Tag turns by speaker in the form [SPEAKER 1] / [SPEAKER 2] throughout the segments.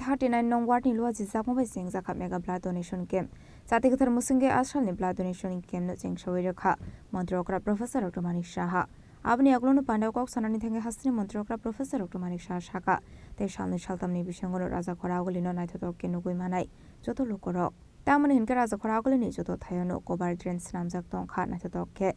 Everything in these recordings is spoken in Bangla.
[SPEAKER 1] 39 nong ward ni luaji zakmbai sing zakha mega blood donation camp sati kathar musinge asal ni blood donation camp no jeng shawai rakha montrokra professor Dr. Manik Shaha abni aglono pandau kok sanani thange hasni montrokra professor Dr. Manik Shaha shaka te shalni shaltamni bisangono raja khora agolino naithotok ke nugui manai joto lokorok tamani hinka raja khora agolini joto thayano cover drains namjak tongkha naithotok ke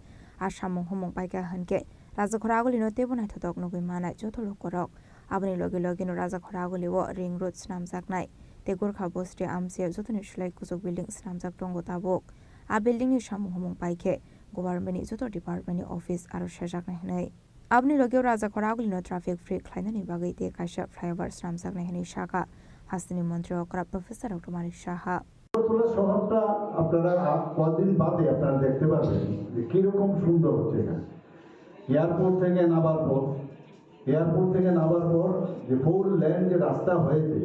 [SPEAKER 1] asamong homong paika hanke raja khora agolino tebo naithotok nugui manai joto lokorok abni loge loge no raja khora agoliwo ring road snamjak nai te gorkha bosri amse jotoni shlai kusuk building snamjak tongo tabok a building ni samung homong paike government ni joto department ni office aro shajak nai hnai abni loge raja khora agolino traffic free khlainani bagai te kaisa flyover snamjak nai hnai shaka hasini মন্ত্রী অকরা প্রফেসর ডক্টর মানিক সাহা
[SPEAKER 2] আগরতলা শহরটা আপনারা কয়েকদিন বাদে আপনারা দেখতে পাবেন যে কিরকম সুন্দর হচ্ছে এখানে এয়ারপোর্ট থেকে নামার পর যে ফোর লেন যে রাস্তা হয়েছে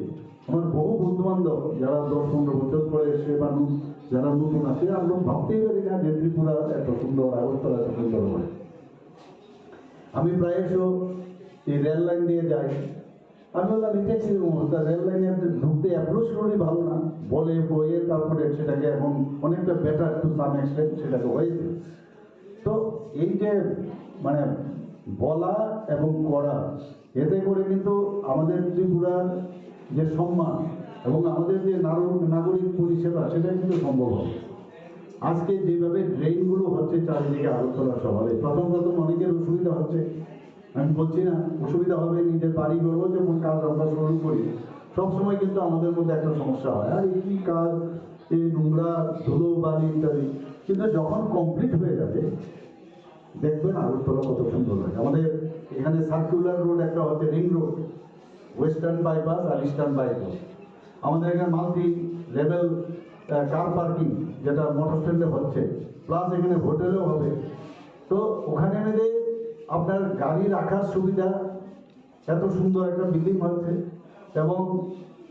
[SPEAKER 2] আমার বহু বন্ধু বান্ধব যারা 10-15 বছর পরে এসে মানুষ যারা নতুন আছে আমরা ভাবতেই পারি না যে ত্রিপুরা এত সুন্দর আগরতলা এত সুন্দর হয় আমি প্রায়শ এই রেল লাইন দিয়ে যাই আমি বললাম এটা কিরকম অবস্থা রেল লাইনে ঢুকতে অ্যাপ্রোচ করি ভালো না বলে বইয়ে তারপরে সেটাকে এখন অনেকটা বেটার টু সাম এক্সটেন্ট সেটাকে হয়েছে তো এই যে মানে বলা এবং করা এতে করে কিন্তু আমাদের ত্রিপুরার যে সম্মান এবং আমাদের যে নাগরিক পরিষেবা সেটা কিন্তু সম্ভব হবে আজকে যেভাবে ড্রেনগুলো হচ্ছে চারিদিকে আগরতলা শহরে প্রথম অনেকের অসুবিধা হচ্ছে আমি বলছি না অসুবিধা হবে নিজের বাড়ি করবো যখন কাজ আমরা শুরু করি সবসময় কিন্তু আমাদের মধ্যে একটা সমস্যা হয় আর এই কি কাজ এই নোংরা ধুলো বালি ইত্যাদি কিন্তু যখন কমপ্লিট হয়ে যাবে দেখবেন আগরতলা কত সুন্দর লাগে আমাদের এখানে সার্কুলার রোড একটা হচ্ছে রিং রোড ওয়েস্টার্ন বাইপাস আর ইস্টার্ন বাইপাস আমাদের এখানে মাল্টি লেভেল কার পার্কিং যেটা মোটর স্ট্যান্ডে হচ্ছে প্লাস এখানে হোটেলও হবে তো ওখানে আমাদের আপনার গাড়ি রাখার সুবিধা এত সুন্দর একটা বিল্ডিং হচ্ছে এবং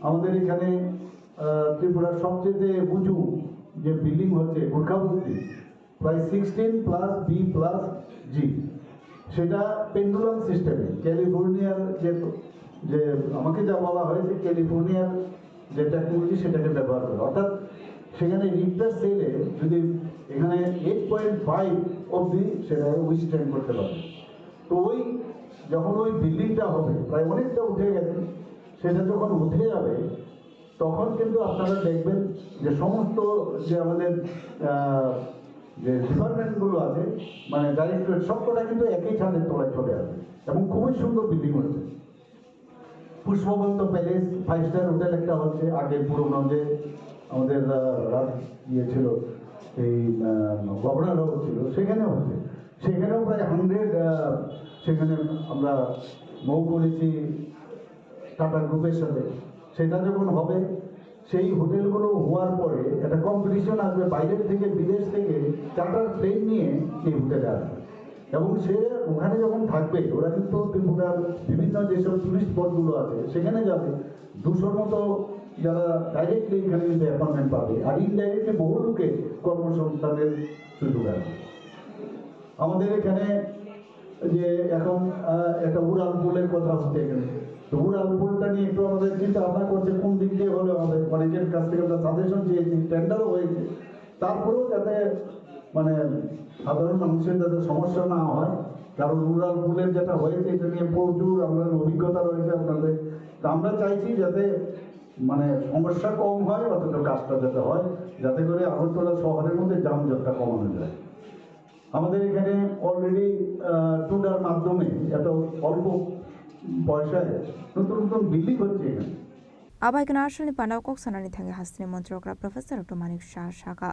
[SPEAKER 2] আমাদের এখানে ত্রিপুরার সবচেয়ে উঁচু যে বিল্ডিং হচ্ছে গোর্খাবস্তি প্রায় 16 প্লাস বি প্লাস জি সেটা পেন্ডুলাম সিস্টেমে ক্যালিফোর্নিয়ার যে আমাকে যা বলা হয়েছে ক্যালিফোর্নিয়ার যে টেকনোলজি সেটাকে ব্যবহার করে অর্থাৎ সেখানে রিক্টার সেলে যদি এখানে 8.5 অবধি সেটাকে উইথস্ট্যান্ড করতে পারে তো যখন ওই বিল্ডিংটা হবে প্রায় অনেকটা উঠে গেছে সেটা যখন উঠে যাবে তখন কিন্তু আপনারা দেখবেন যে সমস্ত যে আমাদের যে ডিপার্টমেন্টগুলো আছে মানে ডাইরেক্টরেট সবকটা কিন্তু একই ছাদের তলায় চলে আসবে এবং খুবই সুন্দর বিল্ডিং হচ্ছে পুষ্পবন্ত প্যালেস 5 স্টার হোটেল একটা হচ্ছে আগে পুরোনো যে আমাদের ইয়ে ছিল এই গভর্নর হাউস ছিল সেখানেও হচ্ছে সেখানেও প্রায় 100 সেখানে আমরা মৌ করেছি টাটা গ্রুপের সাথে সেটা যখন হবে সেই হোটেলগুলো হওয়ার পরে একটা কম্পিটিশন আসবে বাইরের থেকে বিদেশ থেকে চার্টার প্লেন নিয়ে এই হোটেলে আসবে এবং সে ওখানে যখন থাকবে ওরা কিন্তু ত্রিপুরার বিভিন্ন যেসব টুরিস্ট স্পটগুলো আছে সেখানে যাবে 200 মতো যারা ডাইরেক্টলি এখানে কিন্তু অ্যাপয়েন্টমেন্ট পাবে আর ইনডাইরেক্টলি বহু লোকে কর্মসংস্থানের সুযোগ আছে আমাদের এখানে যে এখন একটা উড়াল পুলের কথা হচ্ছে এখানে তো উড়াল পুলটা নিয়ে একটু আমাদের চিন্তা ভাবনা করছে কোন দিক দিয়ে হলে হবে অনেকের কাছ থেকে আমরা সাজেশন চেয়েছি টেন্ডারও হয়েছে তারপরেও যাতে মানে সাধারণ মানুষের যাতে সমস্যা না হয় কারণ উড়াল পুলের যেটা হয়েছে এটা নিয়ে প্রচুর আমাদের অভিজ্ঞতা রয়েছে আপনাদের তা আমরা চাইছি যাতে মানে সমস্যা কম হয় অথচ কাজটা যাতে হয় যাতে করে আগরতলা শহরের মধ্যে যানজটটা কমানো যায় আমাদের এখানে অলরেডি টুডার মাধ্যমে এত অল্প পয়সায় নতুন নতুন বিল্ডিং হচ্ছে এখানে
[SPEAKER 1] আবাইকে নাশনালি পান্ডাও কক সানানি থাঙ্গে হাসিনি মন্ত্রকরা প্রফেসর ডক্টর মানিক শাহ শাখা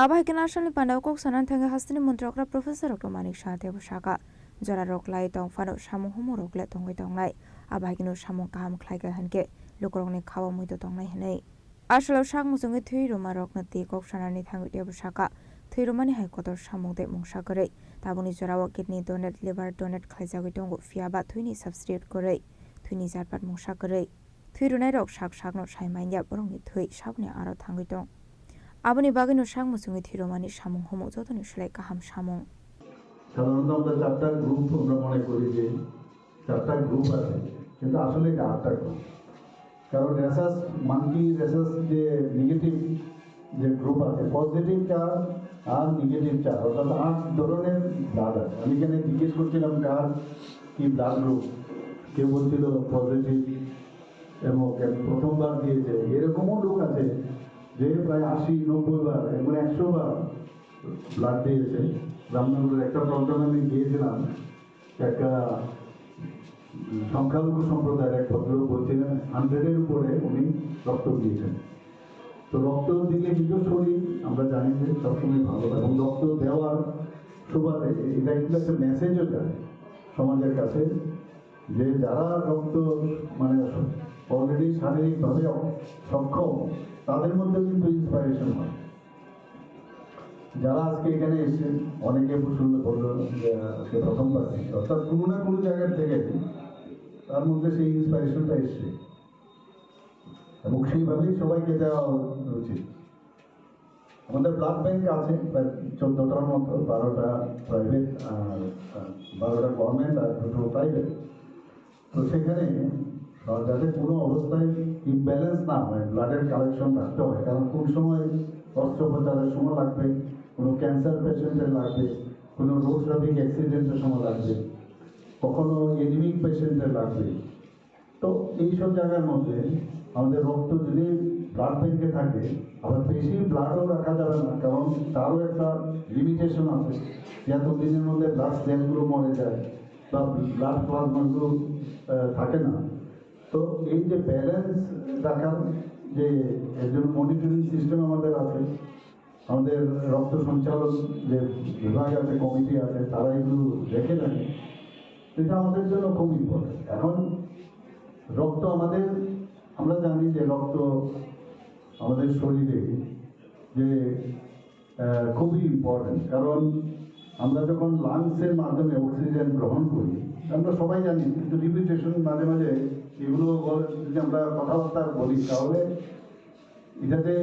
[SPEAKER 1] আবাইকে নাশনালি পান্ডাও কক সানানি থাঙ্গে হাসিনি মন্ত্রকরা প্রফেসর ডক্টর মানিক শাহ দেব শাখা জরা রকলাই টং ফানো সামু হমো রকলে টংই টংলাই আবাইকেনো সামু কাহাম খ্লাইga হানকে লোকরংনি খাওয়া মুইতো টংনাই হनै আসলে শাক মুজুঙ্গি থুই রোমা রকনতি কক সানানি থাঙ্গে দেব শাখা থৈরমানি हाइकोर्टर सामुदे मुंसा गरै ताबुनि जराव किडनी डोनेट लिभार डोनेट खाइजागै दंग फियाबा थुइनि सबस्टिट्यूट गरै थुइनि जातपात मुंसा गरै थुइरुनाय रक साक साकनो साइमाइया बरंनि थुइ साबनि आरो थांगै दं आबुनि बागैनो साक मुसुंगि थैरमानि सामुं हमो जतनि सुलाय गाहाम सामुं
[SPEAKER 2] সাধারণত আমরা 4টা গ্রুপ আমরা মনে করি যে 4টা গ্রুপ আছে কিন্তু আসলে 8টা গ্রুপ কারণ রেসাস মাঙ্কি রেসাস যে নেগেটিভ যে গ্রুপ আছে, পজিটিভ চার আর নেগেটিভ চার, অর্থাৎ 8 ধরনের ব্লাড আছে। আমি এখানে জিজ্ঞেস করছিলাম কার কি ব্লাড গ্রুপ, কেউ বলছিল পজিটিভ এবং প্রথমবার দিয়েছে। এরকমও লোক আছে যে প্রায় 80-90 বার এবং 100 বার ব্লাড দিয়েছে। রামনগরের একটা প্রোগ্রামে আমি গিয়েছিলাম, একটা সংখ্যালঘু সম্প্রদায়ের এক ভদ্রলোক বলছিলেন 100-এর উপরে উনি রক্ত দিয়েছেন। তো রক্ত দিলে নিজের শরীর আমরা জানি যে সবসময় ভালো, এবং রক্ত দেওয়ার সুবাদে এটা কিন্তু একটা মেসেজও যায় সমাজের কাছে যে যারা রক্ত মানে অলরেডি শারীরিকভাবে সক্ষম, তাদের মধ্যে কিন্তু ইন্সপাইরেশন হয়। যারা আজকে এখানে এসেছেন অনেকে শুনলে বললো যে সে প্রথমবার, অর্থাৎ কোনো না কোনো জায়গার থেকে তার মধ্যে সেই ইন্সপাইরেশনটা এসছে, এবং সেইভাবেই সবাইকে দেওয়া উচিত। আমাদের ব্লাড ব্যাংক আছে প্রায় 14টার মতো, 12টা প্রাইভেট আর 12টা গভর্নমেন্ট আর 2টো প্রাইভেট। তো সেখানে যাতে কোনো অবস্থায় ইমব্যালেন্স না হয়, ব্লাডের কালেকশন রাখতে হয়। কারণ কোন সময় অস্ত্রোপচারের সময় লাগবে, কোনো ক্যান্সার পেশেন্টের লাগবে, কোনো রোড ট্রাফিক অ্যাক্সিডেন্টের সময় লাগবে, কখনো এনিমিক পেশেন্টের লাগবে। তো এইসব জায়গার মধ্যে আমাদের রক্ত যদি ব্লাড ব্যাংকে থাকে, আবার বেশি ব্লাডও রাখা যাবে না, কারণ তারও একটা লিমিটেশন আছে যে এত দিনের মধ্যে ব্লাড সেলগুলো মরে যায় বা ব্লাড প্লাজমাগুলো থাকে না। তো এই যে ব্যালেন্স রাখার যে এর জন্য মনিটরিং সিস্টেম আমাদের আছে, আমাদের রক্ত সঞ্চালন যে বিভাগ আছে, কমিটি আছে, তারা এগুলো দেখে রাখে। এটা আমাদের জন্য খুব ইম্পর্টেন্ট। এখন রক্ত আমাদের, আমরা জানি যে রক্ত আমাদের শরীরে যে খুবই ইম্পর্টেন্ট, কারণ আমরা যখন লাংসের মাধ্যমে অক্সিজেন গ্রহণ করি, আমরা সবাই জানি, কিন্তু রিপিটেশন মাঝে মাঝে এগুলো যদি আমরা কথাবার্তা বলি তাহলে এটাতে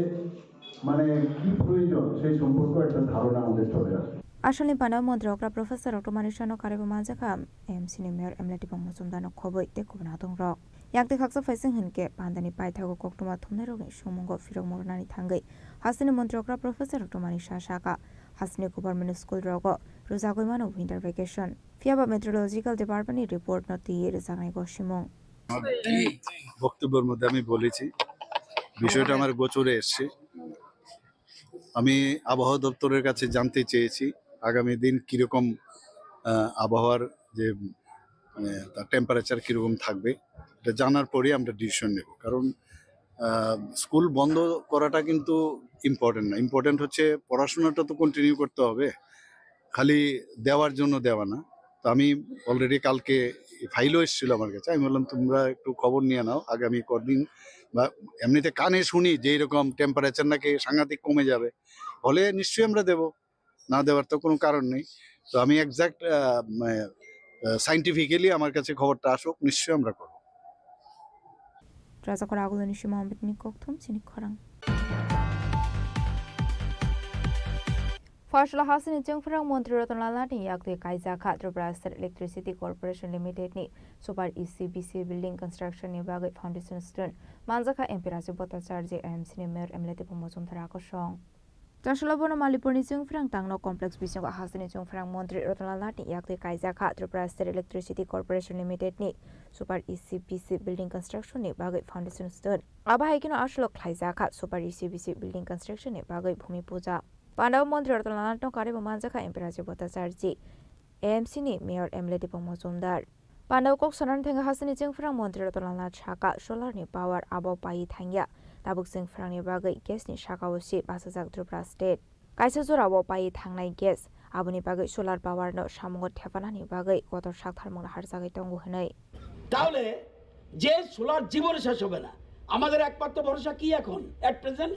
[SPEAKER 2] মানে কি প্রয়োজন সেই সম্পর্কে একটা ধারণা আমাদের চলে আসে।
[SPEAKER 1] Ashalni Pandaw Montrokra Professor Dr. Manishano Karibu Manjaka MC ni Mayor Emleti Pongmusumdano Khoboi te Kubnatung Rock. Yakti Khaksa Faising Hinke Pandani Paithago Koktuma Thumnerogi Shumungo Firok Mornani Thangai. Hasini Montrokra Professor Dr. Manisha Shaka. Hasini Government School Rogo. Ruzagoimano Winter Vacation. Fiaba Meteorological Department report not the year Zangai Goshimong.
[SPEAKER 3] বক্তব্যের মধ্যে আমি বলেছি বিষয়টা আমার গোচরে এসেছে। আমি আবহাওয়া দপ্তরের কাছে জানতে চেয়েছি আগামী দিন কিরকম আবহাওয়ার যে তার টেম্পারেচার কিরকম থাকবে, এটা জানার পরেই আমরা ডিসিশন নেব। কারণ স্কুল বন্ধ করাটা কিন্তু ইম্পর্টেন্ট না, ইম্পর্টেন্ট হচ্ছে পড়াশোনাটা তো কন্টিনিউ করতে হবে, খালি দেওয়ার জন্য দেওয়া না। তো আমি অলরেডি কালকে ফাইলও এসেছিল আমার কাছে, আমি বললাম তোমরা একটু খবর নিয়ে নাও আগামী কদিন, বা এমনিতে কানে শুনি যে এরকম টেম্পারেচার নাকি সাংঘাতিক কমে যাবে, হলে নিশ্চয়ই আমরা দেব, না দেওয়ার তো কোনো কারণ নেই। তো আমি এক্সাক্ট সাইন্টিফিক্যালি আমার কাছে খবরটা আসুক, নিশ্চয়ই আমরা করব।
[SPEAKER 1] Razakora Agulani Shimombit Nikoktum Sinikorang. Farshala Hasini Jungfrang Montreal Lalani Yakti Kaizaka Tripura State Electricity Corporation Limited ni Super ECBC Building Construction ni Bagai Foundation Stone Manzaka Empirasi Bota Charge MC ni Mayor Emleti Pomosum Tharako Shong. Tashalabona Malipurni Jungfrang Tangno Complex Bisong Hasini Jungfrang Montreal Lalani Yakti Kaizaka Tripura State Electricity Corporation Limited ni Super ECBC Building Construction ni Bagai Foundation Stone Abahikino Ashlo Kaizaka Super ECBC Building Construction ni Bagai Bhumi Puja Pandaw Montreal Lalano Karibu Manjaka Empiraji Bota Sarji AMC ni Mayor Emleti Pomosumdar Pandaw Kok Sanan Thenga Hasini Jungfrang Montreal Lalana Chaka Solar ni Power Abo Pai Thangya Tabuk Jungfrang ni Bagai Gas ni Shaka Osi Basajak Tripura State Kaisa Jora Abo Pai Thangnai Gas Abuni Bagai Solar Power no Shamungo Thepana ni Bagai Kotor Shakthar Mona Harjagai Tongu Hnai
[SPEAKER 4] তাহলে যে সোলার জীবনে শেষ হবে না, আমাদের একমাত্র ভরসা কি এখন এট প্রেজেন্ট?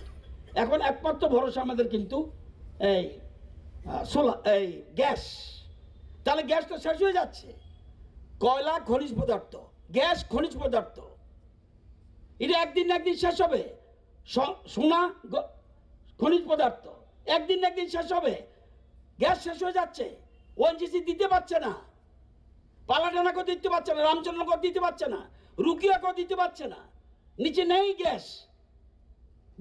[SPEAKER 4] এখন একমাত্র ভরসা আমাদের কিন্তু এই সোলার, এই গ্যাস। তাহলে গ্যাস তো শেষ হয়ে যাচ্ছে। কয়লা খনিজ পদার্থ, গ্যাস খনিজ পদার্থ, এটা একদিন না একদিন শেষ হবে। সোনা খনিজ পদার্থ একদিন না একদিন শেষ হবে। গ্যাস শেষ হয়ে যাচ্ছে, ওএনজিসি দিতে পারছে না, পালাটানাকেও দিতে পারছে না, রামচন্দ্রনগর দিতে পারছে না, রুকিয়াকেও দিতে পারছে না। নিচে নেই গ্যাস।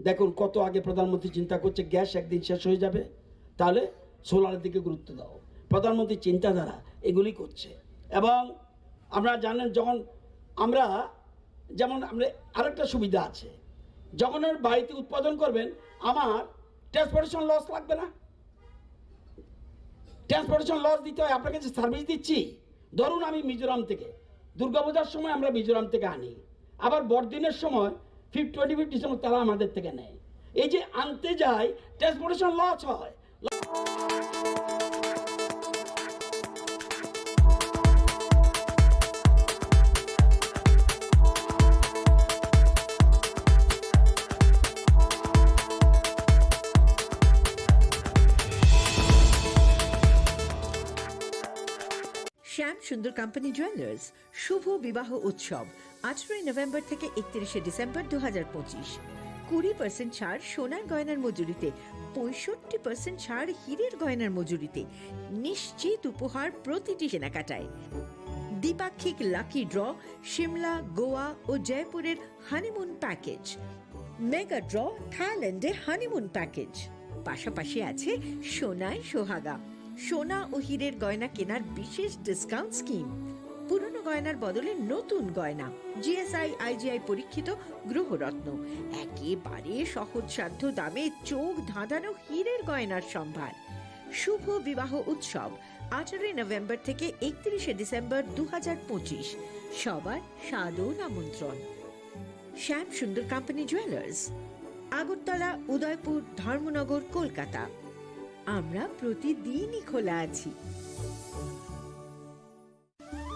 [SPEAKER 4] দেখুন কত আগে প্রধানমন্ত্রী চিন্তা করছে গ্যাস একদিন শেষ হয়ে যাবে, তাহলে সোলারের দিকে গুরুত্ব দাও। প্রধানমন্ত্রী চিন্তাধারা এগুলি করছে। এবং আপনারা জানেন যখন আমরা আরেকটা সুবিধা আছে, যখন বাড়িতে উৎপাদন করবেন আমার ট্রান্সপোর্টেশন লস লাগবে না। ট্রান্সপোর্টেশন লস দিতে হয়, আপনার কাছে সার্ভিস দিচ্ছি। ধরুন আমি মিজোরাম থেকে, দুর্গাপূজার সময় আমরা মিজোরাম থেকে আনি, আবার বড়দিনের সময় 25 ডিসেম্বর তারা আমাদের থেকে নেয়। এই যে আনতে যায় ট্রান্সপোর্টেশন লস হয়।
[SPEAKER 5] শ্যাম সুন্দর কোম্পানি জুয়েলার্স শুভ বিবাহ উৎসব 18 নভেম্বর থেকে 31 ডিসেম্বর 2025। 20% ছাড় সোনার গয়নার মজুরিতে, 65% ছাড় হীরের গয়নার মজুরিতে, নিশ্চিত উপহার প্রতিটি কেনাকাটায়। দ্বিপাক্ষিক লাকি ড্র, শিমলা, গোয়া ও জয়পুরের হানিমুন প্যাকেজ, মেগা ড্র থাইল্যান্ডে হানিমুন প্যাকেজ। পাশাপাশি আছে সোনায় সোহাগা, সোনা ও হীরের গয়না কেনার বিশেষ ডিসকাউন্ট স্কিম। পুরনো গয়নার বদলে নতুন গয়না, জিএসআই আইজিআই পরীক্ষিত গ্রহরত্ন, একেবারে সহজসাধ্য দামে চোখ ধাঁধানো হীরের গয়নার সম্ভার। শুভ বিবাহ উৎসব 18 নভেম্বর থেকে 31 ডিসেম্বর 2025। সবার সাদর আমন্ত্রণ। শ্যাম সুন্দর কোম্পানি জুয়েলার্স, আগরতলা, উদয়পুর, ধর্মনগর, কলকাতা। আমরা প্রতিদিনই খোলা আছি।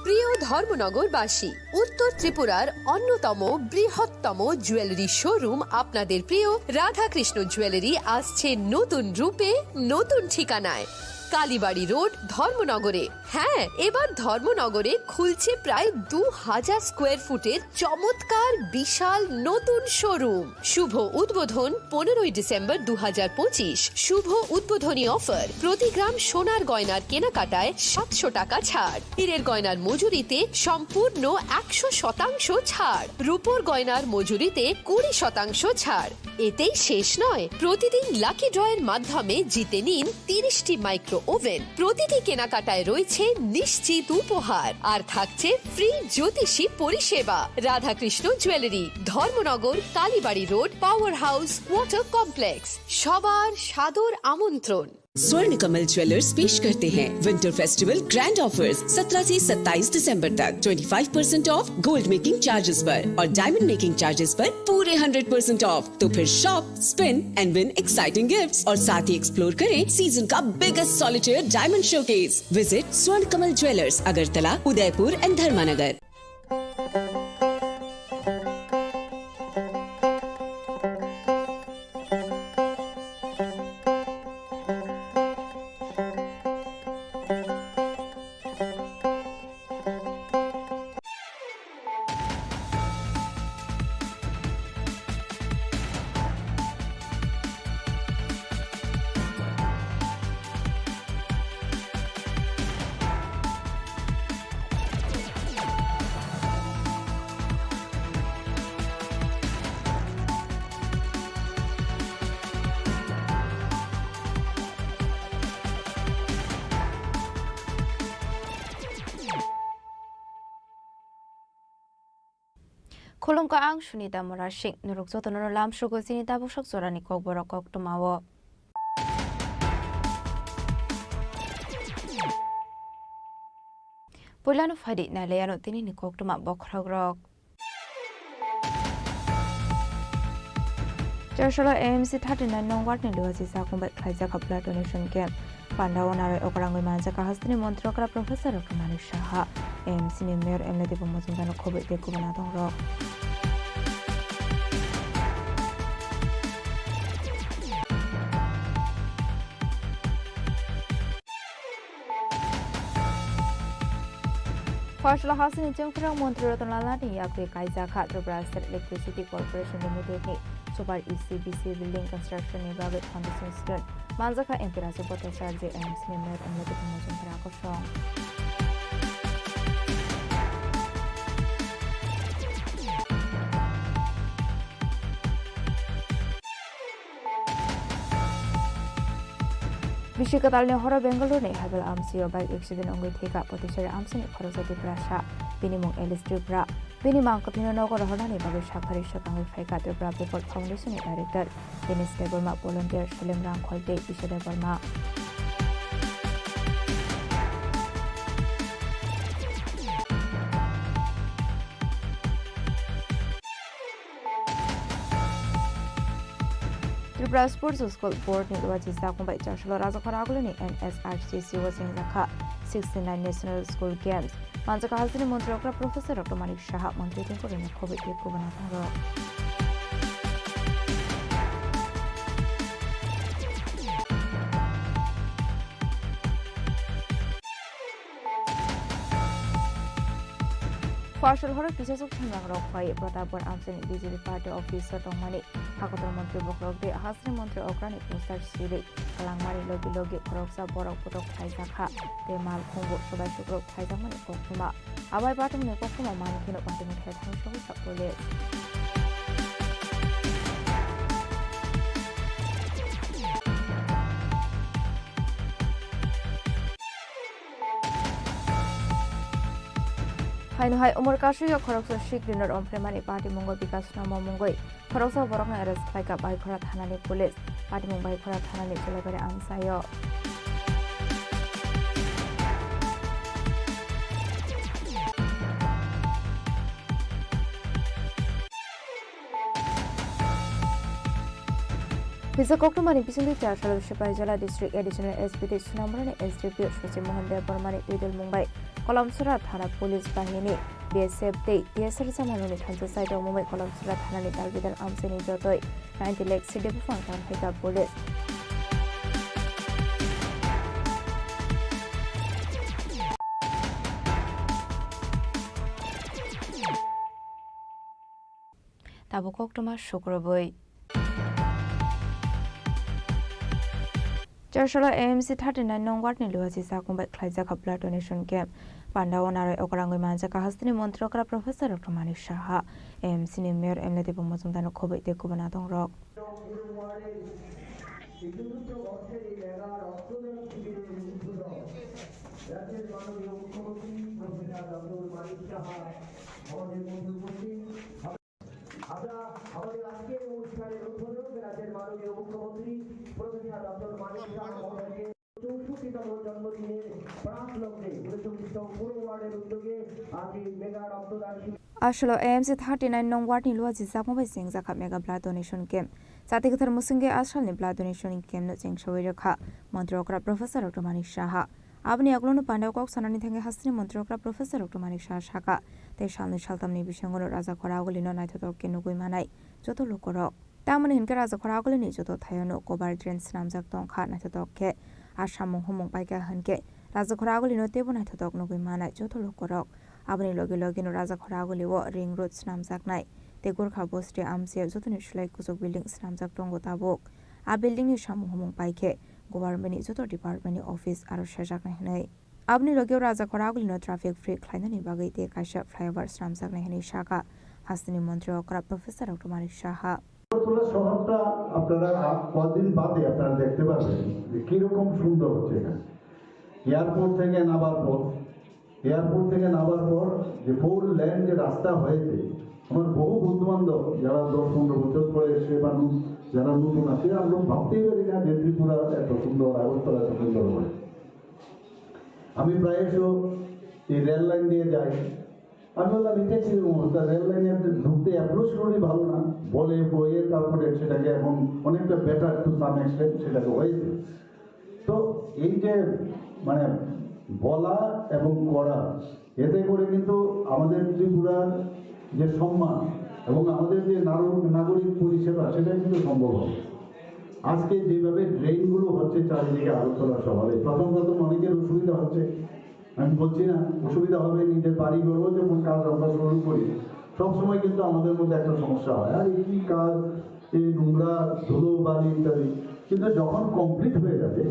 [SPEAKER 6] প্রিয় ধর্মনগরবাসী, উত্তর ত্রিপুরার অন্যতম বৃহত্তম জুয়েলারি শোরুম আপনাদের প্রিয় রাধাকৃষ্ণ জুয়েলারি আসছে নতুন রূপে, নতুন ঠিকানায়, কালীবাড়ি রোড, ধর্মনগরে। হ্যাঁ, এবার ধর্মনগরে খুলছে প্রায় 2000 স্কোয়ার ফুটের চমৎকার বিশাল নতুন শোরুম। শুভ উদ্বোধন 15 ডিসেম্বর 2025। শুভ উদ্বোধনী অফার, প্রতি গ্রাম সোনার গয়নার কেনাকাটায় 700 টাকা ছাড়, হীরের গয়নার মজুরিতে সম্পূর্ণ 100% ছাড়, রূপোর গয়নার মজুরিতে 20% ছাড়। এতেই শেষ নয়, প্রতিদিন লাকি ড্রয়ের মাধ্যমে জিতে নিন 30টি মাইক্রো ওভেন। প্রতিটি কেনাকাটায় রয়েছে নিশ্চিত উপহার, আর থাকছে ফ্রি জ্যোতিষী পরিষেবা। Radhakrishna jewellery, Dharmanagar, Kalibari road, power house, water complex. সবার সাদর আমন্ত্রণ।
[SPEAKER 7] स्वर्ण कमल ज्वेलर्स पेश करते हैं विंटर फेस्टिवल ग्रैंड ऑफर्स 17 से 27 दिसंबर तक 25% ऑफ गोल्ड मेकिंग चार्जेस पर और डायमंड मेकिंग चार्जेस पर पूरे 100% ऑफ। तो फिर shop, spin and win exciting gifts और साथ ही एक्सप्लोर करें सीजन का biggest solitaire diamond showcase. Visit Swarna Kamal jewellers, Agartala, Udaipur and Dharmanagar.
[SPEAKER 1] Kolomka ang sunida morashik nuruk zotono lam shugo sinita bushak zorani kok borok kok tumawo. Pulano fadi na leyano tini ni kok tuma bokragrok. Joshua AMC 39 nong ward ni luasi sa kumbat khaija khapla donation camp. Pandawa nawe okrangoi manja ka hastini montrokra Professor Dr. Manish Shah AMC ni mayor MLD Bumozundano khobet de kubana dongrok. Fashla hasini jengkrang Montri Rotonala ni yakri kaisa kha Tripura State Electricity Corporation Limited ni Super ECBC building construction ni bagat foundation stone manjaka empirasu potential je AMC ni mayor MLD Bumozundano akosong. Bishikatalni hora Bengaluru ni habel amsio bike accident ongoi theka potisare amsini khorosa Tripura binimung Alice Tripura binimang kapino nogor horani bagai sakhari satangai phaika Tripura People Foundation ni director Dennis Deborma volunteer Shalem Rang Kholte Ishade Barma Tripura Sports School Board ni luwaji sakumbai charshalo raja kharagulu ni NSRCC wasing lakha 69 National School Games manjaka halsini mantri okra Professor Dr. Manik Shah mantri tin kore na COVID ko bana tharo Partial horror pieces of Chinang Rock by Pratapur Amsen BJP Party Officer Tomani, Hakotor Montri Bokrok, the Hasri Montri Okrani Postar Siri, Kalangmari Logi Logi, Koroksa Borok Putok Kaizaka, the Mal Kongo, Sobashuk Kaizamani Kokuma, Awai Batum Nekokuma Mankin of Antimate Head Hansho Police. Hai umur kasu ya khoroksa Sheikh Dinner on Premani Party Mongol Bikas Nama Mongoi khoroksa borokna arrest khlaika bai khora thanani police Party Mumbai khora thanani chelebare amsayo Pisa Koktumani Pisindu Charshal Shipai District Additional SPT Sunamrani SDP Shosi Mohan Dev Parmani Idil Mumbai Kolamsura Thana Police Bahini BSF Day DSR Samanuni Thansa Site of Mumbai Kolamsura Thana Talbidan Amseni Jotoi 90 Lakes City Funkan Heka Police Tabu Koktuma Shukraboi Charshala AMC 39 nong ward ni luwaji sakumbai khlaija khapla donation camp Pandawanare Okarangoi Manjaka Hastini Montrokra Professor Dr. Manik Shah AMC ni Mayor Emlete Bumazumdano Khobai te Kubana Rok
[SPEAKER 8] আমাদের আজকের অনুষ্ঠানের উদ্বোধন রাজ্যের মাননীয় মুখ্যমন্ত্রী প্রফেসর ডক্টর মানিক শাহ মহোদয়কে 64তম জন্মদিনের প্রাক লগ্নে 39 পুরো ওয়ার্ডের উদ্যোগে আজ এই মেগা রক্তদান
[SPEAKER 1] Ashalo AMC 39 nong ward ni luwaji sakumbai sengjakha mega blood donation camp Satikathar Musinge Ashal ni blood donation camp no chengshawai rakha Montrokra Professor Dr. Manik Shah Abni aglono pandao kok sanani thange hastini Montrokra Professor Dr. Manik Shah Shaka te shalni shaltamni bishangono raja khoraguli no naithotok ke nugui manai joto lokorok tamani hinka raja khoraguli ni joto thayono cover drains namjak tongkha naithotok ke asamung humung paika hanke raja khoraguli no tebo naithotok nugui manai joto lokorok abni logi logi no raja khoraguli wo ring road namjak nai te gorkha bosti amse jotoni shlai kusuk building namjak tongo tabok a building ni samung humung paike Government ni joto department ni office aro shajak nahi abni logyo raja khoraguli no traffic free khlainani bagai te kaisha flyover namjak nahi shaka hastini মন্ত্রী okra Professor Dr. Manik Shah
[SPEAKER 2] Agartala শহরটা আপনারা কদিন বাদে আপনারা দেখতে পাবেন যে কিরকম সুন্দর হচ্ছে এখানে এয়ারপোর্ট থেকে নামার পর যে ফোর লেন যে রাস্তা হয়েছে আমার বহু বন্ধু বান্ধব যারা 10-15 বছর পরে এসে মানুষ যারা নতুন আছে আমরা ভাবতেই পারি না যে ত্রিপুরা এত সুন্দর আগরতলা এত সুন্দর হয় আমি প্রায়শই এই রেল লাইন দিয়ে যাই আমি বললাম এটা কিরকম অবস্থা রেল লাইনে ঢুকতে অ্যাপ্রোচ রোডই ভালো না বলে বইয়ে তারপরে সেটাকে এখন অনেকটা বেটার টু সাম এক্সটেন্ট সেটাকে হয়েছে তো এই যে মানে বলা এবং করা এতে করে কিন্তু আমাদের ত্রিপুরার যে সম্মান এবং আমাদের যে নাগরিক পরিষেবা সেটা কিন্তু সম্ভব হবে আজকে যেভাবে ড্রেনগুলো হচ্ছে চারিদিকে আগরতলা শহরে প্রথম অনেকের অসুবিধা হচ্ছে আমি বলছি না অসুবিধা হবে নিজের বাড়ি করবো যখন কাজ আমরা শুরু করি সবসময় কিন্তু আমাদের মধ্যে একটা সমস্যা হয় আর এই কাজ এই নোংরা ধুলো বালি ইত্যাদি কিন্তু যখন কমপ্লিট হয়ে যাবে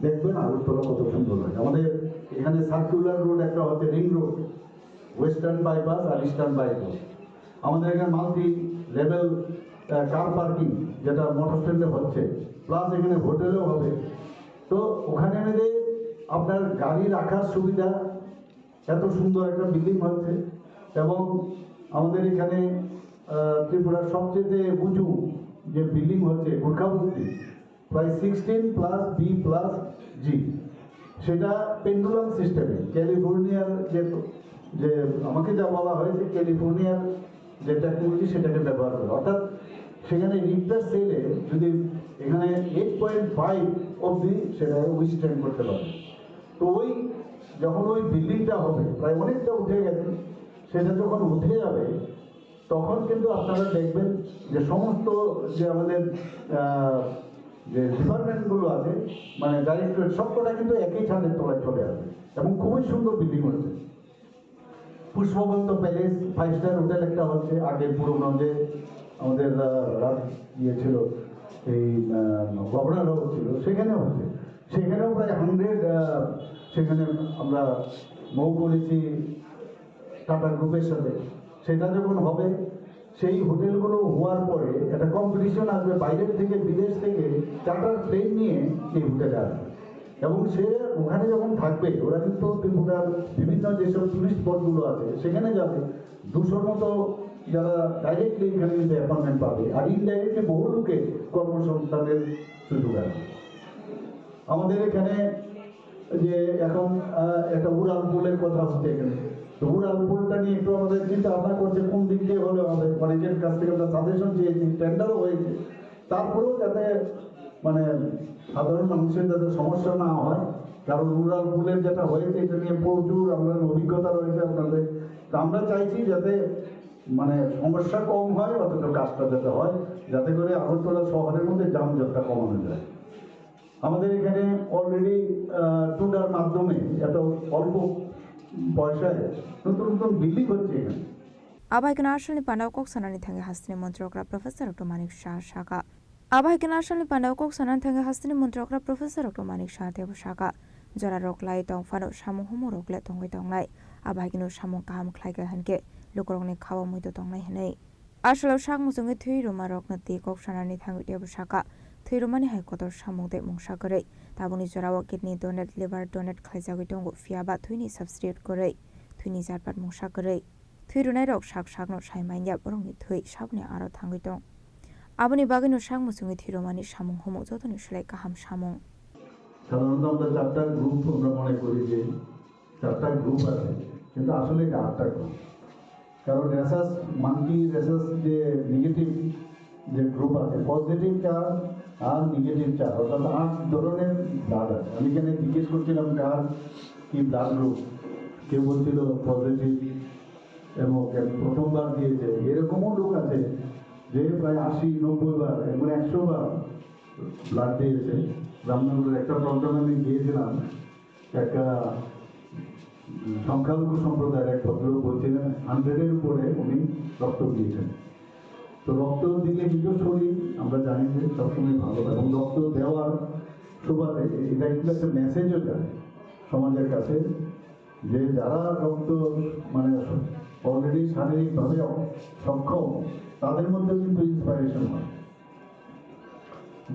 [SPEAKER 2] দেখবেন আগরতলা কত সুন্দর হয় আমাদের এখানে সার্কুলার রোড একটা হচ্ছে রিং রোড ওয়েস্টার্ন বাইপাস আর ইস্টার্ন বাইপাস আমাদের এখানে মাল্টি লেভেল কার পার্কিং যেটা মোটর স্ট্যান্ডে হচ্ছে প্লাস এখানে হোটেলও হবে তো ওখানে মিলে আপনার গাড়ি রাখার সুবিধা, এত সুন্দর একটা বিল্ডিং হচ্ছে। এবং আমাদের এখানে ত্রিপুরার সবচেয়ে উঁচু যে বিল্ডিং হচ্ছে গোর্খাবস্তি, প্রায় 16+B+G, সেটা পেন্ডুলাম সিস্টেমে ক্যালিফোর্নিয়ার যে আমাকে যা বলা হয়েছে ক্যালিফোর্নিয়ার যে টেকনোলজি সেটাকে ব্যবহার করে, অর্থাৎ সেখানে রিক্টার স্কেলে যদি এখানে 8.5 অবধি সেটা উইথস্ট্যান্ড করতে পারে। তো ওই যখন ওই বিল্ডিংটা হবে, প্রায় অনেকটা উঠে গেছে, সেটা যখন উঠে যাবে তখন কিন্তু আপনারা দেখবেন যে সমস্ত যে আমাদের যে ডিপার্টমেন্টগুলো আছে, মানে ডাইরেক্টরেট, সবকটা কিন্তু একই ছাদের তলায় চলে আসবে এবং খুবই সুন্দর বিল্ডিং হচ্ছে। পুষ্পবন্ত প্যালেস 5 স্টার হোটেল একটা হচ্ছে, আগে পুরোনো যে আমাদের ইয়ে ছিল, এই গভর্নর হাউস ছিল, সেখানেও হচ্ছে। সেখানেও প্রায় 100 সেখানে আমরা মৌ করেছি টাটা গ্রুপের সাথে। সেটা যখন হবে, সেই হোটেলগুলো হওয়ার পরে একটা কম্পিটিশন আসবে, বাইরের থেকে বিদেশ থেকে চার্টার প্লেন নিয়ে এই হোটেলে আসবে এবং সে ওখানে যখন থাকবে, ওরা কিন্তু ত্রিপুরার বিভিন্ন যেসব টুরিস্ট স্পটগুলো আছে সেখানে যাবে। 200 মতো যারা ডাইরেক্টলি এখানে কিন্তু অ্যাপয়েন্টমেন্ট পাবে, আর ইনডাইরেক্টলি বহু লোকে কর্মসংস্থানের সুযোগ আছে। আমাদের এখানে যে এখন একটা উড়াল পুলের কথা হচ্ছে এখানে, তো উড়াল পুলটা নিয়ে একটু আমাদের চিন্তা ভাবনা করছে কোন দিক দিয়ে হলে হবে। অনেকের কাছ থেকে আমরা সাজেশন চেয়েছি, টেন্ডারও হয়েছে, তারপরেও যাতে মানে সাধারণ মানুষের যাতে সমস্যা না হয়, কারণ রুরাল পুলের যেটা হয়েছে এটা নিয়ে প্রচুর আমাদের অভিজ্ঞতা রয়েছে আপনাদের। তো আমরা চাইছি যাতে মানে সমস্যা কম হয়, অথচ কাজটা যাতে হয়, যাতে করে আগরতলা শহরের মধ্যে যানজটটা কমানো যায়। আমাদের এখানে অলরেডি টুডার মাধ্যমে এত অল্প পয়সায় নতুন নতুন বিল্ডিং হচ্ছে এখানে।
[SPEAKER 1] Abhaykan Arshani Pandau Kok Sanani Thange Hastini Montrokra Professor Dr. Manik Shah Shaka. Abhaykan Arshani Pandau Kok Sanani Thange Hastini Montrokra Professor Dr. Manik Shah Dev Shaka. Jara Roklai Tong Fano Shamu Homo Rokle Tongway Tonglai. Abhaykano Shamu Kaham Klaiga Hanke. Lukorongni Kawa Muito Tonglai Hene. Ashalo Shak Musungi Thui Roma Roknati Kok Sanani Thange Dev Shaka. Thui Romani Haikotor Shamu De Mongshakare. Tabuni Jorawa Kidney Donate Liver Donate Klaizawi Tongo Fiaba Thuini Substitute Kore. Thuini Zarpat Mongshakare. Thui runai rok shak shak no shai mainya borongni thui sabni aro thangui dong. Aboni bagui no shak musungi thui romani samung homo jotoni shlai kaham samung.
[SPEAKER 2] সাধারণত আমরা 4টা গ্রুপ আমরা মনে করি যে 4টা গ্রুপ আছে, কিন্তু আসলে 8টা গ্রুপ। কারণ রেসাস মাঙ্কি রেসাস যে নেগেটিভ যে গ্রুপ আছে, পজিটিভ চার্জ আর নেগেটিভ চার্জ, অর্থাৎ 8 ধরনের ব্লাড আছে। আমি এখানে জিজ্ঞেস করছিলাম কার কি ব্লাড গ্রুপ, কেউ বলছিল পজিটিভ এবং প্রথমবার দিয়েছে। এরকমও লোক আছে যে প্রায় 80-90 বার এবং 100 বার ব্লাড দিয়েছে। রামনগরের একটা প্রোগ্রামে আমি গিয়েছিলাম, একটা সংখ্যালঘু সম্প্রদায়ের এক ভদ্রলোক বলছিলেন 100-এর উপরে উনি রক্ত দিয়েছেন। তো রক্ত দিলে কিন্তু শরীর আমরা জানি যে সবসময় ভালো, এবং রক্ত দেওয়ার সুবাদে এটা কিন্তু একটা মেসেজও যায় সমাজের কাছে যে যারা রক্ত মানে অলরেডি শারীরিকভাবে সক্ষম, তাদের মধ্যে কিন্তু ইন্সপাইরেশন হয়।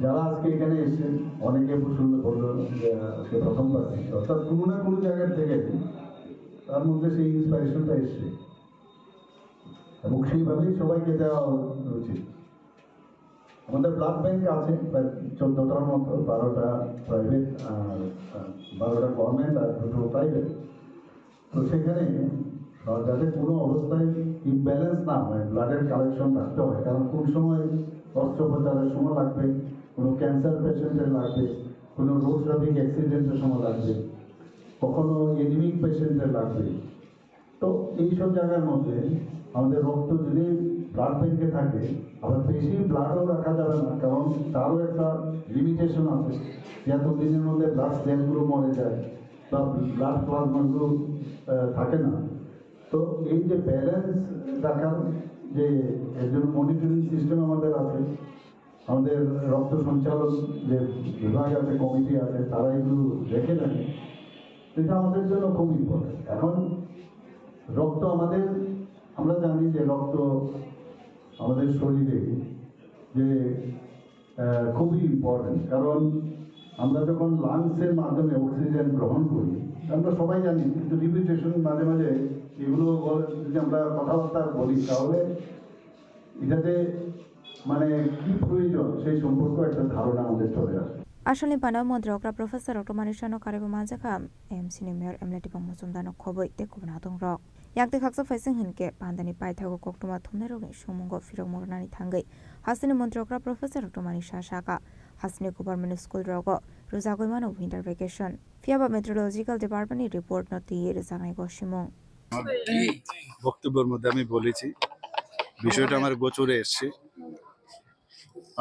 [SPEAKER 2] যারা আজকে এখানে এসেছেন অনেকে সুন্দর বলল যে আজকে প্রথমবার, অর্থাৎ কোনো না কোনো জায়গার থেকে তার মধ্যে সেই ইন্সপাইরেশনটা এসছে এবং সেইভাবেই সবাইকে দেওয়া উচিত। আমাদের ব্লাড ব্যাংক আছে প্রায় 14টার মতো, 12টা প্রাইভেট, 12টা গভর্নমেন্ট আর 2টো প্রাইভেট। তো সেখানে যাতে কোনো অবস্থায় ইমব্যালেন্স না হয়, ব্লাডের কালেকশন রাখতে হয়, কারণ কোন সময় অস্ত্রোপচারের সময় লাগবে, কোনো ক্যান্সার পেশেন্টের লাগবে, কোনো রোড ট্রাফিক অ্যাক্সিডেন্টের সময় লাগবে, কখনো এনিমিক পেশেন্টের লাগবে। তো এইসব জায়গার মধ্যে আমাদের রক্ত যদি ব্লাড ব্যাংকে থাকে, আবার বেশি ব্লাডও রাখা যাবে না, কারণ তারও একটা লিমিটেশন আছে, এত দিনের মধ্যে ব্লাড সেলগুলো মরে যায় বা ব্লাড প্লাজমাগুলো থাকে না। তো এই যে ব্যালেন্স রাখার যে একজন মনিটরিং সিস্টেম আমাদের আছে, আমাদের রক্ত সঞ্চালন যে বিভাগ আছে, কমিটি আছে, তারা এগুলো দেখে থাকে। এটা আমাদের জন্য খুব ইম্পর্টেন্ট। এখন রক্ত আমাদের, আমরা জানি যে রক্ত আমাদের শরীরে যে খুবই ইম্পর্টেন্ট, কারণ আমরা যখন লাংসের মাধ্যমে অক্সিজেন গ্রহণ করি, আমরা সবাই জানি, কিন্তু রিপিটেশন মাঝে মাঝে এগুলো যদি আমরা কথাবার্তা বলি তাহলে এটাতে মানে কি প্রয়োজন সেই সম্পর্কে একটা ধারণা আমাদের চলে আসে।
[SPEAKER 1] Ashalni Pandaw Montrokra Professor Dr. Manishano Kariba Manjaka MC ni Mayor Emleti Pangmusumdano Khoboi te Kubnatung Rock. Yakte Khaksa Faising Hinke Pandani Paithago Koktuma Thumneroge Shumungo Firok Mornani Thangai Hasini Montrokra Professor Dr. Manisha Shaka Hasini Government School Rogo Ruzagoimano Winter Vacation Fiaba Meteorological Department report not the year Zanai Goshimong.
[SPEAKER 3] বক্তব্যের মধ্যে আমি বলেছি বিষয়টা আমার গোচরে এসেছে।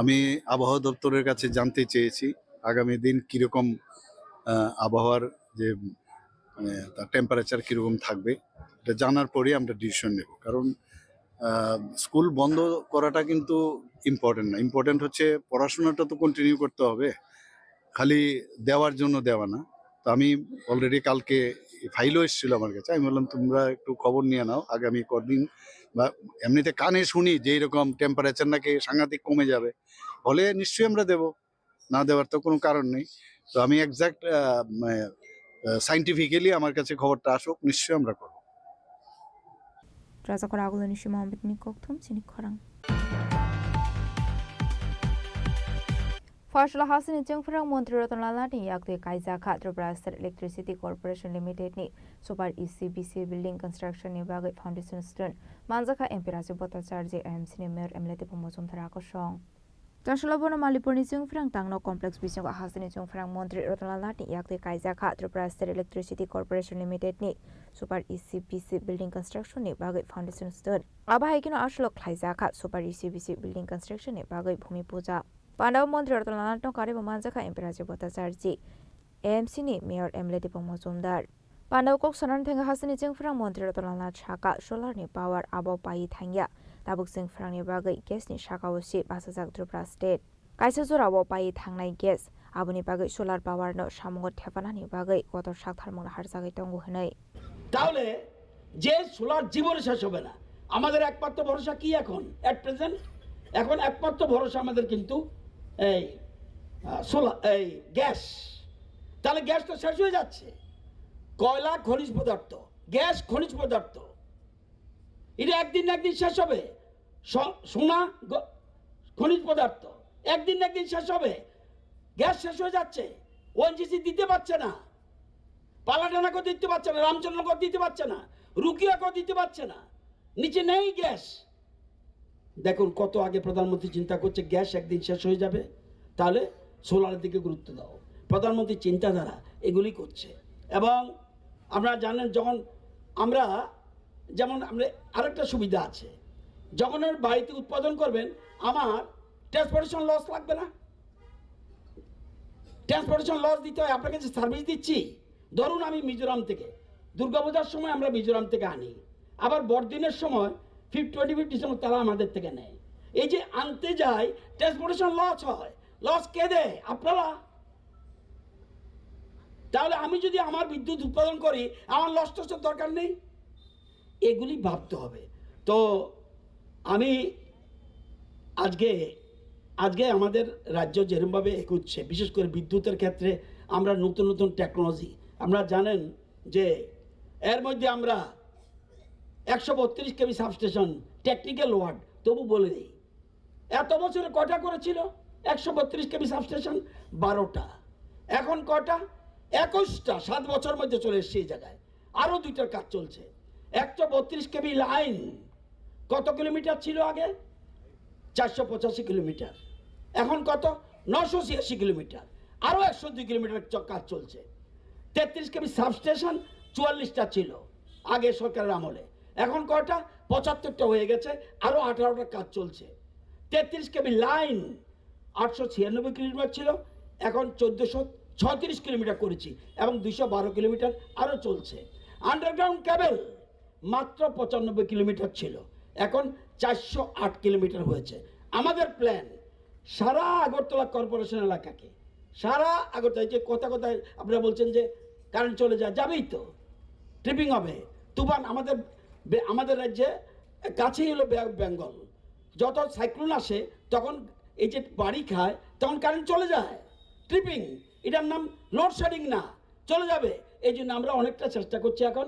[SPEAKER 3] আমি আবহাওয়া দপ্তরের কাছে জানতে চেয়েছি আগামী দিন কিরকম আবহাওয়ার যে মানে তার টেম্পারেচার কিরকম থাকবে, এটা জানার পরেই আমরা ডিসিশন নেব। কারণ স্কুল বন্ধ করাটা কিন্তু ইম্পর্টেন্ট না, ইম্পর্টেন্ট হচ্ছে পড়াশোনাটা তো কন্টিনিউ করতে হবে, খালি দেওয়ার জন্য দেওয়া না। তো আমি অলরেডি কালকে ফাইলও এসেছিল আমার কাছে, আমি বললাম তোমরা একটু খবর নিয়ে নাও আগামী কদিন, বা এমনিতে কানে শুনি যে এরকম টেম্পারেচার নাকি সাংঘাতিক কমে যাবে, হলে নিশ্চয়ই আমরা দেব, না দেওয়ার তো কোনো কারণ নেই। তো আমি এক্সাক্ট সাইন্টিফিক্যালি আমার কাছে খবরটা আসুক, নিশ্চয়ই আমরা করব।
[SPEAKER 1] Razakor Agulani Shimon Bitni Koktum Sinik Korang. Fashla Hasani Jungfrang Montratan Lalati Yakte Kaizaka Tripura State Electricity Corporation Limited ni Super ECBC Building Construction ni Bagai Foundation Stone Manzaka Empirasi Bota Charge MC ni Mayor Emleti Pangmusum Tharako Shong. Tashalabona Malipurni Jungfrang Tangno Complex Bisong Hasani Jungfrang Montri Rotanalati Yakte Kaizaka Tripura State Electricity Corporation Limited ni Super ECBC Building Construction ni Bagai Foundation Stone Abahikino Ashlok Kaizaka Super ECBC Building Construction ni Bagai Bhumi Puja Pandaw Montri Rotanalato Kariba Manzaka Empirasi Bota Charge MC ni Mayor Emleti Pangmusumdar Pandaw Kok Sanan Thenga Hasani Jungfrang Montri Rotanala Chaka Solar ni Power Abo Pai Thangya Tabuk Jungfrang ni Bagai Gas ni Shaka Wasi Basajak Tripura State Kaisa Jora Abo Pai Thangnai Gas Abuni Bagai Solar Power no Shamungot Thepana ni Bagai Kotor Shaktharmung Harjagai Tongu Hanai
[SPEAKER 4] তাহলে যে সোলার জীবনে শেষ হবে না, আমাদের একমাত্র ভরসা কি এখন এট প্রেজেন্ট? এখন একমাত্র ভরসা আমাদের কিন্তু এই সোলার, এই গ্যাস। তাহলে গ্যাস তো শেষ হয়ে যাচ্ছে। কয়লা খনিজ পদার্থ, গ্যাস খনিজ পদার্থ, এটা একদিন না একদিন শেষ হবে। সোনা খনিজ পদার্থ একদিন না একদিন শেষ হবে। গ্যাস শেষ হয়ে যাচ্ছে, ওএনজিসি দিতে পারছে না, পালাটানাকেও দিতে পারছে না, রামচন্দ্রকেও দিতে পারছে না, রুকিয়াকেও দিতে পারছে না, নিচে নেই গ্যাস। দেখুন কত আগে প্রধানমন্ত্রী চিন্তা করছে গ্যাস একদিন শেষ হয়ে যাবে, তাহলে সোলারের দিকে গুরুত্ব দাও। প্রধানমন্ত্রী চিন্তাধারা এগুলি করছে। এবং আপনারা জানেন যখন আমরা যেমন আমরা আরেকটা সুবিধা আছে, যখন বাড়িতে উৎপাদন করবেন আমার ট্রান্সপোর্টেশন লস লাগবে না। ট্রান্সপোর্টেশন লস দিতে হয়, আপনাকে যে সার্ভিস দিচ্ছি, ধরুন আমি মিজোরাম থেকে দুর্গাপূজার সময় আমরা মিজোরাম থেকে আনি, আবার বড়দিনের সময় 20-50 সময় তারা আমাদের থেকে নেয়। এই যে আনতে যায় ট্রান্সপোর্টেশন লস হয়, লস কে দেয়? আপনারা। তাহলে আমি যদি আমার বিদ্যুৎ উৎপাদন করি আমার লস টসের দরকার নেই, এগুলি ভাবতে হবে। তো আমি আজকে আমাদের রাজ্য যেরকমভাবে এগোচ্ছে, বিশেষ করে বিদ্যুতের ক্ষেত্রে আমরা নতুন নতুন টেকনোলজি, আপনারা জানেন যে এর মধ্যে আমরা 132 কেবি সাবস্টেশন টেকনিক্যাল ওয়ার্ড, তবু বলে দিই এত বছরে কটা করেছিল? 132 কেবি সাবস্টেশন 12টা, এখন কটা? 21টা। 7 বছর মধ্যে চলে এসছে এই জায়গায়। আরও 2টার কাজ চলছে। 132 কেবি লাইন কত কিলোমিটার ছিল আগে? 485 কিলোমিটার, এখন কত? 986 কিলোমিটার, আরও 102 কিলোমিটার কাজ চলছে। 33 কেবি সাবস্টেশন 44টা ছিল আগে সরকারের আমলে, এখন কয়টা? 75টা হয়ে গেছে, আরও 18টা কাজ চলছে। 33 কেবি লাইন 896 কিলোমিটার ছিল, এখন 1436 কিলোমিটার করেছি, এবং 212 কিলোমিটার আরও চলছে। আন্ডারগ্রাউন্ড কেবল মাত্র 95 কিলোমিটার ছিল, এখন 408 কিলোমিটার হয়েছে। আমাদের প্ল্যান সারা আগরতলা কর্পোরেশন এলাকাকে, সারা আগরতলা, যে কথায় আপনারা বলছেন যে কারেন্ট চলে যায়, যাবেই তো, ট্রিপিং হবে। তুফান আমাদের রাজ্যে কাছেই হলো বেঙ্গল, যত সাইক্লোন আসে তখন এই যে বাড়ি খায় তখন কারেন্ট চলে যায়, ট্রিপিং। এটার নাম লোডশেডিং না, চলে যাবে। এই জন্য আমরা অনেকটা চেষ্টা করছি এখন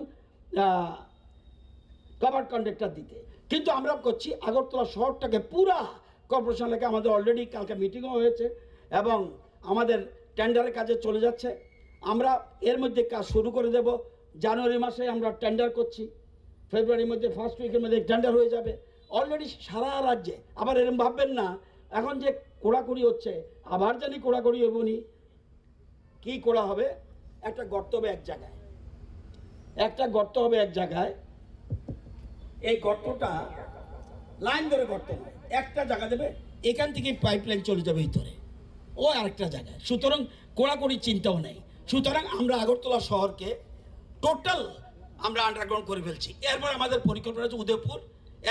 [SPEAKER 4] কভার কন্ডাক্টর দিতে, কিন্তু আমরা করছি আগরতলা শহরটাকে পুরা কর্পোরেশন এলাকা। আমাদের অলরেডি কালকে মিটিংও হয়েছে এবং আমাদের টেন্ডারের কাজে চলে যাচ্ছে। আমরা এর মধ্যে কাজ শুরু করে দেব। জানুয়ারি মাসে আমরা টেন্ডার করছি, ফেব্রুয়ারির মধ্যে ফার্স্ট উইকের মধ্যে টেন্ডার হয়ে যাবে অলরেডি সারা রাজ্যে। আবার এরকম ভাববেন না এখন যে কোড়াকুড়ি হচ্ছে, আবার জানি কোড়াকুড়ি হবনি। কি করা হবে? একটা গর্ত হবে এক জায়গায়, একটা গর্ত হবে এক জায়গায়। এই গর্তটা লাইন ধরে গর্ত নয়, একটা জায়গা দেবে, এখান থেকে পাইপলাইন চলে যাবে ভিতরে, ও আরেকটা জায়গায়। সুতরাং কোড়াকুড়ি চিন্তাও নেই। সুতরাং আমরা আগরতলা শহরকে টোটাল আমরা আন্ডারগ্রাউন্ড করে ফেলছি। এরপর আমাদের পরিকল্পনা আছে উদয়পুর,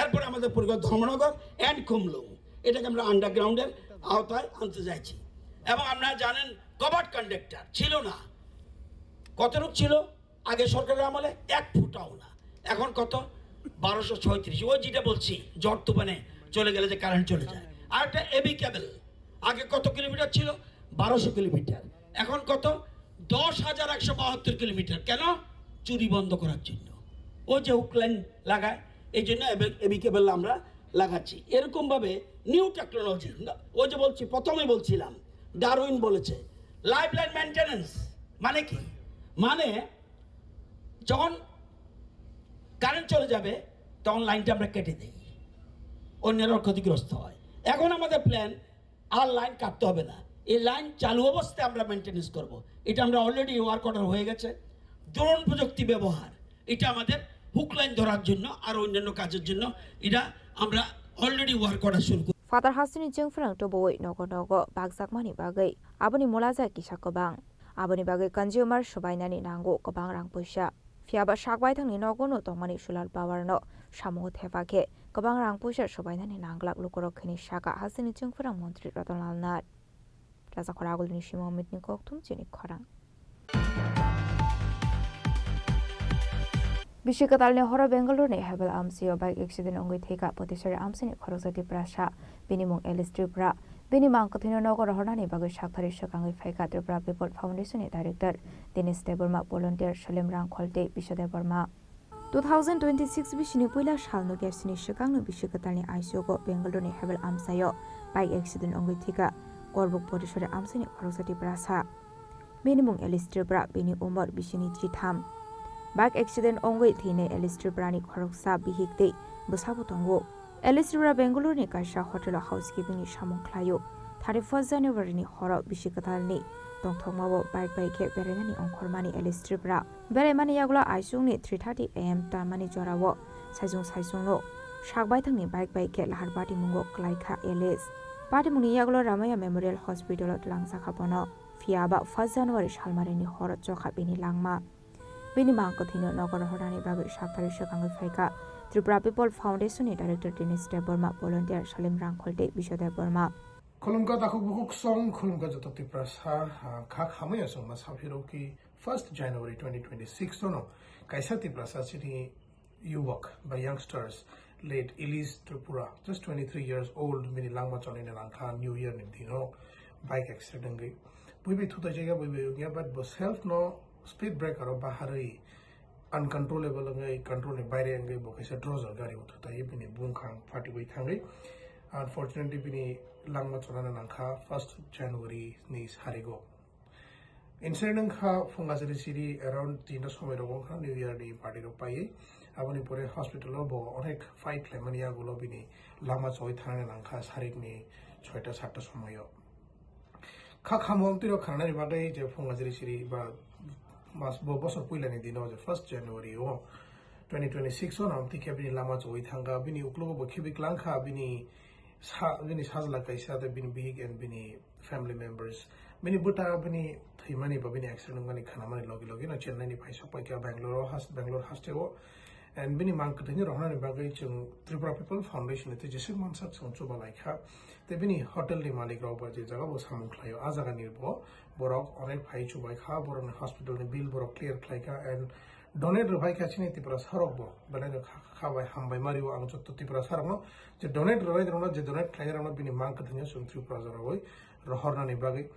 [SPEAKER 4] এরপর আমাদের পরিকল্পনা ধর্মনগর অ্যান্ড কুমলুং, এটাকে আমরা আন্ডারগ্রাউন্ডের আওতায় আনতে চাইছি। এবং আপনারা জানেন কভার্ড কন্ডাক্টর ছিল না, কত রূপ ছিল আগে সরকারের আমলে? 1 ফুটাও না। এখন কত? 1236। ওই যেটা বলছি ঝড় তুফানে চলে গেলে যে কারেন্ট চলে যায়। আর একটা এবি কেবল, আগে কত কিলোমিটার ছিল? 1200 কিলোমিটার। এখন কত? 10,172 কিলোমিটার। কেন? চুরি বন্ধ করার জন্য। ওই যে হুকলাইন লাগায়, এই জন্য এবি কেবল আমরা লাগাচ্ছি। এরকমভাবে নিউ টেকনোলজি, ওই যে বলছি প্রথমে বলছিলাম ডারউইন বলেছে লাইফলাইন মেনটেন্যান্স মানে কি? মানে যখন কারেন্ট চলে যাবে তখন লাইনটা আমরা কেটে দিই, অন্যেরা ক্ষতিগ্রস্ত হয়। এখন আমাদের প্ল্যান আর লাইন কাটতে হবে না, এই লাইন চালু অবস্থায় আমরা মেনটেন্যান্স করব। এটা আমরা অলরেডি ওয়ার্ক অর্ডার হয়ে গেছে। ড্রোন প্রযুক্তি ব্যবহার, এটা আমাদের হুক লাইন ধরার জন্য আর অন্যান্য কাজের জন্য এটা আমরা অলরেডি ওয়ার্ক অর্ডার শুরু করি।
[SPEAKER 1] Father Hasini Jungfrang to boy nogo nogo bagzak mani bagai aboni mulaza kisa kobang aboni bagai consumer shobainani nango kobang rang puisha fiaba shakbai thangni nogo no tongmani sulal power no samu thepake kobang rang puisha shobainani nanglak lukorok khini shaka Hasini Jungfrang mantri Ratanlal Nat raza khoragul ni shimo mitni koktum chini khorang বিশ্বকাতালনে হর বেঙ্গালুরুনি হেবেল আমসিও বাইক এক্সিডেন্ট অঙ্গই থেকা প্রতিশারে আমসিনি খরচতি প্রাসা বিনিমুং এলিস ত্রিপুরা বিনিমাং কথিন নগর হরনানি বাগৈ সাকথারি সকাঙ্গই ফাইকা ত্রিপুরা পিপল ফাউন্ডেশনनि डायरेक्टर दिनेश देबर्मा भलन्टियार सलेम रांखलते बिशदेव बर्मा 2026 बिसिनि पहिला सालनो गेसनि सकांनो बिশ্বकातालनि आइसिओगो बेंगालुरुनि हेबेल आमसायो बाइक एक्सिडेंट अङ्गै थिका करबुक परिसरे आमसिनि खरचति प्रासा बिनिमुं एलिस त्रिपुरा बिनि उमर बिसिनि 33 बाइक एक्सिडेंट अंगै थैने एलिस त्रिपुरानि खरकसा बिहिकते बसाबो दंगो एलिस त्रिपुरा बेंगालुरुनि कायसा हटेल हाउसकीपिंनि सामुंख्लायो 31 जानुवारिनि हर बिश्वकातालनि दंथंमाबो बाइक बाइके बेरायनानि अंखरमानि एलिस त्रिपुरा बेरायमानि यागला आइसुंनि 3:30 AM तामानि जरावो साइजोंनो सागबायथांनि बाइक बाइके लाहारबाति मुंगो क्लाइखा एलिस बातिमुनि यागला रामाया मेमोरियल हॉस्पिटल लांजाखाबनो फियाबा 1 जानुवारि सालमारिनि हर जखा बेनि लांमा बिनिमां कथिनो नगर हरानि बागै साकथारि सकांगै फाइका त्रिपुरा पिपल फाउंडेशननि डायरेक्टर दिनेश देबर्मा भलन्टियार सलेम रांखलते बिशदेव बर्मा
[SPEAKER 9] खुलुमका दाखुक बुकुक सं खुलुमका जत त्रिपुरा सार खा खामया सं मा साफिरो की 1 January 2026 सोनो कायसा त्रिपुरा सासिनि युवक बा यंगस्टर्स लेट इलिस त्रिपुरा जस्ट 23 years old मिनि लांगमा चलिने लांखा न्यू ईयर नि दिनो बाइक एक्सिडेंट गई बुइबे थुता जैगा बुइबे गया बट बो सेल्फ नो स्पीड ब्रेकर बाहरी अनकंट्रोलेबल अंगै कंट्रोल नि बाइरे अंगै बकैसा ड्रोजर गाड़ी उठता ये बिनि बुंखां फाटी गई थांगै अनफॉर्चुनेटली बिनि लांगमा चलाना नांखा 1 January नि सारिगो इंसिडेंट खा फुंगाजरी सिरी अराउंड 3 समय रगों खा न्यू ईयर नि पार्टी रो पाई आबनि परे हॉस्पिटल बो अनेक फाइट लेमनिया गुलो बिनि लामा चोय थांना नांखा सारिगनि 6टा 7टा समय खा खामोंतिरो खानानि बागै जे फुंगाजरी सिरी बा मास बसर पुइलानि दिनाव जे 1 January 2026 on amti kebini lama choi thanga bini uklogo bokhibi klangkha bini sajla kaisa de bini big and bini family members bini buta bini thimani ba bini accident ngani khanamani logi na chennai ni phaisa paika bangalore hastego and bini mang kthini rohna bagai chung Tripura People Foundation te jese mansa chungchu balaikha te bini hotel ni malik ro ba je jaga bo samung khlayo a jaga nirbo borok onek phai chu bai kha boron hospital ni bill borok clear khlaika and donate ro bhai kachini Tripura sarok bo bale kha bai hambai mariwo ang chotto Tripura sarok no je donate ro je donate khlai ro bini mang kthini chung Tripura jara oi rohorna ni bagai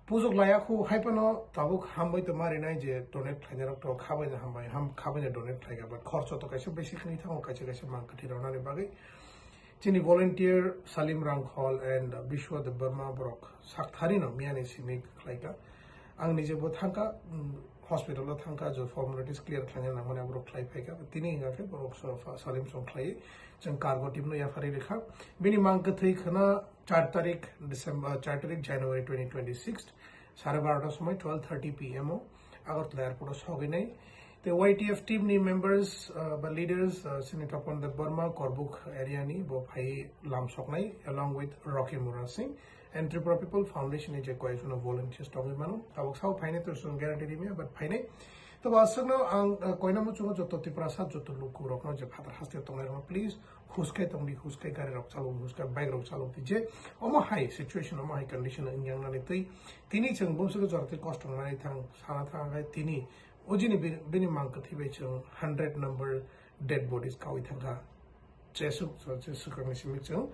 [SPEAKER 9] Puzuk layaku haipano tabuk hambai to mari nai je donate khanya rok to khabai na hambai khabai na donate khaiga but khorcho to kaisa beshi khani thango kaisa mang kathi rona ni bagai chini volunteer Salim Ranghol and Bishwa de Burma Brok sakthari no miani simik khlaika ang nije bo thangka hospital lo thangka jo formalities clear khanya na mane brok khlai phaika tini inga ke brok Salim song khlai jang cargo team no ya fari rekha bini mang kathi khana 4 तारीख January 2026 12:30 समय 12:30 PM Agartala airport hogi nai the YTF team ni members but leaders sinit upon the Burma Korbuk area ni bo phai lamsok nai along with Rocky Mura Singh and Tripura People Foundation is a coalition of volunteers talking manu tabok sao phaine to sun guarantee me but phaine to wasagno ang koina mu chungo joto Tripura sa joto luku rokno je phatar haste tongai no please huskai tongdi huskai gari rok chalo huskai bike rok chalo ti je omo high situation omo high condition ingyang nani tei tini chang bomsu ko jorte cost ngai thang sana thang gai tini ojini bini mang ka thibe chang 100 number dead bodies kawi thanga jesuk ka misimik chang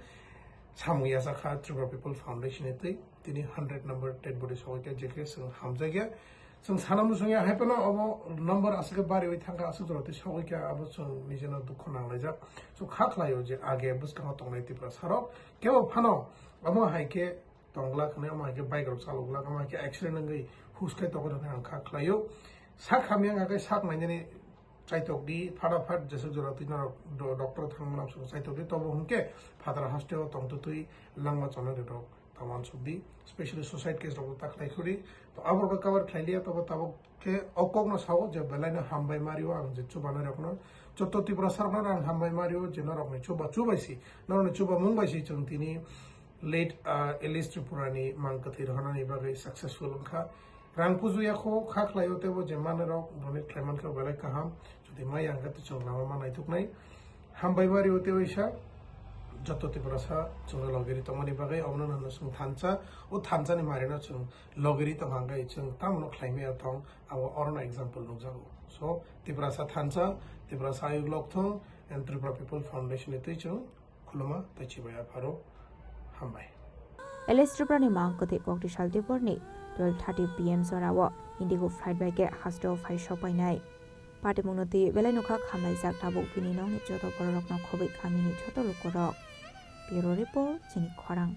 [SPEAKER 9] samuya sakha Tripura People Foundation ete tini 100 number dead bodies hoike jeke sang hamjagya जों सानामु संगे हाइपनो अबो नम्बर आसके बारे वे थांगा आसु जरते सगैका आबो जों निजेनो दुख नांलायजा सो खाखलायो जे आगे बुसका तंगनाय तिप्रा सारो केबो फानो अमो हाइके तंगला खने अमो हाइके बाइक रक चालुगला अमो हाइके एक्सिडेंट नंगै हुसके तगो आं खाखलायो सा खामियां आगे साक नायने चाइतोकदि फाडाफाट जेसो जरते न डॉक्टर थांगनाम सो चाइतोकदि तबो हुनके फादार हॉस्टेल तंगतुइ लांगमा चनो देतो तमान सुबदी स्पेशली सुसाइड केस रक ताखलाय खुरि तो आबर का कवर खाइलिया तब तब के अकोक न साव जे बेलाइन हामबाय मारियो आं जे चुबाना रखनो चत्तो तिब्रा सरना आं हामबाय मारियो जे न रखनो चुबा चुबाइसि नरने चुबा मुंबाइसि जों तिनि लेट एलिस त्रिपुरानि मांकथि रहनानि बागै सक्सेसफुल खा रांपुजुयाखौ खाखलायो तेबो जे मानरक डोनेट खायमान खौ बेलाय काहाम जुदि माय आंगत जों नामा मानाय थुकनाय हामबाय मारियो तेवैसा जतो तिब्रासा जों लगेरि तमनि बागै अमन नन जों थानचा ओ थानचानि मारिना जों लगेरि तमांगै जों तामनो खायमे अथं आव अरना एग्जांपल नुजागो सो तिब्रासा थानचा तिब्रासा आयुग लक्थं एन्ड त्रिपुरा पिपल फाउन्डेशन एतै जों खुलुमा तचिबाया फारो हामबाय
[SPEAKER 1] एलिस त्रिपुरानि मांग कथि कोकटि सालतिपुरनि 12:30 PM जराव इंडिगो फ्लाइट बाइके हास्टो फाइ सपाइनाय पार्टी मुनति बेलाइनुखा खामनाय जाक थाबुक बिनि नंनि जतो बररकना खबै खामिनि जतो लुकरक ब्यूरो रिपोर्ट जिनि खरां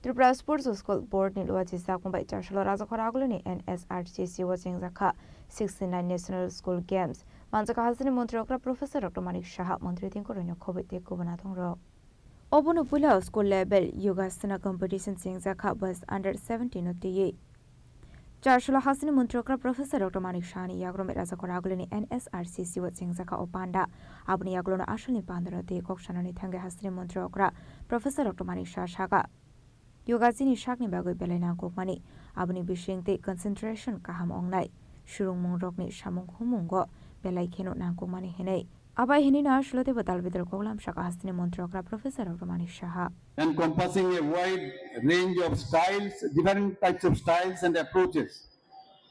[SPEAKER 1] त्रिपुरा स्पोर्ट्स स्कूल बोर्ड नि लुवाजि जाकमबाय चारशल राजाखरागुलनि NSRTC वाचिं जाखा 69 नेशनल स्कूल गेम्स मानजाका हाजनि मन्त्री अक्रा प्रोफेसर डॉक्टर मानिक शाह मन्त्री तिंको रैनो खबै ते गुबना दंरो अबनो पुला स्कूल लेवल योगासना कम्पिटिशन सिं जाखा बस अंडर 17 नति चारशल हाजनि मन्त्री अक्रा प्रोफेसर डॉक्टर मानिक शाहनि याग्रोमे राजाखरागुलनि NSRTC वाचिं जाखा ओपान्डा आबनि याग्लोनो आशलनि पान्दरते कक्सानानि थांगे हाजनि मन्त्री अक्रा प्रोफेसर डॉक्टर मानिक शाह शागा योगाजिनि शाकनि बागै बेलायना गकमानि आबनि बिशिंते कन्सेन्ट्रेशन काहाम अंगनाय सुरुं मंगरकनि सामुं हुमुंग बेलाय खेनो नांगकमानि हेनै आबाय हेनि ना शुलते बदाल बिदर कोगलाम शाका हस्तिनि मन्त्री अक्रा professor doctor Manik Saha
[SPEAKER 10] encompassing a wide range of styles, different types of styles and approaches.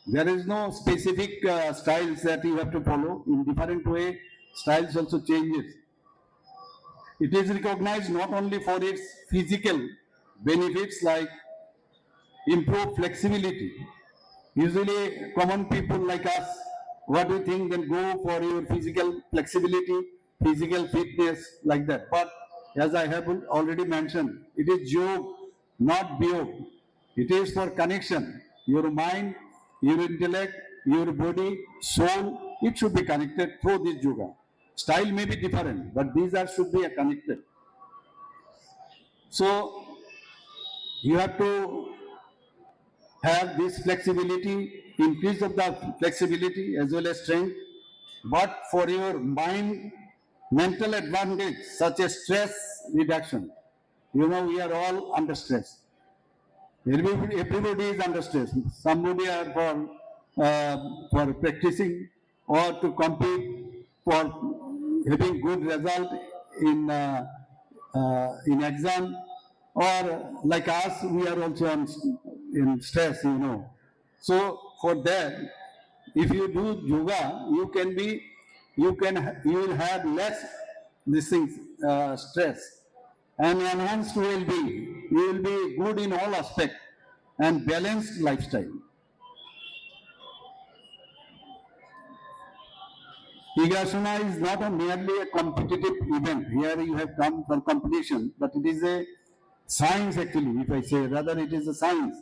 [SPEAKER 10] There is no specific styles that you have to follow. In different way, styles also changes. It is recognized not only for its physical benefits like improved flexibility. Usually common people like us, what we think, then go for your physical flexibility, physical fitness like that. But as I have already mentioned, it is yoga, not yoga. It is for connection. Your mind, your intellect, your body, soul, it should be connected through this yoga. Style may be different, but these are should be connected. So you have to have this flexibility, increase of the flexibility as well as strength. But for your mind, mental advantage such as stress reduction. You know, we are all under stress. Everybody is under stress. Somebody are for practicing or to compete for having good result in exam, or like us, we are also in stress. You know, so for that, if you do yoga, you will have less this thing stress. and enhanced well-being. You will be good in all aspects and balanced lifestyle. Higasuna is not merely a competitive event. Here you have come for competition, but it is a science actually, if I say, rather it is a science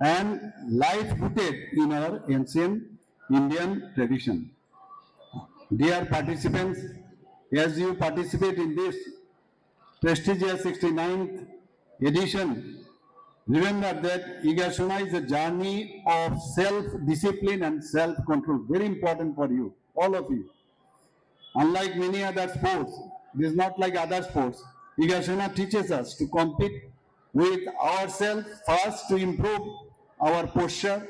[SPEAKER 10] and life rooted in our ancient Indian tradition. Dear participants, as you participate in this prestigious 69th edition, remember that Higasuna is a journey of self-discipline and self-control. Very important for you, all of you. Unlike many other sports, this is not like other sports. Higasuna teaches us to compete with ourselves first to improve our posture,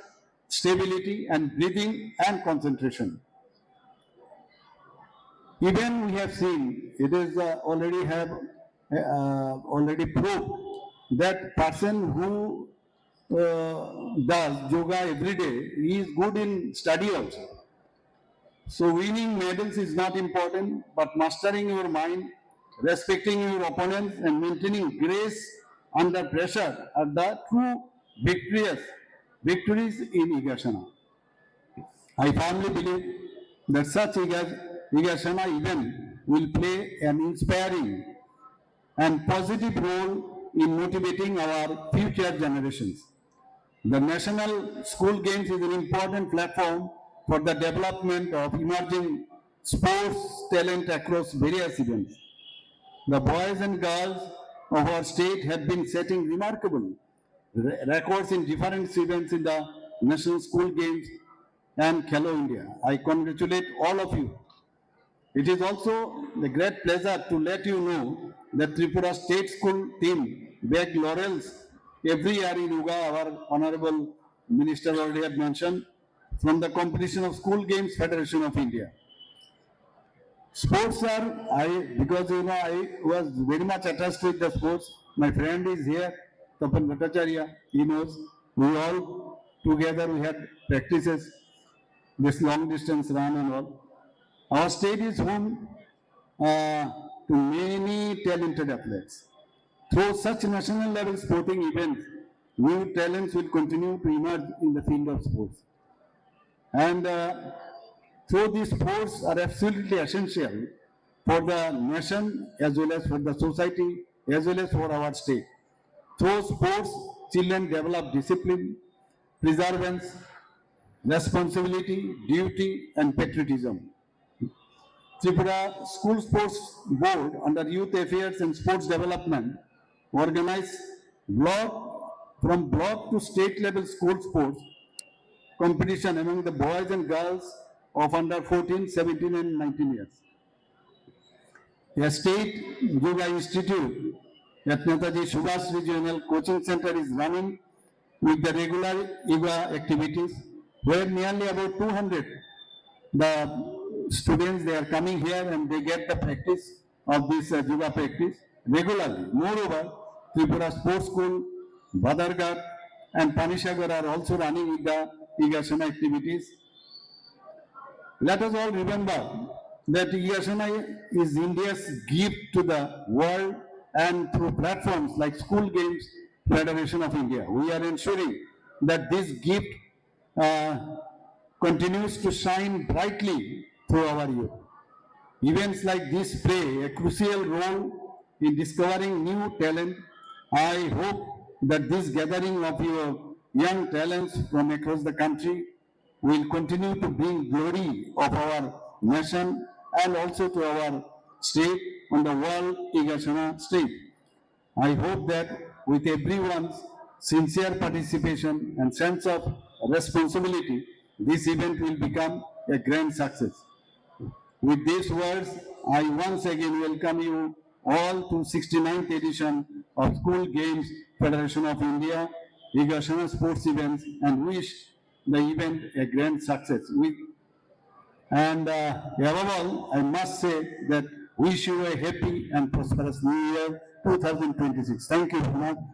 [SPEAKER 10] stability and breathing and concentration. Even we have seen, it is already proved that person who does yoga every day is good in study also. So winning medals is not important, but mastering your mind, respecting your opponents and maintaining grace under pressure are the true victories in Higasana. I firmly believe that such Higasana event will play an inspiring and positive role in motivating our future generations. The National School Games is an important platform for the development of emerging sports talent across various events. The boys and girls of our state have been setting remarkable records in different events in the National School Games and Khelo India. I congratulate all of you. It is also a great pleasure to let you know that Tripura State School team bag laurels every year in Yoga. Our Honorable Minister already had mentioned, from the competition of School Games Federation of India. Sports are, because I was very much attached with the sports. My friend is here, Tapan Bhattacharya, he knows. We all together we had practices, this long distance run and all. Our state is home to many talented athletes. Through such national level sporting events, new talents will continue to emerge in the field of sports. And through these sports are absolutely essential for the nation as well as for the society as well as for our state. Through sports, children develop discipline, perseverance, responsibility, duty and patriotism. Tripura School Sports Board under Youth Affairs and Sports Development organize from block to state level school sports competition among the boys and girls of under 14, 17 and 19 years. A state yoga institute at Netaji Subhash Regional Coaching Center is running with the regular yoga activities where nearly about 200 the students, they are coming here and they get the practice of this yoga practice regularly. Moreover, Tripura Sports School, Badargarh and Panishagar are also running with the Higasana activities. Let us all remember that Higasana is India's gift to the world, and through platforms like School Games Federation of India, we are ensuring that this gift continues to shine brightly through our youth. Events like this play a crucial role in discovering new talent. I hope that this gathering of your young talents from across the country will continue to bring glory of our nation and also to our state on the world Higasana stage. I hope that with everyone's sincere participation and sense of responsibility, this event will become a grand success. With these words, I once again welcome you all to 69th edition of School Games Federation of India Higasana Sports Events and wish the event a grand success. Above all, I must say that wish you a happy and prosperous New Year 2026. Thank you.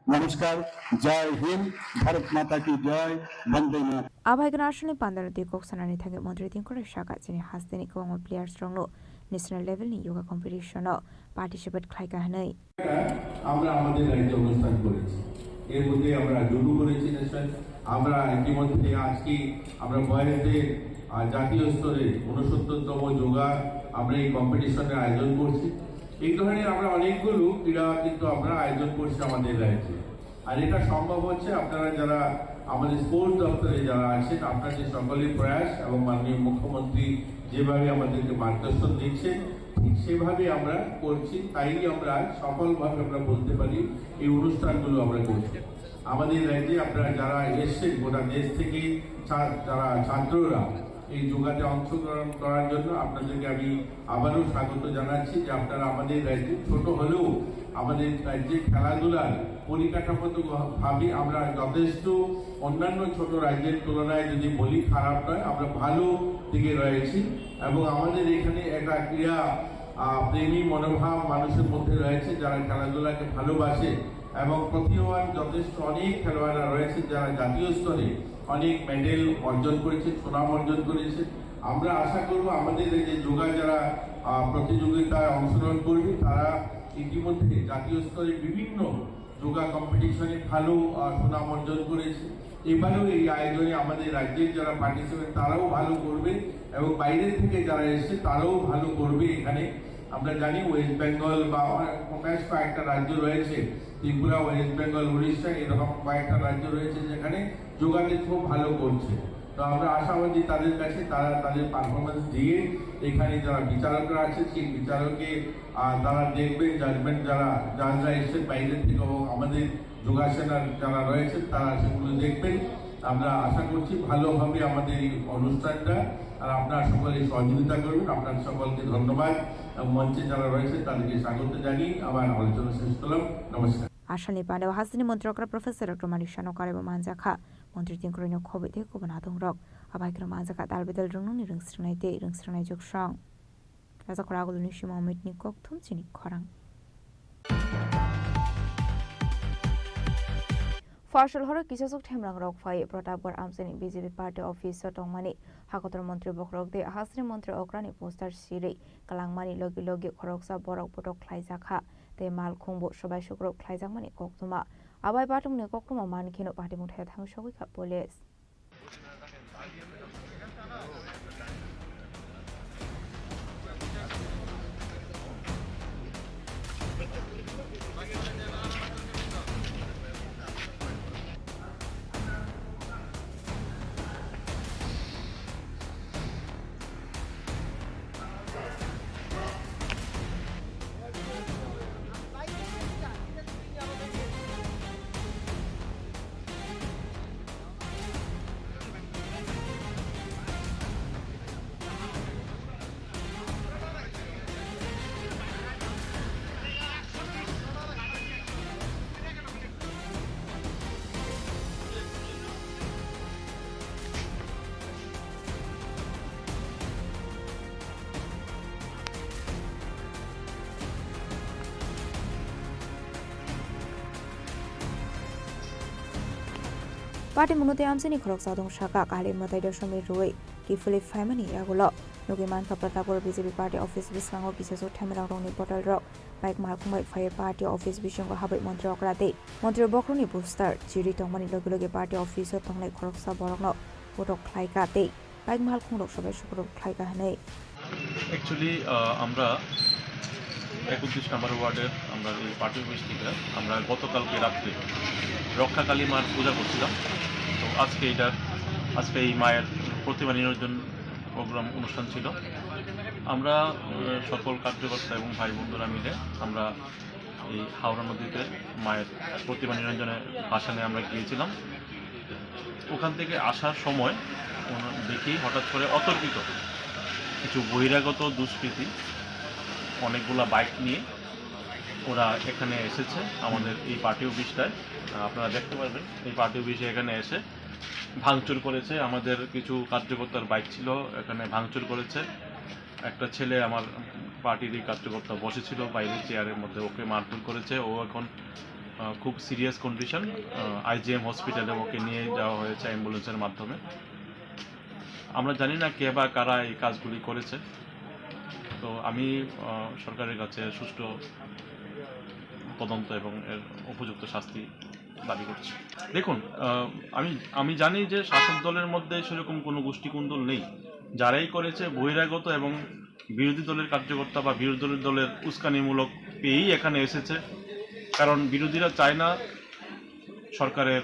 [SPEAKER 10] Namaskar. Jai Hind. Bharat Mata ki Jai. Vande Mataram.
[SPEAKER 1] Abhai National Pandar di Kok Sanani Thage Moderating Kore Shaka Chini Hasdeni Kwang Players Stronglo national लेभेलनि योगा कम्पिटिसनाव पार्टिसिपेट खालामनानै
[SPEAKER 10] আমরা আমাদের রাজ্যে অনুষ্ঠান করেছি। এর মধ্যে আমরা জুডো করেছি ন্যাশনাল, আমরা ইতিমধ্যে আজকে আমরা বয়সদের জাতীয় স্তরে 69তম যোগা আমরা এই কম্পিটিশনের আয়োজন করছি। এই ধরনের আমরা অনেকগুলো ক্রীড়া কিন্তু আমরা আয়োজন করছি আমাদের রাজ্যে। আর এটা সম্ভব হচ্ছে আপনারা যারা আমাদের স্পোর্টস দপ্তরে যারা আছেন, আপনাদের সকলের প্রয়াস এবং মাননীয় মুখ্যমন্ত্রী যেভাবে আমাদেরকে মার্গদর্শন দিচ্ছেন ঠিক সেভাবে আমরা করছি, তাই আমরা সফলভাবে আমরা বলতে পারি এই অনুষ্ঠানগুলো আমরা করছি। আমাদের রাজ্যে আপনারা যারা এসছেন গোটা দেশ থেকে যারা ছাত্ররা এই যোগাতে অংশগ্রহণ করার জন্য আপনাদেরকে আমি আবারও স্বাগত জানাচ্ছি যে আপনারা আমাদের রাজ্যে ছোট হলেও আমাদের রাজ্যে খেলাধুলার পরিকাঠামোগত ভাবে আমরা যথেষ্ট অন্যান্য ছোট রাজ্যের তুলনায় যদি বলি খারাপ নয়, আমরা ভালো দিকে রয়েছি এবং আমাদের এখানে একটা ক্রীড়া প্রেমী মনোভাব মানুষের মধ্যে রয়েছে যারা খেলাধুলাকে ভালোবাসে এবং প্রতিভাবান যথেষ্ট অনেক খেলোয়াড়রা রয়েছে যারা জাতীয় স্তরে অনেক মেডেল অর্জন করেছে, সুনাম অর্জন করেছে। আমরা আশা করব আমাদের এই যে যোগা যারা প্রতিযোগিতায় অংশগ্রহণ করবে তারা ইতিমধ্যে জাতীয় স্তরে বিভিন্ন যোগা কম্পিটিশনে ভালো সুনাম অর্জন করেছে। এবারেও এই আয়োজনে আমাদের রাজ্যের যারা পার্টিসিপেট তারাও ভালো করবে এবং বাইরের থেকে যারা এসছে তারাও ভালো করবে। এখানে আমরা জানি ওয়েস্ট বেঙ্গল বা বেশ কয়েকটা রাজ্য রয়েছে, ত্রিপুরা, ওয়েস্ট বেঙ্গল, উড়িষ্যা, এরকম কয়েকটা রাজ্য রয়েছে যেখানে যোগাতে খুব ভালো করছে। তো আমরা আশাবাদী তাদের কাছে তারা তাদের পারফরমেন্স দিয়ে এখানে যারা বিচারকরা আছে সেই বিচারকে তারা দেখবেন, জাজমেন্ট যারা এসছেন বাইরের থেকে এবং আমাদের যোগাসনার যারা রয়েছে তারা সেগুলো দেখবেন। আমরা আশা করছি ভালোভাবে আমাদের এই অনুষ্ঠানটা আর আপনারা সকলে সহযোগিতা করবেন। আপনার সকলকে ধন্যবাদ। মঞ্চে যারা রয়েছে তাদেরকে স্বাগত জানিয়ে আমার আলোচনা শেষ করলাম। নমস্কার।
[SPEAKER 1] आसामनि पान्डेव हासिनि मन्त्रकरा प्रोफेसर डक्टर मानिक शानकारेबो मानजाखा मन्त्री तिंख्रैनो खबैथे गुबुन हादंरक आबायखर मानजाखा दालबेदल रोंनि रोंस्रंनाय जोगस्रां राजाखरा आगुलनि सिमाव मिटनि कक्थुम चिनि खरां फसल हर किसासुक थेमरां रक फाय प्रतापगढ़ आमसेनि बीजेपी पार्टी ऑफिस टंगमानि हाकतर मंत्री बखरक दे हासिनि मंत्री अक्रानि पोस्टार सिरै कलांगमानि लगे लगे खरकसा बरक पटक ख्लाइजाखा ते माल खुंबो सबाय सुग्रब ख्लाइजांमानि कक्तुमा आबाय बाथुमनि कक्तुमा मानखिनो पार्टी मुथाया थांसौखा पुलिस पार्टी मुनोते आमसेनि खरक सादों शाखा काले मताइ दशमी रुई किफुली फाइमानि यागुल नुगिमान प्रतापगढ़ बीजेपी पार्टी ऑफिस बिस्रांगो किसासु थेमरां रंनि बटल रक बाइक मालकुमाय फायर पार्टी ऑफिस बिशंग हाबै मंत्री अक्राते मंत्री बखरनि पोस्टार चिरि तंगमानि लगे लगे पार्टी ऑफिस तंगनाय खरकसा बरकनो फटक ख्लाइकाते बाइक मालकुंग सबाय सुग्रब ख्लाइका हनै
[SPEAKER 11] एक्चुअली আমরা 31 নম্বর ওয়ার্ডের আমরা এই পার্টি অফিস থেকে আমরা গতকালকে রাতে রক্ষাকালী মার পূজা করছিলাম। তো আজকে এই মায়ের প্রতিমা নিরঞ্জন প্রোগ্রাম অনুষ্ঠান ছিল। আমরা সকল কার্যকর্তা এবং ভাই বন্ধুরা মিলে আমরা এই হাওড়া নদীতে মায়ের প্রতিমা নিরঞ্জনের ভাসানে আমরা গিয়েছিলাম। ওখান থেকে আসার সময় দেখি হঠাৎ করে অতর্কিত কিছু বহিরাগত দুষ্কৃতী অনেকগুলা বাইক নিয়ে ওরা এখানে এসেছে আমাদের এই পার্টি অফিসটায়। আপনারা দেখতে পারবেন এই পার্টি অফিসে এখানে এসে ভাঙচুর করেছে। আমাদের কিছু কার্যকর্তার বাইক ছিল, এখানে ভাঙচুর করেছে। একটা ছেলে আমার পার্টির এই কার্যকর্তা বসেছিল বাইরে চেয়ারের মধ্যে, ওকে মারধর করেছে। ও এখন খুব সিরিয়াস কন্ডিশন, আইজিএম হসপিটালে ওকে নিয়ে যাওয়া হয়েছে অ্যাম্বুলেন্সের মাধ্যমে। আমরা জানি না কে বা কারা এই কাজগুলি করেছে। তো আমি সরকারের কাছে সুষ্ঠু তদন্ত এবং এর উপযুক্ত শাস্তি দাবি করছি। দেখুন, আমি জানি যে শাসক দলের মধ্যে সেরকম কোনো গোষ্ঠীকুন্দল নেই। যারাই করেছে বহিরাগত এবং বিরোধী দলের কার্যকর্তা বা বিরোধী দলের উস্কানিমূলক পেয়েই এখানে এসেছে। কারণ বিরোধীরা চায় না সরকারের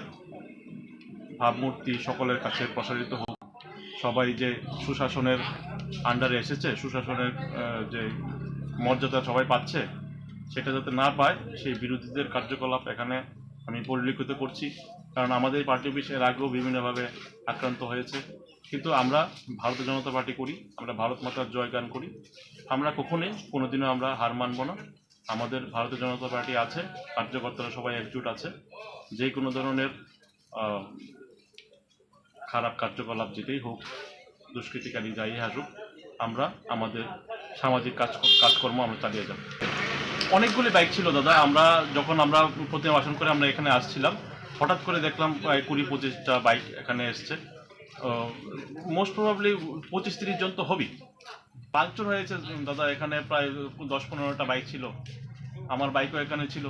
[SPEAKER 11] ভাবমূর্তি সকলের কাছে প্রসারিত হোক, সবাই যে সুশাসনের আন্ডারে এসেছে, সুশাসনের যে মর্যাদা সবাই পাচ্ছে সেটা যাতে না পায় সেই বিরোধীদের কার্যকলাপ এখানে আমি পরিলক্ষিত করছি। কারণ আমাদের পার্টি অফিস এর আগেও বিভিন্নভাবে আক্রান্ত হয়েছে, কিন্তু আমরা ভারতীয় জনতা পার্টি করি, আমরা ভারত মাতার জয়গান করি, আমরা কখনোই কোনোদিনও আমরা হার মানব না। আমাদের ভারতীয় জনতা পার্টি আছে, কার্যকর্তারা সবাই একজোট আছে। যে কোনো ধরনের খারাপ কার্যকলাপ যেটাই হোক, দুষ্কৃতিকারী যাই আসুক, আমরা আমাদের সামাজিক কাজকর্ম আমরা চালিয়ে যাব। অনেকগুলি বাইক ছিল দাদা। যখন আমরা প্রতিমা বাসন করে আমরা এখানে আসছিলাম, হঠাৎ করে দেখলাম প্রায় 20-25টা বাইক এখানে এসছে। মোস্ট প্রবাবলি 25-30 জন তো হবেই। পাংচার হয়েছে দাদা, এখানে প্রায় 10-15টা বাইক ছিল, আমার বাইকও এখানে ছিল,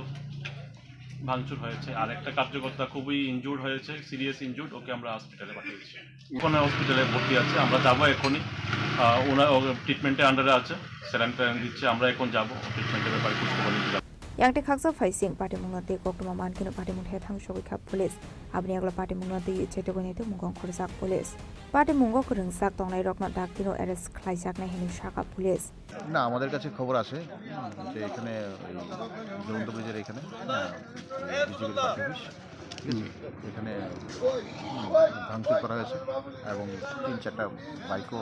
[SPEAKER 11] ভাঙচুর হয়েছে। আর একটা কার্যকর্তা খুবই ইনজুর্ড হয়েছে, সিরিয়াস ইনজুর্ড, ওকে আমরা হসপিটালে পাঠিয়েছি। ওখানে হসপিটালে ভর্তি আছে, আমরা যাবো এখনই। ওনার ট্রিটমেন্টের আন্ডারে আছে, স্যালাইন দিচ্ছে, আমরা এখন যাবো ট্রিটমেন্টের ব্যাপারে খোঁজখবর নিতে যাবো।
[SPEAKER 1] Yang khaksa faising party mungnati koktuma mankino party mun hethang shogui khap police abni agla party mungnati chetogoni te mungong khorjak police party mungo krungsak tongnai rokna daktino arrest khlaijak na hini shaka police
[SPEAKER 12] না আমাদের কাছে খবর আছে যে এখানে ঝুলন্ত ব্রিজের এখানে বিজেপির পার্টি অফিস, এখানে ভাঙচুর করা হয়েছে এবং 3-4টা বাইকও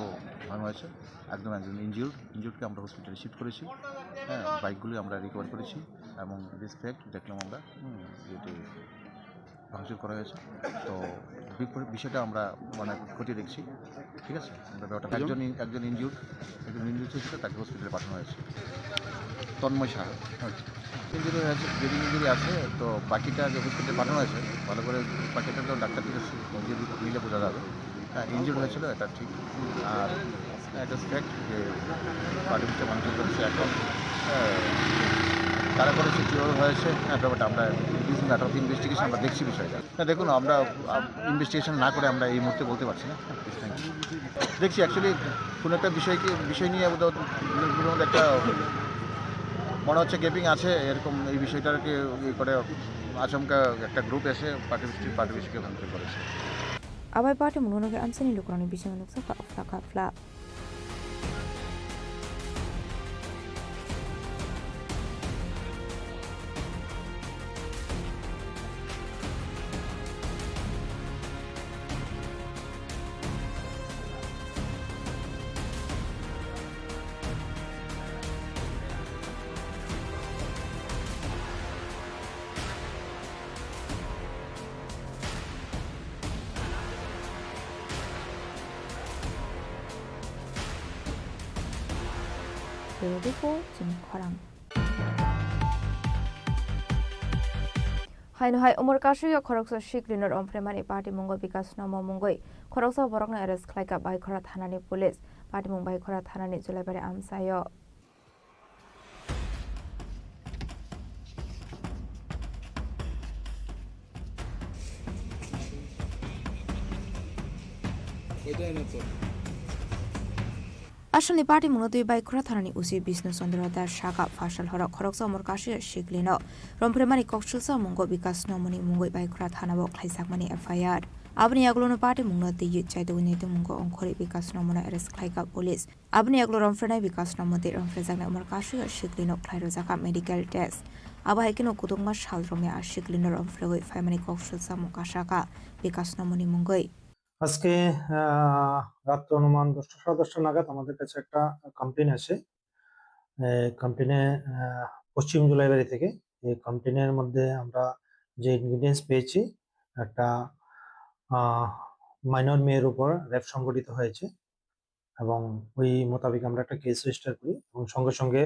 [SPEAKER 12] ভাঙা হয়েছে। একজন ইনজিউর্ডকে আমরা হসপিটালে শিফট করেছি। হ্যাঁ, বাইকগুলি আমরা রিকভার করেছি এবং রেসপেক্ট দেখলাম আমরা যেটি ভাঙচুর করা হয়েছে। তো বিষয়টা আমরা মানে খতিয়ে দেখছি, ঠিক আছে। আমরা ব্যাপারটা একজন ইনজিউর্ড ছিল, তাকে হসপিটালে পাঠানো হয়েছে। তন্ময় সাহা ইঞ্জুরি হয়েছে, ব্রিডিং ইঞ্জুরি আছে। তো বাকিটা যে হসপিটালে পাঠানো হয়েছে, ভালো করে বাকিটা তো ডাক্তার থেকে নিলে বোঝা যাবে। হ্যাঁ, ইনজিউর্ড হয়েছিল, এটা ঠিক। আর এটা ফ্যাক্ট যে পার্টি অফিসটা ভাঙচুর করেছে। এখন তারা করেছে কীভাবে হয়েছে, হ্যাঁ, ব্যাপারটা আমরা ম্যাটার অফ ইনভেস্টিগেশন আমরা দেখছি বিষয়টা। হ্যাঁ, দেখুন, আমরা ইনভেস্টিগেশন না করে আমরা এই মুহূর্তে বলতে পারছি না। দেখছি অ্যাকচুয়ালি কোনো একটা বিষয় নিয়ে মধ্যে একটা মনে হচ্ছে গ্যাপিং আছে, এরকম এই বিষয়টাকে করে আচমকা একটা গ্রুপ এসে পার্টি অফিসকে ভাঙচুর করেছে।
[SPEAKER 1] abai party mungono ke amsani lukrani bising nuksa ka fla Beautiful Jim Kwarang. Haino hai umur kasu ya khoroksa shiklinor ompremani party mungo bikas namo mungoi khoroksa borokna arrest khlaika bai khora thanani police party mung bai khora thanani julaibare amsayo Ashalni party munotui bai khora thanani usi Bishnu Chandra Das Shaka Fashal Hora khoroksa umur kasu ya shiklino rompremani kokchulsa mungo bikas nomoni mungoi bai khora thanabo khlaisakmani FIR abni aglono party mungnoti chaidogni te mungo onkhori bikas nomona arrest khlaika police abni aglo romfrenai bikas nomote romfrejakna umur kasu ya shiklino khlairojaka medical test abahekino kutungma shalrome ashiklino romfregoi family kokchulsa mukashaka bikas nomoni mungoi
[SPEAKER 13] আজকে রাত্র অনুমান 10:10 নাগাদ আমাদের কাছে একটা কমপ্লেন আসে। কমপ্লেনে পশ্চিম জুলাইবাড়ি থেকে। এই কমপ্লেনের মধ্যে আমরা যে ইনগ্রিডিয়েন্টস পেয়েছি, একটা মাইনর মেয়ের উপর রেপ সংঘটিত হয়েছে এবং ওই মোতাবেক আমরা একটা কেস রেজিস্টার করি এবং সঙ্গে সঙ্গে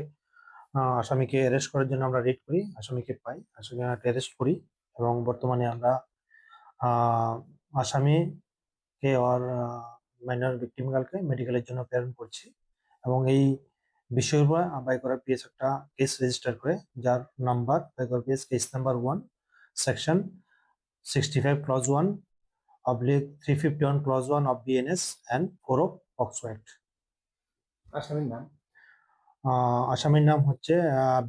[SPEAKER 13] আসামিকে অ্যারেস্ট করার জন্য আমরা রেড করি, আসামিকে পাই, আসামিকে অ্যারেস্ট করি এবং বর্তমানে আমরা আসামি কে আর মাইনর ভিকটিম গার্লকে মেডিকেলের জন্য প্রেরণ করছি এবং এই বিষয়ের উপর বাইকরা পিএস একটা কেস রেজিস্টার করে, যার number Baikhora PS case number 1 section 65 clause 1 oblique 351 clause 1 of BNS and 4 of POCSO act. আসামির নাম হচ্ছে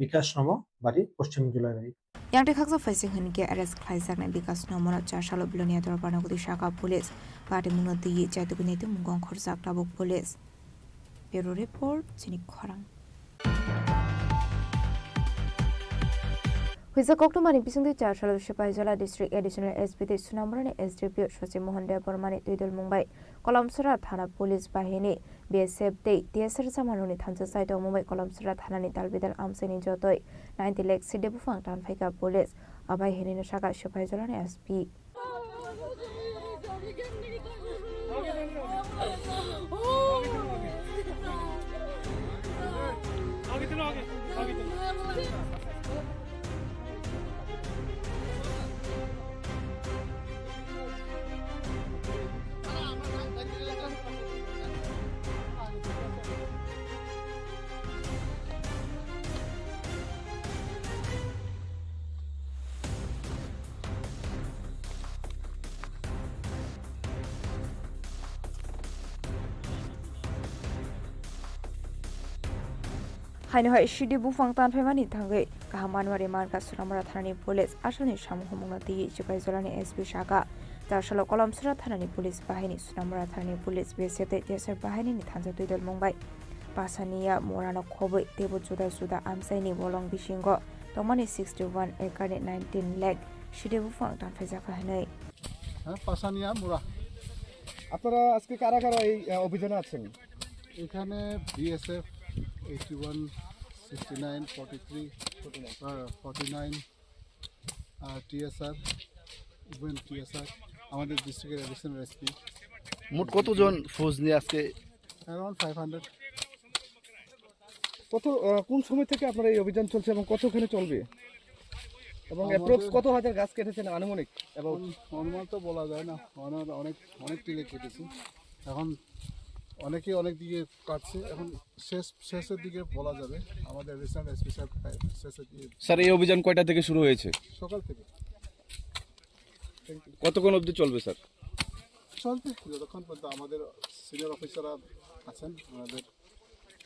[SPEAKER 13] বিকাশ নম, বাড়ি পশ্চিম Julaibari.
[SPEAKER 1] Yang khaksa facing hinke arrest khlaijak na bikas nomona chashalo blonia tor panagudi shaka police party munoti chaitugunete mungong khorjak tabuk police. Bureau report Chinik Khorang. Huisa Koktomani Pisungdi Chashalo Shapaizola District Additional SP Sunamrani SDP Shosi Mohan Debormani Tuidul Mumbai Kolamsara Thana Police Bahini BSF Day TSR Samanuni Thansa Site of Mumbai Kolamsara Thanani Talbidal Amseni Jotoi 90 lakh Sidebu Fang Tan Faika Police Abai Henina Shaka Shapaizola SP. Haino hai shidi bufang tan phemani thangai kahamanwari marka Sunamara Thanani Police Asani Shamuhumati Chipaizolani SP Shaka Tarshalo Kolamsara Thanani Police Bahini Sunamara Thanani Police BSF Desert Bahini ni Thansa Tuidal Mumbai Pasania Morano Khoboi Debu Juda Suda Amsaini Bolong Bishingo Tomani 61 acre 19 lakh shidi bufang tan phejaka hanai
[SPEAKER 2] পাসানিয়া মোরা।
[SPEAKER 14] আপনারা আজকে কারা কারা এই অভিযানে আছেন?
[SPEAKER 2] এখানে বিএসএফ 81 69 43 49 টিএসআর ইভেন টিএসআর আমাদের ডিস্ট্রিক্টের অ্যাডিশনাল এসপি।
[SPEAKER 14] মোট কতজন ফৌজ নিয়ে আজকে?
[SPEAKER 2] অ্যারাউন্ড 500।
[SPEAKER 14] কোন সময় থেকে আপনারা এই অভিযান চলছে এবং কতখানি চলবে? এবং অ্যাপ্রক্স কত হাজার গাছ কেটেছেন আনুমানিক? এবং
[SPEAKER 2] অনুমান তো বলা যায় না, অনেক টিলে কেটেছি। এখন অনেকে অনেক দিকে কাটছে, এখন শেষের দিকে বলা যাবে। আমাদের রিসেন্ট এসপি সাহেব শেষের দিকে।
[SPEAKER 14] স্যার, এই অভিযান কয়টা থেকে শুরু হয়েছে?
[SPEAKER 2] সকাল থেকে।
[SPEAKER 14] কতক্ষণ অবধি চলবে স্যার?
[SPEAKER 2] চলবে যতক্ষণ পর্যন্ত আমাদের সিনিয়র অফিসাররা আছেন, আমাদের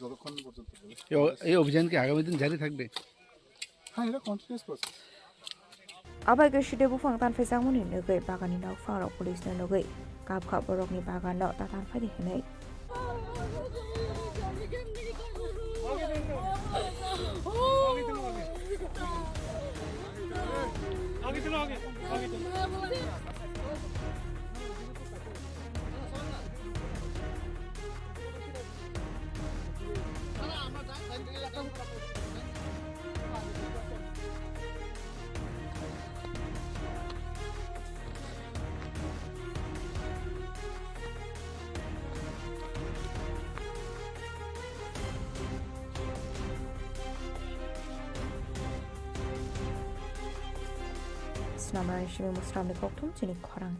[SPEAKER 2] যতক্ষণ পর্যন্ত।
[SPEAKER 14] এই অভিযান কি আগামী দিন জারি থাকবে?
[SPEAKER 2] হ্যাঁ, এটা continuous process.
[SPEAKER 1] Abai ke shide bufang tan phejak muni nogai bagani nau faro police na nogai kap kap borokni bagan no tatan phadi hinai Sunamara Shimi Musram ni Koktum Chinik Khorang.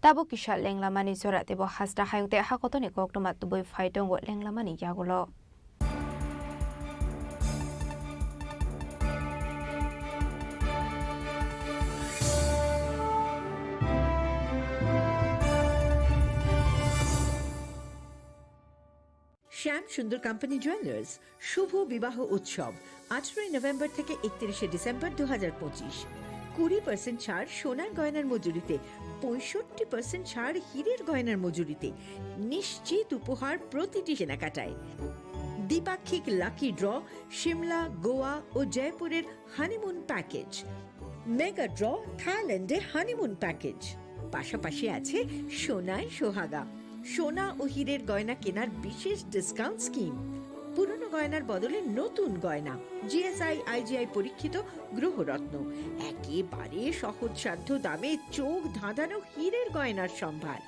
[SPEAKER 1] Tabo kisha lenglamani zora tebo hasda hayungte hakotoni Koktum at Dubai Faitongo lenglamani yagulo.
[SPEAKER 5] Shyam Sundar company jewellers শুভ বিবাহ উৎসব 18 নভেম্বর থেকে 31 ডিসেম্বর 2025। 20% ছাড় সোনার গয়নার মজুরিতে, 65% ছাড় হীরের গয়নার মজুরিতে, নিশ্চিত উপহার প্রতিটি কেনাকাটায়। দ্বিপাক্ষিক লাকি ড্র, শিমলা, গোয়া ও জয়পুরের হানিমুন প্যাকেজ, মেগা ড্র থাইল্যান্ডে হানিমুন প্যাকেজ, পাশাপাশি আছে সোনায় সোহাগা, সোনা ও হীরের গয়না কেনার বিশেষ ডিসকাউন্ট স্কিম, পুরনো গয়নার বদলে নতুন গয়না, জিএসআই আইজিআই পরীক্ষিত গ্রহরত্ন, একেবারে সহজসাধ্য দামে চোখ ধাঁধানো হীরের গয়নার সম্ভার।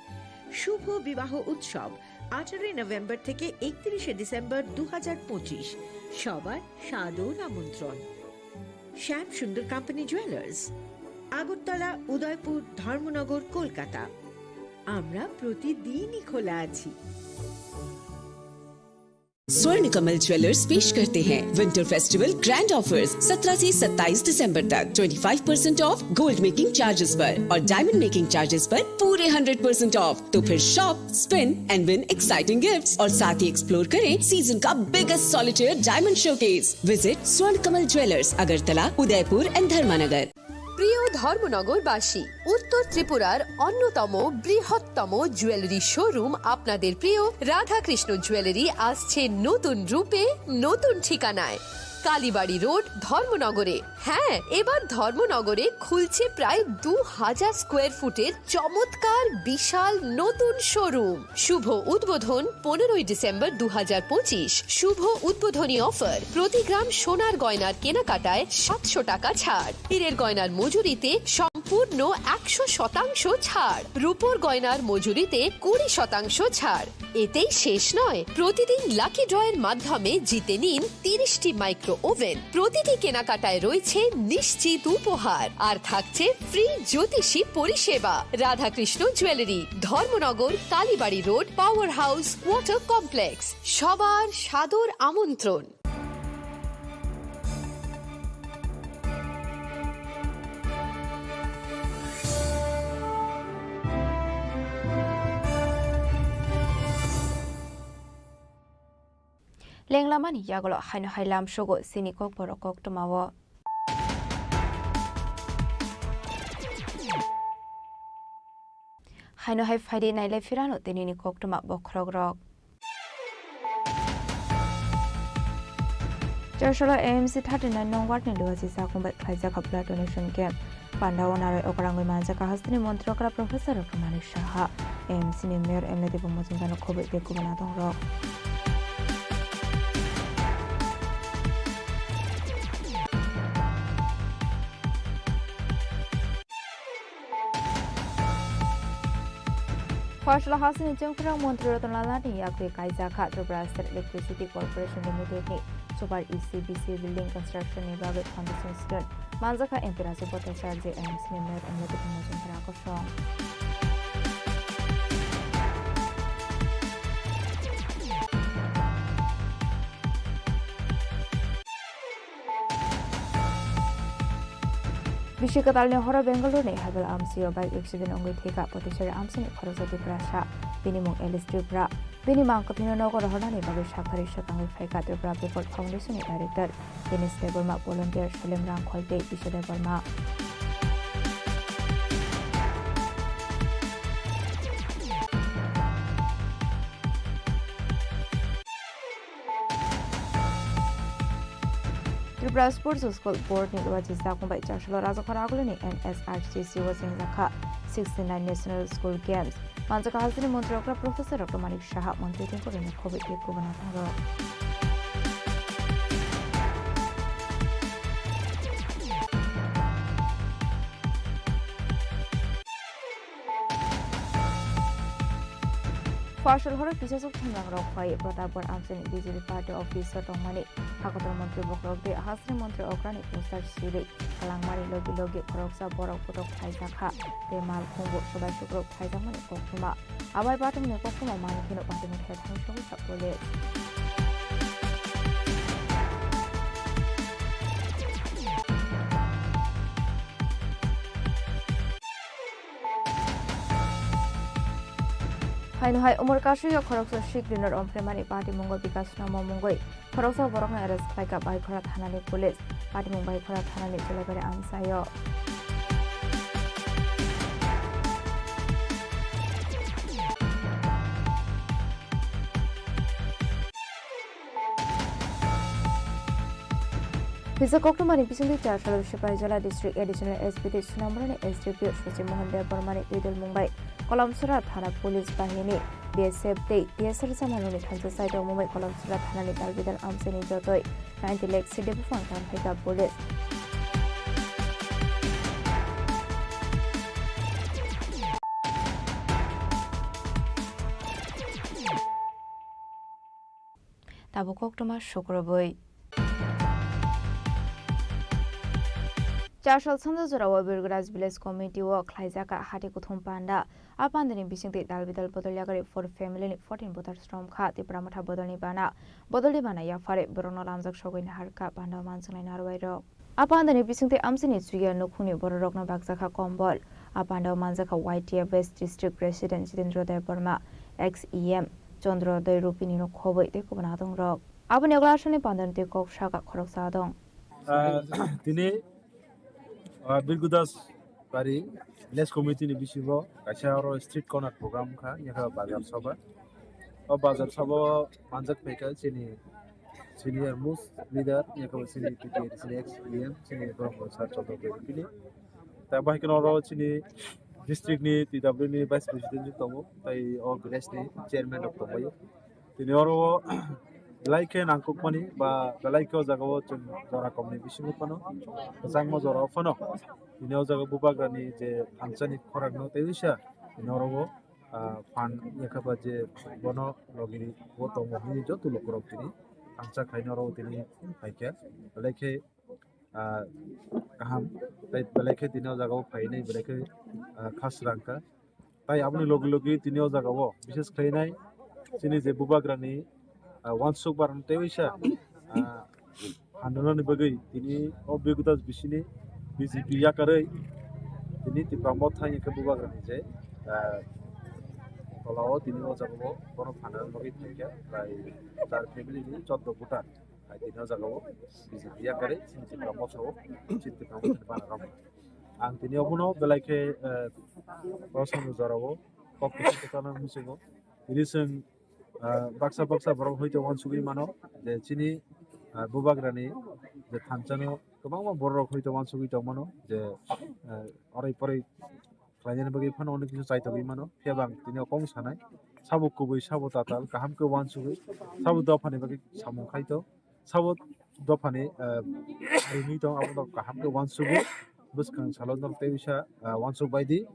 [SPEAKER 5] শুভ বিবাহ উৎসব 18 নভেম্বর থেকে 31 ডিসেম্বর 2025। সবার সাদর আমন্ত্রণ। শ্যাম সুন্দর কোম্পানি জুয়েলার্স, আগরতলা, উদয়পুর, ধর্মনগর, কলকাতা। আমরা প্রতিদিনই খোলা আছি।
[SPEAKER 7] स्वर्ण कमल ज्वेलर्स पेश करते हैं विंटर फेस्टिवल ग्रैंड ऑफर्स 17 से 27 दिसंबर तक 25% ऑफ गोल्ड मेकिंग चार्जेस पर और डायमंड मेकिंग चार्जेस पर पूरे 100% ऑफ। तो फिर shop, spin and win exciting gifts और साथ ही एक्सप्लोर करें सीजन का biggest solitaire diamond showcase. Visit Swarna Kamal jewellers, Agartala, Udaipur and धर्मानगर।
[SPEAKER 6] প্রিয় ধর্মনগরবাসী, উত্তর ত্রিপুরার অন্যতম বৃহত্তম জুয়েলারি শোরুম আপনাদের প্রিয় রাধাকৃষ্ণ জুয়েলারি আসছে নতুন রূপে, নতুন ঠিকানায়, কালীবাড়ি রোড, ধর্মনগরে। হ্যাঁ, এবার ধর্মনগরে খুলছে প্রায় 2000 স্কোয়ার ফুটের চমৎকার বিশাল নতুন শোরুম। শুভ উদ্বোধন 15 ডিসেম্বর 2025। শুভ উদ্বোধনী অফার, প্রতি গ্রাম সোনার গয়নার কেনাকাটায় 700 টাকা ছাড়, হীরের গয়নার মজুরিতে সম্পূর্ণ 100% ছাড়, রূপোর গয়নার মজুরিতে 20% ছাড়। এতেই শেষ নয়, প্রতিদিন লাকি ড্রয়ের মাধ্যমে জিতে নিন 30টি মাইক্রো ওভেন। প্রতিটি কেনাকাটায় রয়েছে নিশ্চিত উপহার আর থাকছে ফ্রি জ্যোতিষী পরিষেবা। Radhakrishna jewellery, Dharmanagar, Kalibari road, power house, water complex. সবার সাদর আমন্ত্রণ।
[SPEAKER 1] লেংলামানি ইয়াগলো হাইনো হাইলাম শোগো সিনিকক বরকক টমাও হাইনো হাই ফাইডে নাইলে ফিরানো তেনিনি কক্টমা বখরক রক চারশলা এএমসি 39 নং ওয়ার্ডনি লুয়াজি সাকুমবাই খাইজা খাবলা ডোনেশন ক্যাম্প পান্ডাও নারে ওকরাঙ্গই মানজাকা হাসতিনি মন্ত্রকরা professor doctor Manik Saha AMC নি মেয়র এমএলএ দেব মজুমদার খবর বেকুবনা দং rock Farsala Hasani Jungfra Montro Tonalani Yakwe Kaizaka Tripura State Electricity Corporation Limited ni Super ECBC Building Construction ni Babet Foundation Student Manzaka Empira Supporter Charge and Slimmer and Medical Motion Krakosong. Bishikatalne Hora Bengaluru ne Habel Amsio by accident on with Hika Potential Amsin Korosati Prasha, Binimum Ellis Tripra, Binimam Kapino Nogo Horani Babisha Parisha Tangu Feka Tripra People Foundation Director, Dennis Deborma Volunteer Shalem Ram Kolte Bishop Burma. Tripura Sports School Board ni luwaji sakumbai charshalo razakharagulo ni NSRCC wasing zakha 69 National School Games manjaka hasini montrokra Professor Dr. Manik Shaha mantri tinko ni khobe ekko banataro Partial horror pieces of Thangang Rock by Pratapur Amsen BJP Party Officer Tomani, Hakator Montri Bokrok, the Hasri Montri Okrani Postar Siri, Kalangmari Logi Logi, Koroksa Borok Putok Kaisaka, the Mal Kongo, Shobai Shukro, Kaisamani Kokuma, Abai Batum Nepokuma, Manikino Patimit Head Hansho Sapole. Haino hai umur kasu yo khoroksa shik dinner on Fremani Party Mongol Vikas Namo Mongoi khoroksa borokna arrest khaika bai khora thanani police Party Mumbai khora thanani chelebare amsayo Bisa Koktomani Pisandi Charshal Shipaijala District Additional SPT Sunamrani SDP Shosi Mohan Dev Burmani Idil Mumbai Kolamsura Thana Police Bahini BSF Day DSR Samanuni Thansa Site of Mumbai Kolamsura Thana Dalbidal Amseni Jotoi 90 Lakes City Funkan Hika Police Tabu Koktoma Shukraboi Charshal Sandazura Birgras Village Committee work Laizaka Hati Kuthum Panda Apandani bisingti dalbidal bodoliagari for family ni 14 botar strom kha tipra matha bodolni bana ya fare borono lamjak sogoi harka panda mansangai narwai ro Apandani bisingti amsini suya nokhuni bororokna bakjaka kombol Apanda manjaka YTF West District President Jitendra Dev Burma XEM Chandra Doi Rupini no khoboi te kubana dong rok Abani aglasani pandan te kok shaka khorok sa dong
[SPEAKER 15] Tini Birgudas Bari Village Committee ni bisibo kaisa oro street corner program kha yaka bazar sabha o bazar sabha manjak peka chini senior most leader yaka sini PTR sini XEM sini Burma Sar Chandra Doi Rupini ta bahkan oro chini district ni TW ni vice president tongo tai o village ni chairman of tongo tini oro Belaike nangkuk mani ba belaike jagao chung jora komni bisimu pano jangmo jora pano ini jaga bubagrani je angchani khoragno teisa ini orogo fan yakaba je bono logini boto mohini jotu lokorok tini angcha khaino ro tini haike belaike kaham tai belaike tini jagao phainai belaike khasrangka tai apni logi logi tini jagao bishes khainai sini je bubagrani Wansuk barang tewisa handolan bagai ini Birgudas bisini BJP ya kare ini tipamot hanya kebubagan je kalau ini ojago kono handolan bagai tiga by tar family ini contoh putar ini ojago BJP ya kare sini tipamot ho sini tipamot panakam ang ini opuno belaike proses jarago kopi kita musingo ini seng baksa borok hoyto wansugui mano je chini bubagrani je thamchano gobangma borok hoyto wansugui tongmano je orai porai khlainani bagi phano onek kichu chaitogui mano phebang tini kong sanai sabuk kubui sabo tatal kaham ke wansugui sabo dofani bagi samung khaito sabo dofani rini tong abo kaham ke wansugui buskang salodor tebisa wansug baidi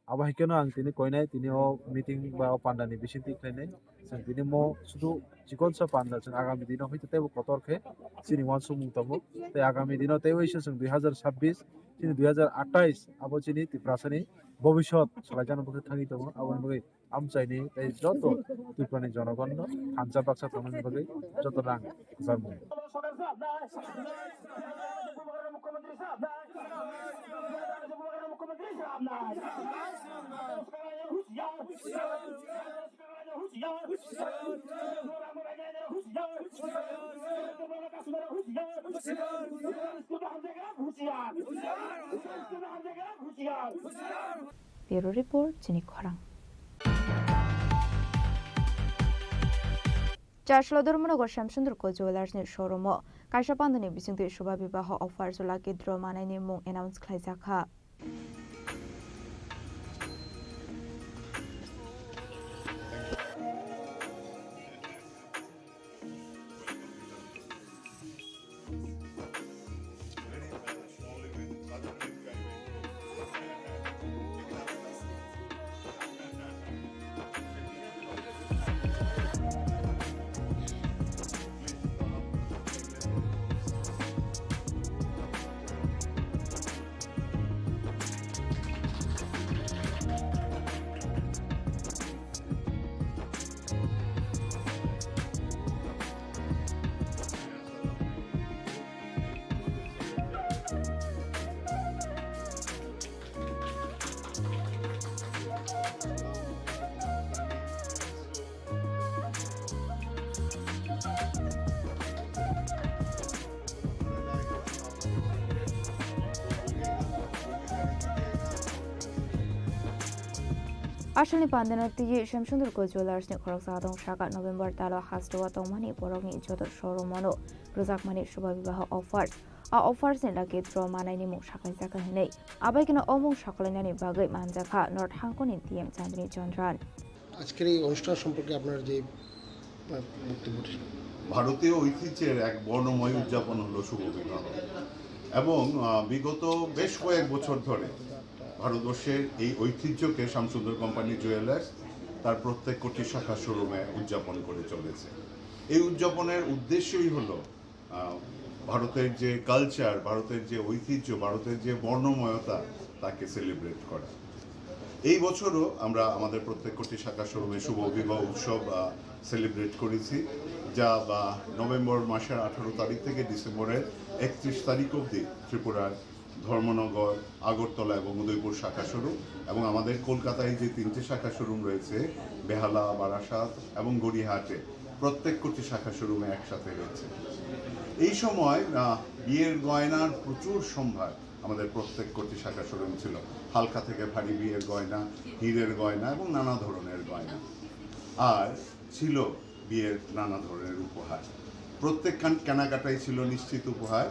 [SPEAKER 15] Abah kena ang tini koinai tini o meeting ba pandani bisinti khlainai sang tini mo sudu jikon sa panda sang agami dino hoyto tebo kotor khe sini wansung mungtamo te agami dino tebo isa sang 2026 sini 2028 abo chini tiprasani bobishot salajano bokhe thagi tomo aboni bagi amchaini tai joto tiprani jonogon no hancha baksa thangani bagi joto rang jarmo
[SPEAKER 1] Bureau Report Chini Khorang Chashlo Durmono Shamsundur Ko Jewelers ni showroom Kaisha Pandani bisingti Shubha Bibaho offer Zulaki Draw Manai ni mung announce khlaijaka Ashalni Pandanati Shamsundur Ko Jewelers ni Khorok Sadong Shaka November Talo Hastowa Tongmani Borogni Jodo Showroom Mono Ruzak Mani Shubha Bibaho offers offers ni lagi draw manai ni mung shakai jaka hinai abai kena omung shakalina ni bagai manjaka North Hankoni TM Chandni Chandran
[SPEAKER 16] আজকের এই অনুষ্ঠান সম্পর্কে আপনার যে বক্তব্যটি
[SPEAKER 17] ভারতীয় ঐতিহ্যের এক বর্ণময় উদযাপন হলো শুভ বিবাহ এবং বিগত বেশ কয়েক বছর ধরে ভারতবর্ষের এই ঐতিহ্যকে শামসুন্দর কোম্পানি জুয়েলার্স তার প্রত্যেক কোটি শাখা শোরুমে উদযাপন করে চলেছে এই উদযাপনের উদ্দেশ্যই হলো ভারতের যে কালচার ভারতের যে ঐতিহ্য ভারতের যে বর্ণময়তা তাকে সেলিব্রেট করা এই বছরও আমরা আমাদের প্রত্যেকটি শাখা শোরুমে শুভ বিবাহ উৎসব সেলিব্রেট করেছি, যা নভেম্বর মাসের 18 তারিখ থেকে ডিসেম্বরের 31 তারিখ অবধি ত্রিপুরার ধর্মনগর, আগরতলা এবং উদয়পুর শাখা শোরুম এবং আমাদের কলকাতায় যে 3টে শাখা শোরুম রয়েছে বেহালা, বারাসাত এবং গড়িয়াহাটে প্রত্যেকটি শাখা শোরুমে একসাথে রয়েছে। এই সময় বিয়ের গয়নার প্রচুর সম্ভার আমাদের প্রত্যেকটি শাখা শোরুম ছিল, হালকা থেকে ভারী বিয়ের গয়না, হীরের গয়না এবং নানা ধরনের গয়না, আর ছিল বিয়ের নানা ধরনের উপহার। প্রত্যেক কেনাকাটাই ছিল নিশ্চিত উপহার।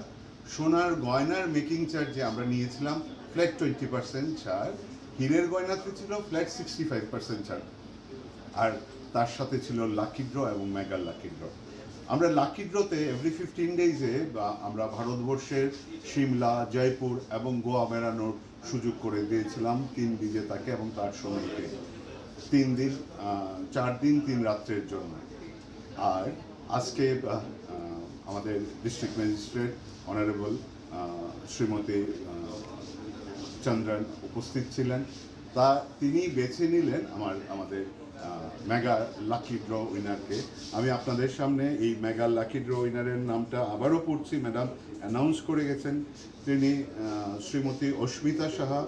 [SPEAKER 17] সোনার গয়নার মেকিং চার্জে আমরা নিয়েছিলাম ফ্ল্যাট 20% ছাড়, হীরের গয়নাতে ছিল ফ্ল্যাট 65% ছাড়, আর তার সাথে ছিল লাকি ড্র এবং মেগা লাকি ড্র। আমরা লাকি ড্রতে এভরি 15 ডেজে আমরা ভারতবর্ষের সিমলা, জয়পুর এবং গোয়া বেড়ানোর সুযোগ করে দিয়েছিলাম 3 বিজেতাকে এবং তার সঙ্গীকে 4 দিন 3 রাত্রের জন্য। আর আজকে আমাদের district magistrate honourable Shrimati Chandran উপস্থিত ছিলেন, তিনি বেছে নিলেন আমাদের মেগা লাকি ড্র উইনারকে। আমি আপনাদের সামনে এই মেগা লাকি ড্র উইনারের নামটা আবারও পড়ছি, ম্যাডাম অ্যানাউন্স করে গেছেন। তিনি শ্রীমতী অস্মিতা সাহা,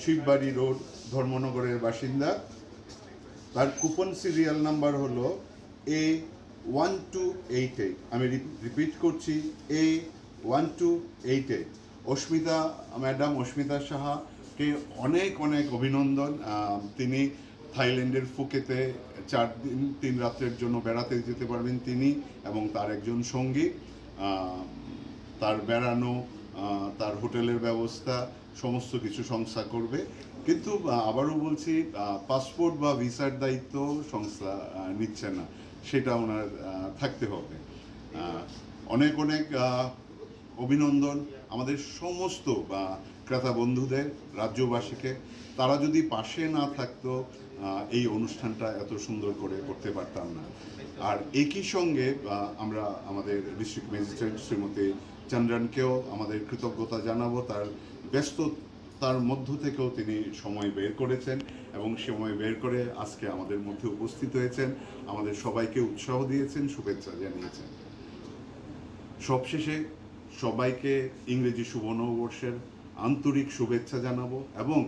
[SPEAKER 17] শিববাড়ি রোড, ধর্মনগরের বাসিন্দা। তার কুপন সিরিয়াল নাম্বার হলো A1288। আমি রিপিট করছি, A1288। ম্যাডাম অস্মিতা সাহাকে অনেক অনেক অভিনন্দন। তিনি থাইল্যান্ডের ফুকেতে 4 দিন 3 রাত্রের জন্য বেড়াতে যেতে পারবেন তিনি এবং তার একজন সঙ্গী। তার বেড়ানো, তার হোটেলের ব্যবস্থা সমস্ত কিছু সংস্থা করবে, কিন্তু আবারও বলছি পাসপোর্ট বা ভিসার দায়িত্ব সংস্থা নিচ্ছে না, সেটা ওনার থাকতে হবে। অনেক অনেক অভিনন্দন আমাদের সমস্ত ক্রেতা বন্ধুদের, রাজ্যবাসীকে। তারা যদি পাশে না থাকতো এই অনুষ্ঠানটা এত সুন্দর করে করতে পারতাম না। আর একই সঙ্গে আমরা আমাদের ডিস্ট্রিক্ট ম্যাজিস্ট্রেট শ্রীমতী চন্দ্রনকেও আমাদের কৃতজ্ঞতা জানাবো। তার মধ্য থেকেও তিনি সময় বের করেছেন এবং সময় বের করে আজকে আমাদের মধ্যে উপস্থিত হয়েছেন, আমাদের সবাইকে উৎসাহ দিয়েছেন, শুভেচ্ছা জানিয়েছেন। সবশেষে সবাইকে ইংরেজি শুভ নববর্ষের আন্তরিক শুভেচ্ছা জানাবো এবং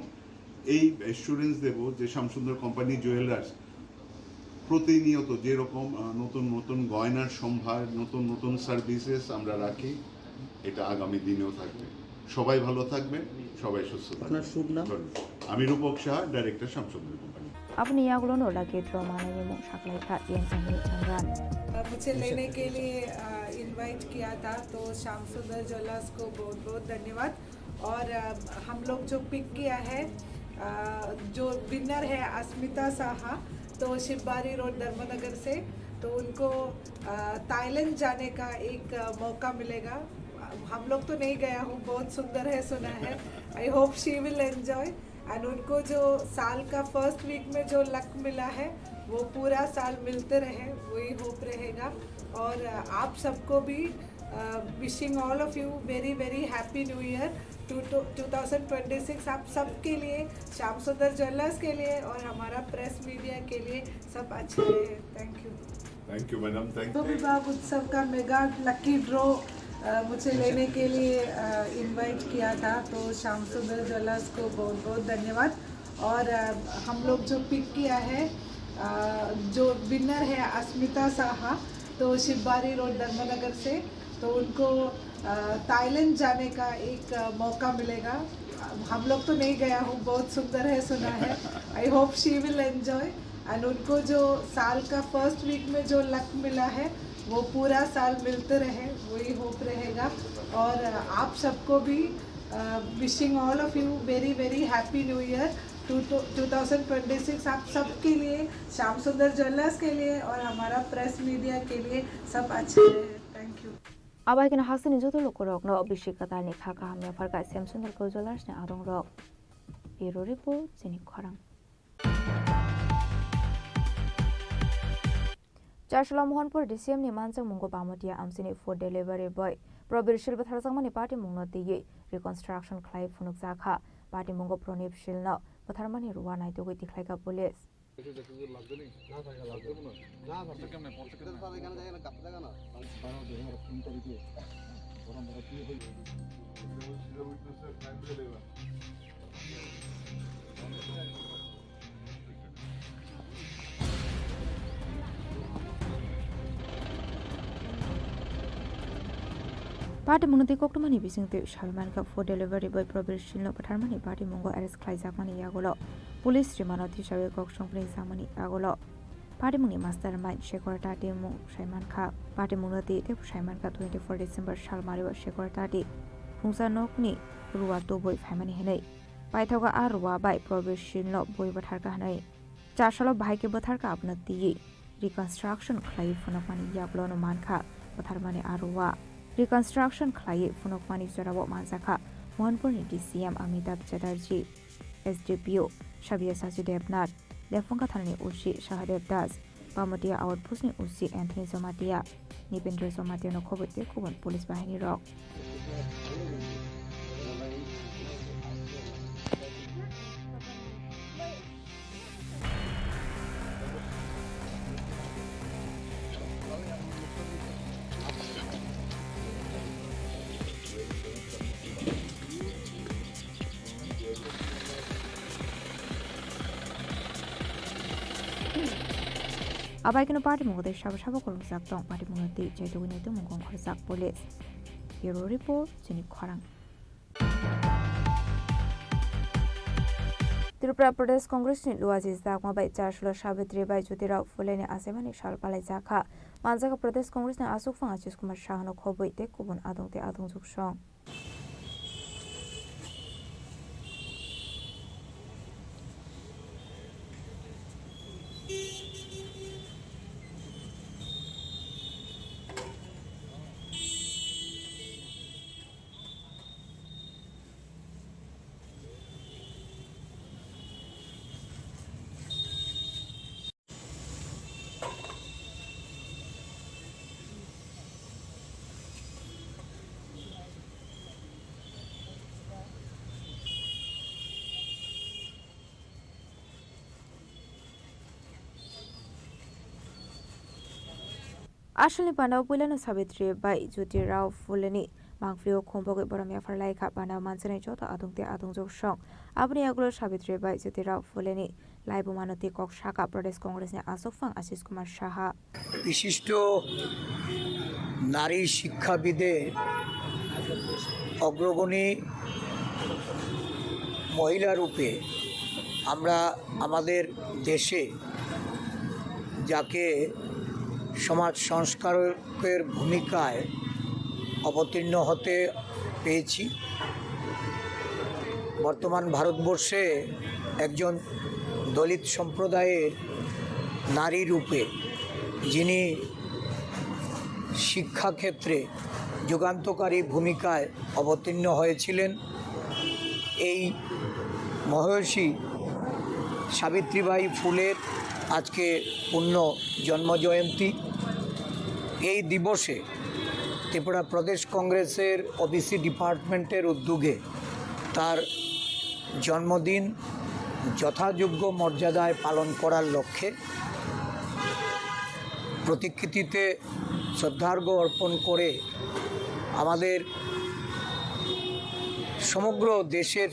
[SPEAKER 17] এই অ্যাসুরেন্স দেব যে শ্যামসুন্দর কোম্পানি জুয়েলার্স প্রতিনিয়ত যেরকম নতুন নতুন গয়নার সম্ভার, নতুন নতুন সার্ভিসেস আমরা রাখি, এটা আগামী দিনেও থাকবে। সবাই ভালো থাকবেন, সবাই সুস্থ থাকবেন। শুভ নাম? আমি রূপক শাহ, ডাইরেক্টর শ্যামসুন্দর কোম্পানি।
[SPEAKER 1] अपनी यागुलोनो लगे ड्रो माने में शाकलाई था चंद्रन।
[SPEAKER 18] मुझे लेने के लिए इनवाइट किया था, तो श्याम सुंदर ज्वेलर्स को बहुत बहुत धन्यवाद। और हम लोग जो पिक किया है, जो विनर है अस्मिता साहा, तो शिवबारी रोड धर्मनगर से, तो उनको थाईलैंड जाने का एक मौका मिलेगा। हम लोग तो नहीं गया हूँ, बहुत सुंदर है सुना है। I hope she will enjoy. And उनको जो साल का फर्स्ट वीक में जो लक मिला है वो पूरा साल मिलते रहे, वही होप रहेगा। और आप सबको भी wishing all of you very very happy new year 2026। आप सबके लिए, श्याम सुंदर ज्वेलर्स के लिए और हमारा प्रेस मीडिया के लिए सब अच्छे रहे। Thank you
[SPEAKER 17] madam, thank
[SPEAKER 18] you. विवाह उत्सव का मेगा लकी ड्रॉ मुझे लेने के लिए इनवाइट किया था, तो श्याम सुंदर ज्वेलर्स को बहुत बहुत धन्यवाद। और हम लोग जो पिक किया है, जो विनर है अस्मिता साहा, तो शिवबारी रोड धर्मनगर से, तो उनको थाईलैंड जाने का एक मौका मिलेगा। हम लोग तो नहीं गया हूँ, बहुत सुंदर है सुना है। I hope she will enjoy. And उनको जो साल का फर्स्ट वीक में जो लक मिला है वो पूरा साल मिलते रहे, वही होप रहेगा। और आप सबको भी wishing all of you very very happy new year 2026। आप सबके लिए, श्याम सुंदर ज्वेलर्स के लिए और हमारा प्रेस मीडिया के लिए सब अच्छे रहे। Thank you.
[SPEAKER 1] अब आइकन हासिनी जो तो लोग रोक न अभिषेक कतार ने खाका हमने फरका श्यामसुंदर को ज्वेलर्स ने आरों रोक ब्यूरो रिपोर्ट जिनी खरंग। चारशला मोहनपुर डीसीएम नि मानजों मुंगो बामोटिया आमसिनी फूड डिलीवरी बॉय प्रबीर शिल्प थारजोंमानि पार्टी मुंगनो दियै रिकन्स्ट्रक्शन खालाय फुनुक जाखा पार्टी मुंगो प्रनिप शिलनो पथारमानि रुवा नायदोगै दिख्लायगा police Party Munati Koktomani Bising Salman Cup for delivery by Provision Patarmani Party Mungo Aris Klaizakmani Yagolo. Police Rimanoti Shawe Kokshong Play Samani Agolo. Party Muni Mastermind Shekortati Mu Shaiman Cup. Party Munati Shaiman Cup 24 December Shalmari Shekortati. Hungsa Nokni Rua to boy family Hene. Paitoga Arwa by Provision Boy Batarka Hane. Chashalo Bike Batarka Abnati. Reconstruction Clay Funapani Yablono Manka. Patarmani Arwa. Reconstruction Clay Funokmani Jarabo Manzaka, Monpurni DCM Amitabh Chatterjee, SDPO, Shabir Sajidevnath, Lefonka Thani Ushi Shahadev Das, Pamatia Outpusni Ushi Anthony Zomatia, Nipendra Zomatia no Covid Kuban Police Bahini Rock. Abaikano party mo de Shabashaba Koruzak Dong Party Munati, Jayduinito Mungong Korzak Police. Bureau Report, Jenny Kwarang. Tripura Pradesh Congress ni Luazis Dakma by Charshlo Shabitri by Jutira Fulani Asemani Shalpalai Zaka. Manzaka Pradesh Congress na Asufang Achis Kumar Shahano Kobo de Kubun Adong de Adong Zukshong. Ashley Pandau Pulano Savitri by Juti Rao Fulani, Mangflio Kumbo Boromia for Laika Pandau Mansane Jota Adung de Adung Shong, Abni Aglo Savitri by Juti Rao Fulani, Laibumanoti Kok Shaka Pradesh Congress Asofang Asis Kumar Shaha.
[SPEAKER 19] বিশিষ্ট নারী শিক্ষাবিদে অগ্রগণী মহিলা রূপে আমরা আমাদের দেশে যাকে সমাজ সংস্কারকের ভূমিকায় অবতীর্ণ হতে পেয়েছি বর্তমান ভারতবর্ষে একজন দলিত সম্প্রদায়ের নারী রূপে যিনি শিক্ষাক্ষেত্রে যুগান্তকারী ভূমিকায় অবতীর্ণ হয়েছিলেন এই মহর্ষি সাবিত্রীবাই ফুলের আজকে পূর্ণ জন্মজয়ন্তী এই দিবসে ত্রিপুরা প্রদেশ কংগ্রেসের ওবিসি ডিপার্টমেন্টের উদ্যোগে তার জন্মদিন যথাযোগ্য মর্যাদায় পালন করার লক্ষ্যে প্রতিকৃতিতে শ্রদ্ধার্ঘ্য অর্পণ করে আমাদের সমগ্র দেশের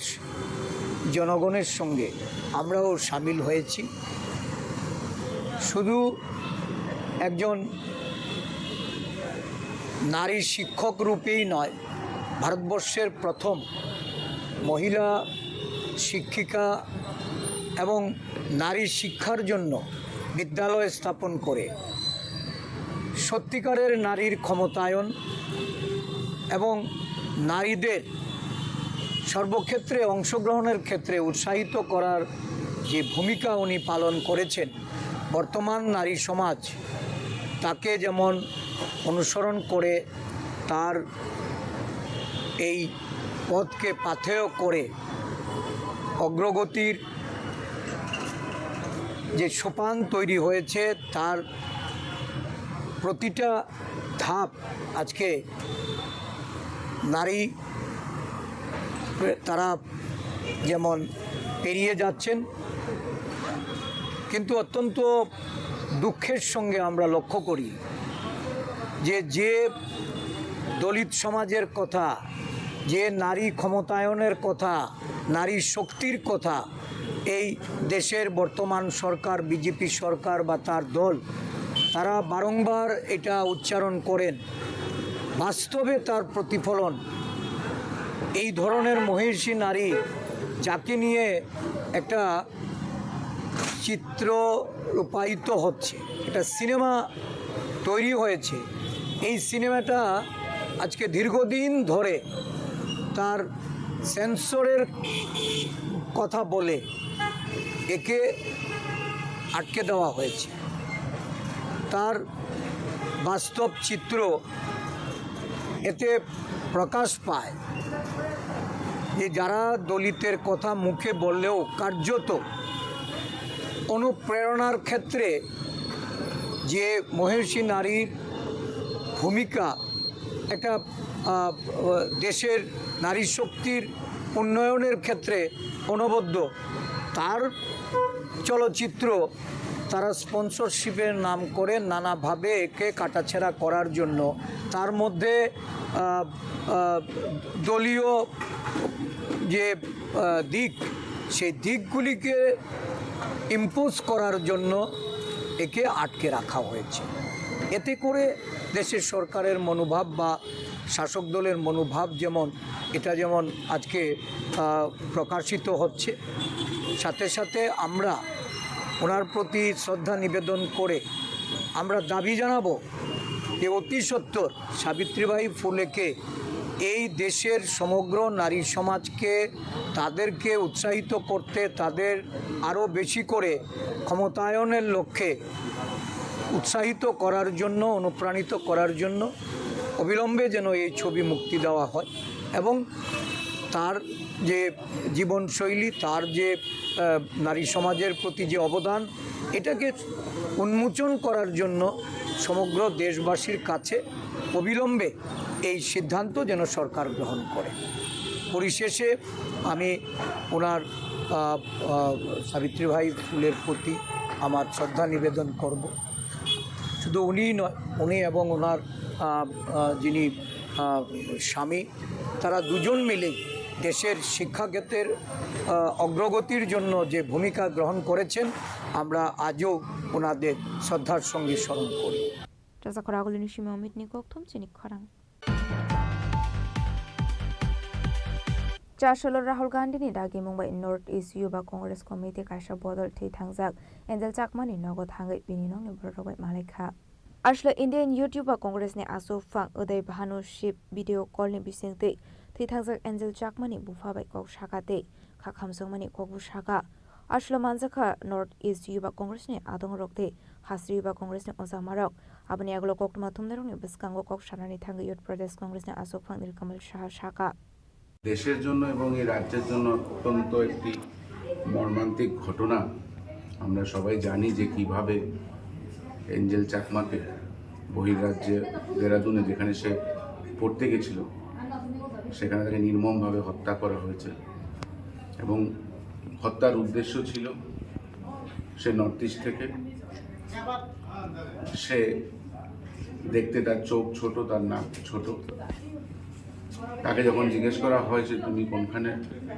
[SPEAKER 19] জনগণের সঙ্গে আমরাও সামিল হয়েছি শুধু একজন নারী শিক্ষক রূপেই নয় ভারতবর্ষের প্রথম মহিলা শিক্ষিকা এবং নারী শিক্ষার জন্য বিদ্যালয় স্থাপন করে সত্যিকারের নারীর ক্ষমতায়ন এবং নারীদের সর্বক্ষেত্রে অংশগ্রহণের ক্ষেত্রে উৎসাহিত করার যে ভূমিকা উনি পালন করেছেন বর্তমান নারী সমাজ তাকে যেমন অনুসরণ করে তার এই পথকে পাথেয় করে অগ্রগতির যে সোপান তৈরি হয়েছে তার প্রতিটা ধাপ আজকে নারী তারা যেমন পেরিয়ে যাচ্ছেন, কিন্তু অত্যন্ত দুঃখের সঙ্গে আমরা লক্ষ্য করি যে দলিত সমাজের কথা, যে নারী ক্ষমতায়নের কথা, নারী শক্তির কথা এই দেশের বর্তমান সরকার, বিজেপি সরকার বা তার দল, তারা বারংবার এটা উচ্চারণ করেন, বাস্তবে তার প্রতিফলন এই ধরনের মহিষী নারী, যাকে নিয়ে একটা চিত্র রূপায়িত হচ্ছে, একটা সিনেমা তৈরি হয়েছে। এই সিনেমাটা আজকে দীর্ঘদিন ধরে তার সেন্সরের কথা বলে একে আটকে দেওয়া হয়েছে। তার বাস্তব চিত্র এতে প্রকাশ পায় যে যারা দলিতের কথা মুখে বললেও কার্যত অনুপ্রেরণার ক্ষেত্রে যে মহিষী নারীর ভূমিকা, একটা দেশের নারী শক্তির উন্নয়নের ক্ষেত্রে অনবদ্য, তার চলচ্চিত্র তারা স্পন্সরশিপের নাম করে নানাভাবে একে কাটাছেঁড়া করার জন্য, তার মধ্যে দলীয় যে দিক, সেই দিকগুলিকে ইম্পোজ করার জন্য একে আটকে রাখা হয়েছে। এতে করে দেশের সরকারের মনোভাব বা শাসক দলের মনোভাব যেমন আজকে প্রকাশিত হচ্ছে, সাথে সাথে আমরা ওনার প্রতি শ্রদ্ধা নিবেদন করে আমরা দাবি জানাবো যে অতি সত্বর সাবিত্রীবাঈ ফুলেকে এই দেশের সমগ্র নারী সমাজকে, তাদেরকে উৎসাহিত করতে, তাদের আরও বেশি করে ক্ষমতায়নের লক্ষ্যে উৎসাহিত করার জন্য, অনুপ্রাণিত করার জন্য অবিলম্বে যেন এই ছবি মুক্তি দেওয়া হয় এবং তার যে জীবনশৈলী, তার যে নারী সমাজের প্রতি যে অবদান, এটাকে উন্মোচন করার জন্য সমগ্র দেশবাসীর কাছে অবিলম্বে এই সিদ্ধান্ত যেন সরকার গ্রহণ করে। পরিশেষে আমি ওনার সাবিত্রীবাঈ ফুলের প্রতি আমার শ্রদ্ধা নিবেদন করব। শুধু উনিই নয়, উনি এবং ওনার যিনি স্বামী, তারা দুজন মিলেই দেশের শিক্ষাক্ষেত্রের অগ্রগতির জন্য যে ভূমিকা গ্রহণ করেছেন, আমরা আজও ওনাদের শ্রদ্ধার সঙ্গে স্মরণ করি।
[SPEAKER 1] Chancellor Rahul Gandhi ni dagi Mumbai North East Yuba Congress Committee kaisa bodol thi thangjak Angel Chakmani nogo thangai bininong ni borok malekha. Ashla Indian YouTuber Congress ni asu fang Uday Bhanu Ship video call ni bisingte thi thangjak Angel Chakmani bufabai kok shakate khakhamsongmani kok bu shaka. Ashla manjaka North East Yuba Congress ni adong rokte Hasri Yuba Congress ni ozamarok abani aglo kok mathumnerong ni biskango kok shanani thangai Uttar Pradesh Congress ni asu fang Nilkamal Shah shaka.
[SPEAKER 17] দেশের জন্য এবং এই রাজ্যের জন্য অত্যন্ত একটি মর্মান্তিক ঘটনা। আমরা সবাই জানি যে কিভাবে এঞ্জেল চাকমাকে বহির্রাজ্যে দেরাদুনে, যেখানে সে পড়তে গেছিল, সেখানে তাকে নির্মমভাবে হত্যা করা হয়েছে এবং হত্যার উদ্দেশ্য ছিল সে নর্থ ইস্ট থেকে, সে দেখতে তার চোখ ছোট, তার নাক ছোট। তাকে যখন জিজ্ঞেস করা হয় যে তুমি কোনখানে,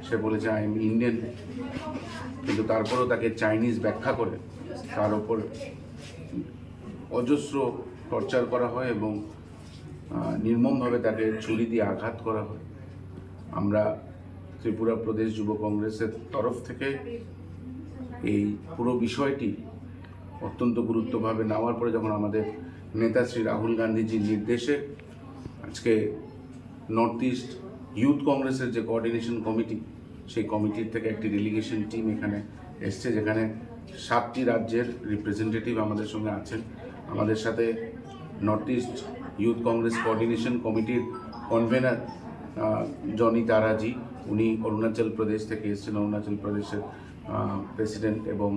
[SPEAKER 17] সে বলেছে আই এম ইন্ডিয়ান, কিন্তু তারপরেও তাকে চাইনিজ ব্যাখ্যা করে তার ওপর অজস্র টর্চার করা হয় এবং নির্মমভাবে তাকে ছুরি দিয়ে আঘাত করা হয়। আমরা ত্রিপুরা প্রদেশ যুব কংগ্রেসের তরফ থেকে এই পুরো বিষয়টি অত্যন্ত গুরুত্বভাবে নেওয়ার পরে, যখন আমাদের নেতা শ্রী রাহুল গান্ধীজির নির্দেশে আজকে নর্থ ইস্ট ইউথ কংগ্রেসের যে কোঅর্ডিনেশন কমিটি, সেই কমিটির থেকে একটি ডেলিগেশন টিম এখানে এসছে, যেখানে 7টি রাজ্যের রিপ্রেজেন্টেটিভ আমাদের সঙ্গে আছেন। আমাদের সাথে north east youth Congress coordination কমিটির কনভেনার জনি তারাজি, উনি অরুণাচল প্রদেশ থেকে এসেছেন, অরুণাচল প্রদেশের প্রেসিডেন্ট এবং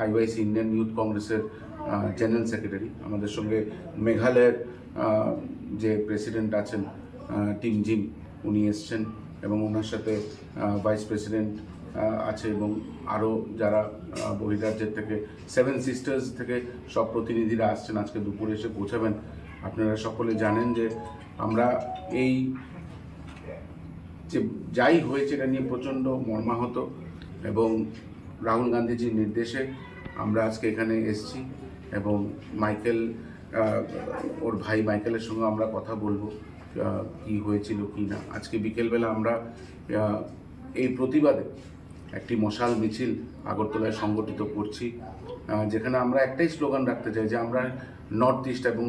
[SPEAKER 17] আইওয়াইসি ইন্ডিয়ান ইউথ কংগ্রেসের জেনারেল সেক্রেটারি। আমাদের সঙ্গে মেঘালয়ের যে প্রেসিডেন্ট আছেন টিম জিম, উনি এসছেন এবং ওনার সাথে ভাইস প্রেসিডেন্ট
[SPEAKER 10] আছে এবং আরও যারা বহিরাজ্যের থেকে 7 সিস্টার্স থেকে সব প্রতিনিধিরা আসছেন আজকে দুপুরে এসে পৌঁছাবেন। আপনারা সকলে জানেন যে আমরা এই যে যাই হয়েছে এটা নিয়ে প্রচণ্ড মর্মাহত এবং রাহুল গান্ধীজির নির্দেশে আমরা আজকে এখানে এসেছি এবং মাইকেল ওর ভাই মাইকেলের সঙ্গে আমরা কথা বলবো কি হয়েছিল কি না। আজকে বিকেলবেলা আমরা এই প্রতিবাদে একটি মশাল মিছিল আগরতলায় সংগঠিত করছি, যেখানে আমরা একটাই স্লোগান রাখতে চাই যে আমরা নর্থ ইস্ট এবং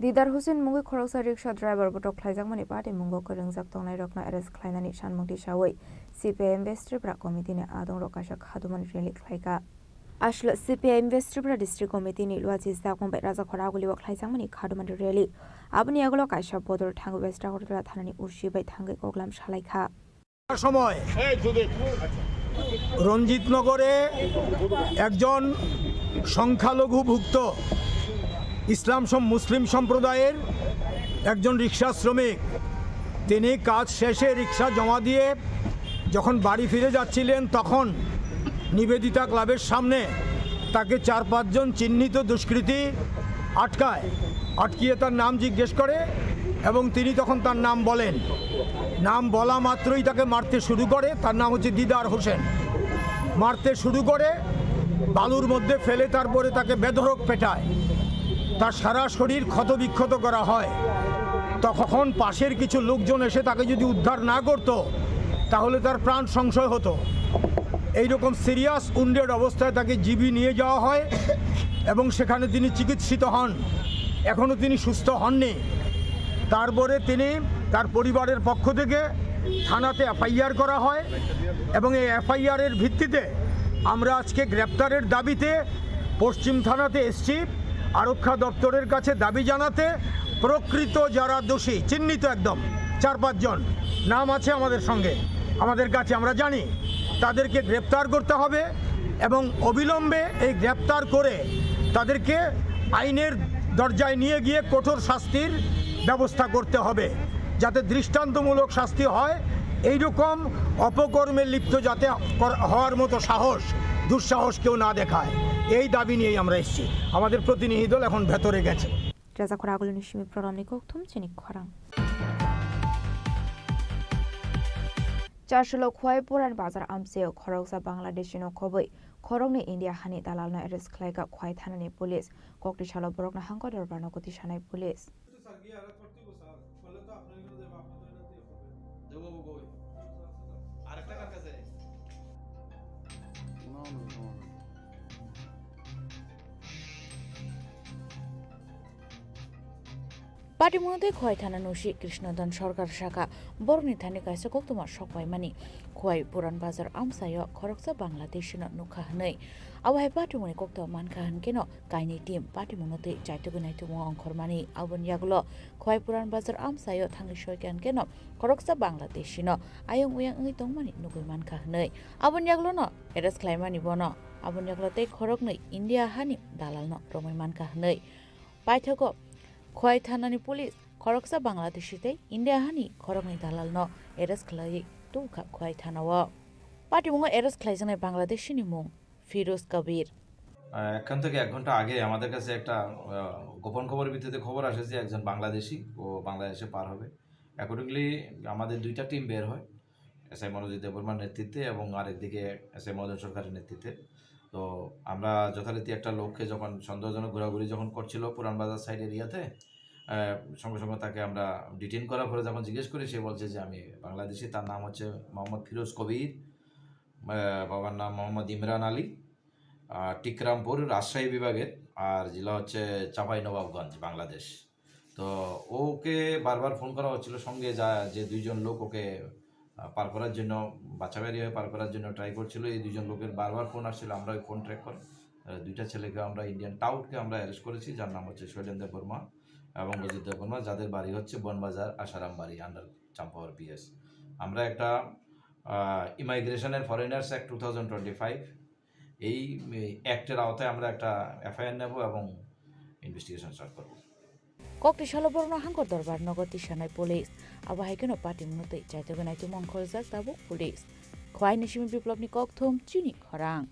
[SPEAKER 1] दिदार हुसैन मुंगै खरकसा रिक्शा ड्राइवर बटक ख्लाइजाकमानि पार्टी मुंगौ कोरोंजाक तंनाय रकना एरेस्ट ख्लाइनानि सानमुंथि सावै CPIM वेस्ट्रिब्रा कमिटिनि आदं रकाशा खादुमान रेलि ख्लाइका आश्ल CPIM वेस्ट्रिब्रा डिस्ट्रिक्ट कमिटिनि लुआजि जाकंबाय राजा खरागुलिवा ख्लाइजाकमानि खादुमान रेलि आबनि आगोलो कायसा बदर थांगो वेस्ट আগরতলা थानानि उसिबाय थांगै गगलाम सालाइखा
[SPEAKER 20] সময় রঞ্জিতনগরে একজন সংখ্যালঘুভুক্ত ইসলাম মুসলিম সম্প্রদায়ের একজন রিক্সা শ্রমিক, তিনি কাজ শেষে রিক্সা জমা দিয়ে যখন বাড়ি ফিরে যাচ্ছিলেন তখন নিবেদিতা ক্লাবের সামনে তাকে 4-5 জন চিহ্নিত দুষ্কৃতী আটকিয়ে তার নাম জিজ্ঞেস করে এবং তিনি তখন তার নাম বলেন। নাম বলা মাত্রই তাকে মারতে শুরু করে। তার নাম হচ্ছে দিদার হোসেন। মারতে শুরু করে, বালুর মধ্যে ফেলে তারপরে তাকে বেধড়ক পেটায়, তার সারা শরীর ক্ষতবিক্ষত করা হয়। তখন পাশের কিছু লোকজন এসে তাকে যদি উদ্ধার না করত তাহলে তার প্রাণ সংশয় হতো। এইরকম সিরিয়াস উন্ডেড অবস্থায় তাকে জিবি নিয়ে যাওয়া হয় এবং সেখানে তিনি চিকিৎসিত হন। এখনও তিনি সুস্থ হননি। তারপরে তিনি তার পরিবারের পক্ষ থেকে থানাতে FIR করা হয় এবং এই FIR-এর ভিত্তিতে আমরা আজকে গ্রেপ্তারের দাবিতে পশ্চিম থানাতে এসেছি আরক্ষা দপ্তরের কাছে দাবি জানাতে। প্রকৃত যারা দোষী চিহ্নিত একদম 4-5 জন নাম আছে আমাদের সঙ্গে, আমাদের কাছে, আমরা জানি, তাদেরকে গ্রেপ্তার করতে হবে এবং অবিলম্বে এই গ্রেপ্তার করে তাদেরকে আইনের দরজায় নিয়ে গিয়ে কঠোর শাস্তির ব্যবস্থা করতে হবে, যাতে দৃষ্টান্তমূলক শাস্তি হয়। এইরকম অপকর্মে লিপ্ত যাতে হওয়ার মতো দুঃসাহস কেউ না দেখায়, এই দাবি নিয়েই আমরা এসেছি। আমাদের প্রতিনিধি দল এখন ভেতরে গেছে।
[SPEAKER 1] রাজা খরাগুলিনি সিমি প্ররামনি কক্থম চিনি খরাং চারশোলো খোয়াই পুরান বাজার আমসেও খরকসা বাংলাদেশিনো খবই খরংনি ইন্ডিয়া হানি দালালনা এরেস্ট খ্লাইকা খোয়াই থানানি পুলিশ ককটি সালো বরকনা হাঙ্কদর বানকতি সানাই পুলিশ পাটিমুনতে খোয়াই থানা নসি কৃষ্ণধন সরকার শাখা বরনি থানি কাইসা কক্তমা সকাই মানি খোয়াই পুরান বাজার আমসায় খরকসা বাংলাদেশ নুখা হनै আবহাই পাটিমুনি কক্ত মানখা হনকেন কাইনি টিম পাটিমুনতে চাইতগু নাইতমু অংখর মানি আবন ইয়াগুলো খোয়াই পুরান বাজার আমসায় থাঙ্গি সয়কান কেন খরকসা বাংলাদেশ আয়ং উয়াং ওই তংমানি নুগুই মানখা হनै আবন ইয়াগুলো ন এরেস খ্লাইমানি বন আবন ইয়াগুলোতে খরক नै ইন্ডিয়া হানি দালাল ন রমাই মানখা হनै পাইথক খোয়াই থানানি পুলিশ খরকসা বাংলাদেশিতে ইন্ডিয়া হানি খরকনি দালাল ন এরেস খ্লাই তুখা খোয়াই থানাও পাটিমুঙ্গ এরেস খ্লাইজানাই বাংলাদেশিনি মুং ফিরোজ কবির।
[SPEAKER 15] এখান থেকে 1 ঘন্টা আগে আমাদের কাছে একটা গোপন খবরের ভিত্তিতে খবর আসে যে একজন বাংলাদেশি ও বাংলাদেশে পার হবে। অ্যাকর্ডিংলি আমাদের 2টা টিম বের হয়, SI মনোজিৎ দেববর্মার নেতৃত্বে এবং আরেকদিকে SI মদন সরকারের নেতৃত্বে। তো আমরা যথারীতি একটা লোককে যখন সন্দেহজনক ঘোরাঘুরি যখন করছিল পুরান বাজার সাইড এরিয়াতে, সঙ্গে সঙ্গে তাকে আমরা ডিটেইন করার পরে যখন জিজ্ঞেস করি সে বলছে যে আমি বাংলাদেশি। তার নাম হচ্ছে মোহাম্মদ ফিরোজ কবির, বাবার নাম মোহাম্মদ ইমরান আলী, টিকরামপুর রাজশাহী বিভাগের, আর জেলা হচ্ছে চাঁপাইনবাবগঞ্জ বাংলাদেশ। তো ওকে বারবার ফোন করা হচ্ছিল, সঙ্গে যে 2 জন লোক ওকে পার করার জন্য বাচ্চাবাড়ি হয়ে পার করার জন্য ট্রাই করছিল। এই 2 জন লোকের বারবার ফোন আসছিল, আমরা ওই ফোন ট্র্যাক করে 2টা ছেলেকে আমরা ইন্ডিয়ান টাউটকে আমরা অ্যারেস্ট করেছি, যার নাম হচ্ছে শৈলেন দেববর্মা এবং অজিত দেববর্মা, যাদের বাড়ি হচ্ছে বনবাজার আসারাম বাড়ি আন্ডার চাম্পাওয়ার PS। আমরা একটা ইমাইগ্রেশনের ফরেনার্স অ্যাক্ট 2025 এই অ্যাক্টের আওতায় আমরা একটা FIR নেব এবং ইনভেস্টিগেশন স্টার্ট করব।
[SPEAKER 1] kokti saloborno hangkor dorbar nogor tisanai police abahaikeno party munutei chaitogenai tu mongkhorjak tabuk police khwai nishimi biplobni kokthom chini khorang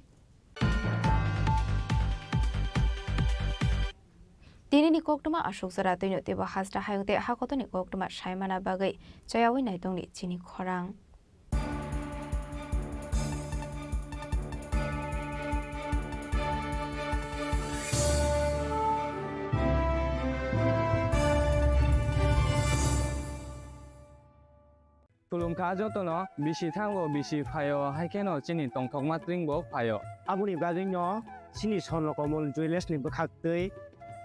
[SPEAKER 1] tinini koktuma ashok sara toino teba hasra hayote hakotoni koktuma saimana bagai chayawi naitongni chini khorang
[SPEAKER 21] Tulung kajo to no bisi thango bisi phayo haikeno chini tongthok matring bo phayo
[SPEAKER 22] aboni gajing no chini son rokomol jewelers ni bkhaktei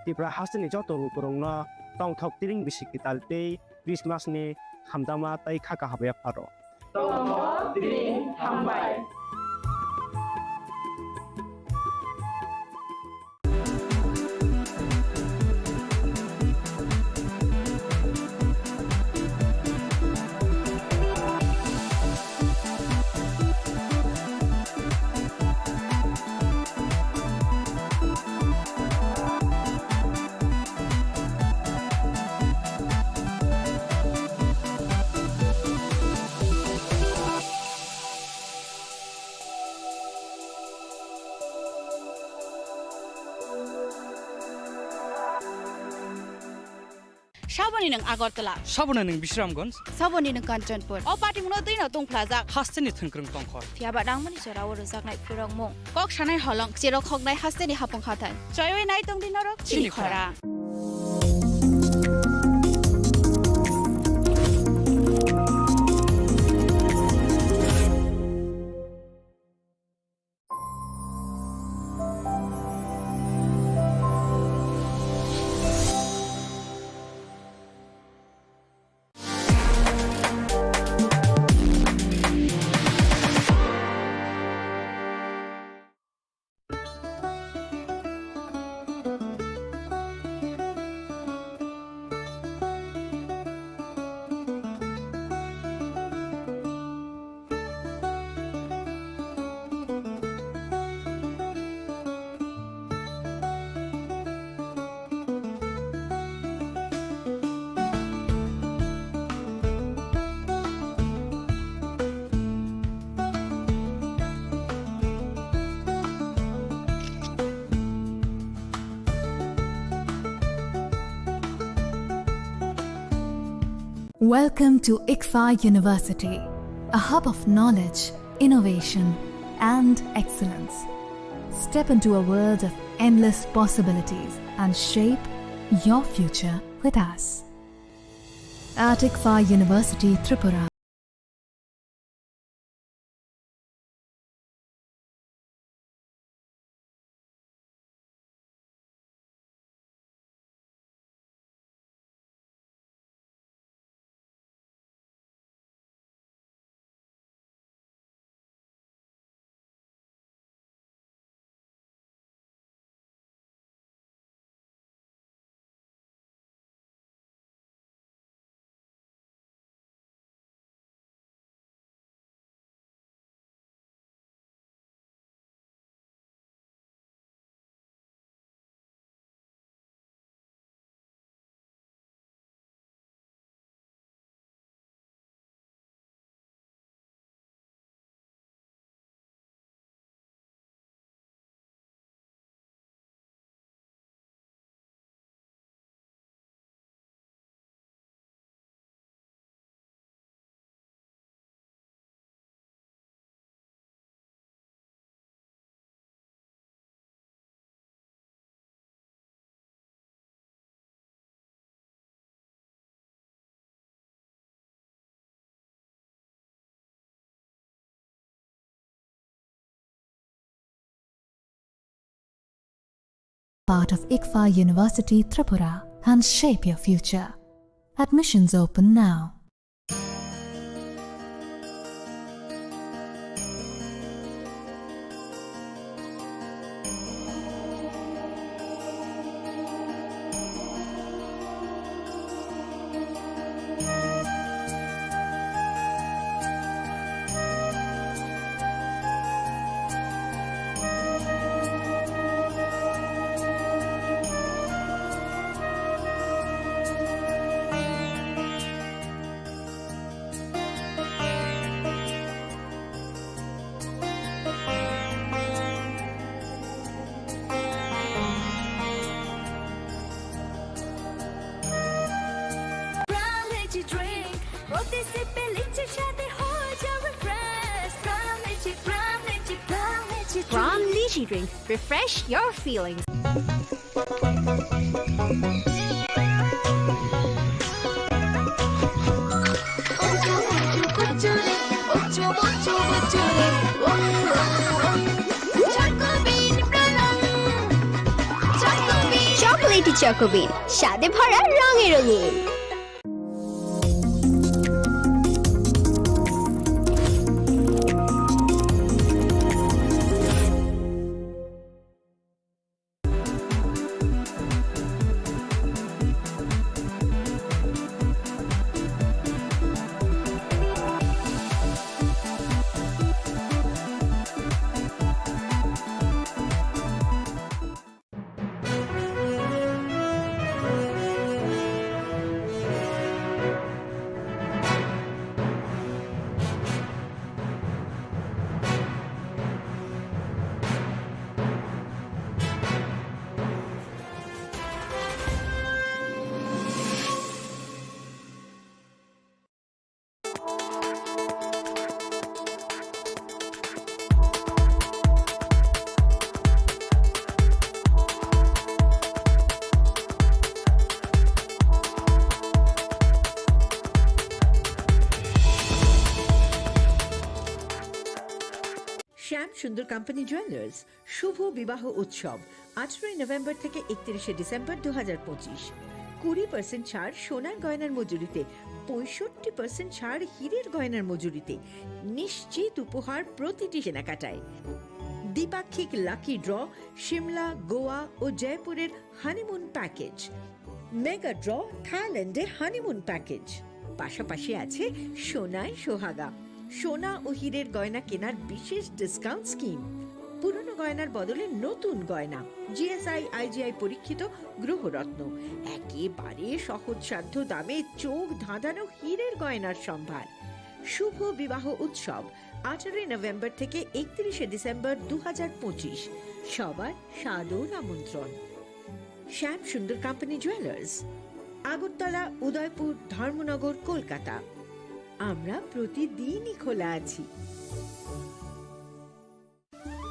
[SPEAKER 22] tipra hasni joto rukurong no tongthok tiring bisi kitaltei Christmas ni hamdama tai khaka habya pharo
[SPEAKER 23] tongthok tiring hambai
[SPEAKER 24] Saboni nang Agartala,
[SPEAKER 25] Sabona nang Bisramganj,
[SPEAKER 24] Saboni nang Kanchanpur. O party muno tui na tung plaza.
[SPEAKER 25] Hasteni thengkrong tongkhor.
[SPEAKER 24] Fiaba rangmani sorawo rozak nai purong mong. Kok sanai holong siro khok nai hasteni hapong khatan. Choyoi nai tung dinorok chini khora.
[SPEAKER 26] Welcome to ICFA University, a hub of knowledge, innovation, and excellence. Step into a world of endless possibilities and shape your future with us. At ICFA University, Tripura. Part of ICFA University, Tripura, and shape your future. Admissions open now.
[SPEAKER 24] energy drink. Refresh your feelings.
[SPEAKER 3] Chocolatey chocobean, স্বাদে ভরা রঙে রঙিন।
[SPEAKER 5] শ্যাম সুন্দর কোম্পানি জুয়েলার্স শুভ বিবাহ উৎসব 18 নভেম্বর থেকে 31 ডিসেম্বর 2025। 20% ছাড় সোনার গয়নার মজুরিতে, 65% ছাড় হীরের গয়নার মজুরিতে, নিশ্চিত উপহার প্রতিটি কেনাকাটায়। দ্বিপাক্ষিক লাকি ড্র, সিমলা, গোয়া ও জয়পুরের হানিমুন প্যাকেজ, মেগা ড্র, থাইল্যান্ডে হানিমুন প্যাকেজ। পাশাপাশি আছে সোনায় সোহাগা, সোনা ও হীরের গয়না কেনার বিশেষ ডিসকাউন্ট স্কিম। পুরনো গয়নার বদলে নতুন গয়না, জিএসআই আইজিআই পরীক্ষিত গ্রহরত্ন, একেবারে সহজসাধ্য দামে চোখ ধাঁধানো হীরের গয়নার সম্ভার। শুভ বিবাহ উৎসব 18 নভেম্বর থেকে 31 ডিসেম্বর 2025। সবার সাদর আমন্ত্রণ। শ্যাম সুন্দর কোম্পানি জুয়েলার্স, আগরতলা, উদয়পুর, ধর্মনগর, কলকাতা। আমরা প্রতিদিনই খোলা আছি।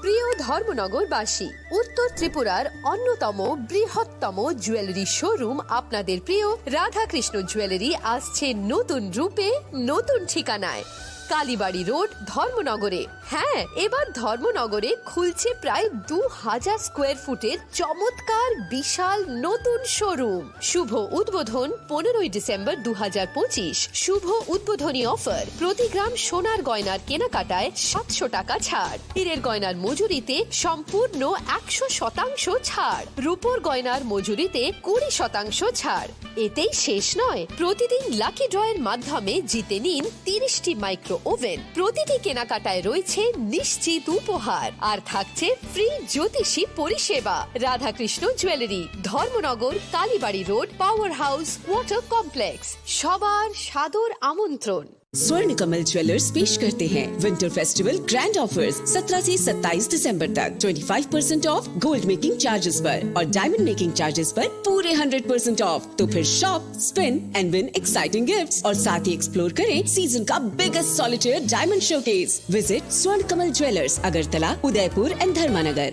[SPEAKER 6] প্রিয় ধর্মনগরবাসী, উত্তর ত্রিপুরার অন্যতম বৃহত্তম জুয়েলারি শোরুম আপনাদের প্রিয় রাধাকৃষ্ণ জুয়েলারি আসছে নতুন রূপে, নতুন ঠিকানায়। কালীবাড়ি রোড, ধর্মনগরে। হ্যাঁ, এবার ধর্মনগরে খুলছে প্রায় 2000 স্কোয়ার ফুটের চমৎকার বিশাল নতুন শোরুম। শুভ উদ্বোধন 15 ডিসেম্বর 2025। শুভ উদ্বোধনী অফার, প্রতি গ্রাম সোনার গয়নার কেনাকাটায় 700 টাকা ছাড়, হীরের গয়নার মজুরিতে সম্পূর্ণ 100% ছাড়, রূপোর গয়নার মজুরিতে 20% ছাড়। এতেই শেষ নয়, প্রতিদিন লাকি ড্রয়ের মাধ্যমে জিতে নিন 30টি মাইক্রো ওভেন। প্রতিটি কেনাকাটায় রয়েছে নিশ্চিত উপহার, আর থাকছে ফ্রি জ্যোতিষী পরিষেবা। Radhakrishna jewellery, Dharmanagar, Kalibari road, power house, water complex. সবার সাদর আমন্ত্রণ।
[SPEAKER 7] स्वर्ण कमल ज्वेलर्स पेश करते हैं विंटर फेस्टिवल ग्रैंड ऑफर्स 17 से 27 दिसंबर तक 25% ऑफ गोल्ड मेकिंग चार्जेस पर और डायमंड मेकिंग चार्जेस पर पूरे 100% ऑफ। तो फिर shop, spin and win exciting gifts और साथ ही एक्सप्लोर करें सीजन का biggest solitaire diamond showcase. Visit Swarna Kamal jewellers, Agartala, Udaipur and Dharmanagar.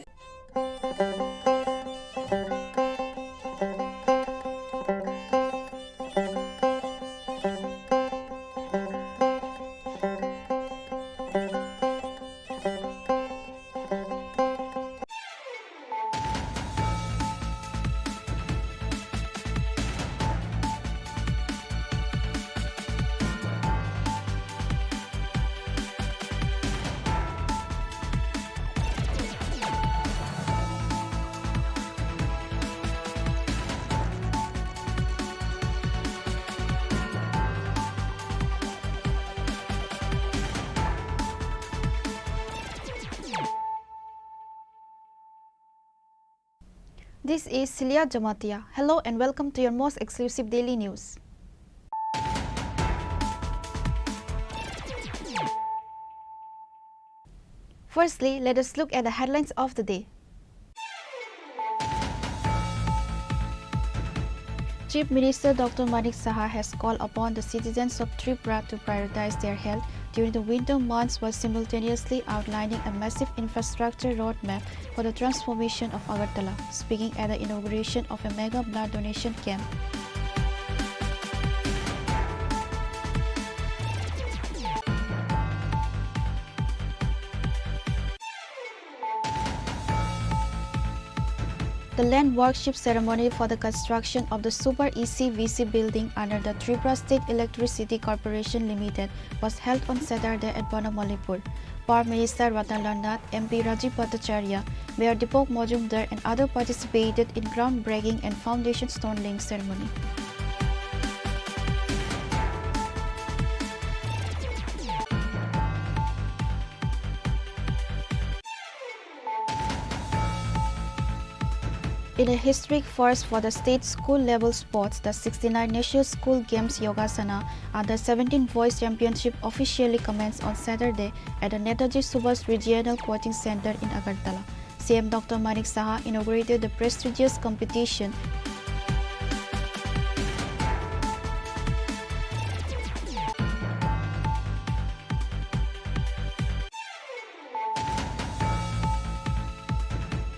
[SPEAKER 24] This is Celia Jamatia. Hello and welcome to your most exclusive daily news. Firstly, let us look at the headlines of the day. Chief Minister Dr. Manik Saha has called upon the citizens of Tripura to prioritize their health during the winter months while simultaneously outlining a massive infrastructure roadmap for the transformation of Agartala, speaking at the inauguration of a mega blood donation camp. The land worship ceremony for the construction of the Super ECVC building under the Tripura State Electricity Corporation Limited was held on Saturday at Banamalipur. Power Minister Ratan Nath, MP Rajiv Bhattacharya, Mayor Deepak Majumdar and others participated in groundbreaking and foundation stone laying ceremony. In a historic first for the state school-level sports, the 69 National School Games Yogasana Under 17 Voice Championship officially commenced on Saturday at the Netaji Subhash Regional Coaching Center in Agartala. CM Dr. Manik Saha inaugurated the prestigious competition.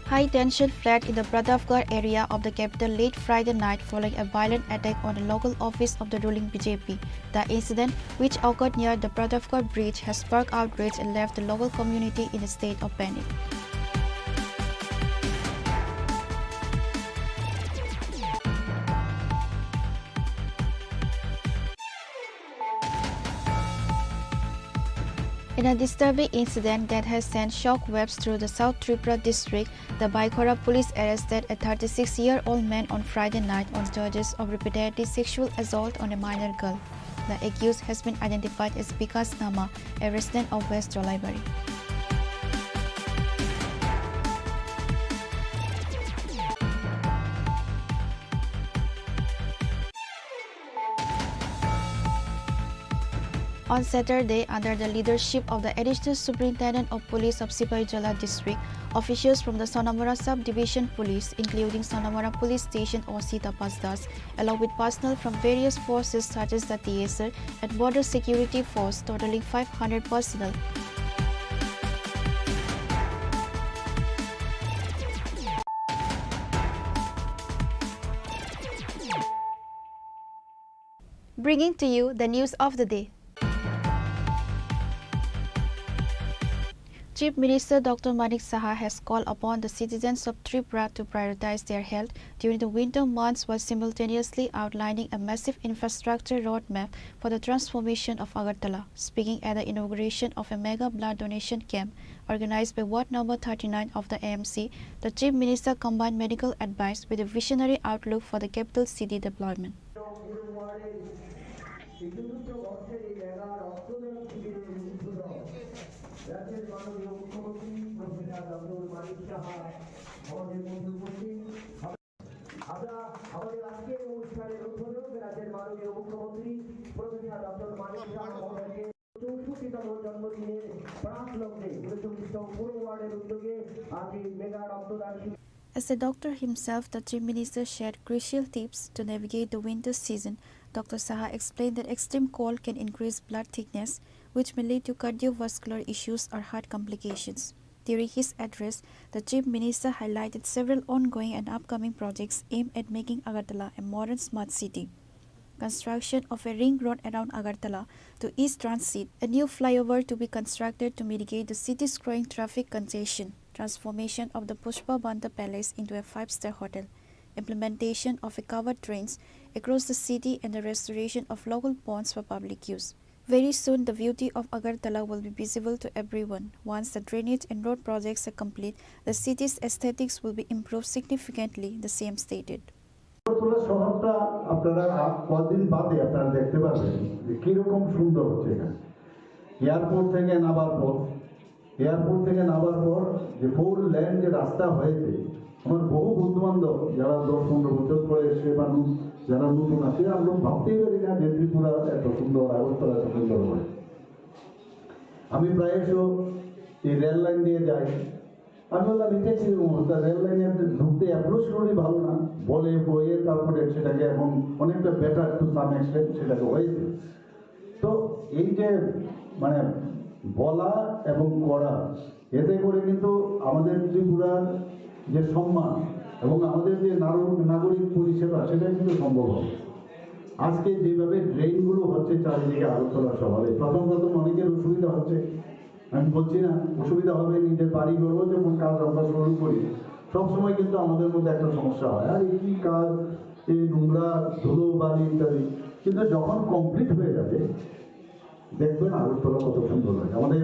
[SPEAKER 24] High tension flared in the Pratapgarh area of the capital late Friday night following a violent attack on the local office of the ruling BJP. The incident, which occurred near the Pratapgarh bridge, has sparked outrage and left the local community in a state of panic. In a disturbing incident that has sent shockwaves through the South Tripura district, the Baikora police arrested a 36-year-old man on Friday night on charges of repetitive sexual assault on a minor girl. The accused has been identified as Bikas Nama, a resident of West Jolaibari. On Saturday, under the leadership of the Additional Superintendent of Police of Sipaijala District, officials from the Sonamora Sub-Division Police, including Sonamora Police Station OC Tapas Das, along with personnel from various forces such as the TSR and Border Security Force, totaling 500 personnel, bringing to you the news of the day. Chief Minister Dr. Manik Saha has called upon the citizens of Tripura to prioritize their health during the winter months while simultaneously outlining a massive infrastructure roadmap for the transformation of Agartala, speaking at the inauguration of a mega blood donation camp organized by Ward number 39 of the AMC. The Chief Minister combined medical advice with a visionary outlook for the capital city deployment. As a doctor himself, the Chief Minister shared crucial tips to navigate the winter season. Dr. Saha explained that extreme cold can increase blood thickness, which may lead to cardiovascular issues or heart complications. During his address, the Chief Minister highlighted several ongoing and upcoming projects aimed at making Agartala a modern smart city. Construction of a ring road around Agartala to ease transit, a new flyover to be constructed to mitigate the city's growing traffic congestion, transformation of the Pushpa Banta Palace into a 5-star hotel, implementation of a covered drains across the city and the restoration of local ponds for public use. Very soon, the beauty of Agartala will be visible to everyone. Once the drainage and road projects are complete, the city's aesthetics will be improved significantly, the CM stated.
[SPEAKER 2] শহরটা আপনারা কদিন বাদে আপনারা দেখতে পাবেন যে কিরকম সুন্দর হচ্ছে এখানে। এয়ারপোর্ট থেকে নামার পর যে 4 লেন যে রাস্তা হয়েছে, আমার বহু বন্ধু-বান্ধব যারা 10-15 বছর পরে এসে বা যারা নতুন আছে, আমরা ভাবতেই পারি না যে ত্রিপুরা এত সুন্দর, আগরতলা এত সুন্দর হয়। আমি প্রায়শ এই রেল লাইন দিয়ে যাই, আমি বললাম এটাই ছিল অবস্থা, রেল লাইনে ঢুকতে অ্যাপ্রোচ রোডই ভালো না, বলে বয়ে তারপরে সেটাকে এখন অনেকটা বেটার টু সাম এক্সটেন্ট সেটাকে হয়েছে। তো এই যে মানে বলা এবং করা, এতে করে কিন্তু আমাদের ত্রিপুরার যে সম্মান এবং আমাদের যে নাগরিক পরিষেবা সেটা কিন্তু সম্ভব হবে। আজকে যেভাবে ড্রেনগুলো হচ্ছে চারিদিকে আগরতলা শহরে, প্রথম অনেকের অসুবিধা হচ্ছে, আমি বলছি না অসুবিধা হবে, নিজের বাড়ি করবো যখন কাজ আমরা শুরু করি সবসময় কিন্তু আমাদের মধ্যে একটা সমস্যা হয়, আর এই কাজ এই নোংরা ধুলো বালি ইত্যাদি, কিন্তু যখন কমপ্লিট হয়ে যাবে দেখবেন আগরতলা কত সুন্দর হয়। আমাদের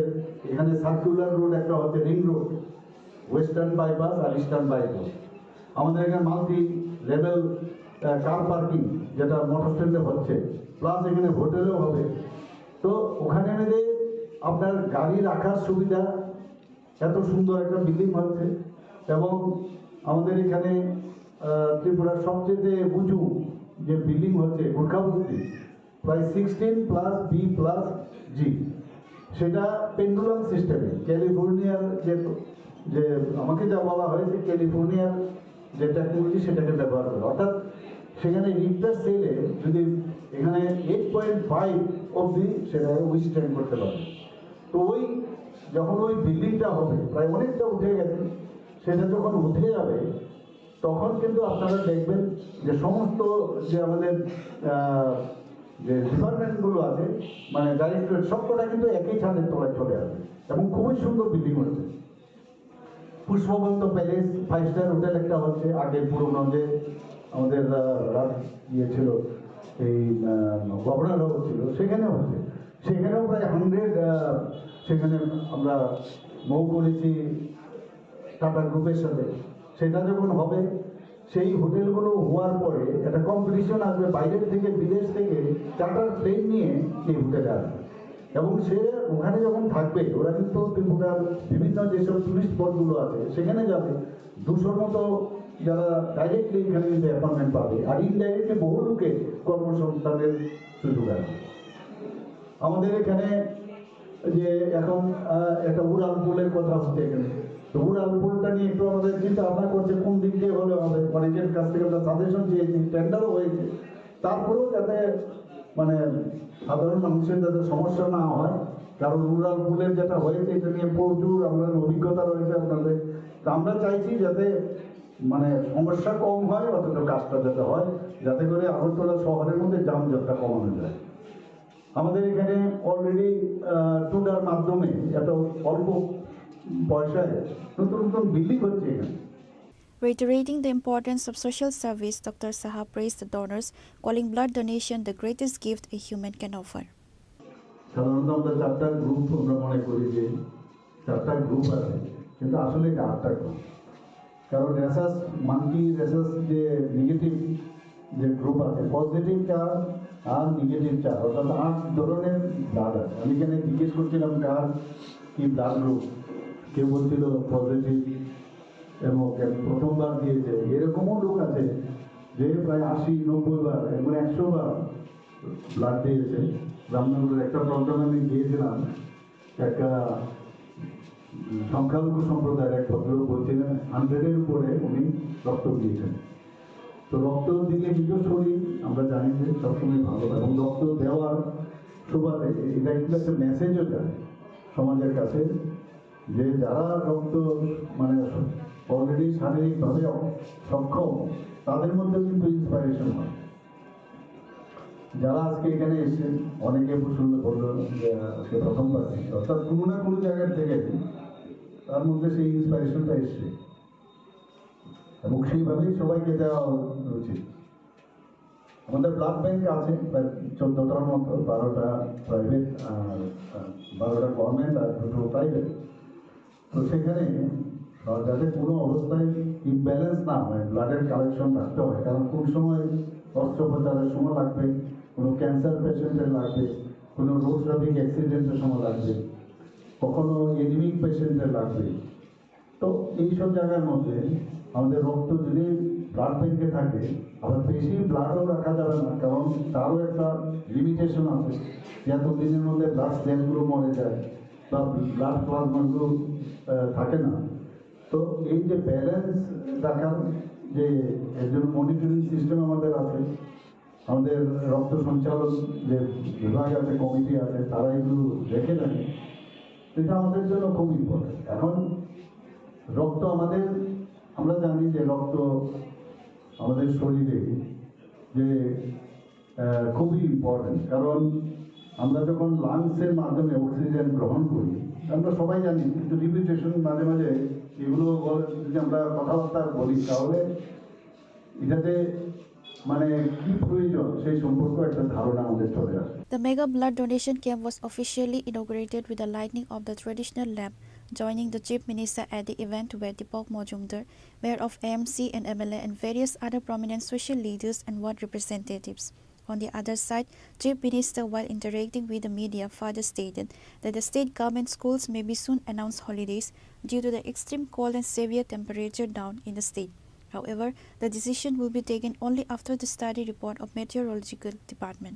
[SPEAKER 2] এখানে সার্কুলার রোড একটা হচ্ছে, রিং রোড, ওয়েস্টার্ন বাইপাস আর ইস্টার্ন বাইপাস। আমাদের এখানে মাল্টি লেভেল কার পার্কিং যেটা মোটর স্ট্যান্ডে হচ্ছে, প্লাস এখানে হোটেলও হবে। তো ওখানে মেলে আপনার গাড়ি রাখার সুবিধা, এত সুন্দর একটা বিল্ডিং হচ্ছে। এবং আমাদের এখানে ত্রিপুরার সবচেয়ে উঁচু যে বিল্ডিং হচ্ছে গোর্খাবস্তি, প্রায় 16+B+G, সেটা পেন্ডুলাম সিস্টেমে ক্যালিফোর্নিয়ার যে আমাকে যা বলা হয়েছে ক্যালিফোর্নিয়ার যে টেকনোলজি সেটাকে ব্যবহার করে, অর্থাৎ সেখানে রিক্টার স্কেলে যদি এখানে 8.5 অবধি সেটা উইথস্ট্যান্ড করতে পারে। তো যখন ওই বিল্ডিংটা হবে, প্রায় অনেকটা উঠে গেছে, সেটা যখন উঠে যাবে তখন কিন্তু আপনারা দেখবেন যে সমস্ত যে আমাদের যে ডিপার্টমেন্টগুলো আছে, মানে ডাইরেক্টরেট, সবকটা কিন্তু একই ছাদের তলায় চলে আসবে এবং খুবই সুন্দর বিল্ডিং হচ্ছে। পুষ্পবন্ত প্যালেস 5 স্টার হোটেল একটা হচ্ছে, আগে পুরোনো যে আমাদের ইয়ে ছিল, এই গভর্নর হাউস ছিল, সেখানেও হচ্ছে। সেখানেও প্রায় 100 সেখানে আমরা মৌ করেছি টাটা গ্রুপের সাথে। সেটা যখন হবে, সেই হোটেলগুলো হওয়ার পরে একটা কম্পিটিশন আসবে, বাইরের থেকে বিদেশ থেকে চার্টার প্লেন নিয়ে এই হোটেলে আসবে এবং সে ওখানে যখন থাকবে ওরা কিন্তু ত্রিপুরার বিভিন্ন যেসব টুরিস্ট স্পটগুলো আছে সেখানে যাবে। 200 মতো যারা ডাইরেক্টলি এখানে কিন্তু অ্যাপয়েন্টমেন্ট পাবে, আর ইনডাইরেক্টলি বহু লোকে কর্মসংস্থানের সুযোগ আছে। আমাদের এখানে যে এখন একটা উড়াল পুলের কথা হচ্ছে এখানে, তো উড়াল পুলটা নিয়ে একটু আমাদের চিন্তা ভাবনা করছে কোন দিক দিয়ে হলে হবে। অনেকের কাছ থেকে আমরা সাজেশন চেয়েছি, টেন্ডারও হয়েছে, তারপরেও যাতে মানে সাধারণ মানুষের যাতে সমস্যা না হয়, কারণ রুরাল পুলের যেটা হয়েছে এটা নিয়ে প্রচুর আমাদের অভিজ্ঞতা রয়েছে আপনাদের। তো আমরা চাইছি যাতে মানে সমস্যা কম হয়, অথচ কাজটা যাতে হয়, যাতে করে আগরতলা শহরের মধ্যে যানজটটা কমানো যায়। আমাদের এখানে অলরেডি টুডার মাধ্যমে এত অল্প পয়সায় নতুন নতুন বিল্ডিং হচ্ছে এখানে।
[SPEAKER 24] Reiterating the importance of social service, Dr. Saha praised the donors, calling blood donation the greatest gift a human can offer.
[SPEAKER 2] সাধারণত আমরা 4টা গ্রুপ আমরা মনে করি যে 4টা গ্রুপ আছে, কিন্তু আসলে 8টা গ্রুপ। কারণ রেসাস মাঙ্কি রেসাস যে নেগেটিভ যে গ্রুপ আছে, পজিটিভ চার আর নেগেটিভ চার, অর্থাৎ 8 ধরনের ব্লাড আছে। আমি এখানে জিজ্ঞেস করছিলাম কার কি ব্লাড গ্রুপ, কেউ বলছিল পজিটিভ এবং প্রথমবার দিয়েছে। এরকমও লোক আছে যে প্রায় 80-90 বার এবং 100 বার ব্লাড দিয়েছে। রামনগরের একটা প্রোগ্রামে আমি গিয়েছিলাম, একটা সংখ্যালঘু সম্প্রদায়ের এক ভদ্রলোক বলছিলেন 100-এর উপরে উনি রক্ত দিয়েছেন। তো রক্ত দিলে কিন্তু শরীর আমরা জানি যে সবসময় ভালো, এবং রক্ত দেওয়ার সুবাদে এটা কিন্তু একটা মেসেজও যায় সমাজের কাছে যে যারা রক্ত মানে অলরেডি শারীরিকভাবে সক্ষম তাদের মধ্যে কিন্তু ইন্সপাইরেশন হয়। যারা আজকে এখানে এসেছেন অনেকে সুন্দর বলল যে আজকে প্রথমবার, অর্থাৎ কোনো না কোনো জায়গার থেকে তার মধ্যে সেই ইন্সপাইরেশনটা এসছে এবং সেইভাবেই সবাইকে দেওয়া উচিত। আমাদের ব্লাড ব্যাংক আছে প্রায় 14টার মতো, 12টা প্রাইভেট আর 12টা গভর্নমেন্ট আর 2টো প্রাইভেট। তো সেখানে যাতে কোনো অবস্থায় ইমব্যালেন্স না হয়, ব্লাডের কালেকশন রাখতে হয়, কারণ কোন সময় অস্ত্রোপচারের সময় লাগবে, কোনো ক্যান্সার পেশেন্টের লাগবে, কোনো রোড ট্রাফিক অ্যাক্সিডেন্টের সময় লাগবে, কখনো এনিমিক পেশেন্টের লাগবে। তো এইসব জায়গার মধ্যে আমাদের রক্ত যদি ব্লাড ব্যাংকে থাকে, আবার বেশি ব্লাডও রাখা যাবে না, কারণ তারও একটা লিমিটেশন আছে, এত দিনের মধ্যে ব্লাড সেলগুলো মরে যায় বা ব্লাড প্লাজমাগুলো থাকে না। তো এই যে ব্যালেন্স রাখার যে একজন মনিটরিং সিস্টেম আমাদের আছে, আমাদের রক্ত সঞ্চালন যে বিভাগ আছে, কমিটি আছে, তারা এগুলো দেখে নেয়। এটা আমাদের জন্য খুব ইম্পর্টেন্ট। এখন রক্ত আমাদের, আমরা জানি যে রক্ত আমাদের শরীরে যে খুবই ইম্পর্টেন্ট, কারণ আমরা যখন লাংসের মাধ্যমে অক্সিজেন গ্রহণ করি, আমরা সবাই জানি, কিন্তু রিপিটেশন মাঝে মাঝে এগুলো যদি আমরা কথাবার্তা বলি তাহলে এটাতে মানে কি প্রয়োজন সেই সম্পর্কে একটা ধারণা আমাদের চলে আসে।
[SPEAKER 24] The mega blood donation camp was officially inaugurated with the lighting of the traditional lamp. Joining the Chief Minister at the event were Deepak Majumdar, Mayor of AMC and MLA, and various other prominent social leaders and ward representatives. On the other side, Chief Minister, while interacting with the media, further stated that the state government schools may be soon announce holidays due to the extreme cold and severe temperature down in the state. However, the decision will be taken only after the study report of Meteorological Department.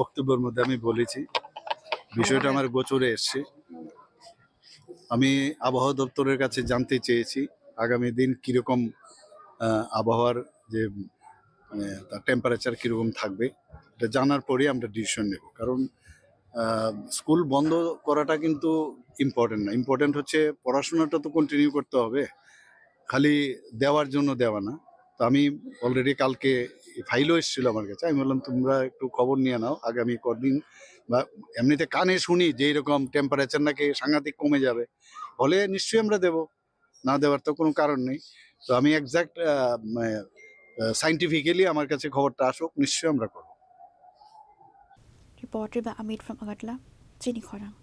[SPEAKER 10] বক্তব্যের মধ্যে আমি বলেছি বিষয়টা আমার গোচরে এসছে। আমি আবহাওয়া দপ্তরের কাছে জানতে চেয়েছি আগামী দিন কীরকম আবহাওয়ার যে মানে তার টেম্পারেচার কীরকম থাকবে, এটা জানার পরেই আমরা ডিসিশন নেব। কারণ স্কুল বন্ধ করাটা কিন্তু ইম্পর্টেন্ট না, ইম্পর্টেন্ট হচ্ছে পড়াশোনাটা তো কন্টিনিউ করতে হবে, খালি দেওয়ার জন্য দেওয়া না। তো আমি অলরেডি কালকে ফাইলও এসেছিলো আমার কাছে, আমি বললাম তোমরা একটু খবর নিয়ে নাও আগামী কদিন, বা এমনিতে কানে শুনি যে এরকম টেম্পারেচার নাকি সাংঘাতিক কমে যাবে, হলে নিশ্চয়ই আমরা দেব, না দেওয়ার তো কোনো কারণ নেই। তো আমি এক্সাক্ট সাইন্টিফিক্যালি আমার কাছে খবরটা আসুক, নিশ্চয়ই আমরা করব।
[SPEAKER 24] Reported by Amit from Agartala, Chini Khorang.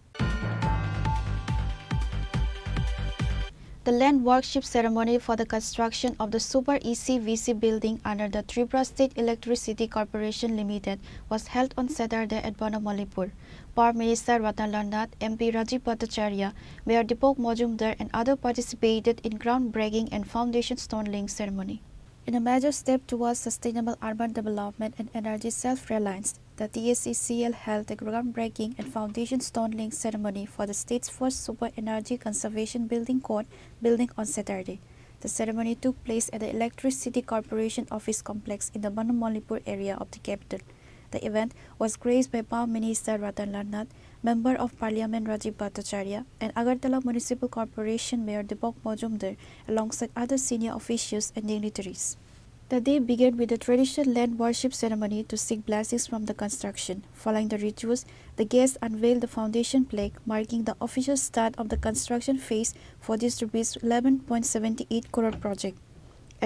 [SPEAKER 24] The land worship ceremony for the construction of the Super ECVC building under the Tripura State Electricity Corporation Limited was held on Saturday at Banamalipur. Power Minister Ratnalal Nath, MP Rajiv Bhattacharya, Mayor Deepak Majumdar and others participated in groundbreaking and foundation stone laying ceremony. In a major step towards sustainable urban development and energy self-reliance, the TSECL held a groundbreaking and foundation stone laying ceremony for the state's first super energy conservation building code building on Saturday. The ceremony took place at the Electricity Corporation office complex in the Banamalipur area of the capital. The event was graced by Power Minister Ratnalal Nath, Member of Parliament Rajiv Bhattacharya, and Agartala Municipal Corporation Mayor Deepak Majumdar, alongside other senior officials and dignitaries. The day began with the traditional land worship ceremony to seek blessings from the construction. Following the rituals, the guests unveiled the foundation plaque marking the official start of the construction phase for this rupees 11.78 crore project.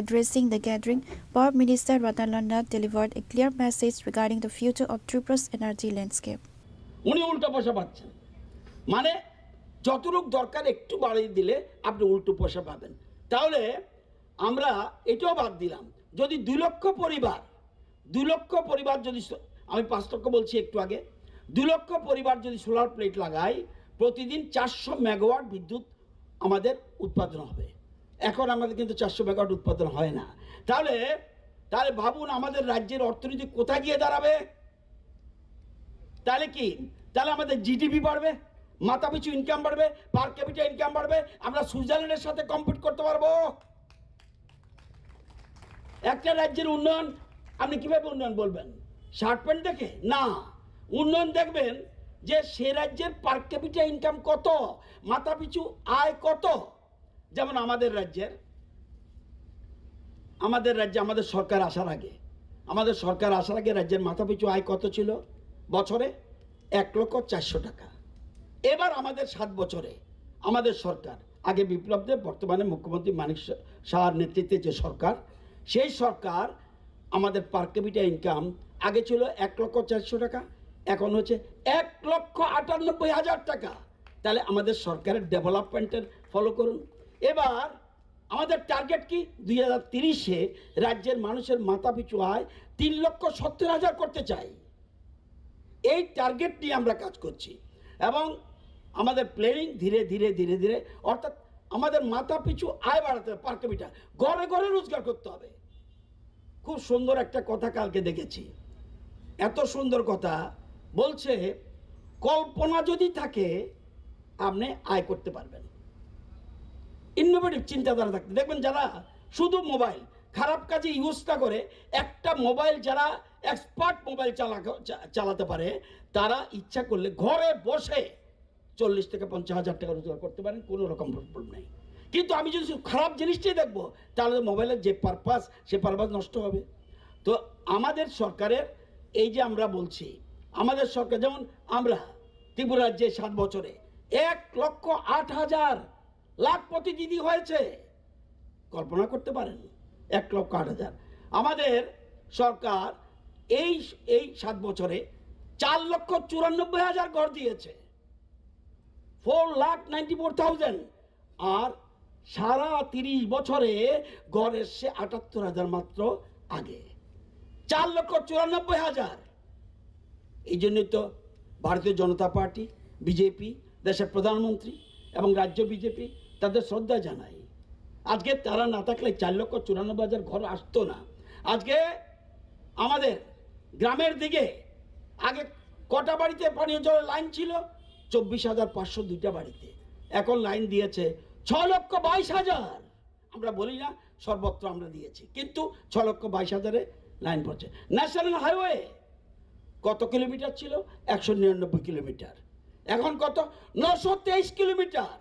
[SPEAKER 24] Addressing the gathering, Power Minister Ratnalal Nath delivered a clear message regarding the future of Tripura's energy landscape.
[SPEAKER 4] উনি উল্টো পয়সা পাচ্ছেন, মানে যতটুক দরকার একটু বাড়িয়ে দিলে আপনি উল্টো পয়সা পাবেন। তাহলে আমরা এটাও বাদ দিলাম, যদি 2 লক্ষ পরিবার যদি, আমি 5 লক্ষ বলছি একটু আগে, 2 লক্ষ পরিবার যদি সোলার প্লেট লাগায়, প্রতিদিন 400 মেগাওয়াট বিদ্যুৎ আমাদের উৎপাদন হবে। এখন আমাদের কিন্তু 400 মেগাওয়াট উৎপাদন হয় না। তাহলে ভাবুন আমাদের রাজ্যের অর্থনীতি কোথায় গিয়ে দাঁড়াবে। তাহলে কি, তাহলে আমাদের জিডিপি বাড়বে, মাথাপিছু ইনকাম বাড়বে, পার ক্যাপিটা ইনকাম বাড়বে, আমরা সুইজারল্যান্ডের সাথে কম্পিট করতে পারবো। একটা রাজ্যের উন্নয়ন আপনি কিভাবে উন্নয়ন বলবেন? শার্ট প্যান্ট দেখে না, উন্নয়ন দেখবেন যে সে রাজ্যের পার ক্যাপিটা ইনকাম কত, মাথাপিছু আয় কত। যেমন আমাদের রাজ্যে আমাদের সরকার আসার আগে রাজ্যের মাথাপিছু আয় কত ছিল? বছরে 1,04,00,000 টাকা। এবার আমাদের 7 বছরে আমাদের সরকার, আগে বিপ্লবদেব, বর্তমানে মুখ্যমন্ত্রী মানিক সাহার নেতৃত্বে যে সরকার, সেই সরকার আমাদের পার ক্যাপিটা ইনকাম আগে ছিল 1,04,00,000 টাকা, এখন হচ্ছে 1,98,000 টাকা। তাহলে আমাদের সরকারের ডেভেলপমেন্টের ফলো করুন। এবার আমাদের টার্গেট কি? 2030-এ রাজ্যের মানুষের মাথাপিছু আয় 3,70,000 করতে চাই। এই টার্গেট নিয়ে আমরা কাজ করছি এবং আমাদের প্ল্যানিং ধীরে ধীরে অর্থাৎ আমাদের মাথাপিছু আয় বাড়াতে হবে, পার ক্যাপিটা, ঘরে ঘরে রোজগার করতে হবে। খুব সুন্দর একটা কথা কালকে দেখেছি, এত সুন্দর কথা বলছে, কল্পনা যদি থাকে আপনি আয় করতে পারবেন। ইনোভেটিভ চিন্তাধারা থাকতে দেখবেন, যারা শুধু মোবাইল, খারাপ কাজে ইউজ না করে একটা মোবাইল যারা এক্সপার্ট মোবাইল চালাতে পারে তারা ইচ্ছা করলে ঘরে বসে 40 থেকে 50,000 টাকা রোজগার করতে পারেন, কোনো রকম প্রবলেম নেই। কিন্তু আমি যদি খারাপ জিনিসটাই দেখবো তাহলে মোবাইলের যে পারপাস সে পারপাস নষ্ট হবে। তো আমাদের সরকারের এই যে আমরা বলছি, আমাদের সরকার যেমন আমরা ত্রিপুরা রাজ্যে 7 বছরে 1,08,000 লাখপতি দিদি হয়েছে, কল্পনা করতে পারেন 1,08,000। আমাদের সরকার এই 7 বছরে 4,94,000 ঘর দিয়েছে, 4,94,000। আর সারা 30 বছরে ঘর এসছে 78,000 মাত্র আগে, 4,94,000। এই জন্যই তো ভারতীয় জনতা পার্টি, বিজেপি, দেশের প্রধানমন্ত্রী এবং রাজ্য বিজেপি তাদের শ্রদ্ধা জানাই। আজকে তারা না থাকলে 4,94,000 ঘর আসতো না। আজকে আমাদের গ্রামের দিকে আগে কটা বাড়িতে পানীয় জলের লাইন ছিল? 24,502টা বাড়িতে। এখন লাইন দিয়েছে 6,22,000। আমরা বলি না সর্বত্র আমরা দিয়েছি, কিন্তু 6,22,000-এ লাইন পড়ছে। ন্যাশনাল হাইওয়ে কত কিলোমিটার ছিল? 199 কিলোমিটার। এখন কত? 923 কিলোমিটার।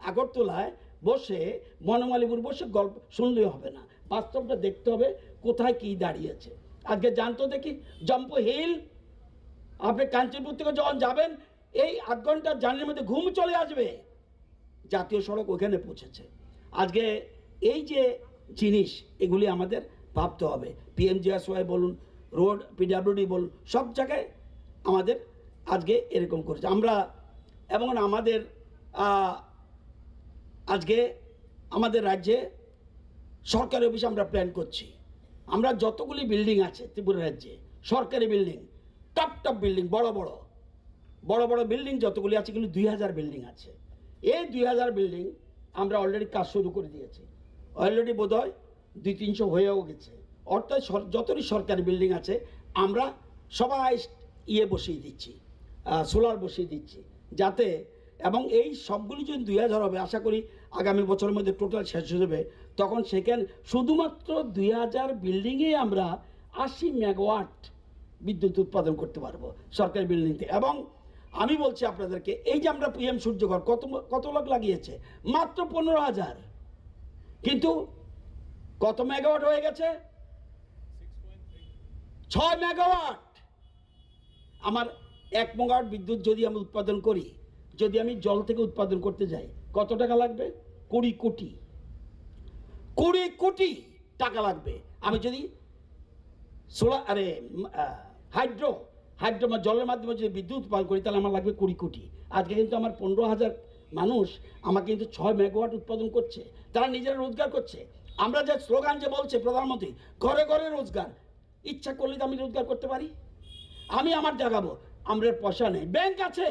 [SPEAKER 4] আগরতলায় বসে, বনমালীপুর বসে গল্প শুনলেও হবে না, বাস্তবটা দেখতে হবে কোথায় কি দাঁড়িয়েছে। আজকে জানতো দেখি জম্পু হিল, আপনি কাঞ্চনপুর থেকে যখন যাবেন এই 8 ঘন্টার জার্নির মধ্যে ঘুম চলে আসবে। জাতীয় সড়ক ওখানে পৌঁছেছে। আজকে এই যে জিনিস, এগুলি আমাদের ভাবতে হবে। PMGSY বলুন, রোড PWD বলুন, সব জায়গায় আমাদের আজকে এরকম করেছে আমরা। এবং আমাদের আজকে আমাদের রাজ্যে সরকারি অফিসে আমরা প্ল্যান করছি, আমরা যতগুলি বিল্ডিং আছে ত্রিপুরা রাজ্যে সরকারি বিল্ডিং, টপ বিল্ডিং, বড় বড় বিল্ডিং যতগুলি আছে, কিন্তু 2,000 বিল্ডিং আছে। এই 2,000 বিল্ডিং আমরা অলরেডি কাজ শুরু করে দিয়েছি। অলরেডি বোধহয় 200-300 হয়েও গেছে। অর্থাৎ যতটি সরকারি বিল্ডিং আছে আমরা সবাই বসিয়ে দিচ্ছি, সোলার বসিয়ে দিচ্ছি যাতে, এবং এই সবগুলি যদি 2,000 হবে, আশা করি আগামী বছরের মধ্যে টোটাল শেষ হয়ে যাবে। তখন সেখানে শুধুমাত্র 2,000 বিল্ডিংয়ে আমরা 80 মেগাওয়াট বিদ্যুৎ উৎপাদন করতে পারবো সরকারি বিল্ডিং থেকে। এবং আমি বলছি আপনাদেরকে, এই যে আমরা PM সূর্যঘর কত লোক লাগিয়েছে? মাত্র 15,000, কিন্তু কত মেগাওয়াট হয়ে গেছে? 6 মেগাওয়াট। আমার 1 মেগাওয়াট বিদ্যুৎ যদি আমি উৎপাদন করি, যদি আমি জল থেকে উৎপাদন করতে যাই, কত টাকা লাগবে? 20 কোটি টাকা লাগবে। আমি যদি হাইড্রো জলের মাধ্যমে যদি বিদ্যুৎ উৎপাদন করি, তাহলে আমার লাগবে 20 কোটি। আজকে কিন্তু আমার 15,000 মানুষ আমাকে কিন্তু 6 মেগাওয়াট উৎপাদন করছে, তারা নিজেরা রোজগার করছে। আমরা যে স্লোগান যে বলছে প্রধানমন্ত্রী, ঘরে ঘরে রোজগার, ইচ্ছা করলে তো আমি রোজগার করতে পারি। আমি আমার জাগাবো, আমরা পয়সা নেই, ব্যাংক আছে,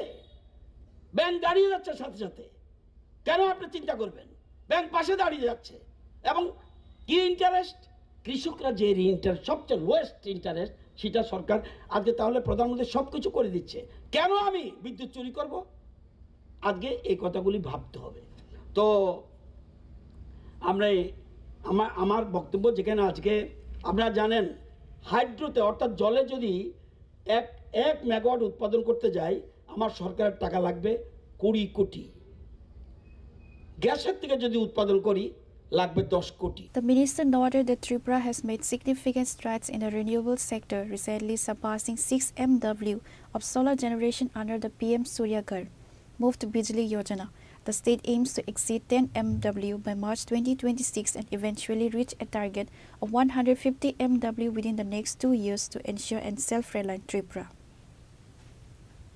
[SPEAKER 4] ব্যাংক দাঁড়িয়ে যাচ্ছে সাথে সাথে। কেন আপনি চিন্তা করবেন? ব্যাংক পাশে দাঁড়িয়ে যাচ্ছে। এবং কি ইন্টারেস্ট? কৃষকরা যে ইন্টারেস্ট, সবচেয়ে লোয়েস্ট ইন্টারেস্ট, সেটা সরকার আজকে, তাহলে প্রধানমন্ত্রী সব কিছু করে দিচ্ছে, কেন আমি বিদ্যুৎ চুরি করব? আজকে এই কথাগুলি ভাবতে হবে। তো আমরা আমার বক্তব্য যেখানে আজকে আপনারা জানেন, হাইড্রোতে অর্থাৎ জলে যদি এক মেগাওয়াট উৎপাদন করতে যাই, আমার সরকারের টাকা লাগবে 20 কোটি। গ্যাসের থেকে যদি উৎপাদন করি লাগবে 10 কোটি।
[SPEAKER 24] The minister noted that Tripura has made significant strides in the renewable sector, recently surpassing 6 MW of solar generation under the PM Surya Ghar Muft Bijli Yojana. The state aims to exceed 10 MW by March 2026 and eventually reach a target of 150 MW within the next 2 years to ensure a self-reliant Tripura.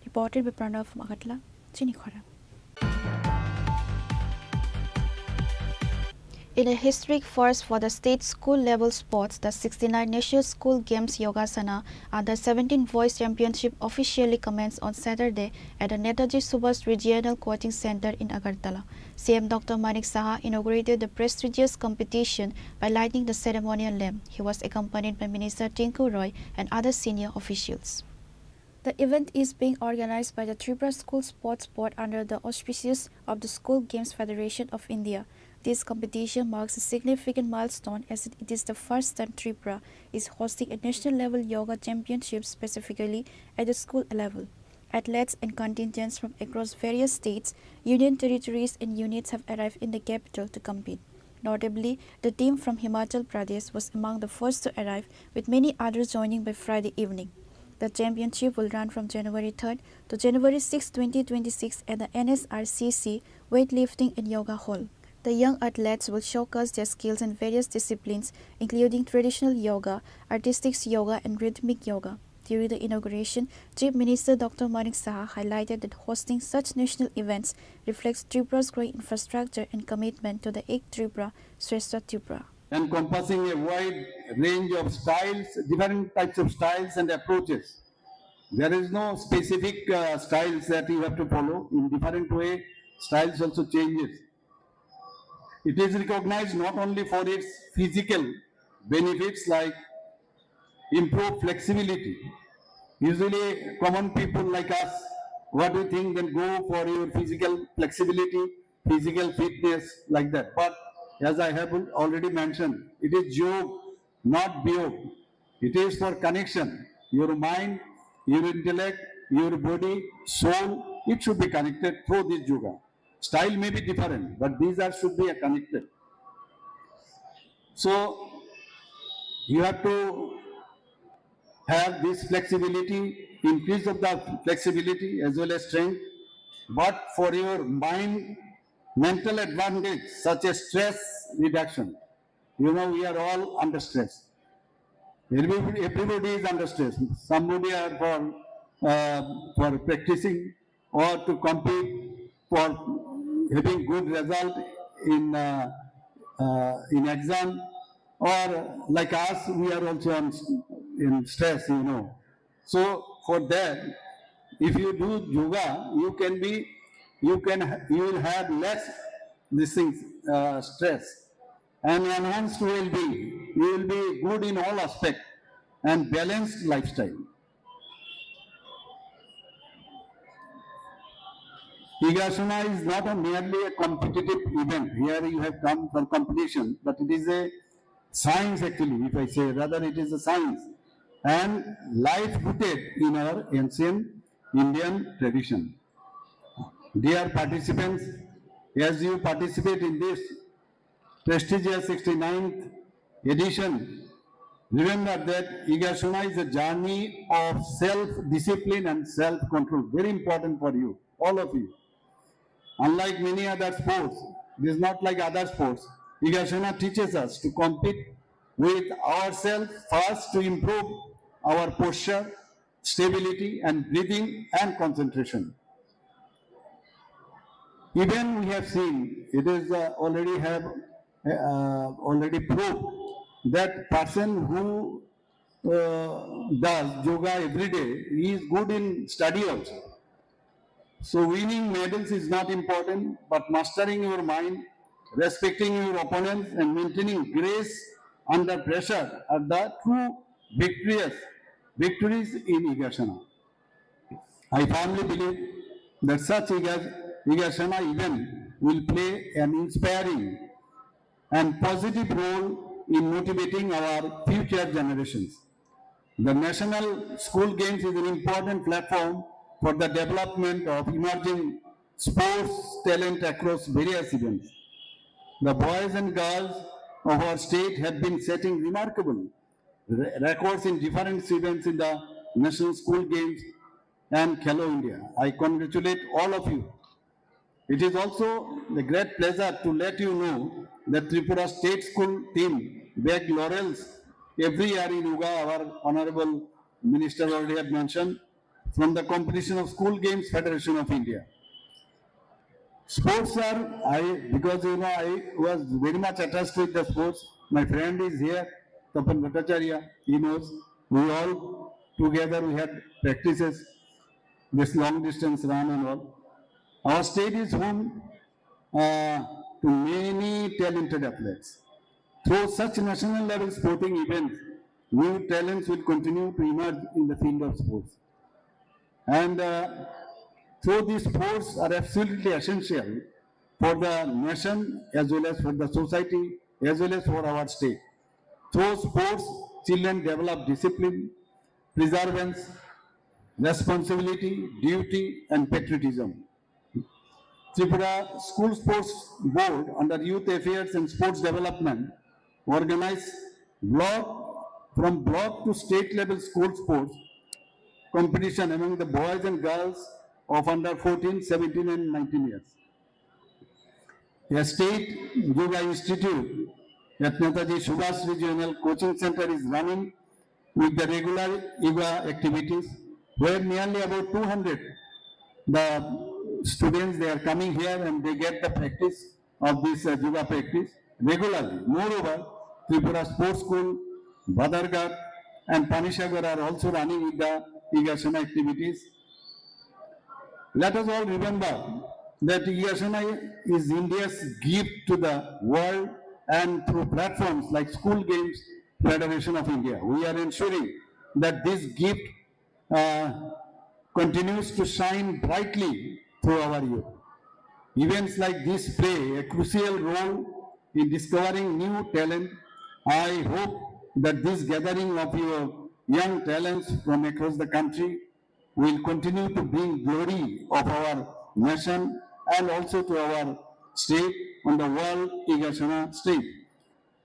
[SPEAKER 24] Reported by Pranav Magatla, Chinikhara. In a historic first for the state school-level sports, the 69 National School Games Yogasana Under 17 Voice Championship officially commenced on Saturday at the Netaji Subhash Regional Coaching Center in Agartala. CM Dr. Manik Saha inaugurated the prestigious competition by lighting the ceremonial lamp. He was accompanied by Minister Tinku Roy and other senior officials. The event is being organized by the Tripura School Sports Board under the auspices of the School Games Federation of India. This competition marks a significant milestone as it is the first time Tripura is hosting a national level yoga championship specifically at the school level. Athletes and contingents from across various states, union territories and units have arrived in the capital to compete. Notably, the team from Himachal Pradesh was among the first to arrive, with many others joining by Friday evening. The championship will run from January 3rd to January 6, 2026 at the NSRCC Weightlifting and Yoga Hall. The young athletes will showcase their skills in various disciplines, including traditional yoga, artistic yoga, and rhythmic yoga. During the inauguration, Chief Minister Dr. Manik Saha highlighted that hosting such national events reflects Tripura's growing infrastructure and commitment to the Ek Tripura, Shrestha Tripura.
[SPEAKER 10] Encompassing a wide range of styles, different types of styles and approaches. There is no specific styles that you have to follow. In different way, styles also changes. It is recognized not only for its physical benefits like improved flexibility. Usually common people like us, what do you think, then go for your physical flexibility, physical fitness like that. But as I have already mentioned, it is yoga, not biog. It is for connection. Your mind, your intellect, your body, soul, it should be connected through this yoga. Style may be different, but these should be connected. So you have to have this flexibility, increase of the flexibility as well as strength, but for your mental advantage such as stress reduction. You know, we are all under stress. Everybody is under stress. Somebody are for practicing or to compete for having good result in exam, or like us, we are also in stress, you know. So for that, if you do yoga, you will have less stress and enhanced well-being. You will be good in all aspects and balanced lifestyle. Higasana is not merely a competitive event. Here you have come for competition, but it is a science actually, if I say, rather it is a science and life rooted in our ancient Indian tradition. Dear participants, as you participate in this prestigious 69th edition, remember that Higasana is a journey of self-discipline and self-control. Very important for you, all of you. Unlike many other sports, it is not like other sports. Higasana teaches us to compete with ourselves first to improve our posture, stability and breathing and concentration. Even we have seen, it is already proved that person who does yoga every day, he is good in study also. So winning medals is not important, but mastering your mind, respecting your opponents and maintaining grace under pressure are the true victories in Higasana. I firmly believe that such Higasana event will play an inspiring and positive role in motivating our future generations. The National School Games is an important platform for the development of emerging sports talent across various events. The boys and girls of our state have been setting remarkable records in different events in the National School Games and Khelo India. I congratulate all of you. It is also a great pleasure to let you know that Tripura State School team bag laurels every year in yoga. Our Honorable Minister already had mentioned, from the competition of School Games Federation of India. Sports are, because you know, I was very much attached with the sports. My friend is here, Tapan Bhattacharya, he knows. We all together, we had practices, this long distance run and all. Our state is home to many talented athletes. Through such national level sporting events, new talents will continue to emerge in the field of sports. And through these sports are absolutely essential for the nation as well as for the society as well as for our state. Through sports, children develop discipline, perseverance, responsibility, duty, and patriotism. Tripura School Sports Board under Youth Affairs and Sports Development organize from block to state level school sports competition among the boys and girls of under 14, 17 and 19 years. A state yoga institute at Netaji Subhash Regional Coaching Center is running with the regular yoga activities where nearly about 200 the students they are coming here and they get the practice of this yoga practice regularly. Moreover, Tripura Sports School, Badargarh and Panishagar are also running with the Yogasana activities. Let us all remember that Yogasana is India's gift to the world, and through platforms like School Games Federation of India, we are ensuring that this gift continues to shine brightly through our youth. Events like this play a crucial role in discovering new talent. I hope that this gathering of your young talents from across the country will continue to bring glory of our nation and also to our state on the world Yogasana stage.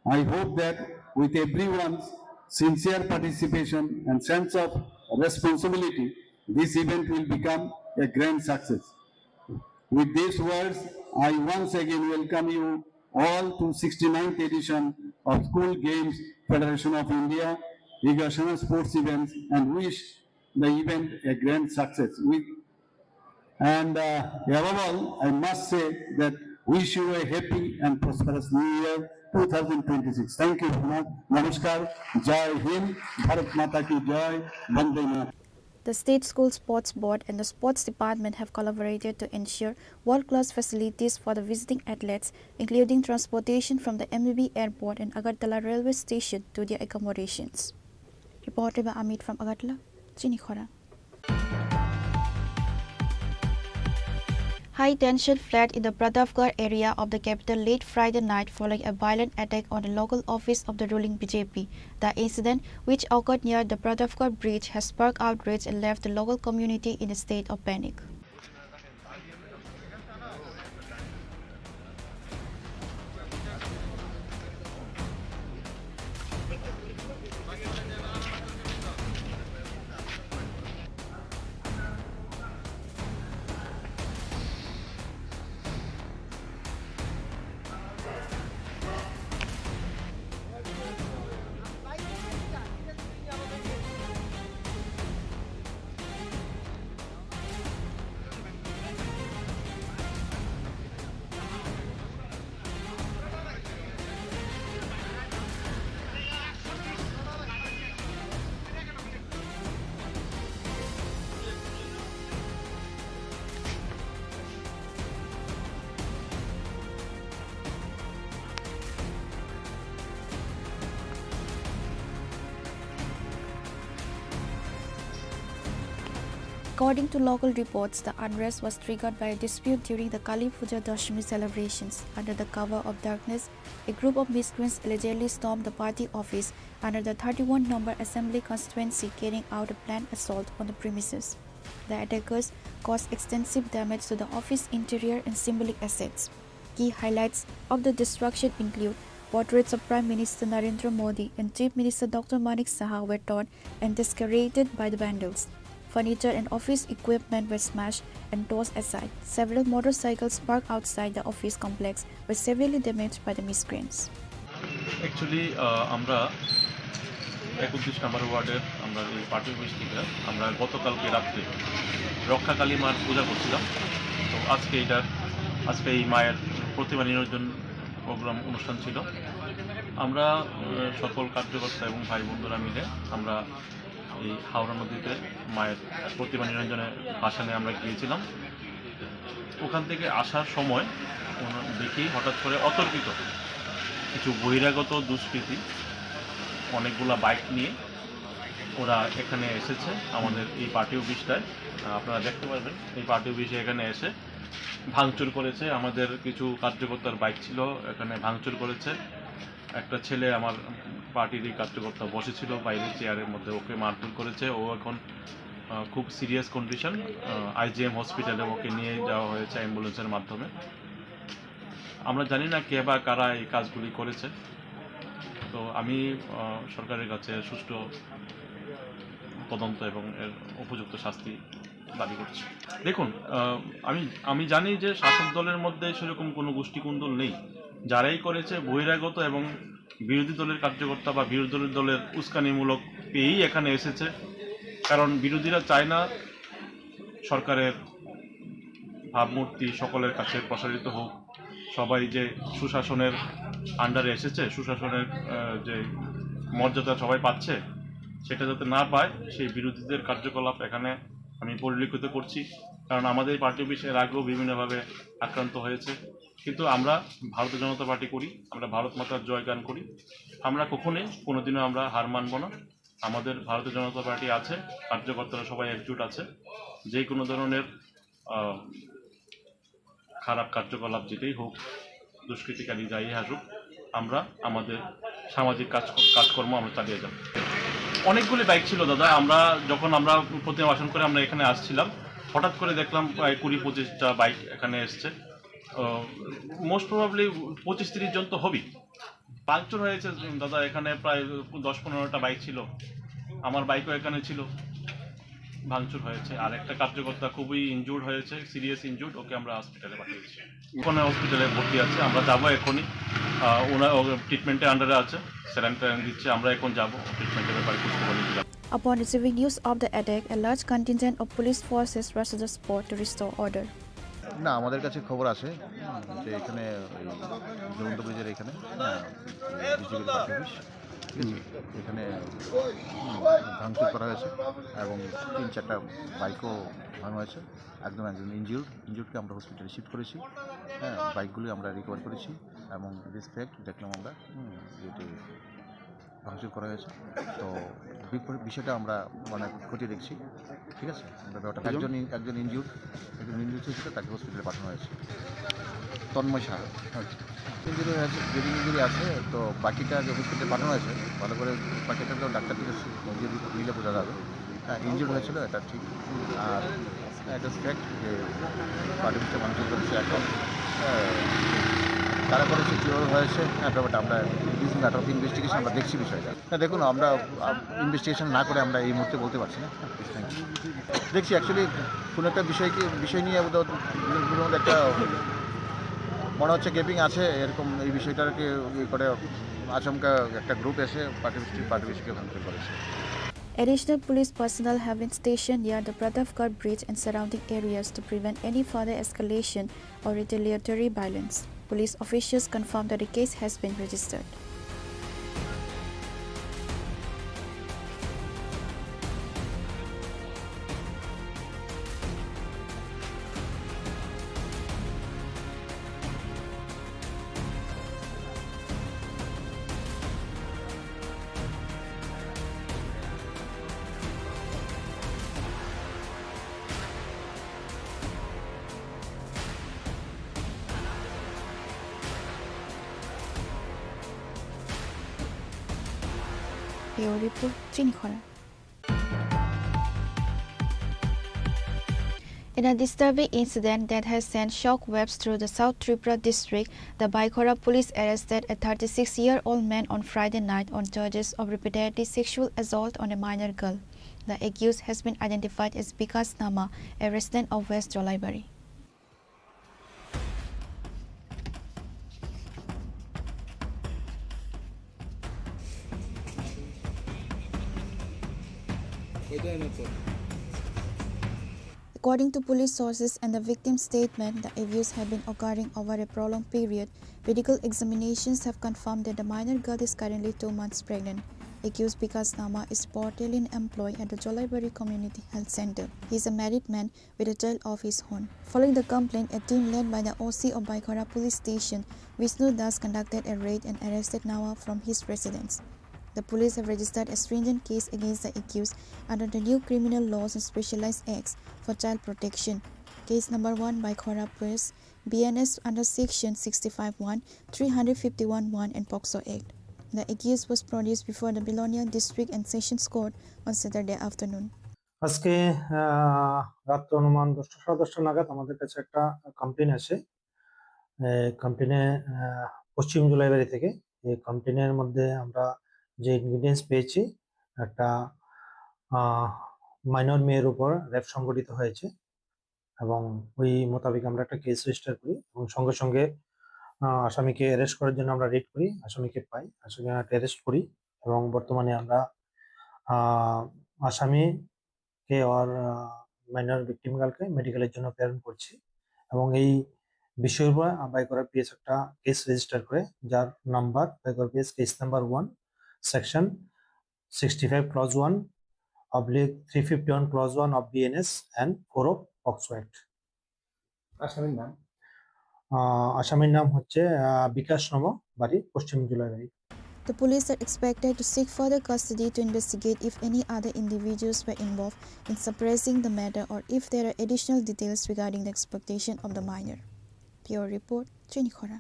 [SPEAKER 10] I hope that with everyone's sincere participation and sense of responsibility, this event will become a grand success. With these words, I once again welcome you all to 69th edition of School Games Federation of India Yogasana sports events and wish the event a grand success. Above all, I must say that wish you a happy and prosperous New Year 2026. Thank you very much. Namaskar. Jai Hind. Bharat Mata ki Jai. Vande Mataram.
[SPEAKER 24] The State School Sports Board and the Sports Department have collaborated to ensure world-class facilities for the visiting athletes, including transportation from the MBB Airport and Agartala Railway Station to their accommodations. Reported by Amit from Agartala, Chini Khora. High tension flared in the Pratapgarh area of the capital late Friday night following a violent attack on the local office of the ruling BJP. The incident, which occurred near the Pratapgarh bridge, has sparked outrage and left the local community in a state of panic. According to local reports, the unrest was triggered by a dispute during the Kali Puja Dashami celebrations. Under the cover of darkness, a group of miscreants allegedly stormed the party office under the 31-number assembly constituency, carrying out a planned assault on the premises. The attackers caused extensive damage to the office interior and symbolic assets. Key highlights of the destruction include portraits of Prime Minister Narendra Modi and Chief Minister Dr. Manik Saha were torn and desecrated by the vandals. Furniture and office equipment were smashed and tossed aside. Several motorcycles parked outside the office complex were severely damaged by the miscreants.
[SPEAKER 8] Actually, আমরা 31 নম্বর ওয়ার্ডের আমরা এই পার্টি অফিস থেকে আমরা গতকালকে রাত্রে রক্ষাকালী মার পূজা করছিলাম। তো আজকে এই মায়ের প্রতিমা নিরঞ্জন প্রোগ্রাম অনুষ্ঠান ছিল। আমরা সকল কার্যকর্তা এবং ভাই বন্ধুরা মিলে আমরা এই হাওড়া নদীতে মায়ের প্রতিমা নিরঞ্জনের ভাসানে আমরা গিয়েছিলাম। ওখান থেকে আসার সময় দেখি হঠাৎ করে অতর্কিত কিছু বহিরাগত দুষ্কৃতী অনেকগুলা বাইক নিয়ে ওরা এখানে এসেছে আমাদের এই পার্টি অফিসটায়। আপনারা দেখতে পারবেন এই পার্টি অফিসে এখানে এসে ভাঙচুর করেছে। আমাদের কিছু কার্যকর্তার বাইক ছিল, এখানে ভাঙচুর করেছে। একটা ছেলে আমার পার্টিরই কার্যকর্তা বসেছিল বাইরে চেয়ারের মধ্যে, ওকে মারধর করেছে। ও এখন খুব সিরিয়াস কন্ডিশন, IGM হসপিটালে ওকে নিয়ে যাওয়া হয়েছে অ্যাম্বুলেন্সের মাধ্যমে। আমরা জানি না কে বা কারা এই কাজগুলি করেছে, তো আমি সরকারের কাছে সুষ্ঠু তদন্ত এবং এর উপযুক্ত শাস্তি দাবি করছি। দেখুন, আমি জানি যে শাসক দলের মধ্যে সেরকম কোনো গোষ্ঠীকুন্দল নেই। যারাই করেছে বহিরাগত এবং বিরোধী দলের কার্যকর্তা বা বিরোধী দলের উস্কানিমূলক পেয়েই এখানে এসেছে। কারণ বিরোধীরা চায় না সরকারের ভাবমূর্তি সকলের কাছে প্রসারিত হোক। সবাই যে সুশাসনের আন্ডারে এসেছে, সুশাসনের যে মর্যাদা সবাই পাচ্ছে, সেটা যাতে না পায় সেই বিরোধীদের কার্যকলাপ এখানে আমি পরিলক্ষিত করছি। কারণ আমাদের পার্টি অফিস এর আগেও বিভিন্নভাবে আক্রান্ত হয়েছে, কিন্তু আমরা ভারতীয় জনতা পার্টি করি, আমরা ভারত মাতার জয়গান করি। আমরা কখনোই কোনোদিনও আমরা হার মানব না। আমাদের ভারতীয় জনতা পার্টি আছে, কার্যকর্তারা সবাই একজোট আছে। যে কোনো ধরনের খারাপ কার্যকলাপ যেটাই হোক, দুষ্কৃতিকারী যাই আসুক, আমরা আমাদের সামাজিক কাজকর্ম আমরা চালিয়ে যাব। অনেকগুলি বাইক ছিল দাদা। যখন আমরা প্রতিমা বাসন করে আমরা এখানে আসছিলাম, হঠাৎ করে দেখলাম প্রায় 20-25টা বাইক এখানে এসছে। মোস্ট প্রবাবলি 25-30 জন তো হবেই। ভাঙচুর হয়েছে দাদা, এখানে প্রায় 10-15টা বাইক ছিল, আমার বাইকও এখানে ছিল, ভাঙচুর হয়েছে। আর একটা কার্যকর্তা খুবই ইনজুর্ড হয়েছে, সিরিয়াস ইনজুর্ড, ওকে আমরা হসপিটালে পাঠিয়েছি। ওখানে হসপিটালে ভর্তি আছে, আমরা যাবো এখনই। ওনার ট্রিটমেন্টের আন্ডারে আছে, স্যালাইন দিচ্ছে, আমরা এখন যাবো ট্রিটমেন্টের ব্যাপারে বুঝতে পারি।
[SPEAKER 24] Upon receiving news of the attack, a large contingent of police forces rushed to the spot to restore order.
[SPEAKER 9] না, আমাদের কাছে খবর আছে যে এখানে জয়ন্ত ব্রিজের এখানে এখানে ভাঙচুর করা হয়েছে এবং 3-4টা বাইকও ভাঙা হয়েছে। একজন ইনজিউর্ডকে আমরা হসপিটালে শিফট করেছি। হ্যাঁ, বাইকগুলি আমরা রিকভার করেছি এবং রেসপেক্ট দেখলাম আমরা যেটি ভাঙচুর করা হয়েছে। তো বিষয়টা আমরা মানে খতিয়ে দেখছি, ঠিক আছে। ব্যাপারটা একজন ইনজিউর্ড ছিল, তাকে হসপিটালে পাঠানো হয়েছে। তন্ময় সাহা ইঞ্জুরি হয়েছে, ব্রিডিং ইঞ্জুরি আছে, তো বাকিটা যে হসপিটালে পাঠানো হয়েছে, ভালো করে বাকিটা তো ডাক্তার থেকে নিলে বোঝা যাবে। হ্যাঁ, ইনজিউর্ড হয়েছিল, এটা ঠিক। আর এটা ফ্যাক্ট যে পার্টি অফিসটা ভাঙচুর করেছে। এখন তারা করেছে কীভাবে হয়েছে, হ্যাঁ, ব্যাপারটা আমরা ম্যাটার অফ ইনভেস্টিগেশন আমরা দেখছি বিষয়টা। হ্যাঁ, দেখুন, আমরা ইনভেস্টিগেশন না করে আমরা এই মুহূর্তে বলতে পারছি না। দেখছি অ্যাকচুয়ালি কোনো একটা বিষয় নিয়ে একটা মনে হচ্ছে গেপিং আছে, এরকম এই বিষয়টাকে করে আচমকা একটা গ্রুপ এসে পার্টি অফিসকে ভাঙচুর করেছে।
[SPEAKER 24] Additional police personnel have been stationed near the Pratapgarh Bridge and surrounding areas to prevent any further escalation or retaliatory violence. Police officials confirmed that the case has been registered. Bureau Report, Trinikhora. In a disturbing incident that has sent shockwaves through the South Tripura district, the Baikhora police arrested a 36-year-old man on Friday night on charges of repeated sexual assault on a minor girl. The accused has been identified as Bikas Nama, a resident of West Jolaibari. According to police sources and the victim's statement, the abuse had been occurring over a prolonged period. Medical examinations have confirmed that the minor girl is currently 2 months pregnant. Accused Bikas Nama is reportedly employed at the Jolaibari Community Health Center. He is a married man with a child of his own. Following the complaint, a team led by the OC of Baikhora Police Station, Vishnu Das, conducted a raid and arrested Nawa from his residence. The police have registered a stringent case against the accused under the new criminal laws and specialized acts for child protection. Case number 1 by Baikhora Press BNS under Section 65(1), 351(1) and POCSO Act. The accused was produced before the Belonia District and Sessions Court on Saturday afternoon.
[SPEAKER 22] আজকে রাত্র অনুমান 10:10 নাগাদ আমাদের কাছে একটা কমপ্লেন আসে। কমপ্লেনে পশ্চিম জুলাইবাড়ি থেকে এই কমপ্লেনের মধ্যে আমরা যে ইনগ্রিডিয়েন্টস পেয়েছি, একটা মাইনর মেয়ের উপর রেপ সংঘটিত হয়েছে এবং ওই মোতাবেক আমরা একটা কেস রেজিস্টার করি এবং সঙ্গে সঙ্গে আসামিকে অ্যারেস্ট করার জন্য আমরা রেড করি, আসামিকে পাই, আসামিকে অ্যারেস্ট করি এবং বর্তমানে আমরা আসামিকে আর মাইনর ভিকটিম গার্লকে মেডিকেলের জন্য প্রেরণ করছি এবং এই বিষয়ের উপর বাইকরা পিএস একটা কেস রেজিস্টার করে, যার number Baikhora PS case number 1 section 65 clause 1 /351 clause 1 of BNS and 4 of POCSO Act. আসামির নাম হচ্ছে বিকাশ নম, বাড়ি পশ্চিম Julaibari.
[SPEAKER 24] The police are expected to seek further custody to investigate if any other individuals were involved in suppressing the matter or if there are additional details regarding the exploitation of the minor. Pure Report, Chinikhora.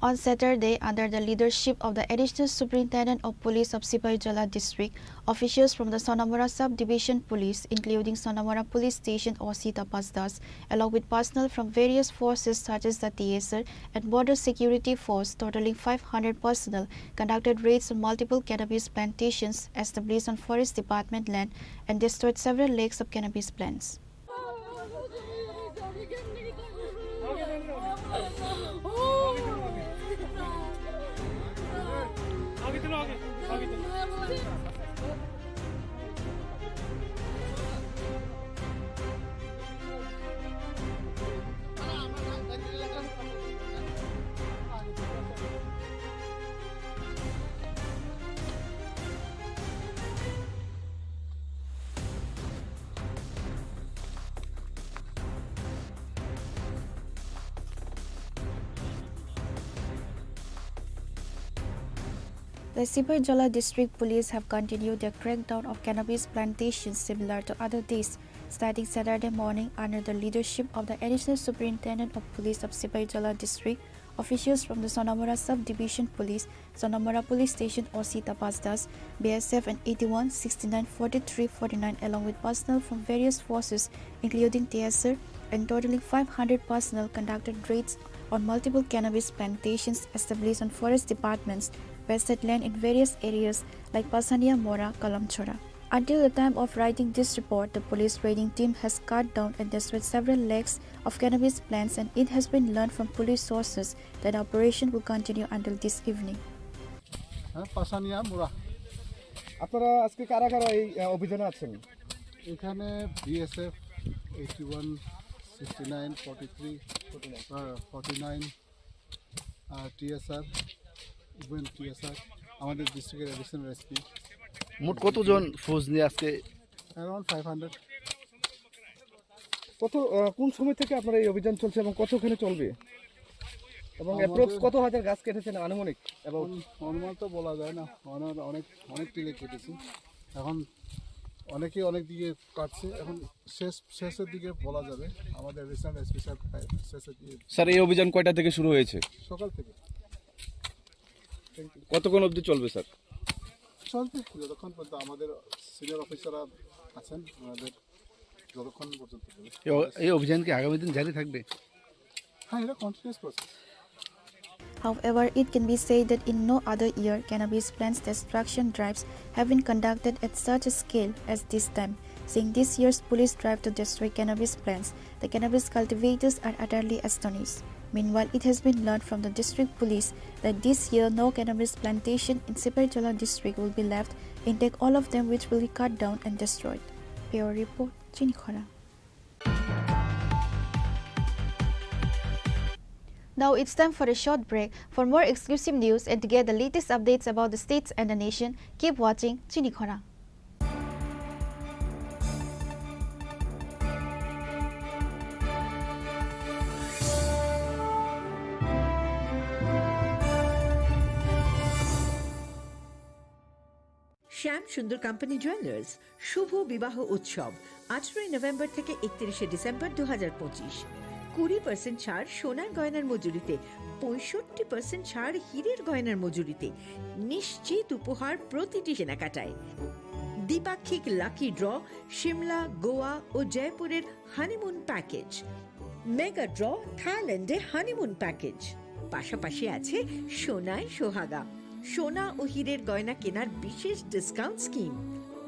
[SPEAKER 24] On Saturday, under the leadership of the Additional Superintendent of Police of Sipaijala District, officials from the Sonamora Sub-Division Police, including Sonamora Police Station OC Tapasdas, along with personnel from various forces such as the TSR and Border Security Force, totaling 500 personnel, conducted raids on multiple cannabis plantations established on Forest Department land and destroyed several lakes of cannabis plants. The Sipaijala District Police have continued their crackdown of cannabis plantations similar to other days, starting Saturday morning under the leadership of the Additional Superintendent of Police of Sipaijala District. Officials from the Sonamora Sub-Division Police, Sonamora Police Station OC Tapasdas, BSF and 81, 69, 43, 49 along with personnel from various forces including TSR and totaling 500 personnel conducted raids on multiple cannabis plantations established on forest departments, vested land in various areas like Pasania Mora, Kalamchora. Until the time of writing this report, the police raiding team has cut down and destroyed several lakes of cannabis plants, and it has been learned from police sources that the operation will continue until this evening.
[SPEAKER 11] পাসানিয়া মোড়া। আপনারা আজকে কারা কারা এই অভিযানে আছেন?
[SPEAKER 2] এখানে বিএসএফ 81, 69, 43, 49, টিএসআর, ইভেন টিএসআর, আমাদের ডিস্ট্রিক্টের অ্যাডিশনাল এসপি।
[SPEAKER 11] মোট কতজন ফৌজ নিয়ে আজকে?
[SPEAKER 2] অ্যারাউন্ড 500।
[SPEAKER 11] কোন সময় থেকে আপনারা এই অভিযান চলছে এবং কতখানি চলবে? এবং অ্যাপ্রক্স কত হাজার গাছ কেটেছেন আনুমানিক? এবং
[SPEAKER 2] অনুমান তো বলা যায় না, অনেক টিলে কেটেছি। এখন অনেকে অনেক দিকে কাটছে, এখন শেষের দিকে বলা যাবে। আমাদের অ্যাডিশনাল এসপি স্যার শেষের দিকে।
[SPEAKER 11] স্যার, এই অভিযান কয়টা থেকে শুরু হয়েছে?
[SPEAKER 2] সকাল থেকে।
[SPEAKER 11] কতক্ষণ অবধি চলবে স্যার?
[SPEAKER 2] চলবে যতক্ষণ পর্যন্ত আমাদের সিনিয়র অফিসাররা আছেন, আমাদের যতক্ষণ পর্যন্ত।
[SPEAKER 11] এই অভিযান কি আগামী দিন জারি থাকবে?
[SPEAKER 2] হ্যাঁ, এটা continuous process.
[SPEAKER 24] However, it can be said that in no other year cannabis plants destruction drives have been conducted at such a scale as this time. Seeing this year's police drive to destroy cannabis plants, the cannabis cultivators are utterly astonished. Meanwhile, it has been learned from the district police that this year no cannabis plantation in Sipaijala district will be left intact, all of them which will be cut down and destroyed. Pure Report, Chinikhora. Now it's time for a short break. For more exclusive news and to get the latest updates about the states and the nation, keep watching Chinikhora.
[SPEAKER 5] Shyam Sundar company jewellers শুভ বিবাহ উৎসব 18 নভেম্বর থেকে 31 ডিসেম্বর 2025। 20% ছাড় সোনার গয়নার মজুরিতে, 65% ছাড় হীরের গয়নার মজুরিতে, নিশ্চিত উপহার প্রতিটি কেনাকাটায়। দ্বিপাক্ষিক লাকি ড্র, শিমলা, গোয়া ও জয়পুরের হানিমুন প্যাকেজ, মেগা ড্র থাইল্যান্ডে হানিমুন প্যাকেজ। পাশাপাশি আছে সোনায় সোহাগা, সোনা ও হীরের গয়না কেনার বিশেষ ডিসকাউন্ট স্কিম।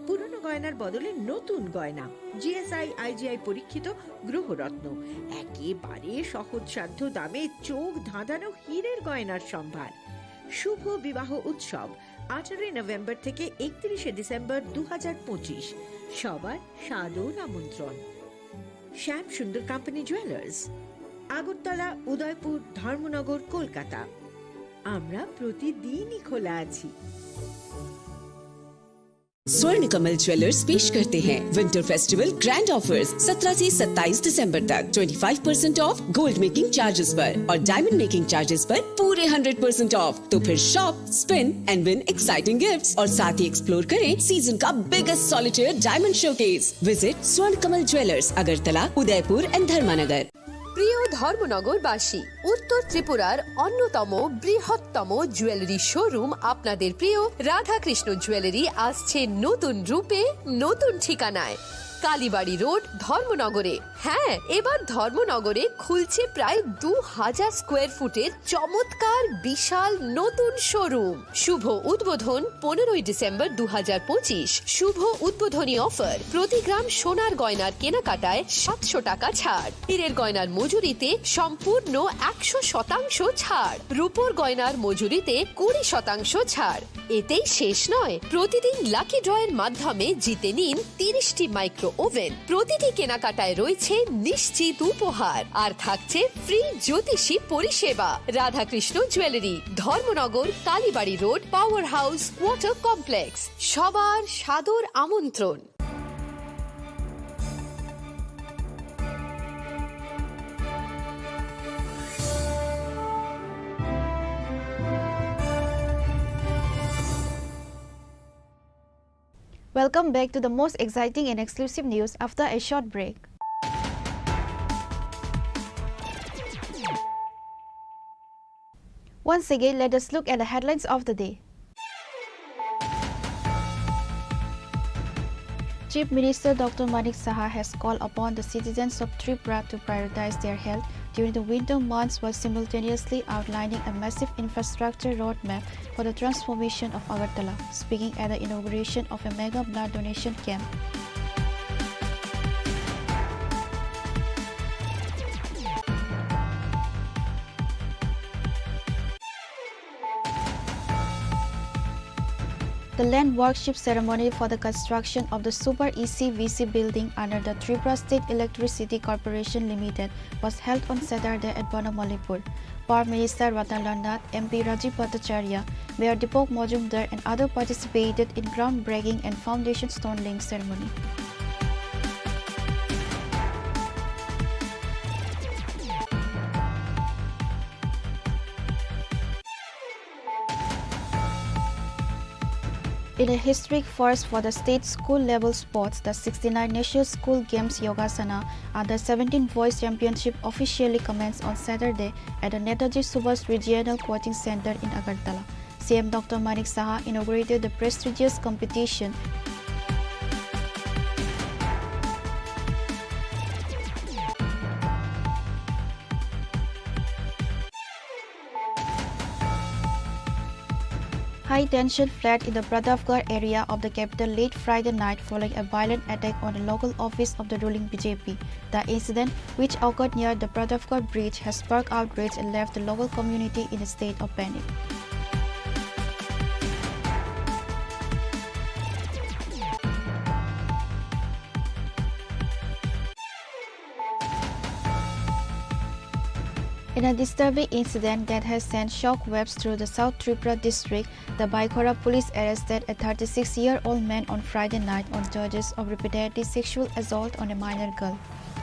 [SPEAKER 5] পুরনো গয়নার বদলে নতুন গয়না, জিএসআই আইজিআই পরীক্ষিত গ্রহরত্ন, একেবারে সহজসাধ্য দামে চোখ ধাঁধানো হীরের গয়নার সম্ভার। শুভ বিবাহ উৎসব 18 নভেম্বর থেকে 31 ডিসেম্বর 2025। সবার সাদর আমন্ত্রণ। শ্যাম সুন্দর কোম্পানি জুয়েলার্স, আগরতলা, উদয়পুর, ধর্মনগর, কলকাতা। আমরা প্রতিদিনই খোলা আছি।
[SPEAKER 7] स्वर्ण कमल ज्वेलर्स पेश करते हैं विंटर फेस्टिवल ग्रैंड ऑफर्स 17 से 27 दिसंबर तक 25% ऑफ गोल्ड मेकिंग चार्जेस पर और डायमंड मेकिंग चार्जेस पर पूरे 100% ऑफ। तो फिर shop, spin and win exciting gifts और साथ ही एक्सप्लोर करें सीजन का biggest solitaire diamond showcase. Visit Swarna Kamal jewellers, Agartala, Udaipur and धर्मानगर।
[SPEAKER 6] প্রিয় ধর্মনগরবাসী, উত্তর ত্রিপুরার অন্যতম বৃহত্তম জুয়েলারি শোরুম আপনাদের প্রিয় রাধাকৃষ্ণ জুয়েলারি আসছে নতুন রূপে, নতুন ঠিকানায়। কালীবাড়ি রোড, ধর্মনগরে। হ্যাঁ, এবার ধর্মনগরে খুলছে প্রায় 2000 স্কোয়ার ফুটের চমৎকার বিশাল নতুন শোরুম। শুভ উদ্বোধন 15 ডিসেম্বর 2025। শুভ উদ্বোধনী অফার, প্রতি গ্রাম সোনার গয়নার কেনাকাটায় 700 টাকা ছাড়, হীরের গয়নার মজুরিতে সম্পূর্ণ 100% ছাড়, রূপোর গয়নার মজুরিতে 20% ছাড়। এতেই শেষ নয়, প্রতিদিন লাকি ড্রয়ের মাধ্যমে জিতে নিন 30টি মাইক্রো ওভেন। প্রতিটি কেনাকাটায় রয়েছে নিশ্চিত উপহার আর থাকছে ফ্রি জ্যোতিষী পরিষেবা। Radhakrishna jewellery, Dharmanagar, Kalibari road, power house, water complex. সবার সাদর আমন্ত্রণ।
[SPEAKER 24] Welcome back to the most exciting and exclusive news after a short break. Once again, let us look at the headlines of the day. Chief Minister Dr. Manik Saha has called upon the citizens of Tripura to prioritize their health during the winter months while simultaneously outlining a massive infrastructure roadmap for the transformation of Agartala, speaking at the inauguration of a mega blood donation camp. The land worship ceremony for the construction of the Super ECVC building under the Tripura State Electricity Corporation Limited was held on Saturday at Bonamalipur. Power Minister Ratnalal Nath, MP Rajiv Bhattacharya, Mayor Deepak Majumdar and others participated in groundbreaking and foundation stone laying ceremony. In a historic first for the state school-level sports, the 69 National School Games Yogasana Under 17 Boys Championship officially commenced on Saturday at the Netaji Subhash Regional Coaching Center in Agartala. CM Dr. Manik Saha inaugurated the prestigious competition. High tension flared in the Pratapgarh area of the capital late Friday night following a violent attack on the local office of the ruling BJP. The incident, which occurred near the Pratapgarh bridge, has sparked outrage and left the local community in a state of panic. In a disturbing incident that has sent shockwaves through the South Tripura district, the Baikora police arrested a 36-year-old man on Friday night on charges of repetitive sexual assault on a minor girl.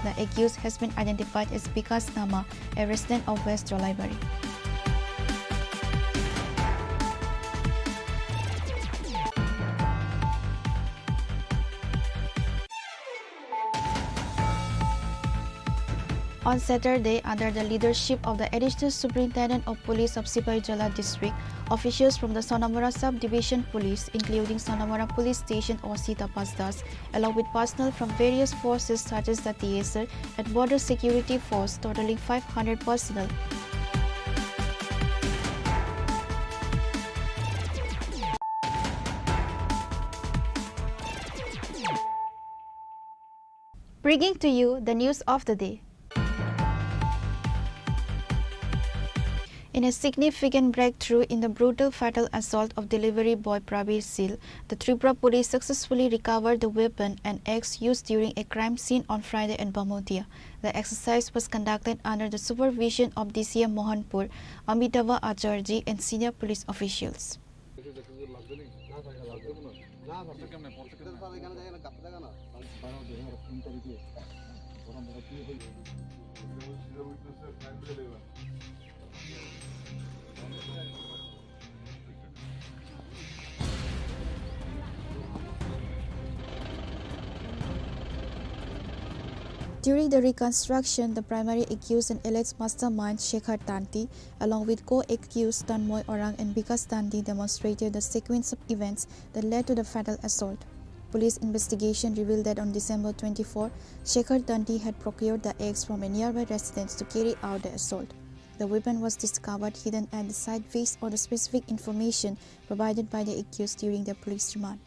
[SPEAKER 24] The accused has been identified as Bikas Nama, a resident of West Jolaibari. On Saturday, under the leadership of the Additional Superintendent of Police of Sipaijala District, officials from the Sonamora Sub-Division Police, including Sonamora Police Station OC Tapas Das, along with personnel from various forces such as the TSR and Border Security Force, totaling 500 personnel, bringing to you the news of the day. In a significant breakthrough in the brutal fatal assault of delivery boy Prabir Sil, the Tripura police successfully recovered the weapon and axe used during a crime scene on Friday in Bamotia. The exercise was conducted under the supervision of DCM Mohanpur, Amitava Acharji and senior police officials. During the reconstruction, the primary accused and alleged mastermind Shekhar Tanti, along with co-accused Tanmoy Orang and Bikas Tanti, demonstrated the sequence of events that led to the fatal assault. Police investigation revealed that on December 24, Shekhar Tanti had procured the axe from a nearby residence to carry out the assault. The weapon was discovered hidden at the site based on the specific information provided by the accused during their police remand.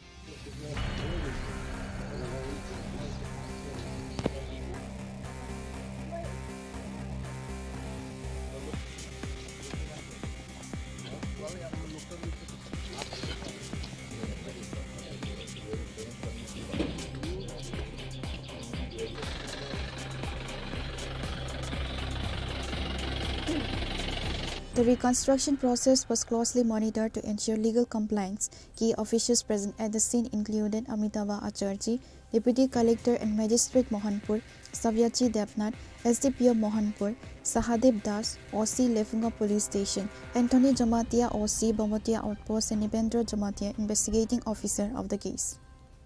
[SPEAKER 24] The reconstruction process was closely monitored to ensure legal compliance. Key officials present at the scene included Amitava Acharji, Deputy Collector and Magistrate Mohanpur, Savyachi Debnath, SDPO Mohanpur, Sahadev Das, OC Lefunga Police Station, Anthony Jamatia, OC Bamotia Outpost, and Nibendra Jamatia, Investigating Officer of the case.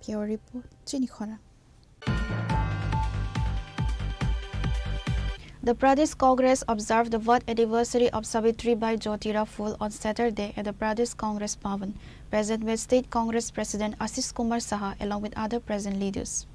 [SPEAKER 24] Pure Report, Chinikhora. The Pradesh Congress observed the birth anniversary of Savitribai Jyotira Phule on Saturday at the Pradesh Congress Bhavan. Present were State Congress President Ashish Kumar Saha along with other present leaders.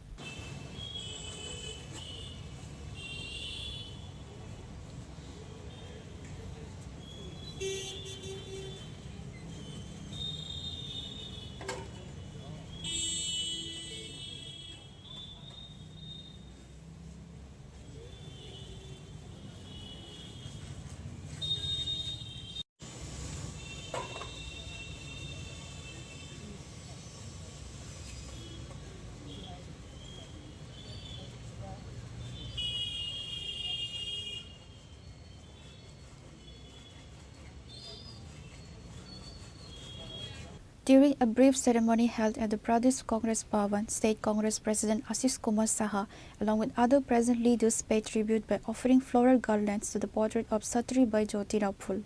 [SPEAKER 24] During a brief ceremony held at the Pradesh Congress Bhavan, State Congress President Ashish Kumar Saha, along with other present leaders, paid tribute by offering floral garlands to the portrait of Savitribai Jyotira Phule.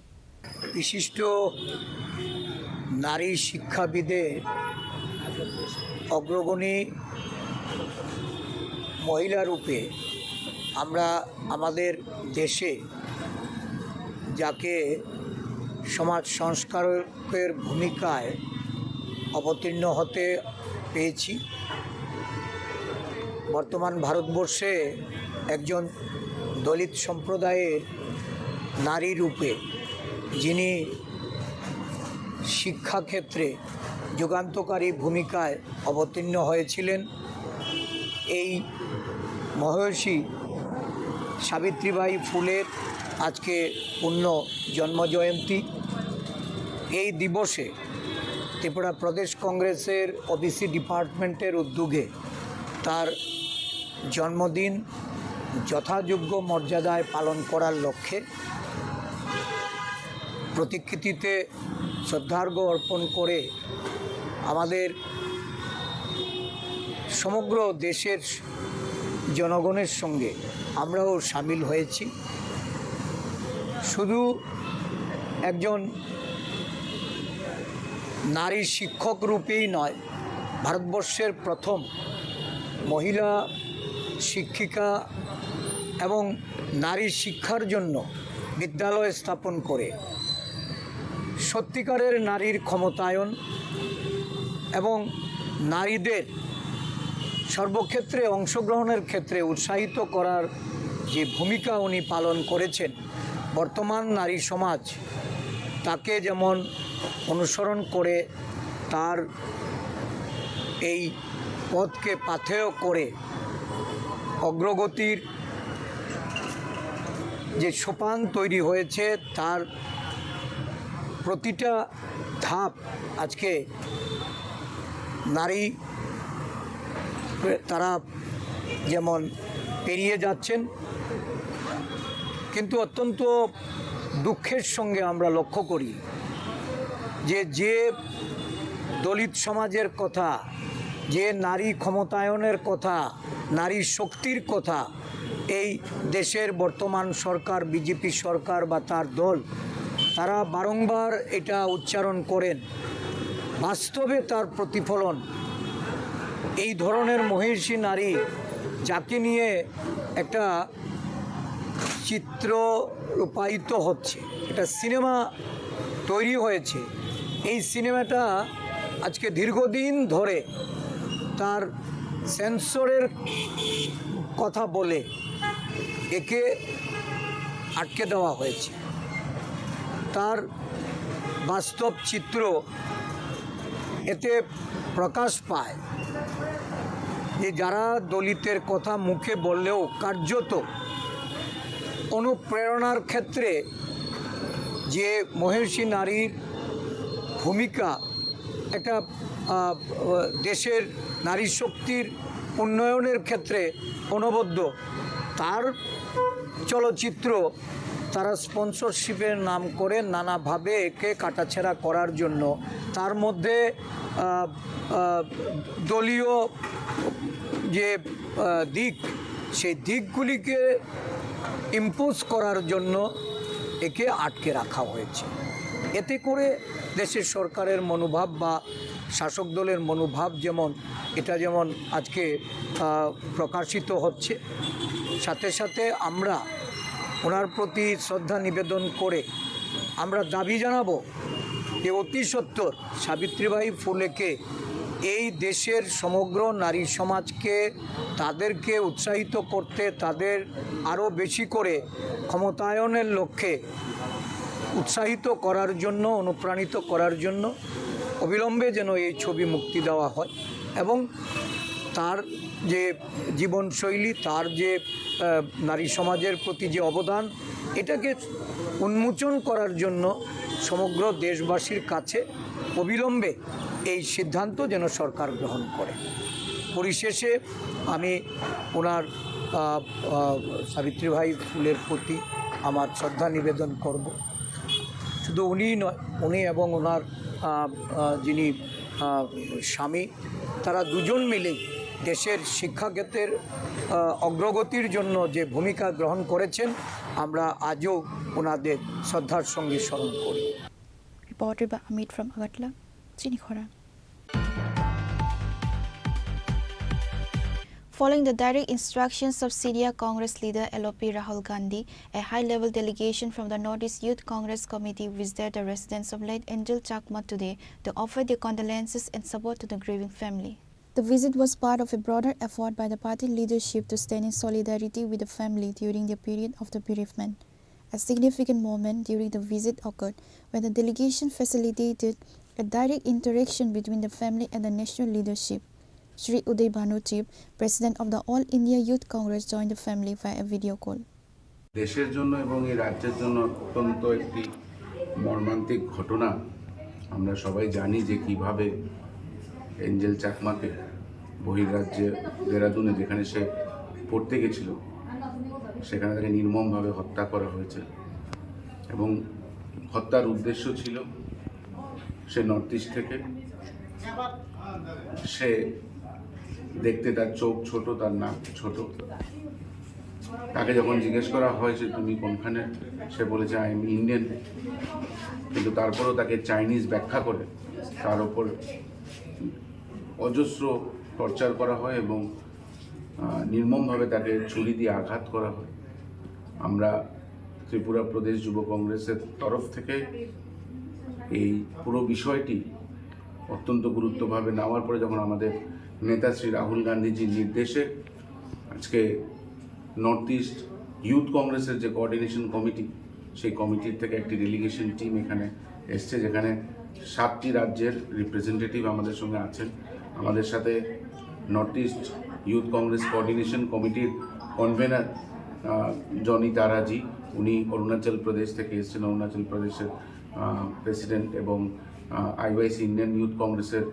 [SPEAKER 12] বিশিষ্ট নারী শিক্ষাবিদে অগ্রগণী মহিলা রূপে আমরা আমাদের দেশে যাকে সমাজ সংস্কারকের ভূমিকায় অবতীর্ণ হতে পেয়েছি। বর্তমান ভারতবর্ষে একজন দলিত সম্প্রদায়ের নারী রূপে যিনি শিক্ষাক্ষেত্রে যুগান্তকারী ভূমিকায় অবতীর্ণ হয়েছিলেন, এই মহর্ষি সাবিত্রীবাই ফুলের আজকে পূর্ণ জন্মজয়ন্তী। এই দিবসে ত্রিপুরা প্রদেশ কংগ্রেসের ওবিসি ডিপার্টমেন্টের উদ্যোগে তার জন্মদিন যথাযোগ্য মর্যাদায় পালন করার লক্ষ্যে প্রতিকৃতিতে শ্রদ্ধার্ঘ্য অর্পণ করে আমাদের সমগ্র দেশের জনগণের সঙ্গে আমরাও সামিল হয়েছি। শুধু একজন নারী শিক্ষক রূপেই নয়, ভারতবর্ষের প্রথম মহিলা শিক্ষিকা এবং নারী শিক্ষার জন্য বিদ্যালয় স্থাপন করে সত্যিকারের নারীর ক্ষমতায়ন এবং নারীদের সর্বক্ষেত্রে অংশগ্রহণের ক্ষেত্রে উৎসাহিত করার যে ভূমিকা উনি পালন করেছেন, বর্তমান নারী সমাজ তাকে যেমন অনুসরণ করে তার এই পথকে পাথেয় করে অগ্রগতির যে সোপান তৈরি হয়েছে, তার প্রতিটা ধাপ আজকে নারী তারা যেমন পেরিয়ে যাচ্ছেন, কিন্তু অত্যন্ত দুঃখের সঙ্গে আমরা লক্ষ্য করি যে দলিত সমাজের কথা, যে নারী ক্ষমতায়নের কথা, নারী শক্তির কথা এই দেশের বর্তমান সরকার, বিজেপি সরকার বা তার দল, তারা বারংবার এটা উচ্চারণ করেন, বাস্তবে তার প্রতিফলন এই ধরনের মহিষী নারী যাকে নিয়ে একটা চিত্র রূপায়িত হচ্ছে, একটা সিনেমা তৈরি হয়েছে। এই সিনেমাটা আজকে দীর্ঘদিন ধরে তার সেন্সরের কথা বলে একে আটকে দেওয়া হয়েছে। তার বাস্তব চিত্র এতে প্রকাশ পায় যে যারা দলিতের কথা মুখে বললেও কার্যত অনুপ্রেরণার ক্ষেত্রে যে মহিষী নারীর ভূমিকা, একটা দেশের নারী শক্তির উন্নয়নের ক্ষেত্রে অনবদ্য, তার চলচ্চিত্র তারা স্পন্সরশিপের নাম করে নানাভাবে একে কাটাছেঁড়া করার জন্য, তার মধ্যে দলীয় যে দিক, সেই দিকগুলিকে ইম্পোজ করার জন্য একে আটকে রাখা হয়েছে। এতে করে দেশের সরকারের মনোভাব বা শাসক দলের মনোভাব এটা যেমন আজকে প্রকাশিত হচ্ছে, সাথে সাথে আমরা ওনার প্রতি শ্রদ্ধা নিবেদন করে আমরা দাবি জানাবো যে অতি সত্বর সাবিত্রীবাঈ ফুলেকে এই দেশের সমগ্র নারী সমাজকে, তাদেরকে উৎসাহিত করতে, তাদের আরও বেশি করে ক্ষমতায়নের লক্ষ্যে উৎসাহিত করার জন্য, অনুপ্রাণিত করার জন্য অবিলম্বে যেন এই ছবি মুক্তি দেওয়া হয় এবং তার যে জীবনশৈলী, তার যে নারী সমাজের প্রতি যে অবদান, এটাকে উন্মোচন করার জন্য সমগ্র দেশবাসীর কাছে অবিলম্বে এই সিদ্ধান্ত যেন সরকার গ্রহণ করে। পরিশেষে আমি ওনার সাবিত্রীবাঈ ফুলের প্রতি আমার শ্রদ্ধা নিবেদন করব। শুধু উনিই নয়, উনি এবং ওনার যিনি স্বামী, তারা দুজন মিলেই দেশের শিক্ষাক্ষেত্রের অগ্রগতির জন্য যে ভূমিকা গ্রহণ করেছেন, আমরা আজও ওনাদের শ্রদ্ধার সঙ্গে স্মরণ করি।
[SPEAKER 24] Reported by Amit from Agartala, Chinikhora. Following the direct instructions of senior Congress leader LOP Rahul Gandhi, a high-level delegation from the Northeast Youth Congress Committee visited the residence of late Angel Chakma today to offer their condolences and support to the grieving family. The visit was part of a broader effort by the party leadership to stand in solidarity with the family during the period of the bereavement. A significant moment during the visit occurred when the delegation facilitated a direct interaction between the family and the national leadership. Shri Uday Bhanutip, President of the All India Youth Congress, joined the family via a video call.
[SPEAKER 13] দেশের জন্য এবং এই রাজ্যের জন্য অত্যন্ত একটি মর্মান্তিক ঘটনা। আমরা সবাই জানি যে কিভাবে এঞ্জেল চাকমাকে বহির্রাজ্যে দেরাদুনে, যেখানে সে পড়তে গেছিল, সেখানে তাকে নির্মমভাবে হত্যা করা হয়েছে এবং হত্যার উদ্দেশ্য ছিল সে নর্থ ইস্ট থেকে, সে দেখতে, তার চোখ ছোট, তার নাক ছোট। তাকে যখন জিজ্ঞেস করা হয় যে তুমি কোনখানে, সে বলেছে আই এম ইন্ডিয়ান, কিন্তু তারপরেও তাকে চাইনিজ ব্যাখ্যা করে তার ওপর অজস্র টর্চার করা হয় এবং নির্মমভাবে তাকে ছুরি দিয়ে আঘাত করা হয়। আমরা ত্রিপুরা প্রদেশ যুব কংগ্রেসের তরফ থেকে এই পুরো বিষয়টি অত্যন্ত গুরুত্বভাবে নেওয়ার পরে যখন আমাদের নেতা শ্রী রাহুল গান্ধীজির নির্দেশে আজকে নর্থ ইস্ট ইউথ কংগ্রেসের যে কোঅর্ডিনেশন কমিটি, সেই কমিটির থেকে একটি ডেলিগেশন টিম এখানে এসছে, যেখানে 7টি রাজ্যের রিপ্রেজেন্টেটিভ আমাদের সঙ্গে আছেন। আমাদের সাথে north east youth Congress coordination কমিটির কনভেনার জনি তারাজি, উনি অরুণাচল প্রদেশ থেকে এসেছেন, অরুণাচল প্রদেশের প্রেসিডেন্ট এবং আইওয়াইসি ইন্ডিয়ান ইউথ কংগ্রেসের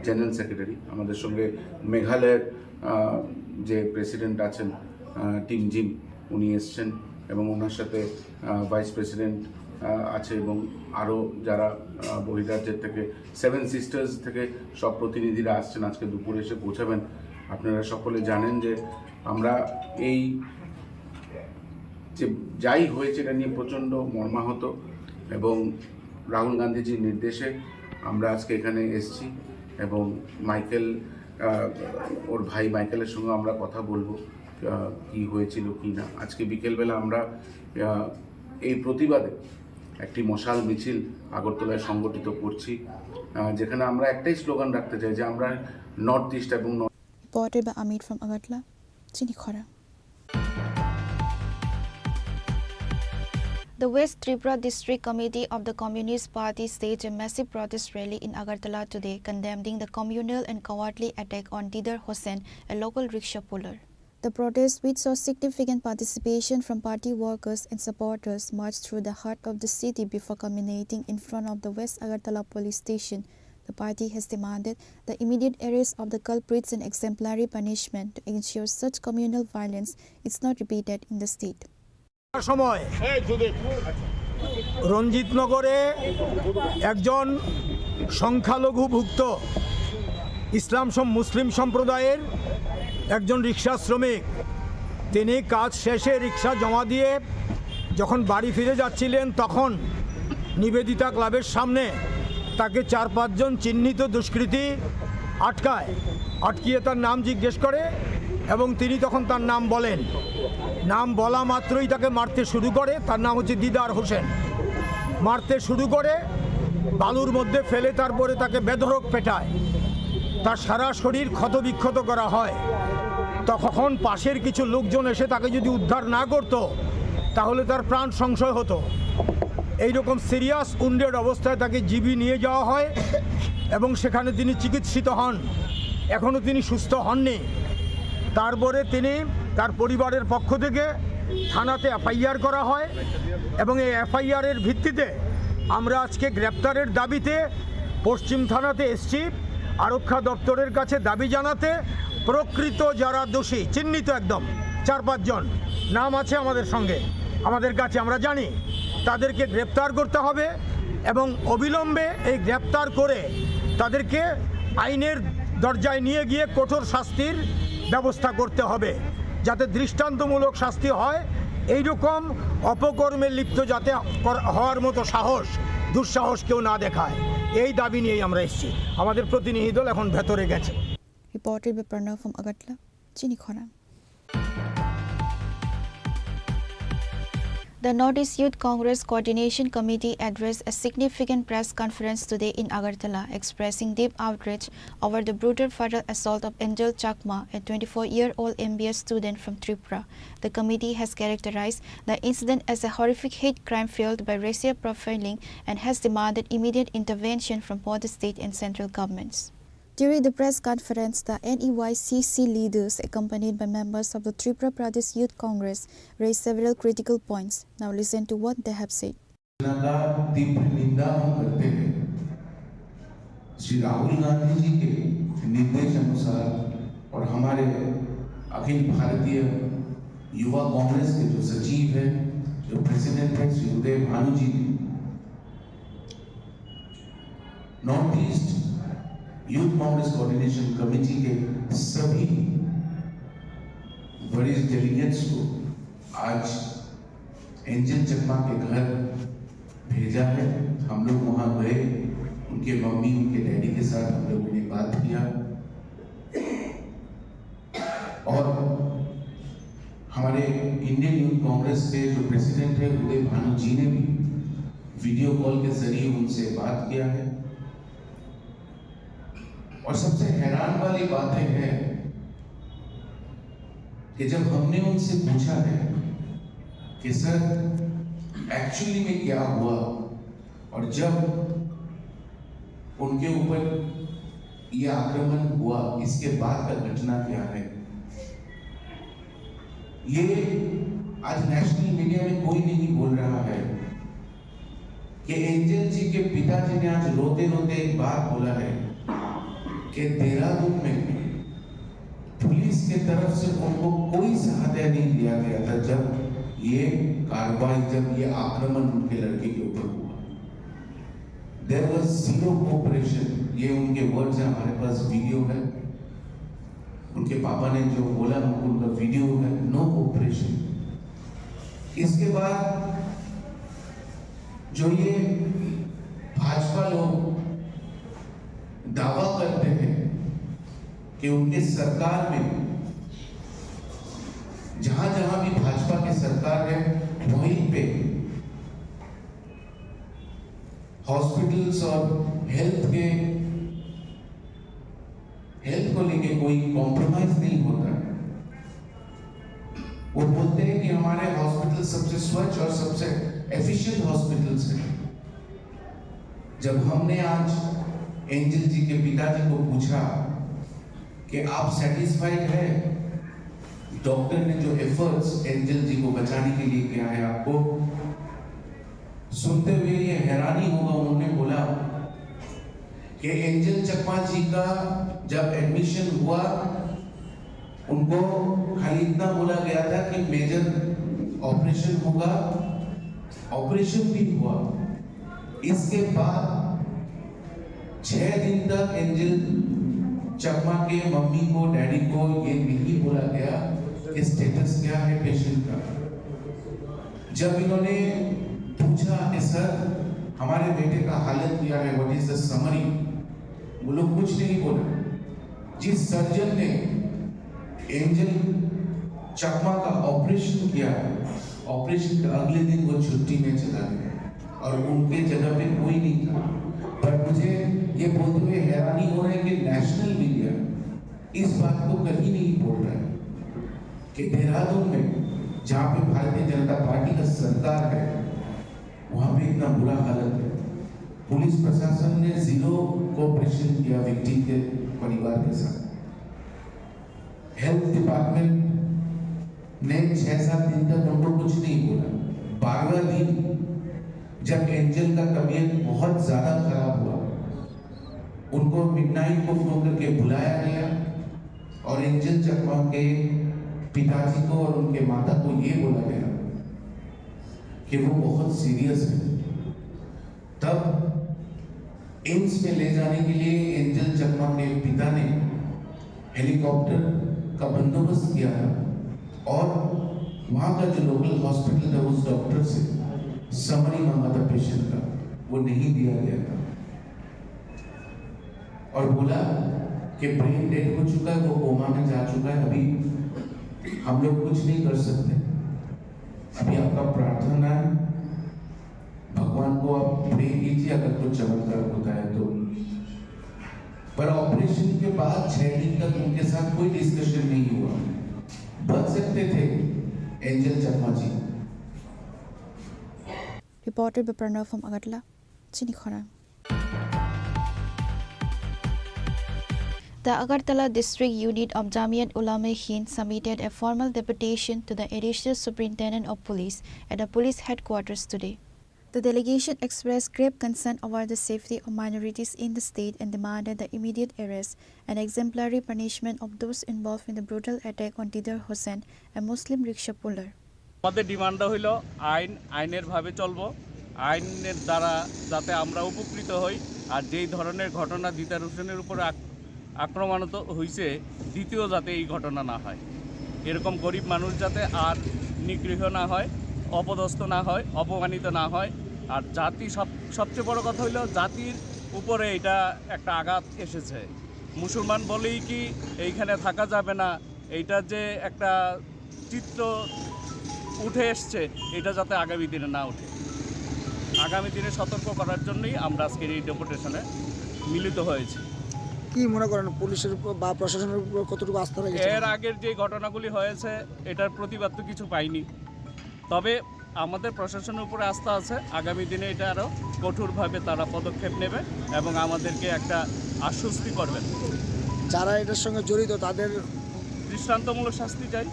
[SPEAKER 13] জেনারেল সেক্রেটারি। আমাদের সঙ্গে মেঘালয়ের যে প্রেসিডেন্ট আছেন টিম জিম, উনি এসছেন এবং ওনার সাথে ভাইস প্রেসিডেন্ট আছে এবং আরও যারা বহিরাজ্যের থেকে 7 সিস্টার্স থেকে সব প্রতিনিধিরা আসছেন, আজকে দুপুরে এসে পৌঁছাবেন। আপনারা সকলে জানেন যে আমরা এই যে যাই হয়েছে এটা নিয়ে প্রচণ্ড মর্মাহত এবং রাহুল গান্ধীজির নির্দেশে আমরা আজকে এখানে এসেছি এবং মাইকেল, ওর ভাই মাইকেলের সঙ্গে আমরা কথা বলবো কি হয়েছিল কি না। আজকে বিকেলবেলা আমরা এই প্রতিবাদে একটি মশাল মিছিল আগরতলায় সংগঠিত করছি, যেখানে আমরা একটাই স্লোগান রাখতে চাই যে আমরা নর্থ ইস্ট এবং
[SPEAKER 24] Reported by Amit from Agartala, Chini Khora. The West Tripura District Committee of the Communist Party staged a massive protest rally in Agartala today, condemning the communal and cowardly attack on Didar Hossain, a local rickshaw puller. The protest, which saw significant participation from party workers and supporters, marched through the heart of the city before culminating in front of the West Agartala police station. The party has demanded the immediate arrest of the culprits and exemplary punishment to ensure such communal violence is not repeated in the state.
[SPEAKER 14] সময় রঞ্জিতনগরে একজন সংখ্যালঘুভুক্ত মুসলিম সম্প্রদায়ের একজন রিক্সা শ্রমিক, তিনি কাজ শেষে রিক্সা জমা দিয়ে যখন বাড়ি ফিরে যাচ্ছিলেন তখন নিবেদিতা ক্লাবের সামনে তাকে 4-5 জন চিহ্নিত দুষ্কৃতী আটকিয়ে তার নাম জিজ্ঞেস করে এবং তিনি তখন তার নাম বলেন। নাম বলা মাত্রই তাকে মারতে শুরু করে। তার নাম হচ্ছে দিদার হোসেন। মারতে শুরু করে, বালুর মধ্যে ফেলে তারপরে তাকে বেধড়ক পেটায়, তার সারা শরীর ক্ষতবিক্ষত করা হয়। তখন পাশের কিছু লোকজন এসে তাকে যদি উদ্ধার না করত তাহলে তার প্রাণ সংশয় হতো। এইরকম সিরিয়াস উন্ডেড অবস্থায় তাকে জিবি নিয়ে যাওয়া হয় এবং সেখানে তিনি চিকিৎসিত হন। এখনও তিনি সুস্থ হননি। তারপরে তিনি তার পরিবারের পক্ষ থেকে থানাতে এফআইআর করা হয় এবং এই এফআইআরের ভিত্তিতে আমরা আজকে গ্রেপ্তারের দাবিতে পশ্চিম থানাতে এসছি, আরক্ষা দপ্তরের কাছে দাবি জানাতে। প্রকৃত যারা দোষী চিহ্নিত একদম 4-5 জন নাম আছে আমাদের সঙ্গে, আমাদের কাছে, আমরা জানি, তাদেরকে গ্রেপ্তার করতে হবে এবং অবিলম্বে এই গ্রেপ্তার করে তাদেরকে আইনের দরজায় নিয়ে গিয়ে কঠোর শাস্তির ব্যবস্থা করতে হবে, যাতে দৃষ্টান্তমূলক শাস্তি হয়। এই রকম অপকর্মে লিপ্ত যাতে হওয়ার মতো দুঃসাহস কেউ না দেখায়, এই দাবি নিয়েই আমরা এসেছি। আমাদের প্রতিনিধি দল এখন ভেতরে গেছে।
[SPEAKER 24] Reported by Pranav from Agartala, Chini Khora. The Northeast Youth Congress Coordination Committee addressed a significant press conference today in Agartala, expressing deep outrage over the brutal fatal assault of Angel Chakma, a 24-year-old MBA student from Tripura. The committee has characterized the incident as a horrific hate crime fueled by racial profiling and has demanded immediate intervention from both the state and central governments. During the press conference, the NEYCC leaders, accompanied by members of the Tripura Pradesh Youth Congress, raised several critical points. Now listen to what they have said.
[SPEAKER 16] तीव्र निंदा हम करते हैं श्री राहुल गांधी जी के निर्देश अनुसार और हमारे अखिल भारतीय युवा कांग्रेस के जो सचिव हैं, जो प्रेसिडेंट हैं Shri Uday Bhanu ji, north east youth Congress coordination committee के सभी वरिष्ठ डेलीगेट्स को आज एंजल चकमा के घर भेजा है। हम लोग वहां गए, उनके मम्मी उनके डैडी के साथ हम लोगों ने बात किया और हमारे हमारे इंडियन यूथ कांग्रेस के जो प्रेसिडेंट है उदय भानु जी ने भी वीडियो कॉल के जरिए उनसे बात किया है। और सबसे हैरान वाली बातें हैं कि जब हमने उनसे पूछा है कि सर एक्चुअली में क्या हुआ, और जब उनके ऊपर यह आक्रमण हुआ इसके बाद का घटना क्या है, ये आज नेशनल मीडिया में कोई नहीं बोल रहा है कि एंजल जी के पिताजी ने आज रोते रोते एक बात बोला है कि देहरादून में पुलिस के तरफ से उनको कोई सहायता नहीं दिया गया था जब ये कार्रवाई, जब ये आक्रमण उनके लड़के के ऊपर हुआ। देयर वाज जीरो कोऑपरेशन, ये उनके वर्ड्स हैं, हमारे पास वीडियो है, उनके पापा ने जो बोला उनका वीडियो है, नो कोऑपरेशन। इसके बाद जो ये भाजपा लोग दावा करते हैं कि उनके सरकार में जहां जहां भी भाजपा की सरकार है वहीं पे हॉस्पिटल्स और हेल्थ को लेके कोई कॉम्प्रोमाइज नहीं होता। वो बोलते हैं कि हमारे हॉस्पिटल सबसे स्वच्छ और सबसे एफिशिएंट हॉस्पिटल्स हैं। जब हमने आज एंजल जी के पिताजी को पूछा कि आप सेटिस्फाइड हैं, डॉक्टर ने जो एफर्ट्स एंजल जी को बचाने के लिए किया है, आपको सुनते हुए ये हैरानी होगा, उन्होंने बोला कि एंजल चकमा जी का जब एडमिशन हुआ उनको खाली इतना बोला गया था कि मेजर ऑपरेशन होगा, ऑपरेशन भी हुआ। इसके बाद 6 दिन तक एंजल चकमा के मम्मी को, डैडी को ये नहीं बोला गया कि स्टेटस क्या है पेशेंट का। जब इन्होंने पूछा कि सर हमारे बेटे का हालत क्या है, व्हाट इज द समरी, वो लोग कुछ नहीं बोला। जिस सर्जन ने एंजल चकमा का ऑपरेशन किया, ऑपरेशन के अगले दिन वो छुट्टी में चला गया और उनके जगह पे कोई नहीं था। पर मुझे ये बोलते हुए हैरानी हो रही है कि नेशनल मीडिया इस बात को कहीं नहीं बोल रहा है कि देहरादून में जहाँ पे भारतीय जनता पार्टी का सरकार है वहाँ पे इतना बुरा हालत है। पुलिस प्रशासन ने जीरो कोऑपरेशन किया विक्टिम के परिवार के साथ। हेल्थ डिपार्टमेंट ने 6-7 दिन तक उनको कुछ नहीं बोला। 12वें दिन जब एंजल का तबीयत बहुत ज्यादा खराब हुआ, उनको मिडनाइट को फोन करके बुलाया गया और एंजल चकमा के पिताजी को और उनके माता को ये बोला गया कि वो बहुत सीरियस है। तब एम्स में ले जाने के लिए एंजल चकमा के पिता ने हेलीकॉप्टर का बंदोबस्त किया था और वहां का जो लोकल हॉस्पिटल था उस डॉक्टर से समरी मांगा था पेशेंट का, वो नहीं दिया गया था और बोला कि ब्रेन डेड हो चुका है, वो कोमा में जा चुका है, अभी हम लोग कुछ नहीं कर सकते, अभी आपका प्रार्थना है, भगवान को आप प्रे कीजिए अगर कुछ चमत्कार होता है तो। पर ऑपरेशन के बाद 6 दिन तक उनके साथ कोई डिस्कशन नहीं हुआ। बच सकते थे Angel Chakma ji.
[SPEAKER 24] Reported by Pranav from Agartala, Chinikhara. The Agartala District Unit of Jamiat Ulama Hind submitted a formal deputation to the Additional Superintendent of Police at the police headquarters today. The delegation expressed grave concern over the safety of minorities in the state and demanded the immediate arrest and exemplary punishment of those involved in the brutal attack on Didar Hossain, a Muslim rickshaw puller.
[SPEAKER 1] আমাদের ডিমান্ডটা হলো আইনের ভাবে চলবো, আইনের দ্বারা যাতে আমরা উপকৃত হই, আর যেই ধরনের ঘটনা দিদার হোসেনের উপর আক্রমণত হয়েছে দ্বিতীয় যাতে এই ঘটনা না হয়, এরকম গরিব মানুষ যাতে আর নিগৃহ না হয়, অপদস্থ না হয়, অপমানিত না হয়। আর জাতি সবচেয়ে বড় কথা হলো জাতির উপরে এটা একটা আঘাত এসেছে। মুসলমান বলেই কি এইখানে থাকা যাবে না, এইটা যে একটা চিত্র উঠে এসছে, এটা যাতে আগামী দিনে না ওঠে, আগামী দিনে সতর্ক করার জন্যই আমরা আজকের এই ডেপুটেশনে মিলিত হয়েছি।
[SPEAKER 11] কি মনে করেন পুলিশের উপর বা প্রশাসনের উপর কতটুকু আস্থা রেখেছেন?
[SPEAKER 1] এর আগের যে ঘটনাগুলি হয়েছে এটার প্রতিবাদ তো কিছু পাইনি, তবে আমাদের প্রশাসনের উপরে আস্থা আছে। আগামী দিনে এটা আরও কঠোরভাবে তারা পদক্ষেপ নেবে এবং আমাদেরকে একটা আশ্বস্তি করবেন।
[SPEAKER 11] যারা এটার সঙ্গে জড়িত তাদের
[SPEAKER 1] দৃষ্টান্তমূলক শাস্তি চাই।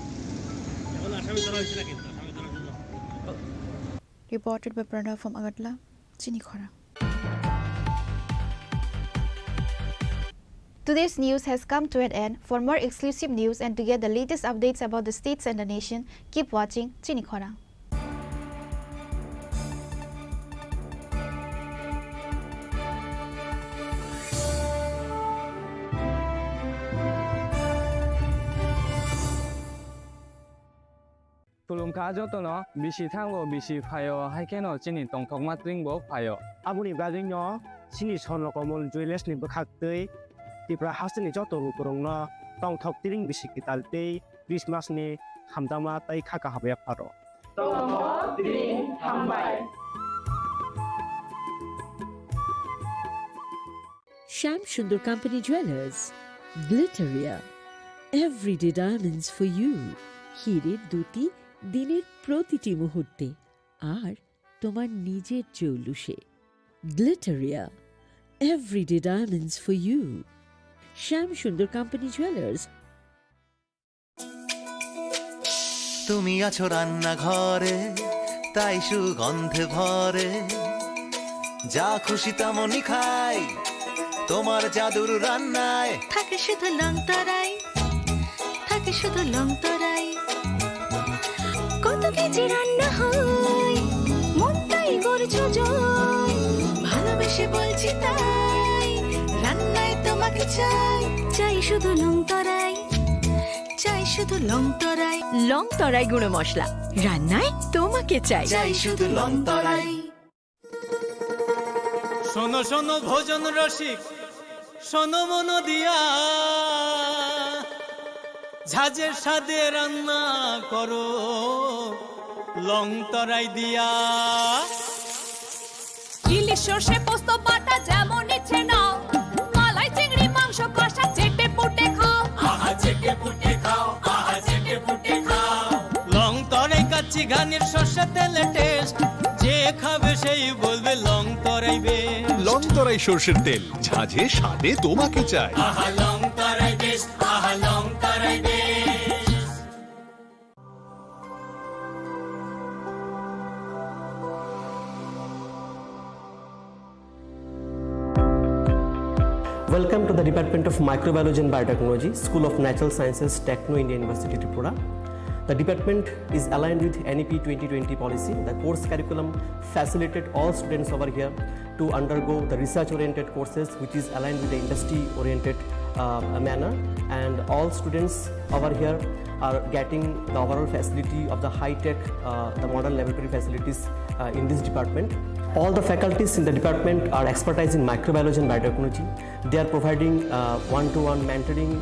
[SPEAKER 24] Reported by Pranav from Agatla, Chinikhara. Today's news has come to an end. For more exclusive news and to get the latest updates about the states and the nation, keep watching Chinikhara.
[SPEAKER 15] Tulung kajo to no, bisi thango bisi phayo, haikeno chini tongthok matringbo phayo.
[SPEAKER 17] Abuni gajing no, chini sonlo komol juiles ni bakhaktei, tipra hasni joto rukurong no, tongthok tiring bisi kitaltei, Christmas ni hamdama tai khaka habya pharo.
[SPEAKER 23] Tongthok tiring hambai.
[SPEAKER 5] Sham Sundar Company Jewelers, Glitteria, everyday diamonds for you. হীরের দুটি দিনের প্রতিটি মুহূর্তে আর তোমার নিজের জৌলুসে। Glitteria, everyday diamonds for you. Shyam Sundar company jewellers.
[SPEAKER 18] তুমি আছো রান্নাঘরে, তাই সুগন্ধে ভরে, যা খুশি তেমনই খাই, তোমার জাদুর রান্নায়
[SPEAKER 19] থাকে শুধু লংতরাই, থাকে শুধু লংতরাই। কত কেজি রান্না হয়, মনটাই করছো জয়, ভালোবেসে বলছি তাই, রান্নায় তোমাকে চাই, চাই শুধু লংতরাই, চাই শুধু লংতরাই। লংতরাই গুঁড়ো মশলা, রান্নায় তোমাকে চাই, চাই শুধু লংতরাই।
[SPEAKER 20] শোনো শোনো ভোজন রসিক, শোনো মন দিয়া, ঝাঁঝের স্বাদে রান্না করো লং তরাই দিয়া।
[SPEAKER 21] ইলিশ সর্ষে পোস্ত বাটা যেমন ইচ্ছে নাও, মালাই চিংড়ি মাংস কষা চেটে পুটে খাও,
[SPEAKER 20] আহা চেটে পুটে খাও, আহা চেটে পুটে খাও। লং তরাই কাচ্চি ঘানির সর্ষে তেলে টেস্ট, যে খাবে সেই বলবে লং তরাই বেশ।
[SPEAKER 27] লং তরাই সর্ষের তেল, ঝাঁঝে স্বাদে তোমাকে চাই।
[SPEAKER 20] আহা লং তরাই বেশ, আহা লং তরাই বেশ।
[SPEAKER 28] Welcome to the Department of Microbiology and Biotechnology, School of Natural Sciences, Techno India University, Tripura. The department is aligned with NEP 2020 policy. The course curriculum facilitated all students over here to undergo the research-oriented courses, which is aligned with the industry-oriented manner. And all students over here are getting the overall facility of the high-tech, the modern laboratory facilities in this department. All the faculties in the department are expertise in microbiology and biotechnology. They are providing one-to-one mentoring,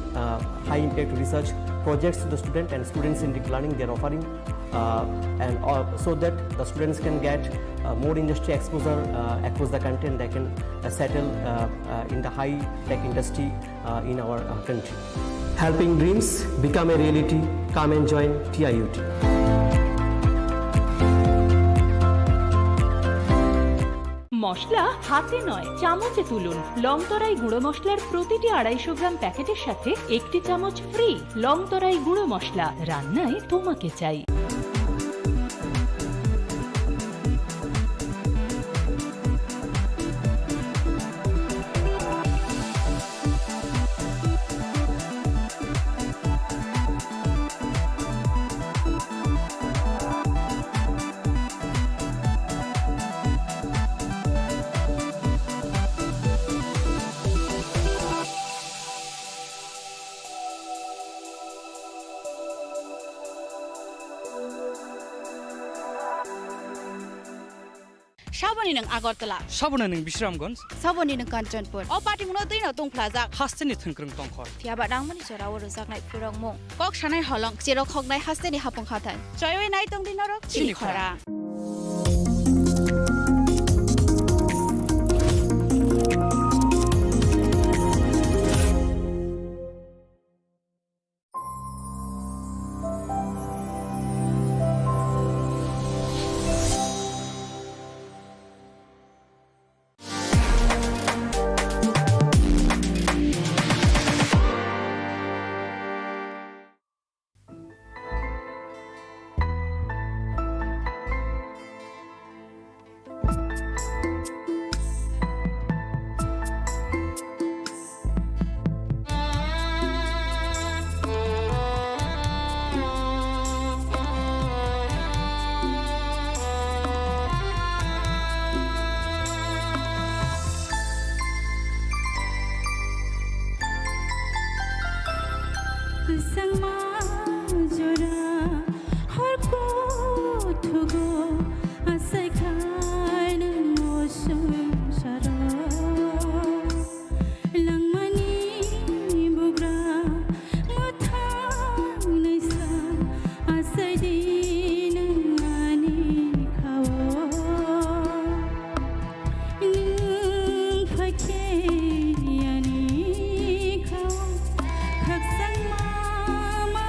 [SPEAKER 28] high-impact research projects to the student, and students in deep learning they are offering, so that the students can get more industry exposure across the country, and they can settle in the high-tech industry in our country. Helping dreams become a reality. Come and join TIUT.
[SPEAKER 29] মশলা হাতে নয় চামচে তুলুন। লংতরাই গুঁড়ো মশলার প্রতিটি 250 গ্রাম প্যাকেটের সাথে একটি চামচ ফ্রি। লংতরাই গুঁড়ো মশলা, রান্নায় তোমাকে চাই।
[SPEAKER 21] Saboni nang Agartala.
[SPEAKER 15] Sabona ning Bisramganj.
[SPEAKER 21] Saboni nang Kanchanpur. O party mo na din tong plaza.
[SPEAKER 15] Hasteni thengkrung tongkhor.
[SPEAKER 21] Fiaba rang mani chora wo rozak nai purang mo. Kok shanai holong chero khok nai hasteni hapong khatai. Choyoi nai tong din norok chini khora.
[SPEAKER 19] Khak sang ma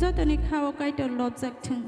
[SPEAKER 2] जतने खाओ Kyoto लबजाक्थों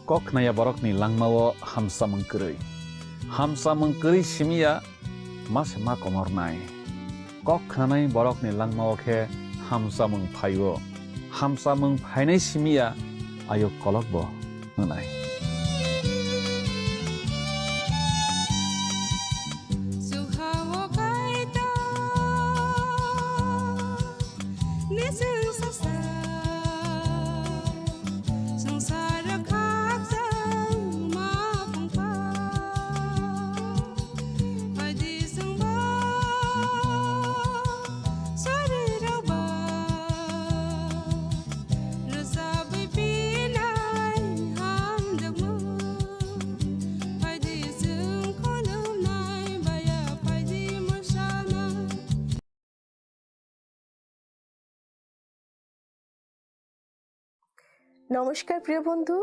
[SPEAKER 3] Koknaya borokni langmao hamsa mengkeri. Hamsa mengkeri simia mas ma komornai. Koknanai borokni langmao ke hamsa mengpayo. Hamsa mengpainai simia ayo kolokbo. নাই
[SPEAKER 4] নমস্কার প্রিয় বন্ধু,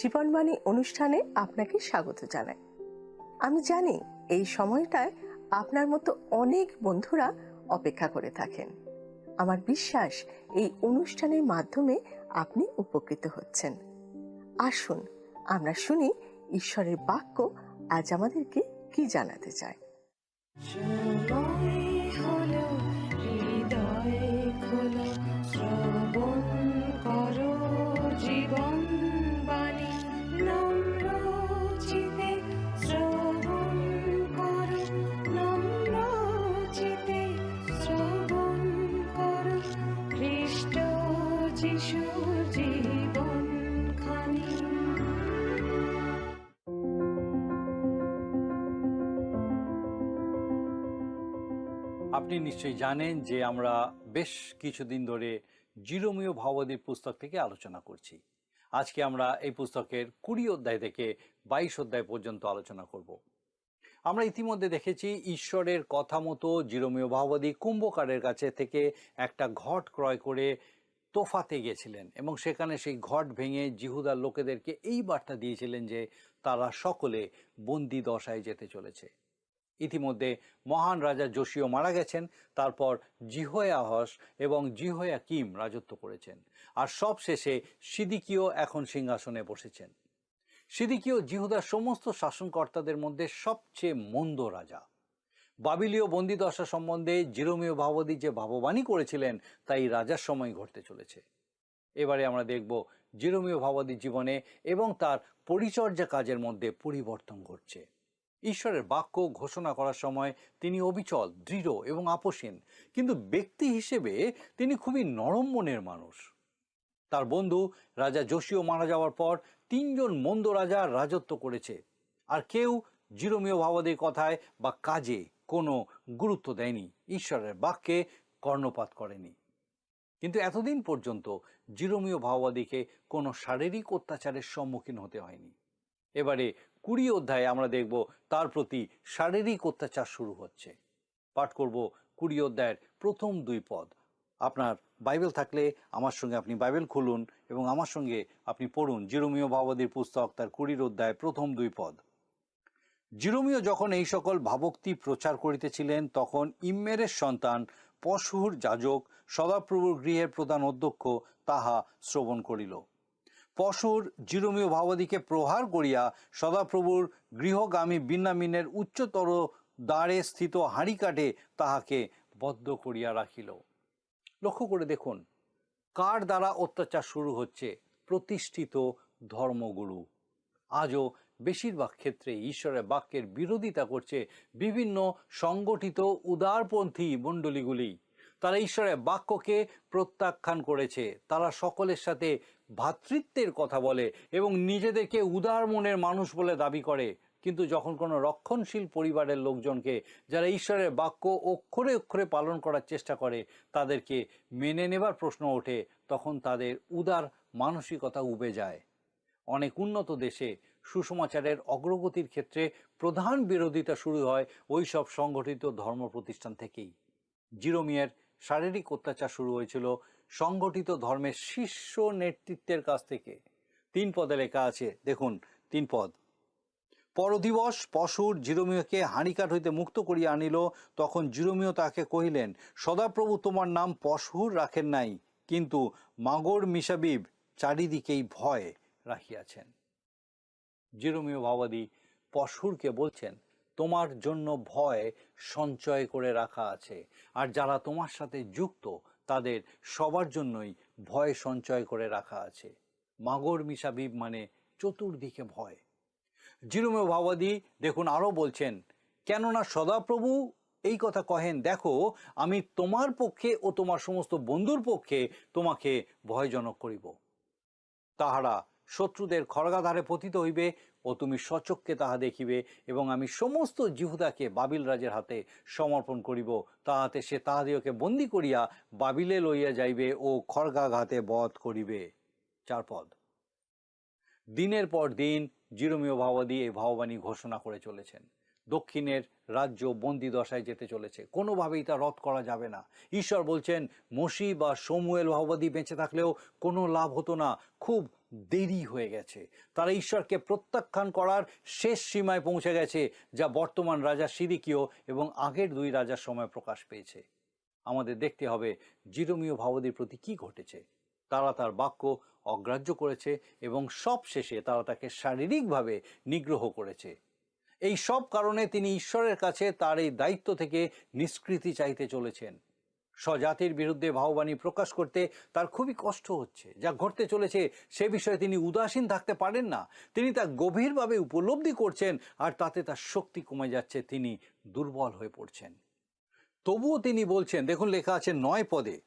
[SPEAKER 4] জীবনবাণী অনুষ্ঠানে আপনাকে স্বাগত জানাই। আমি জানি এই সময়টায় আপনার মতো অনেক বন্ধুরা অপেক্ষা করে থাকেন। আমার বিশ্বাস এই অনুষ্ঠানের মাধ্যমে আপনি উপকৃত হচ্ছেন। আসুন আমরা শুনি ঈশ্বরের বাক্য আজ আমাদেরকে কি জানাতে চায়।
[SPEAKER 19] জীবন বাণী নম্র চিতে শ্রবণ করো, নম্র চিতে শ্রবণ করো খ্রিস্ট যিশুর জীবন খানি।
[SPEAKER 6] আপনি নিশ্চয়ই জানেন যে আমরা বেশ কিছুদিন ধরে জিরোমীয় ভাববাদীর পুস্তক থেকে আলোচনা করছি। আজকে আমরা এই পুস্তকের 20 অধ্যায় থেকে 22 অধ্যায় পর্যন্ত আলোচনা করব। আমরা ইতিমধ্যে দেখেছি ঈশ্বরের কথা মতো জিরোমীয় ভাববাদী কুম্ভকারের কাছে থেকে একটা ঘট ক্রয় করে তোফাতে গেছিলেন এবং সেখানে সেই ঘট ভেঙে জিহুদার লোকেদেরকে এই বার্তা দিয়েছিলেন যে তারা সকলে বন্দি দশায় যেতে চলেছে। ইতিমধ্যে মহান রাজা যোশীয় মারা গেছেন, তারপর জিহোয়াহস এবং জিহোয়াকিম রাজত্ব করেছেন, আর সব শেষে সিদিকীয় এখন সিংহাসনে বসেছেন। সিদিকীয় জিহুদার সমস্ত শাসনকর্তাদের মধ্যে সবচেয়ে মন্দ রাজা। বাবিলীয় বন্দিদশা সম্বন্ধে জিরোমীয় ভাববাদী যে ভাববাণী করেছিলেন তাই রাজার সময় ঘটতে চলেছে। এবারে আমরা দেখব জিরোমীয় ভাববাদীর জীবনে এবং তার পরিচর্যা কাজের মধ্যে পরিবর্তন ঘটছে। ঈশ্বরের বাক্য ঘোষণা করার সময় তিনি অবিচল, দৃঢ় এবং আপোষহীন, কিন্তু ব্যক্তি হিসেবে তিনি খুবই নরম মনের মানুষ। তার বন্ধু রাজা যোশীয় মারা যাওয়ার পর 3 জন মন্দ রাজা রাজত্ব করেছে, আর কেউ জিরোমীয় ভাববাদীর কথায় বা কাজে কোনো গুরুত্ব দেয়নি, ঈশ্বরের বাক্যে কর্ণপাত করেনি। কিন্তু এতদিন পর্যন্ত জিরোমীয় ভাববাদীকে কোনো শারীরিক অত্যাচারের সম্মুখীন হতে হয়নি। এবারে 20 অধ্যায়ে আমরা দেখব তার প্রতি শারীরিক অত্যাচার শুরু হচ্ছে। পাঠ করব 20 অধ্যায়ের প্রথম 2 পদ। আপনার বাইবেল থাকলে আমার সঙ্গে আপনি বাইবেল খুলুন এবং আমার সঙ্গে আপনি পড়ুন জিরোমীয় ভাববাদীর পুস্তক তার 20 অধ্যায় প্রথম 2 পদ। জিরোমীয় যখন এই সকল ভাবোক্তি প্রচার করিতেছিলেন তখন ইম্মেরের সন্তান পশুর যাজক সদাপ্রভুর গৃহের প্রধান অধ্যক্ষ তাহা শ্রবণ করিল। পশুর জিরোমীয় ভাববাদীকে প্রহার করিয়া সদাপ্রভুর গৃহগামী বিন্যামিনের উচ্চতর দ্বারে স্থিত হাঁড়িকাঠে তাহাকে বদ্ধ করিয়া রাখিল। লক্ষ্য করে দেখুন কার দ্বারা অত্যাচার শুরু হচ্ছে? প্রতিষ্ঠিত ধর্মগুরু। আজও বেশিরভাগ ক্ষেত্রে ঈশ্বরের বাক্যের বিরোধিতা করছে বিভিন্ন সংগঠিত উদারপন্থী মণ্ডলীগুলি। তারা ঈশ্বরের বাক্যকে প্রত্যাখ্যান করেছে। তারা সকলের সাথে ভ্রাতৃত্বের কথা বলে এবং নিজেদেরকে উদার মনের মানুষ বলে দাবি করে, কিন্তু যখন কোনো রক্ষণশীল পরিবারের লোকজনকে যারা ঈশ্বরের বাক্য অক্ষরে অক্ষরে পালন করার চেষ্টা করে তাদেরকে মেনে নেবার প্রশ্ন ওঠে, তখন তাদের উদার মানসিকতা উবে যায়। অনেক উন্নত দেশে সুসমাচারের অগ্রগতির ক্ষেত্রে প্রধান বিরোধিতা শুরু হয় ওই সব সংগঠিত ধর্ম প্রতিষ্ঠান থেকেই। জিরোমিয়ার শারীরিক অত্যাচার শুরু হয়েছিল সংগঠিত ধর্মের শীর্ষ নেতৃত্বের কাছ থেকে। 3 পদে লেখা আছে, দেখুন 3 পদ। পরদিবস পশুর জিরোমীয়কে হাঁড়িকাঠ হইতে মুক্ত করিয়া আনিল। তখন জিরোমীয় তাকে কহিলেন, সদাপ্রভু তোমার নাম পশুর রাখেন নাই, কিন্তু মাগর মিশাবিব চারিদিকেই ভয় রাখিয়াছেন। জিরোমীয় ভাববাদী পশুরকে বলছেন, তোমার জন্য ভয় সঞ্চয় করে রাখা আছে, আর যারা তোমার সাথে যুক্ত তাদের সবার জন্যই ভয় সঞ্চয় করে রাখা আছে। মাগর মিশাবিব মানে চতুর্দিকে ভয়। জিরোমীয় ভাববাদী দেখুন আরও বলছেন, কেননা সদাপ্রভু এই কথা কহেন, দেখো আমি তোমার পক্ষে ও তোমার সমস্ত বন্ধুর পক্ষে তোমাকে ভয়জনক করিব। তাহারা শত্রুদের খড়গাধারে পতিত হইবে ও তুমি সচক্ষে তাহা দেখিবে, এবং আমি সমস্ত জিহুদাকে বাবিল রাজের হাতে সমর্পণ করিব, তাহাতে সে তাহাদিওকে বন্দী করিয়া বাবিলে লইয়া যাইবে ও খড়গাঘাতে বধ করিবে। 4 পদ। দিনের পর দিন জিরোমীয় ভাববাদী এই ভাববাণী ঘোষণা করে চলেছেন। দক্ষিণের রাজ্য বন্দি দশায় যেতে চলেছে, কোনোভাবেই তা রদ করা যাবে না। ঈশ্বর বলছেন, মসি বা শমুয়েল ভাববাদী বেঁচে থাকলেও কোনো লাভ হতো না, খুব দেরি হয়ে গেছে। তারা ঈশ্বরকে প্রত্যাখ্যান করার শেষ সীমায় পৌঁছে গেছে, যা বর্তমান রাজা সিদিকিও এবং আগের 2 রাজার সময় প্রকাশ পেয়েছে। আমাদের দেখতে হবে জিরোমীয় ভাববাদীর প্রতি কি ঘটেছে। তারা তার বাক্য অগ্রাহ্য করেছে এবং সব শেষে তারা তাকে শারীরিকভাবে নিগ্রহ করেছে। এই সব কারণে তিনি ঈশ্বরের কাছে তার এই দায়িত্ব থেকে নিষ্কৃতি চাইতে চলেছেন। স্বজাতির বিরুদ্ধে ভাববাণী প্রকাশ করতে তার খুবই কষ্ট হচ্ছে। যা ঘটতে চলেছে সে বিষয়ে তিনি উদাসীন থাকতে পারেন না। তিনি তা গভীরভাবে উপলব্ধি করছেন, আর তাতে তার শক্তি কমে যাচ্ছে, তিনি দুর্বল হয়ে পড়ছেন। তবুও তিনি বলছেন, দেখুন লেখা আছে 9 পদে,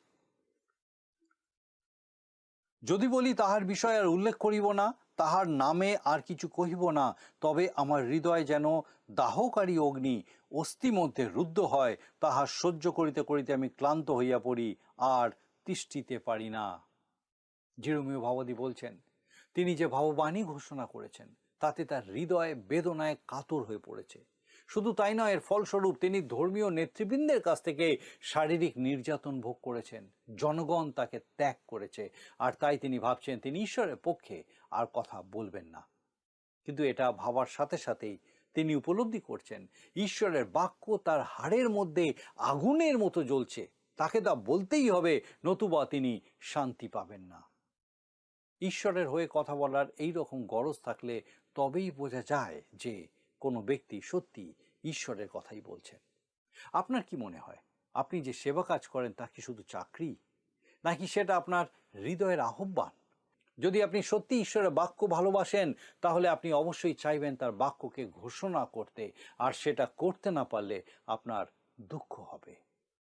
[SPEAKER 6] যদি বলি তাহার বিষয় আর উল্লেখ করিব না, তাহার নামে আর কিছু কহিব না, তবে আমার হৃদয় যেন দাহকারী অগ্নি অস্থি মধ্যে রুদ্ধ হয়, তাহা সহ্য করিতে করিতে আমি ক্লান্ত হইয়া পড়ি, আর তিষ্ঠিতে পারি না। জিরোমীয় ভাববাদী বলছেন, তিনি যে ভাববাণী ঘোষণা করেছেন তাতে তার হৃদয় বেদনায় কাতর হয়ে পড়েছে। শুধু তাই নয়, এর ফলস্বরূপ তিনি ধর্মীয় নেতৃবৃন্দের কাছ থেকে শারীরিক নির্যাতন ভোগ করেছেন। জনগণ তাকে ত্যাগ করেছে, আর তাই তিনি ভাবছেন তিনি ঈশ্বরের পক্ষে আর কথা বলবেন না। কিন্তু এটা ভাবার সাথে সাথেই তিনি উপলব্ধি করছেন ঈশ্বরের বাক্য তার হাড়ের মধ্যে আগুনের মতো জ্বলছে, তাকে তা বলতেই হবে, নতুবা তিনি শান্তি পাবেন না। ঈশ্বরের হয়ে কথা বলার এই রকম গরজ থাকলে তবেই বোঝা যায় যে কোনো ব্যক্তি সত্যি ঈশ্বরের কথাই বলছেন। আপনার কি মনে হয়, আপনি যে সেবা কাজ করেন তা কি শুধু চাকরি, নাকি সেটা আপনার হৃদয়ের আহ্বান? যদি আপনি সত্যি ঈশ্বরের বাক্য ভালোবাসেন, তাহলে আপনি অবশ্যই চাইবেন তার বাক্যকে ঘোষণা করতে, আর সেটা করতে না পারলে আপনার দুঃখ হবে।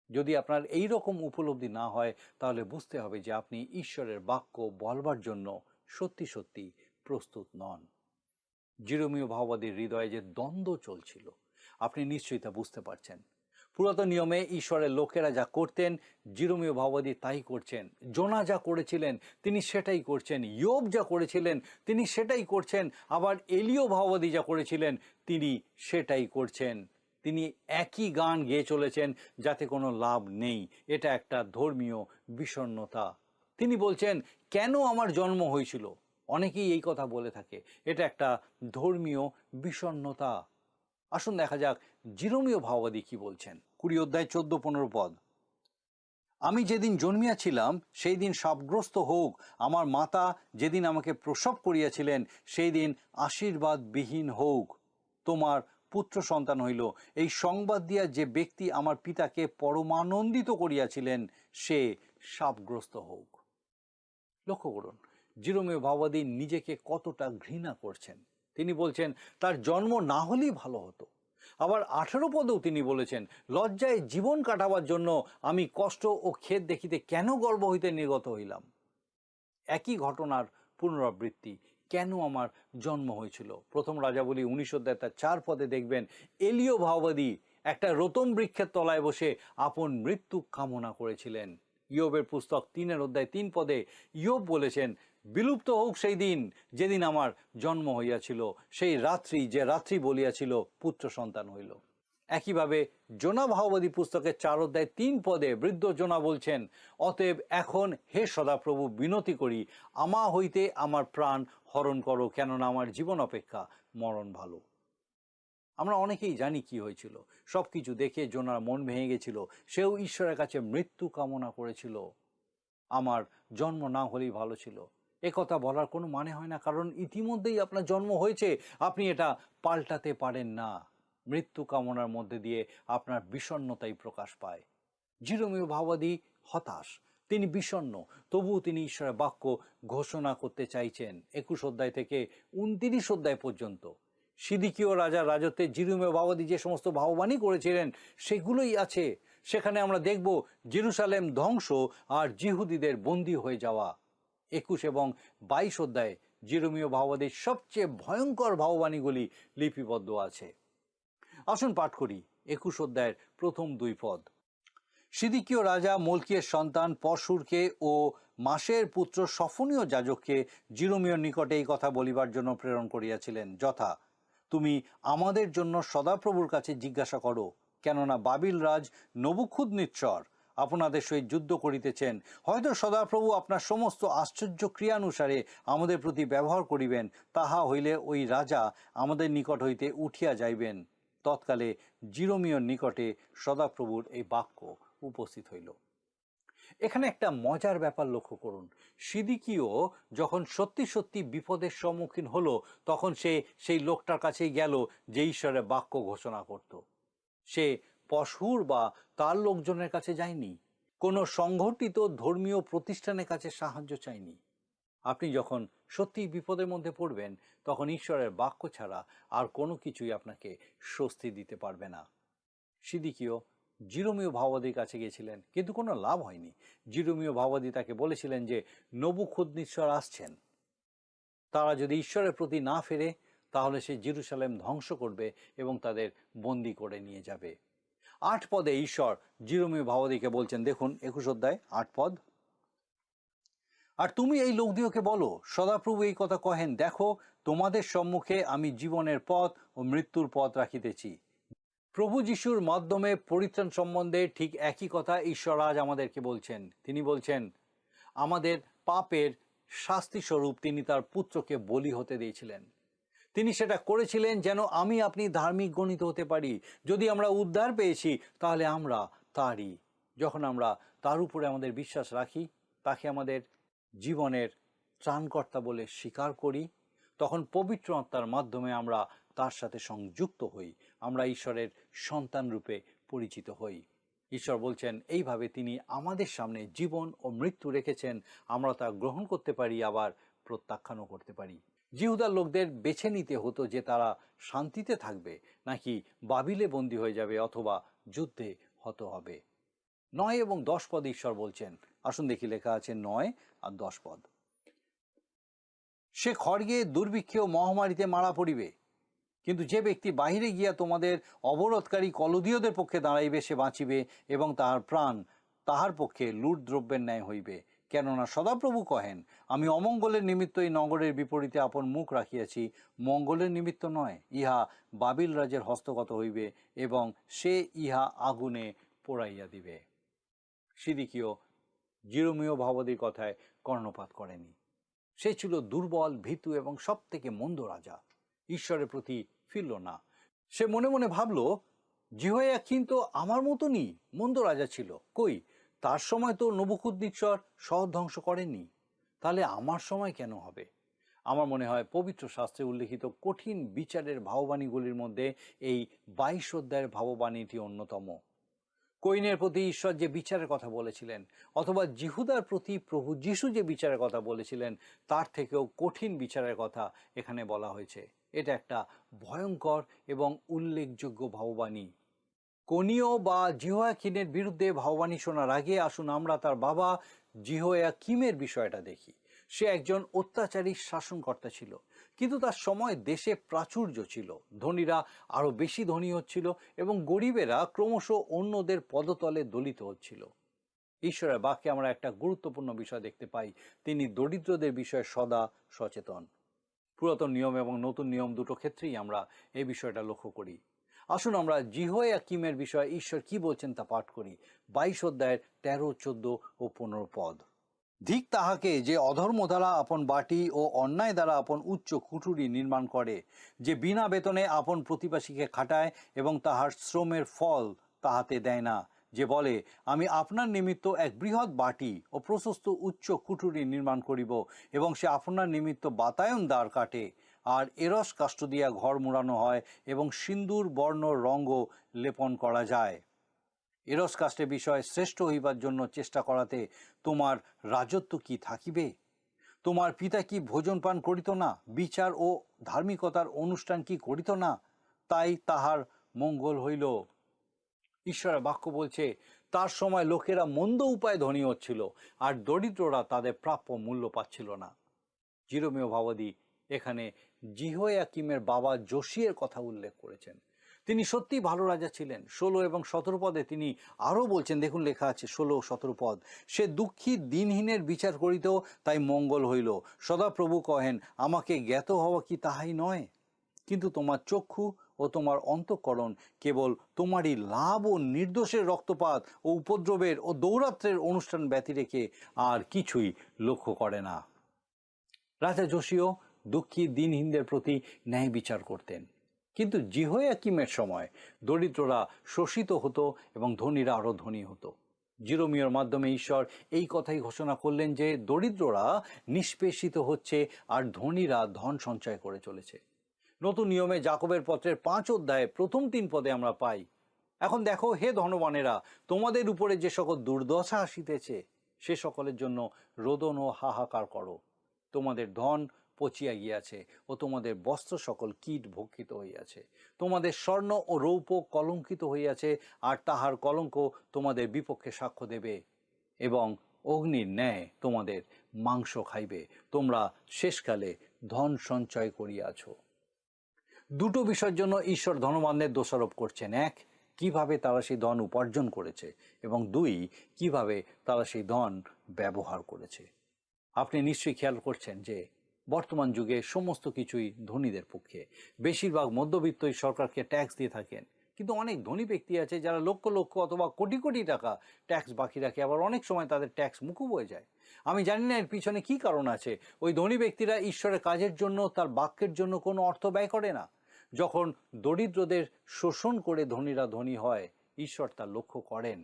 [SPEAKER 6] যদি আপনার এই রকম উপলব্ধি না হয়, তাহলে বুঝতে হবে যে আপনি ঈশ্বরের বাক্য বলবার জন্য সত্যি সত্যি প্রস্তুত নন। জিরোমীয় ভাববাদীর হৃদয়ে যে দ্বন্দ্ব চলছিল, আপনি নিশ্চয়ই তা বুঝতে পারছেন। পুরাতন নিয়মে ঈশ্বরের লোকেরা যা করতেন, জিরোমীয় ভাববাদী তাই করছেন। জোনা যা করেছিলেন তিনি সেটাই করছেন, ইয়োব যা করেছিলেন তিনি সেটাই করছেন, আবার এলিয় ভাববাদী যা করেছিলেন তিনি সেটাই করছেন। তিনি একই গান গেয়ে চলেছেন যাতে কোনো লাভ নেই। এটা একটা ধর্মীয় বিষণ্ণতা। তিনি বলছেন, কেন আমার জন্ম হয়েছিল? অনেকেই এই কথা বলে থাকে, এটা একটা ধর্মীয় বিষণ্ণতা। আসুন দেখা যাক জিরোমীয় ভাববাদী কি বলছেন। 20 অধ্যায় 14-15 পদ। আমি যেদিন জন্মিয়াছিলাম সেই দিন শাপগ্রস্ত হোক, আমার মাতা যেদিন আমাকে প্রসব করিয়াছিলেন সেই দিন আশীর্বাদবিহীন হোক। তোমার পুত্র সন্তান হইল, এই সংবাদ দিয়া যে ব্যক্তি আমার পিতাকে পরমানন্দিত করিয়াছিলেন সে শাপগ্রস্ত হোক। লক্ষ্য করুন জিরোমীয় ভাববাদী নিজেকে কতটা ঘৃণা করছেন। তিনি বলছেন তার জন্ম না হলেই ভালো হতো। আবার 18 পদেও তিনি বলেছেন, লজ্জায় জীবন কাটাবার জন্য আমি কষ্ট ও খেদ দেখিতে কেন গর্ভ হইতে নির্গত হইলাম। একই ঘটনার পুনরাবৃত্তি, কেন আমার জন্ম হয়েছিল। প্রথম রাজাবলী 19 অধ্যায় 4 পদে দেখবেন এলিয় ভাববাদী একটা রতম বৃক্ষের তলায় বসে আপন মৃত্যু কামনা করেছিলেন। ইয়োবের পুস্তক 3 অধ্যায় 3 পদে ইয়োব বলেছেন, বিলুপ্ত হোক সেই দিন যেদিন আমার জন্ম হইয়াছিল, সেই রাত্রি যে রাত্রি বলিয়াছিল পুত্র সন্তান হইল। একইভাবে জোনা ভাববাদী পুস্তকের 4 অধ্যায় 3 পদে বৃদ্ধ জোনা বলছেন, অতএব এখন হে সদাপ্রভু বিনতি করি, আমা হইতে আমার প্রাণ হরণ করো, কেননা আমার জীবন অপেক্ষা মরণ ভালো। আমরা অনেকেই জানি কি হয়েছিল। সব কিছু দেখে জোনার মন ভেঙে গেছিল। সেও ঈশ্বরের কাছে মৃত্যু কামনা করেছিল। আমার জন্ম না হলেই ভালো ছিল। কথা বলার কোনো মানে হয় না, কারণ ইতিমধ্যেই আপনার জন্ম হয়েছে, আপনি এটা পাল্টাতে পারেন না। মৃত্যু কামনার মধ্যে দিয়ে আপনার বিষণ্ণতাই প্রকাশ পায়। জিরোমীয় ভাববাদী হতাশ। তিনি বিষণ্ণ, তবুও তিনি ঈশ্বরের বাক্য ঘোষণা করতে চাইছেন। 21 অধ্যায় থেকে 29 অধ্যায় পর্যন্ত সিদিকীয় রাজার রাজত্বে জিরোমীয় ভাববাদী যে সমস্ত ভাববাণী করেছিলেন সেগুলোই আছে। সেখানে আমরা দেখব জেরুসালেম ধ্বংস আর জিহুদীদের বন্দী হয়ে যাওয়া। 21 এবং 22 অধ্যায়ে জিরোমীয় ভাববাদীর সবচেয়ে ভয়ঙ্কর ভাববাণীগুলি লিপিবদ্ধ আছে। আসুন পাঠ করি 21 অধ্যায়ের প্রথম 2 পদ। সিদিকীয় রাজা মলকিয়ের সন্তান পশহুরকে ও মাসের পুত্র সফনীয় যাজককে জিরোমীয়র নিকটে এই কথা বলিবার জন্য প্রেরণ করিয়াছিলেন, যথা, তুমি আমাদের জন্য সদাপ্রভুর কাছে জিজ্ঞাসা করো, কেননা বাবিল রাজ নবুখুদনেচ্ছর আপনাদের সহিত যুদ্ধ করিতেছেন। হয়তো সদাপ্রভু আপনার সমস্ত আশ্চর্য ক্রিয়ানুসারে আমাদের প্রতি ব্যবহার করিবেন, তাহা হইলে ওই রাজা আমাদের নিকট হইতে উঠিয়া যাইবেন। তৎকালে জিরোমীয়র নিকটে সদাপ্রভুর এই বাক্য উপস্থিত হইল। এখানে একটা মজার ব্যাপার লক্ষ্য করুন। সিদিকীয় যখন সত্যি সত্যি বিপদের সম্মুখীন হলো, তখন সে সেই লোকটার কাছেই গেল যে ঈশ্বরের বাক্য ঘোষণা করত। সে পশহুর বা তার লোকজনের কাছে যায়নি, কোনো সংগঠিত ধর্মীয় প্রতিষ্ঠানের কাছে সাহায্য চায়নি। আপনি যখন সত্যি বিপদের মধ্যে পড়বেন, তখন ঈশ্বরের বাক্য ছাড়া আর কোনো কিছুই আপনাকে স্বস্তি দিতে পারবে না। সিদিকীয় জিরোমীয় ভাববাদীর কাছে গিয়েছিলেন, কিন্তু কোনো লাভ হয়নি। জিরোমীয় ভাববাদী তাকে বলেছিলেন যে নবুখুদনেচ্ছর আসছেন, তারা যদি ঈশ্বরের প্রতি না ফেরে তাহলে সে জেরুসালেম ধ্বংস করবে এবং তাদের বন্দী করে নিয়ে যাবে। 8 পদে ঈশ্বর জিরোমীয় ভাববাদীকে বলছেন, দেখুন 21 অধ্যায় 8 পদ। আর তুমি এই লোকদিওকে বলো, সদাপ্রভু এই কথা কহেন, দেখো তোমাদের সম্মুখে আমি জীবনের পথ ও মৃত্যুর পথ রাখিতেছি। প্রভু যিশুর মাধ্যমে পরিত্রাণ সম্বন্ধে ঠিক একই কথা ঈশ্বর আজ আমাদেরকে বলছেন। তিনি বলছেন, আমাদের পাপের শাস্তিস্বরূপ তিনি তার পুত্রকে বলি হতে দিয়েছিলেন। তিনি সেটা করেছিলেন যেন আমি আপনি ধার্মিক গণিত হতে পারি। যদি আমরা উদ্ধার পেয়েছি তাহলে আমরা তারই। যখন আমরা তার উপরে আমাদের বিশ্বাস রাখি, তাকে আমাদের জীবনের ত্রাণকর্তা বলে স্বীকার করি, তখন পবিত্র আত্মার মাধ্যমে আমরা তার সাথে সংযুক্ত হই, আমরা ঈশ্বরের সন্তান রূপে পরিচিত হই। ঈশ্বর বলছেন এইভাবে তিনি আমাদের সামনে জীবন ও মৃত্যু রেখেছেন, আমরা তা গ্রহণ করতে পারি, আবার প্রত্যাখ্যানও করতে পারি। জিহুদার লোকদের বেছে নিতে হতো যে তারা শান্তিতে থাকবে নাকি বাবিলে বন্দী হয়ে যাবে অথবা যুদ্ধে হত হবে। 9 এবং 10 পদ ঈশ্বর বলছেন, আসুন দেখি লেখা আছে 9 আর 10 পদ। সে খড়গে দুর্ভিক্ষে ও মহামারীতে মারা পড়িবে, কিন্তু যে ব্যক্তি বাহিরে গিয়া তোমাদের অবরোধকারী কলুদীয়দের পক্ষে দাঁড়াইবে সে বাঁচিবে এবং তাহার প্রাণ তাহার পক্ষে লুট দ্রব্যের ন্যায় হইবে। কেননা সদাপ্রভু কহেন, আমি অমঙ্গলের নিমিত্ত এই নগরের বিপরীতে আপন মুখ রাখিয়াছি, মঙ্গলের নিমিত্ত নয়। ইহা বাবিল রাজের হস্তগত হইবে এবং সে ইহা আগুনে পোড়াইয়া দিবে। সিদিকীয় জিরোমীয় ভাববাদীর কথায় কর্ণপাত করেনি। সে ছিল দুর্বল, ভীতু এবং সব থেকে মন্দ রাজা। ঈশ্বরের প্রতি ফিরল না। সে মনে মনে ভাবল, জিহোয়াকিম তো আমার মতনই মন্দ রাজা ছিল, কই তার সময় তো নবুখুদনেচ্ছর শহর ধ্বংস করেননি, তাহলে আমার সময় কেন হবে? আমার মনে হয় পবিত্র শাস্ত্রে উল্লেখিত কঠিন বিচারের ভাববাণীগুলির মধ্যে এই 22 অধ্যায়ের ভাববাণীটি অন্যতম। কইনের প্রতি ঈশ্বর যে বিচারের কথা বলেছিলেন, অথবা জিহুদার প্রতি প্রভু যিশু যে বিচারের কথা বলেছিলেন, তার থেকেও কঠিন বিচারের কথা এখানে বলা হয়েছে। এটা একটা ভয়ঙ্কর এবং উল্লেখযোগ্য ভাববাণী। কোনীয় বা জিহোয়াকিমের বিরুদ্ধে ভাববাণী শোনার আগে আসুন আমরা তার বাবা জিহোয়াকিমের বিষয়টা দেখি। সে একজন অত্যাচারী শাসনকর্তা ছিল, কিন্তু তার সময় দেশে প্রাচুর্য ছিল, ধনীরা আরো বেশি ধনী হচ্ছিল এবং গরিবেরা ক্রমশ অন্যদের পদতলে দলিত হচ্ছিল। ঈশ্বরের বাক্যে আমরা একটা গুরুত্বপূর্ণ বিষয় দেখতে পাই, তিনি দরিদ্রদের বিষয়ে সদা সচেতন। পুরাতন নিয়ম এবং নতুন নিয়ম দুটো ক্ষেত্রেই আমরা এই বিষয়টা লক্ষ্য করি। আসুন আমরা জিহোয়াকিমের বিষয়ে ঈশ্বর কি বলছেন তা পাঠ করি। 22 অধ্যায়ের 13, 14 ও 15 পদ। ধিক তাহাকে যে অধর্ম দ্বারা আপন বাটি ও অন্যায় দ্বারা আপন উচ্চ কুঠুরি নির্মাণ করে, যে বিনা বেতনে আপন প্রতিবাসীকে খাটায় এবং তাহার শ্রমের ফল তাহাতে দেয় না, যে বলে আমি আপনার নিমিত্ত এক বৃহৎ বাটি ও প্রশস্ত উচ্চ কুঠুরি নির্মাণ করিব, এবং সে আপনার নিমিত্ত বাতায়ন দ্বার কাটে, আর এরস কাষ্ঠ দিয়া ঘর মোড়ানো হয় এবং সিন্দুর বর্ণ রঙ্গ লেপন করা যায়। এরস কাস্টে বিষয় শ্রেষ্ঠ হইবার জন্য চেষ্টা করাতে তোমার রাজত্ব কি থাকিবে? তোমার পিতা কি ভোজন পান করিত না? বিচার ও ধার্মিকতার অনুষ্ঠান কি করিত না? তাই তাহার মঙ্গল হইল। ঈশ্বরের বাক্য বলছে তার সময় লোকেরা মন্দ উপায়ে ধনী হচ্ছিল আর দরিদ্ররা তাদের প্রাপ্য মূল্য পাচ্ছিল না। জিরোমীয় ভাবাদী এখানে জিহোয়াকিমের বাবা যোশিয়ের কথা উল্লেখ করেছেন। তিনি সত্যি ভালো রাজা ছিলেন। 16 এবং 17 পদে তিনি আরও বলছেন, দেখুন লেখা আছে 16 ও 17 পদ, সে দুঃখী দিনহীনের বিচার করিত, তাই মঙ্গল হইল। সদাপ্রভু কহেন, আমাকে জ্ঞাত হওয়া কি তাহাই নয়? কিন্তু তোমার চক্ষু ও তোমার অন্তঃকরণ কেবল তোমারই লাভ ও নির্দোষের রক্তপাত ও উপদ্রবের ও দৌরাত্রের অনুষ্ঠান ব্যতি রেখে আর কিছুই লক্ষ্য করে না। রাজা যোশীয় দুঃখী দিনহীনদের প্রতি ন্যায় বিচার করতেন, কিন্তু জিহোয়াকিমের সময় দরিদ্ররা শোষিত হতো এবং ধনীরা আরও ধনী হতো। জিরোমীয়র মাধ্যমে ঈশ্বর এই কথাই ঘোষণা করলেন যে দরিদ্ররা নিষ্পেষিত হচ্ছে আর ধনীরা ধন সঞ্চয় করে চলেছে। নতুন নিয়মে যাকবের পত্রের 5 অধ্যায়ে প্রথম 3 পদে আমরা পাই, এখন দেখো হে ধনবানেরা, তোমাদের উপরে যে সকল দুর্দশা আসিতেছে সে সকলের জন্য রোদন ও হাহাকার করো। তোমাদের ধন পচিয়া গিয়াছে ও তোমাদের বস্ত্র সকল কীট ভক্ষিত হইয়াছে। তোমাদের স্বর্ণ ও রৌপ্য কলঙ্কিত হইয়াছে, আর তাহার কলঙ্ক তোমাদের বিপক্ষে সাক্ষ্য দেবে এবং অগ্নির ন্যায় তোমাদের মাংস খাইবে। তোমরা শেষকালে ধন সঞ্চয় করিয়াছ। দুটো বিষয়ের জন্য ঈশ্বর ধনবানদের দোষারোপ করছেন। 1, কিভাবে তারা সেই ধন উপার্জন করেছে, এবং 2, কিভাবে তারা সেই ধন ব্যবহার করেছে। আপনি নিশ্চয়ই খেয়াল করছেন যে বর্তমান যুগে সমস্ত কিছুই ধনীদের পক্ষে। বেশিরভাগ মধ্যবিত্তই সরকারকে ট্যাক্স দিয়ে থাকেন, কিন্তু অনেক ধনী ব্যক্তি আছে যারা লক্ষ লক্ষ অথবা কোটি কোটি টাকা ট্যাক্স বাকি রাখে, আবার অনেক সময় তাদের ট্যাক্স মুকুব হয়ে যায়। আমি জানি না এর পিছনে কি কারণ আছে। ওই ধনী ব্যক্তিরা ঈশ্বরের কাজের জন্য, তার বাক্যের জন্য কোনো অর্থ ব্যয় করে না। যখন দরিদ্রদের শোষণ করে ধনীরা ধনী হয়, ঈশ্বর তা লক্ষ্য করেন।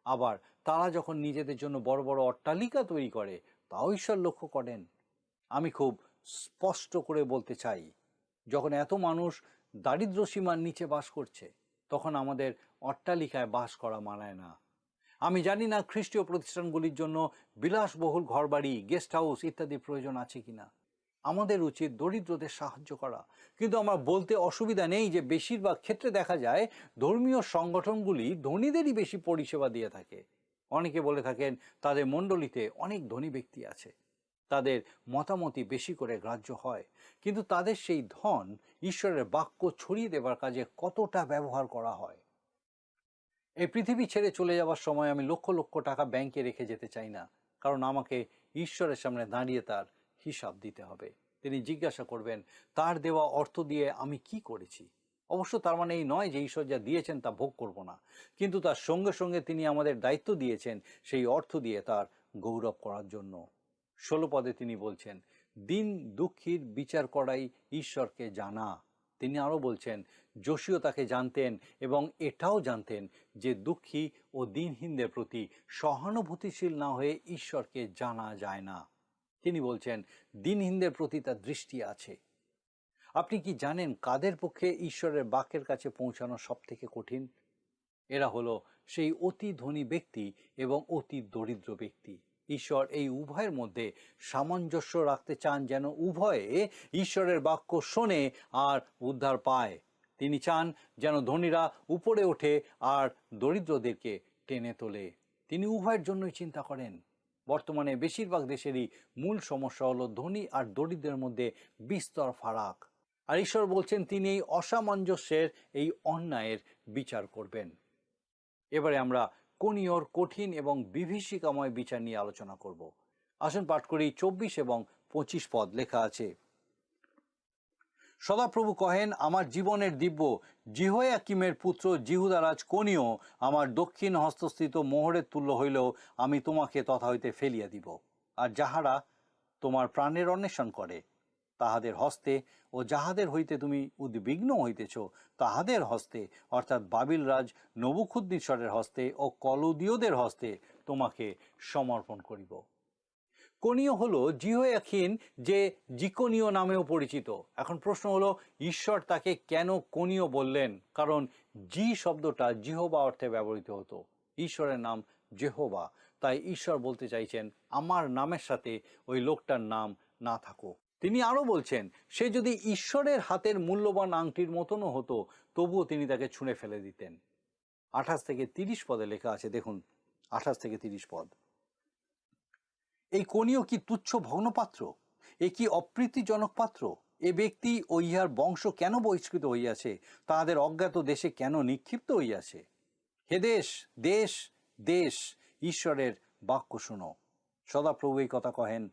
[SPEAKER 6] আবার তারা যখন নিজেদের জন্য বড় বড় অট্টালিকা তৈরি করে, তাও ঈশ্বর লক্ষ্য করেন। আমি খুব স্পষ্ট করে বলতে চাই, যখন এত মানুষ দারিদ্র সীমার নিচে বাস করছে, তখন আমাদের অট্টালিকায় বাস করা মানায় না। আমি জানি না খ্রিস্টীয় প্রতিষ্ঠানগুলির জন্য বিলাসবহুল ঘরবাড়ি, গেস্ট হাউস ইত্যাদি প্রয়োজন আছে কিনা। আমাদের উচিত দরিদ্রদের সাহায্য করা, কিন্তু আমার বলতে অসুবিধা নেই যে বেশিরভাগ ক্ষেত্রে দেখা যায় ধর্মীয় সংগঠনগুলি ধনীদেরই বেশি পরিষেবা দিয়ে থাকে। অনেকে বলে থাকেন তাদের মণ্ডলীতে অনেক ধনী ব্যক্তি আছে, তাদের মতামতই বেশি করে গ্রাহ্য হয়, কিন্তু তাদের সেই ধন ঈশ্বরের বাক্য ছড়িয়ে দেবার কাজে কতটা ব্যবহার করা হয়। এই পৃথিবী ছেড়ে চলে যাওয়ার সময় আমি লক্ষ লক্ষ টাকা ব্যাংকে রেখে যেতে চাই না, কারণ আমাকে ঈশ্বরের সামনে দাঁড়িয়ে তার হিসাব দিতে হবে। তিনি জিজ্ঞাসা করবেন তার দেওয়া অর্থ দিয়ে আমি কি করেছি। অবশ্য তার মানে এই নয় যে ঈশ্বর যা দিয়েছেন তা ভোগ করব না, কিন্তু তার সঙ্গে সঙ্গে তিনি আমাদের দায়িত্ব দিয়েছেন সেই অর্থ দিয়ে তার গৌরব করার জন্য। 16 পদে তিনি বলছেন, দিন দুঃখীর বিচার করাই ঈশ্বরকে জানা। তিনি আরও বলছেন, যোশীও তাকে জানতেন এবং এটাও জানতেন যে দুঃখী ও দিনহীনদের প্রতি সহানুভূতিশীল না হয়ে ঈশ্বরকে জানা যায় না। তিনি বলছেন দিনহীনদের প্রতি তার দৃষ্টি আছে। আপনি কি জানেন কাদের পক্ষে ঈশ্বরের বাক্যের কাছে পৌঁছানো সব থেকে কঠিন? এরা হলো সেই অতি ধনী ব্যক্তি এবং অতি দরিদ্র ব্যক্তি। ঈশ্বর এই উভয়ের মধ্যে সামঞ্জস্য রাখতে চান, যেন উভয়ে ঈশ্বরের বাক্য শোনে আর উদ্ধার পায়। তিনি চান যেন ধনীরা উপরে ওঠে আর দরিদ্রদেরকে টেনে তোলে। তিনি উভয়ের জন্যই চিন্তা করেন। বর্তমানে বেশিরভাগ দেশেরই মূল সমস্যা হলো ধনী আর দরিদ্রের মধ্যে বিস্তর ফারাক। আর ঈশ্বর বলছেন তিনি এই অসামঞ্জস্যের, এই অন্যায়ের বিচার করবেন। এবারে আমরা কোনীয়র কঠিন এবং বিভীষিকাময় বিচার নিয়ে আলোচনা করব। আসুন পাঠ করি 24 এবং 25 পদ। লেখা আছে, সদাপ্রভু কহেন, আমার জীবনের দিব্য জিহোয়াকিমের পুত্র জিহুদারাজ কোনীয় আমার দক্ষিণ হস্তস্থিত মোহরের তুল্য হইলেও আমি তোমাকে তথা হইতে ফেলিয়া দিব। আর যাহারা তোমার প্রাণের অন্বেষণ করে তাহাদের হস্তে ও যাহাদের হইতে তুমি উদ্বিগ্ন হইতেছ তাহাদের হস্তে, অর্থাৎ বাবিল রাজ নবুখুদ্নেছরের হস্তে ও কলুদীয়দের হস্তে তোমাকে সমর্পণ করিব। কোনীয় হলো জিহোয়াকিন, যে জিকোনীয় নামেও পরিচিত। এখন প্রশ্ন হলো, ঈশ্বর তাকে কেন কোনীয় বললেন? কারণ জি শব্দটা জিহোবা অর্থে ব্যবহৃত হতো। ঈশ্বরের নাম জেহোবা, তাই ঈশ্বর বলতে চাইছেন আমার নামের সাথে ওই লোকটার নাম না থাকুক। তিনি আরও বলছেন সে যদি ঈশ্বরের হাতের মূল্যবান আংটির মতনও হতো তবুও তিনি তাকে ছুঁড়ে ফেলে দিতেন। 28 থেকে 30 পদে লেখা আছে, দেখুন 28 থেকে 30 পদ। এই কনিও কি তুচ্ছ ভগ্নপাত্র? এ কি অপ্রীতিজনক পাত্র? এ ব্যক্তি ও ইহার বংশ কেন বহিষ্কৃত হইয়াছে? তাহাদের অজ্ঞাত দেশে কেন নিক্ষিপ্ত হইয়াছে? হে দেশ, দেশ, দেশ, ঈশ্বরের বাক্য শুনো। সদাপ্রভু এই কথা কহেন,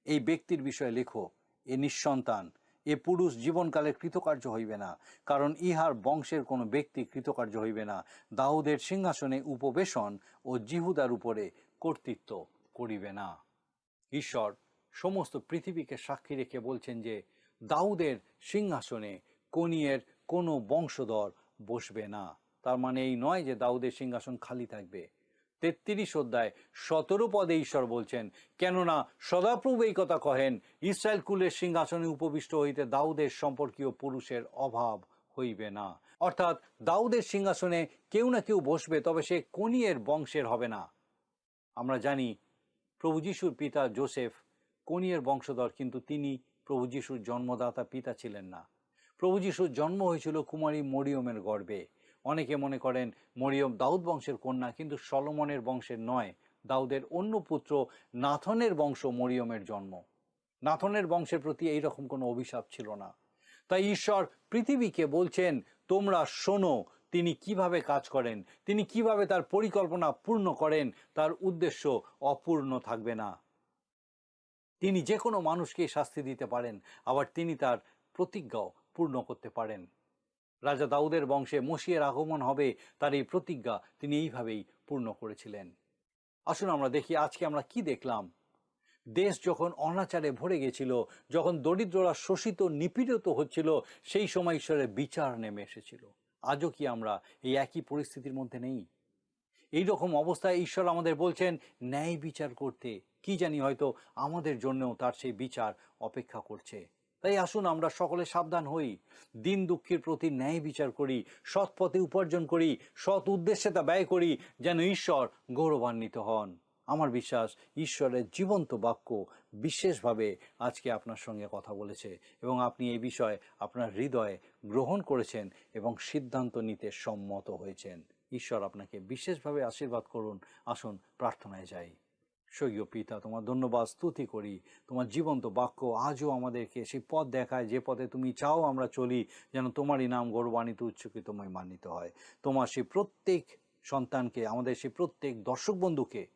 [SPEAKER 6] এই ব্যক্তির বিষয়ে লেখো, এ নিঃসন্তান, এ পুরুষ জীবনকালে কৃতকার্য হইবে না, কারণ ইহার বংশের কোনো ব্যক্তি কৃতকার্য হইবে না। দাউদের সিংহাসনে উপবেশন ও জিহুদার উপরে কর্তৃত্ব করিবে না। ঈশ্বর সমস্ত পৃথিবীকে সাক্ষী রেখে বলছেন যে দাউদের সিংহাসনে কনিয়ের কোনো বংশধর বসবে না। তার মানে এই নয় যে দাউদের সিংহাসন খালি থাকবে। 33 অধ্যায় 17 পদে ঈশ্বর বলছেন, কেননা সদাপ্রভু এই কথা কহেন, ইসরায়েল কুলের সিংহাসনে উপবিষ্ট হইতে দাউদের সম্পর্কীয় পুরুষের অভাব হইবে না। অর্থাৎ দাউদের সিংহাসনে কেউ না কেউ বসবে, তবে সে কনিয়ের বংশের হবে না। আমরা জানি প্রভু যিশুর পিতা যোসেফ কনিয়ের বংশধর, কিন্তু তিনি প্রভু যিশুর জন্মদাতা পিতা ছিলেন না। প্রভু যিশুর জন্ম হয়েছিল কুমারী মরিয়মের গর্ভে। অনেকে মনে করেন মরিয়ম দাউদ বংশের কন্যা, কিন্তু সলোমনের বংশের নয়, দাউদের অন্য পুত্র নাথনের বংশ মরিয়মের জন্ম। নাথনের বংশের প্রতি এইরকম কোনো অভিশাপ ছিল না। তাই ঈশ্বর পৃথিবীকে বলছেন, তোমরা শোনো তিনি কিভাবে কাজ করেন, তিনি কিভাবে তার পরিকল্পনা পূর্ণ করেন, তার উদ্দেশ্য অপূর্ণ থাকবে না। তিনি যে কোনো মানুষকে শাস্তি দিতে পারেন, আবার তিনি তার প্রতিজ্ঞাও পূর্ণ করতে পারেন। রাজা দাউদের বংশে মসিহের আগমন হবে, তার এই প্রতিজ্ঞা তিনি এইভাবেই পূর্ণ করেছিলেন। আসুন আমরা দেখি আজকে আমরা কি দেখলাম। দেশ যখন অনাচারে ভরে গেছিল, যখন দরিদ্ররা শোষিত নিপীড়িত হচ্ছিল, সেই সময় ঈশ্বরের বিচার নেমে এসেছিল। আজও কি আমরা এই একই পরিস্থিতির মধ্যে নেই? এই রকম অবস্থায় ঈশ্বর আমাদের বলছেন ন্যায় বিচার করতে। কি জানি হয়তো আমাদের জন্যও তার সেই বিচার অপেক্ষা করছে। তাই আসুন আমরা সকলে সাবধান হই, দিন দুঃখীর প্রতি ন্যায় বিচার করি, সৎ পথে উপার্জন করি, সৎ উদ্দেশ্যে তা ব্যয় করি, যেন ঈশ্বর গৌরবান্বিত হন। আমার বিশ্বাস ঈশ্বরের জীবন্ত বাক্য বিশেষভাবে আজকে আপনার সঙ্গে কথা বলেছে এবং আপনি এই বিষয়ে আপনার হৃদয়ে গ্রহণ করেছেন এবং সিদ্ধান্ত নিতে সম্মত হয়েছেন। ঈশ্বর আপনাকে বিশেষভাবে আশীর্বাদ করুন। আসুন প্রার্থনায় যাই। স্বর্গীয় পিতা, তোমার ধন্যবাদ স্তুতি করি। তোমার জীবন্ত বাক্য আজও আমাদেরকে সেই পথ দেখায় যে পথে তুমি চাও আমরা চলি, যেন তোমারই নাম গৌরবান্বিত উচ্চকিত মহিমান্বিত হয়। তোমার সেই প্রত্যেক সন্তানকে, আমাদের সেই প্রত্যেক দর্শক বন্ধুকে,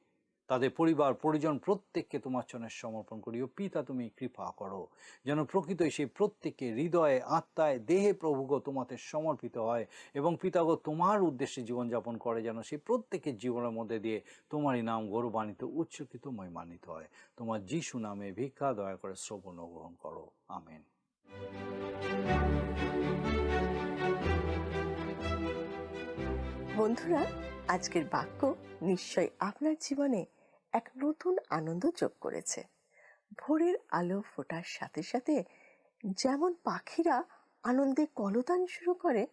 [SPEAKER 6] তাদের পরিবার পরিজন প্রত্যেককে তোমার চরণে সমর্পণ করি। ও পিতা, তুমি কৃপা করো যেন প্রকৃতই সেই প্রত্যেককে হৃদয়ে আত্মায় দেহে প্রভুগো তোমাতে সমর্পিত হয় এবং পিতাগো তোমার উদ্দেশ্যে জীবনযাপন করে, যেন সেই প্রত্যেকের জীবনের মধ্যে দিয়ে তোমারই নাম গৌরবান্বিত উচ্চকিত মহিমান্বিত হয়। তোমার যিশু নামে ভিক্ষা দয়া করে শ্রবণ ও গ্রহণ করো। আমেন।
[SPEAKER 4] বন্ধুরা, আজকের বাক্য নিশ্চয় আপনার জীবনে এক নতুন আনন্দ যোগ করেছে। ভোরের আলো ফোটার সাথে সাথে যেমন পাখিরা আনন্দে কলতান শুরু করে,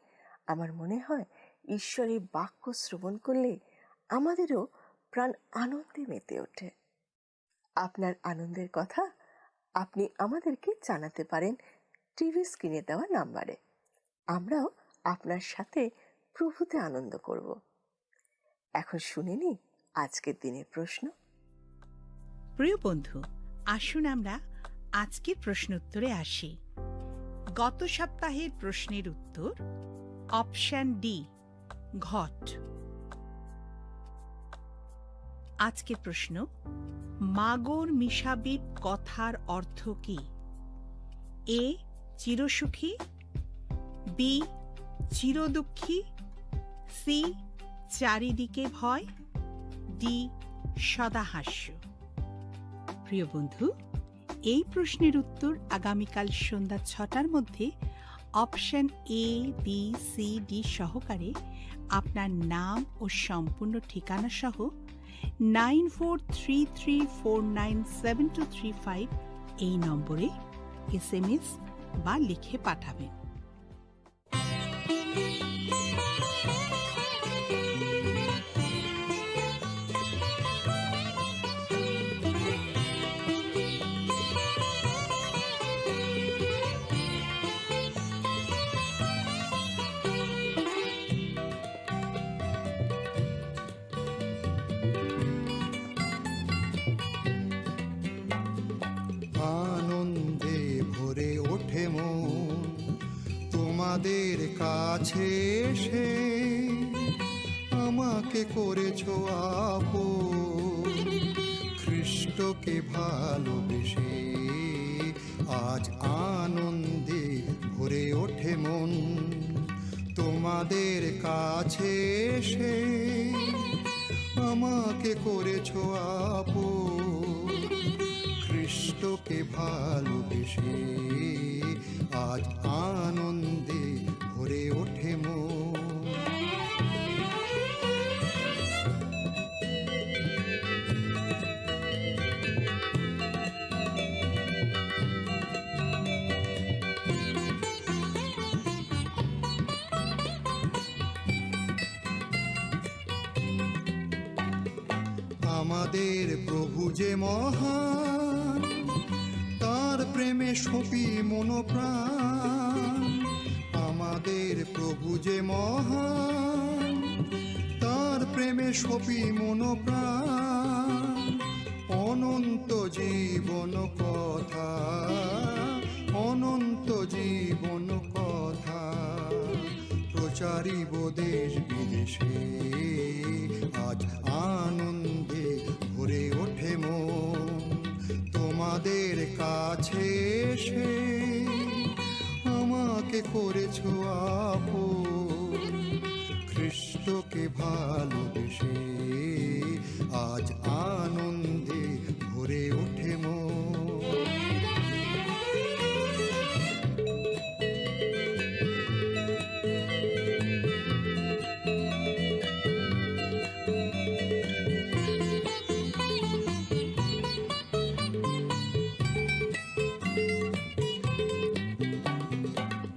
[SPEAKER 4] আমার মনে হয় ঈশ্বরের বাক্য শ্রবণ করলে আমাদেরও প্রাণ আনন্দে মেতে ওঠে। আপনার আনন্দের কথা আপনি আমাদেরকে জানাতে পারেন টিভি স্ক্রিনে দেওয়া নাম্বারে। আমরাও আপনার সাথে প্রভুতে আনন্দ করব। এখন শুনে নি আজকের দিনের প্রশ্ন।
[SPEAKER 7] প্রিয় বন্ধু, আসুন আমরা আজকের প্রশ্ন উত্তরে আসি। গত সপ্তাহের প্রশ্নের উত্তর অপশন ডি, ঘট। আজকের প্রশ্ন, মাগর মিশাবিব কথার অর্থ কি? এ চিরসুখী, বি চিরদুঃখী, সি চারিদিকে ভয়, ডি সদাহাস্য। প্রিয় বন্ধু, এই প্রশ্নের উত্তর আগামীকাল সন্ধ্যা 6টার মধ্যে option A, B, C, D সহকারে আপনার নাম ও সম্পূর্ণ ঠিকানা সহ 9433497235 এই নম্বরে SMS বা লিখে পাঠাবেন।
[SPEAKER 8] তোমাদের কাছে এসে আমাকে করেছো আপন, খ্রিস্টকে ভালোবেসে আজ আনন্দে ভরে ওঠে মন। তোমাদের কাছে এসে আমাকে করেছো আপন, খ্রিস্টকে ভালোবেসে আজ আনন্দে ভরে ওঠে মন। আমাদের প্রভু যে মহান, তার প্রেমে সপি মনোপ্রাণ। আমাদের প্রভু যে মহান, তার প্রেমে সপি মনোপ্রাণ। অনন্ত জীবন কথা, অনন্ত জীবন কথা প্রচারিব দেশ বিদেশে আজ আনন্দে ভরে ওঠে মন। তোমাদের কাছে এসে আমাকে করেছো আপন, খ্রিস্টকে ভালোবেসে আজ আনন্দে ভরে ওঠে মন।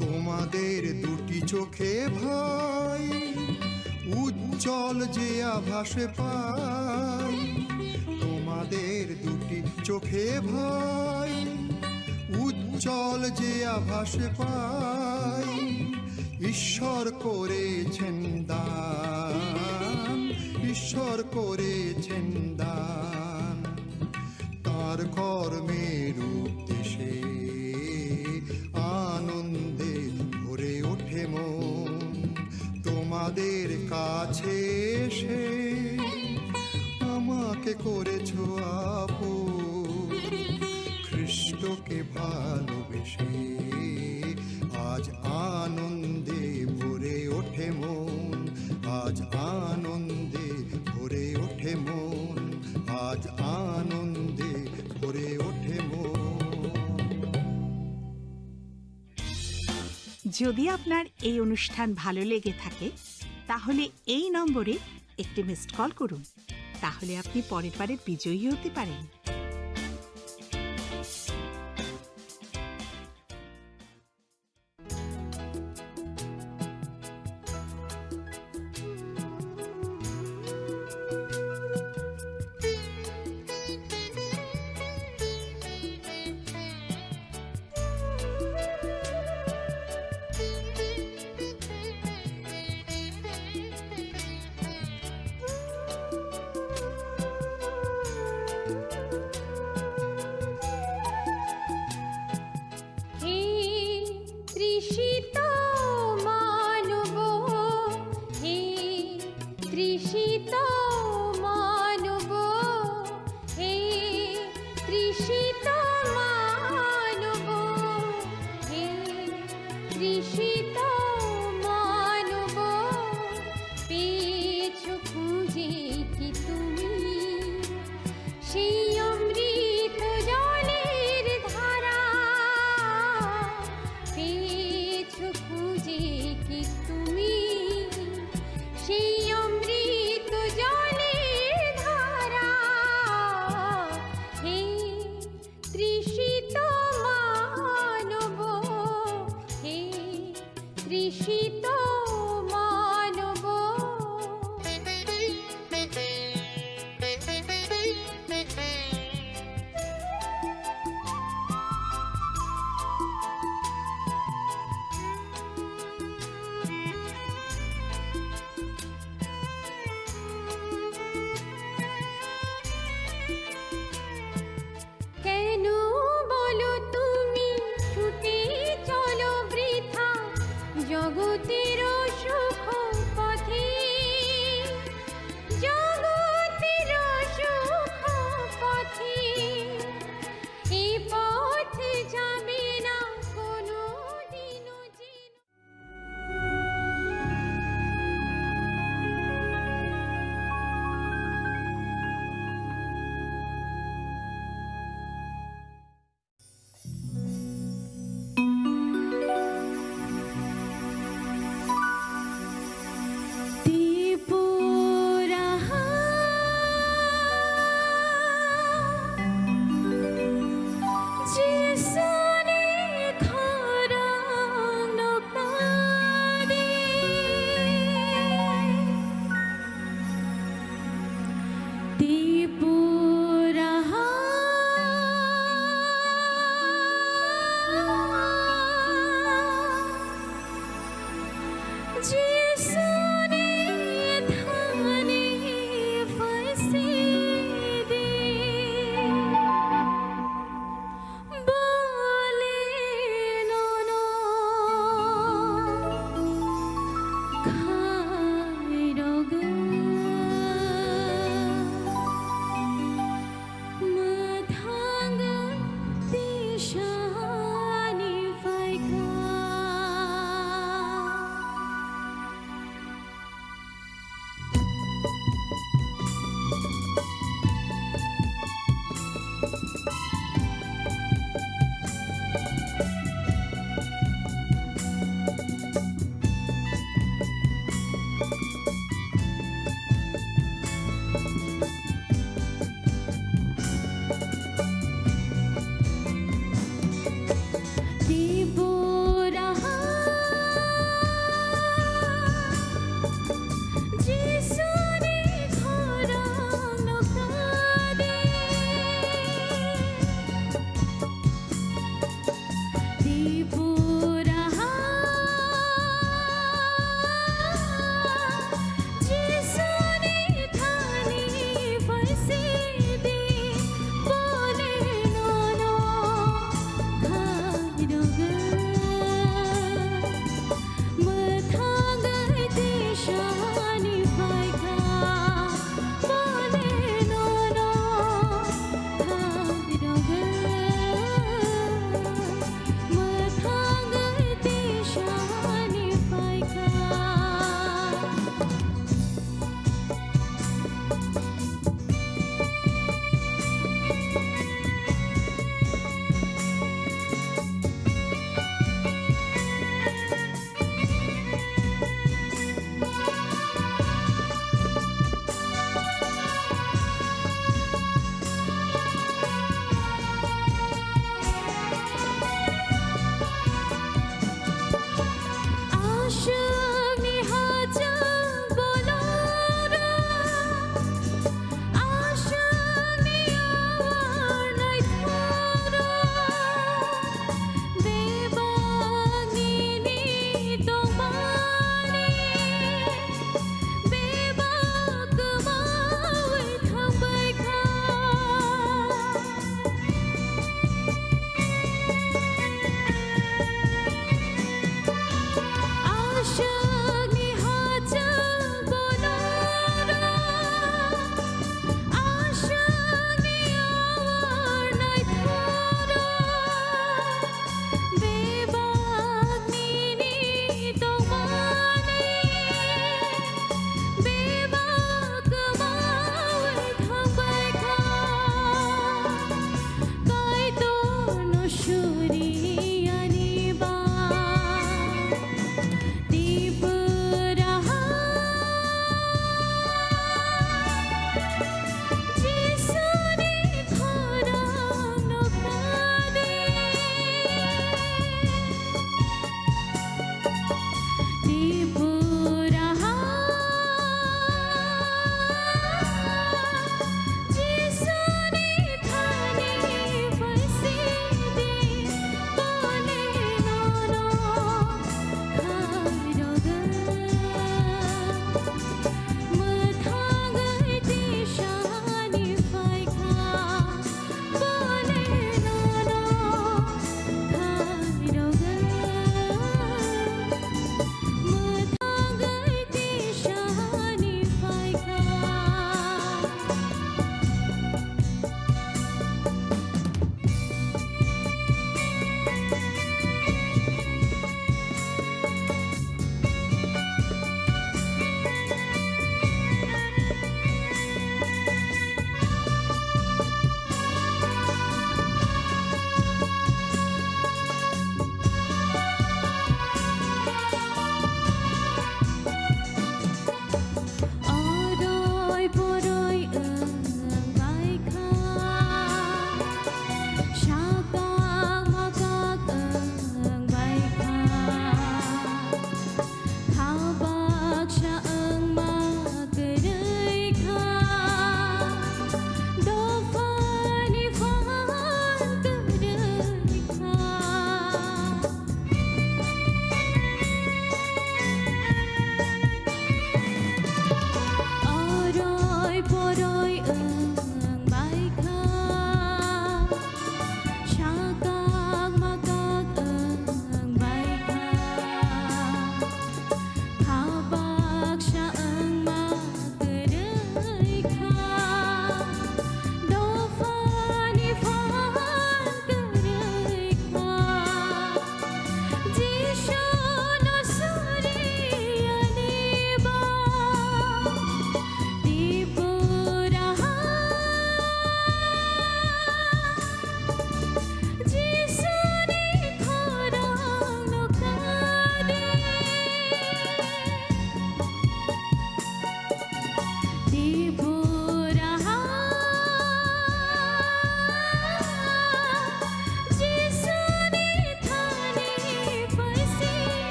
[SPEAKER 8] তোমাদের দুটি চোখে ভাই উজ্জ্বল যে আভাসে পাই। তোমাদের দুটি চোখে ভাই উজ্জ্বল যে আভাসে পাই। ঈশ্বর করেছেন দান, ঈশ্বর করেছেন দান, তার কর্মের উদ্দেশ্যে আনন্দে ভরে ওঠে মন। তোমাদের কাছে এসে আমাকে করেছো আপন, খ্রিস্টকে ভালোবেসে আজ আনন্দে ভরে ওঠে মন। আজ আনন্দে ভরে ওঠে মন, আজ আনন্দে ভরে ওঠে মন।
[SPEAKER 7] যদি আপনার এই অনুষ্ঠান ভালো লেগে থাকে তাহলে এই নম্বরে একটি মিসড কল করুন, তাহলে আপনি পরের বারের বিজয়ী হতে পারেন।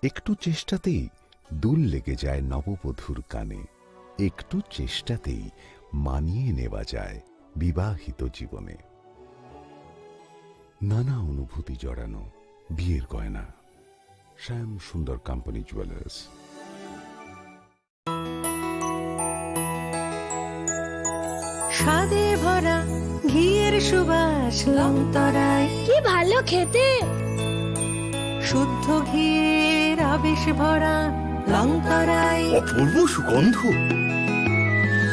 [SPEAKER 27] একটু চেষ্টাতেই দুল লেগে যায় নববধূর কানে, একটু চেষ্টাতেই মানিয়ে নেওয়া যায় বিবাহিত জীবনে। নানা অনুভূতি জড়ানো বিয়ের গয়না। শ্যাম সুন্দর কোম্পানি জুয়েলার্স।
[SPEAKER 19] স্বাদে ভরা ঘিয়ের সুবাস লংতরায়, কি ভালো খেতে। শুদ্ধ ঘিয়ের আবেশ ভরা লংতরায়,
[SPEAKER 27] অপূর্ব সুগন্ধ।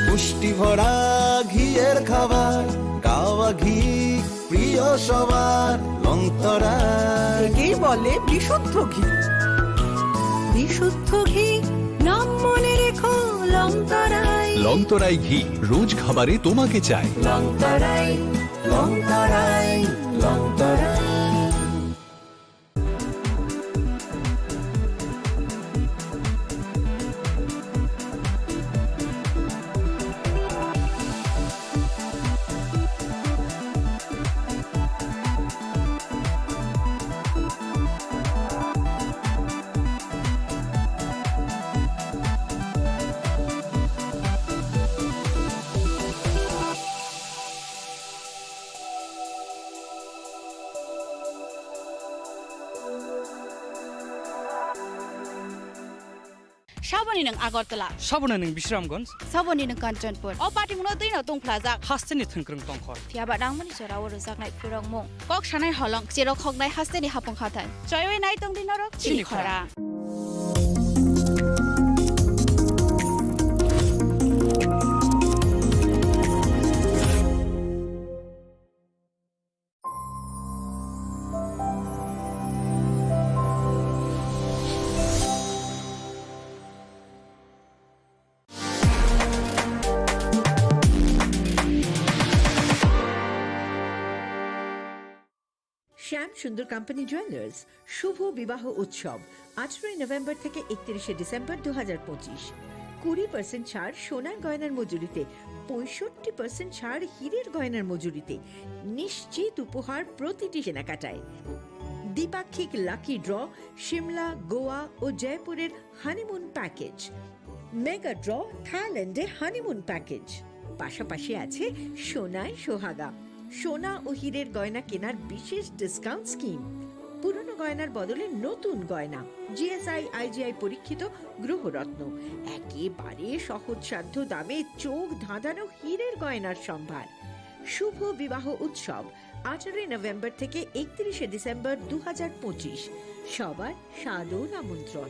[SPEAKER 18] পুষ্টি ভরা ঘিয়ের খাবার, কাওয়া ঘি প্রিয় সবার। লংতরা
[SPEAKER 19] একেই বলে বিশুদ্ধ ঘি। বিশুদ্ধ ঘি নাম মনে রেখো লংতরায়।
[SPEAKER 27] লংতরাই ঘি রোজ খাবারে তোমাকে চাই।
[SPEAKER 18] লংতরাই লংতরাই লংতরাই।
[SPEAKER 9] Saboni nang Agartala.
[SPEAKER 15] Sabona nang Bisramganj.
[SPEAKER 9] Saboni nang Kanchanpur. O party muna din na tong plaza.
[SPEAKER 15] Hasteni thangkrang tongkhor.
[SPEAKER 9] Fiaba rang mani chora woro zaknai purang mong. Kok shanai holong chero khognai hasteni hapong khatai. Choyoi nai tong din norok chini khora.
[SPEAKER 5] শ্যাম সুন্দর কোম্পানি জুয়েলার্স শুভ বিবাহ উৎসব 18 নভেম্বর থেকে 31 ডিসেম্বর 2025। 20% ছাড় সোনার গয়নার মজুরিতে, 65% ছাড় হীরের গয়নার মজুরিতে, নিশ্চিত উপহার প্রতিটি কেনাকাটায়। দ্বিপাক্ষিক লাকি ড্র, শিমলা, গোয়া ও জয়পুরের হানিমুন প্যাকেজ, মেগা ড্র থাইল্যান্ডে হানিমুন প্যাকেজ। পাশাপাশি আছে সোনায় সোহাগা, সোনা ও হীরের গয়না কেনার বিশেষ ডিসকাউন্ট স্কিম। পুরনো গয়নার বদলে নতুন গয়না, জিএসআই আইজিআই পরীক্ষিত গ্রহরত্ন, একেবারে সহজসাধ্য দামে চোখ ধাঁধানো হীরের গয়নার সম্ভার। শুভ বিবাহ উৎসব 18 নভেম্বর থেকে 31 ডিসেম্বর 2025। সবার সাদর আমন্ত্রণ।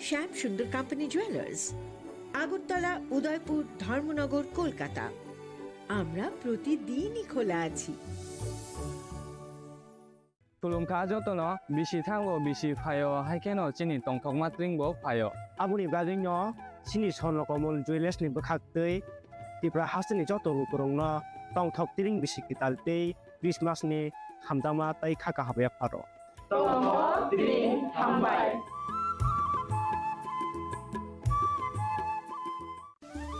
[SPEAKER 5] শ্যাম সুন্দর কোম্পানি জুয়েলার্স, আগরতলা, উদয়পুর, ধর্মনগর, কলকাতা। আমরা প্রতিদিনই খোলা আছি।
[SPEAKER 15] তুলুমকা যতন বিশি থাঙ্গো বিশি ফায় হাইকেন চিনি টংথক মাত্রিংবো ফায়
[SPEAKER 17] Abuni bagino sini son lokomol juiles ni bekhakte tipra hasni joto rukurongno tong thok tiring bisiki talte Christmas ni hamdama tai khaka habe paro
[SPEAKER 23] Tomo Dring Hambai.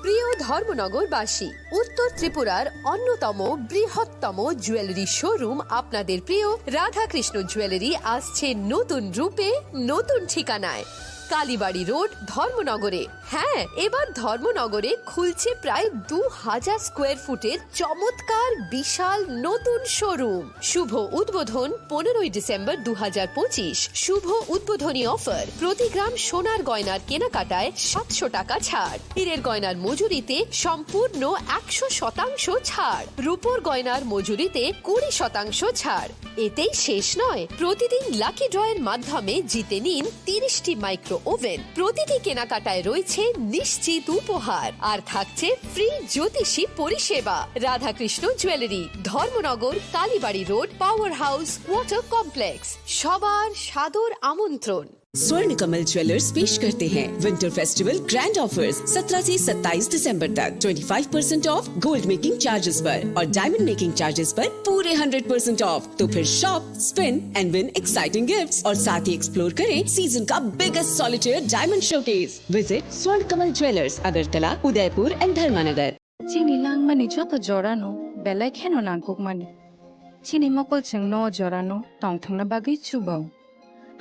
[SPEAKER 10] প্রিয় ধর্মনগরবাসী, উত্তর ত্রিপুরার অন্যতম বৃহত্তম জুয়েলারি শোরুম আপনাদের প্রিয় রাধাকৃষ্ণ জুয়েলারি আসছে নতুন রূপে, নতুন ঠিকানায়, কালীবাড়ি রোড, ধর্মনগরে। হ্যাঁ, এবার ধর্মনগরে খুলছে প্রায় 2000 স্কোয়ার ফুটের চমৎকার বিশাল নতুন শোরুম। শুভ উদ্বোধন 15 ডিসেম্বর 2025। শুভ উদ্বোধনী অফার, প্রতি গ্রাম সোনার গয়নার কেনাকাটায় 700 টাকা ছাড়, হীরের গয়নার মজুরিতে সম্পূর্ণ 100% ছাড়, রূপোর গয়নার মজুরিতে 20% ছাড়। এতেই শেষ নয়, প্রতিদিন লাকি ড্রয়ের মাধ্যমে জিতে নিন 30টি মাইক্রো ওভেন। প্রতিটি কেনাকাটায় রয়েছে নিশ্চিত উপহার, আর থাকছে ফ্রি জ্যোতিষী পরিষেবা। Radhakrishna jewellery, Dharmanagar, Kalibari road, power house, water complex. সবার সাদর আমন্ত্রণ।
[SPEAKER 11] स्वर्ण कमल ज्वेलर्स पेश करते हैं विंटर फेस्टिवल ग्रैंड ऑफर्स 17 से 27 दिसंबर तक 25% ऑफ गोल्ड मेकिंग चार्जेस पर और डायमंड मेकिंग चार्जेस पर पूरे 100% ऑफ। तो फिर shop, spin and win exciting gifts और साथ ही एक्सप्लोर करें सीजन का biggest solitaire diamond showcase. Visit Swarna Kamal jewellers, Agartala, Udaipur and धर्मानगर।
[SPEAKER 24] চিনি লাংমানি যত জরানো বেলায় খেন নাংকুক মানি চিনি মকল जों न জরানো টং থংনা বাগै চুবাও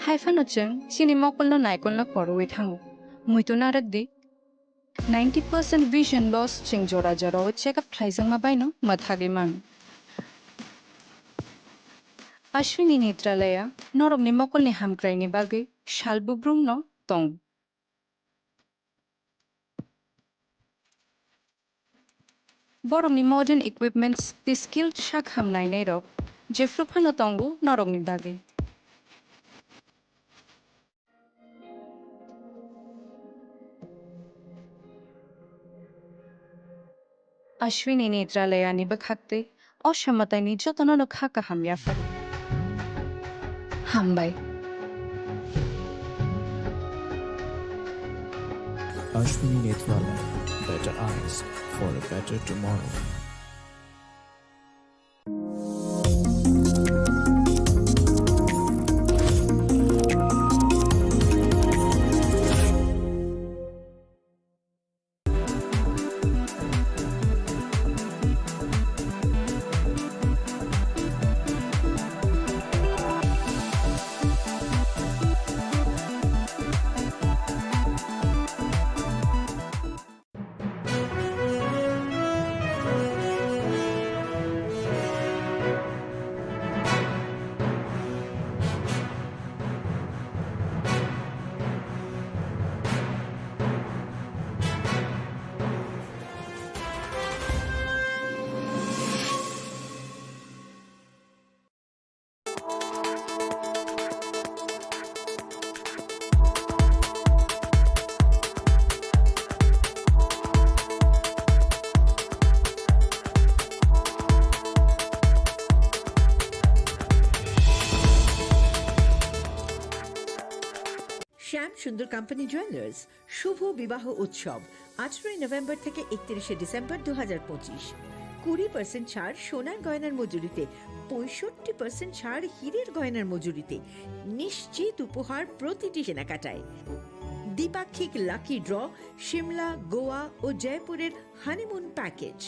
[SPEAKER 24] হাইফানো जों চিনি মকল নাইকল না পরওয়ে থাঙ্গো মুইতো নারকদি 90% vision loss जों जरा जरा चेकअप खाइजों माबायनो मथागे मान अश्विनी नेत्रालया नरमनि मकलनि हामग्रायनि बागै शालबुब्रुंनो तं बरमनि मॉडर्न इक्विपमेंट्स दि स्किल्ड शाक हामनायनै रब जेफ्रुफानो तंगु नरमनि बागै अश्विनी नेत्रालयानि बखाक्ते अक्षमतानि जतननो खाका हामयाफार हामबाय
[SPEAKER 12] Ashwini Netralaya, better eyes for a better tomorrow.
[SPEAKER 5] Shyam Sundar company jewellers, শুভ বিবাহ উৎসব 18 নভেম্বর থেকে 31 ডিসেম্বর 2025। 20% ছাড় সোনার গয়নার মজুরিতে, 65% ছাড় হীরের গয়নার মজুরিতে, নিশ্চিত উপহার প্রতিটি কেনাকাটায়। দ্বিপাক্ষিক লাকি ড্র, শিমলা, গোয়া ও জয়পুরের হানিমুন প্যাকেজ,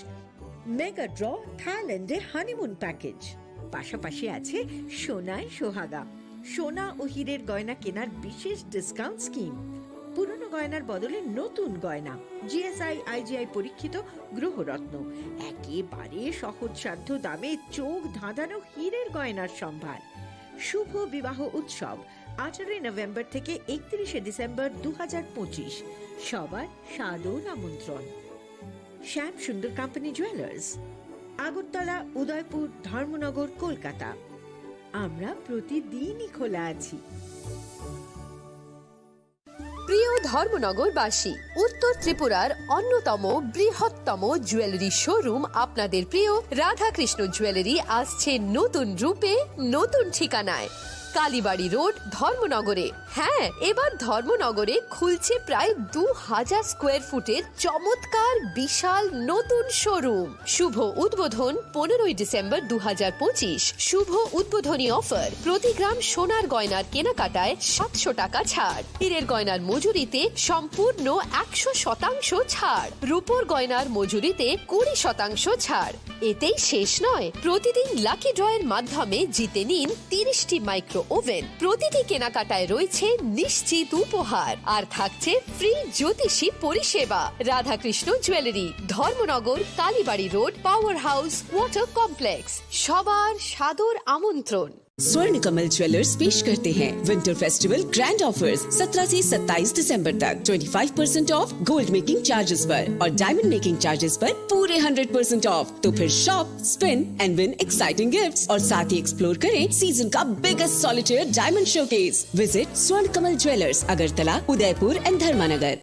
[SPEAKER 5] মেগা ড্র, থাইল্যান্ডে হানিমুন প্যাকেজ। পাশাপাশি আছে সোনায় সোহাগা, সোনা ও হীরের গয়না কেনার বিশেষ ডিসকাউন্ট স্কিম। পুরনো গয়নার বদলে নতুন গয়না, জিএসআই আইজিআই পরীক্ষিত গ্রহরত্ন, একেবারে সহজসাধ্য দামে চোখ ধাঁধানো হীরের গয়নার সম্ভার। শুভ বিবাহ উৎসব 18 নভেম্বর থেকে 31 ডিসেম্বর 2025। সবার সাদর আমন্ত্রণ। শ্যাম সুন্দর কোম্পানি জুয়েলার্স, আগরতলা, উদয়পুর, ধর্মনগর, কলকাতা। আমরা প্রতিদিনই খোলা আছি।
[SPEAKER 10] প্রিয় ধর্মনগরবাসী, উত্তর ত্রিপুরার অন্যতম বৃহত্তম জুয়েলারি শোরুম আপনাদের প্রিয় রাধাকৃষ্ণ জুয়েলারি আসছে নতুন রূপে, নতুন ঠিকানায়। কালীবাড়ি রোড, ধর্মনগরে। হ্যাঁ, এবার ধর্মনগরে খুলছে প্রায় 2000 স্কোয়ার ফুটের চমৎকার বিশাল নতুন শোরুম। শুভ উদ্বোধন 15 ডিসেম্বর 2025। শুভ উদ্বোধনী অফার, প্রতি গ্রাম সোনার গয়নার কেনাকাটায় 700 টাকা ছাড়, হীরের গয়নার মজুরিতে সম্পূর্ণ 100% ছাড়, রূপোর গয়নার মজুরিতে 20% ছাড়। এতেই শেষ নয়, প্রতিদিন লাকি ড্রয়ের মাধ্যমে জিতে নিন 30টি মাইক্রো ওভেন। প্রতিটি কেনাকাটায় রয়েছে নিশ্চিত উপহার, আর থাকছে ফ্রি জ্যোতিষী পরিষেবা। Radhakrishna jewellery, Dharmanagar, Kalibari road, power house, water complex. সবার সাদর আমন্ত্রণ।
[SPEAKER 11] स्वर्ण कमल ज्वेलर्स पेश करते हैं विंटर फेस्टिवल ग्रैंड ऑफर्स 17 से 27 दिसंबर तक 25% ऑफ गोल्ड मेकिंग चार्जेस पर और डायमंड मेकिंग चार्जेस पर पूरे 100% ऑफ। तो फिर shop, spin and win exciting gifts और साथ ही एक्सप्लोर करें सीजन का biggest solitaire diamond showcase. Visit Swarna Kamal jewellers, Agartala, Udaipur and Dharmanagar.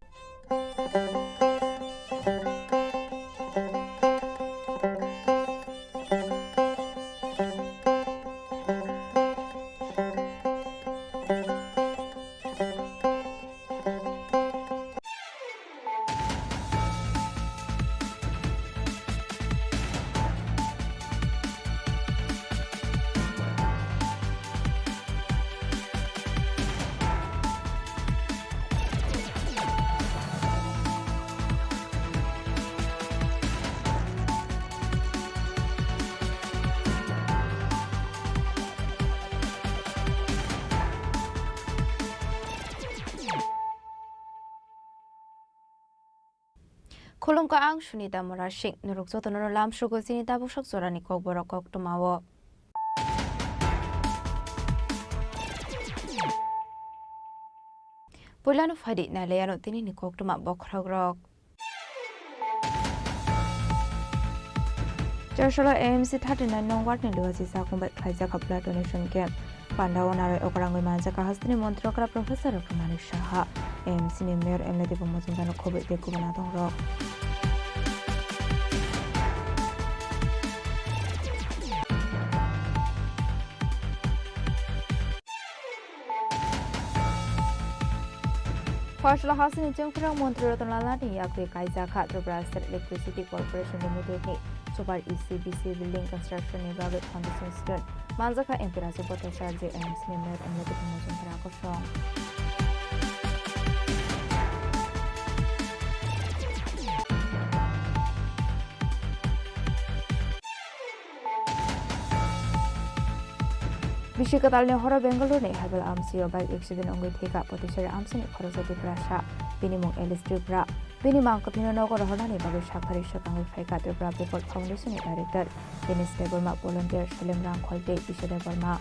[SPEAKER 24] Kolongka ang sunita morashik nurukso tono lam shugo sinita bushak zorani kok borok kok tumawo. Pulano fadi na leyano tini ni kok tuma bokragrok. Joshua AMC 39 nong ward ni luasi sa kumbat khaija khapla donation camp. Pandawa nare okarangoi manja ka hastini montrokra professor Dr. Manik Saha AMC ni mayor MLD Bumozundano khobet de kubana dongrok. Partial Housing Jumkra Montreal ni yakri kaisa kha Tripura State Electricity Corporation Limited ni Super ECBC building construction ni babe foundation stone manjaka empirasi bota charge AMC ni mayor MLD Bumozundano kosong. Bishikatalni horo Bengaluru ni habel amsio bike accident ongoi theka potisare amsini khorosati prasha binimong Alice Tripura binimang kapino nogor horani babe shakari shotangoi phaika Tripura People Foundation ni director Dennis Deborma volunteer Shalem Rang Kholte Bishade Barma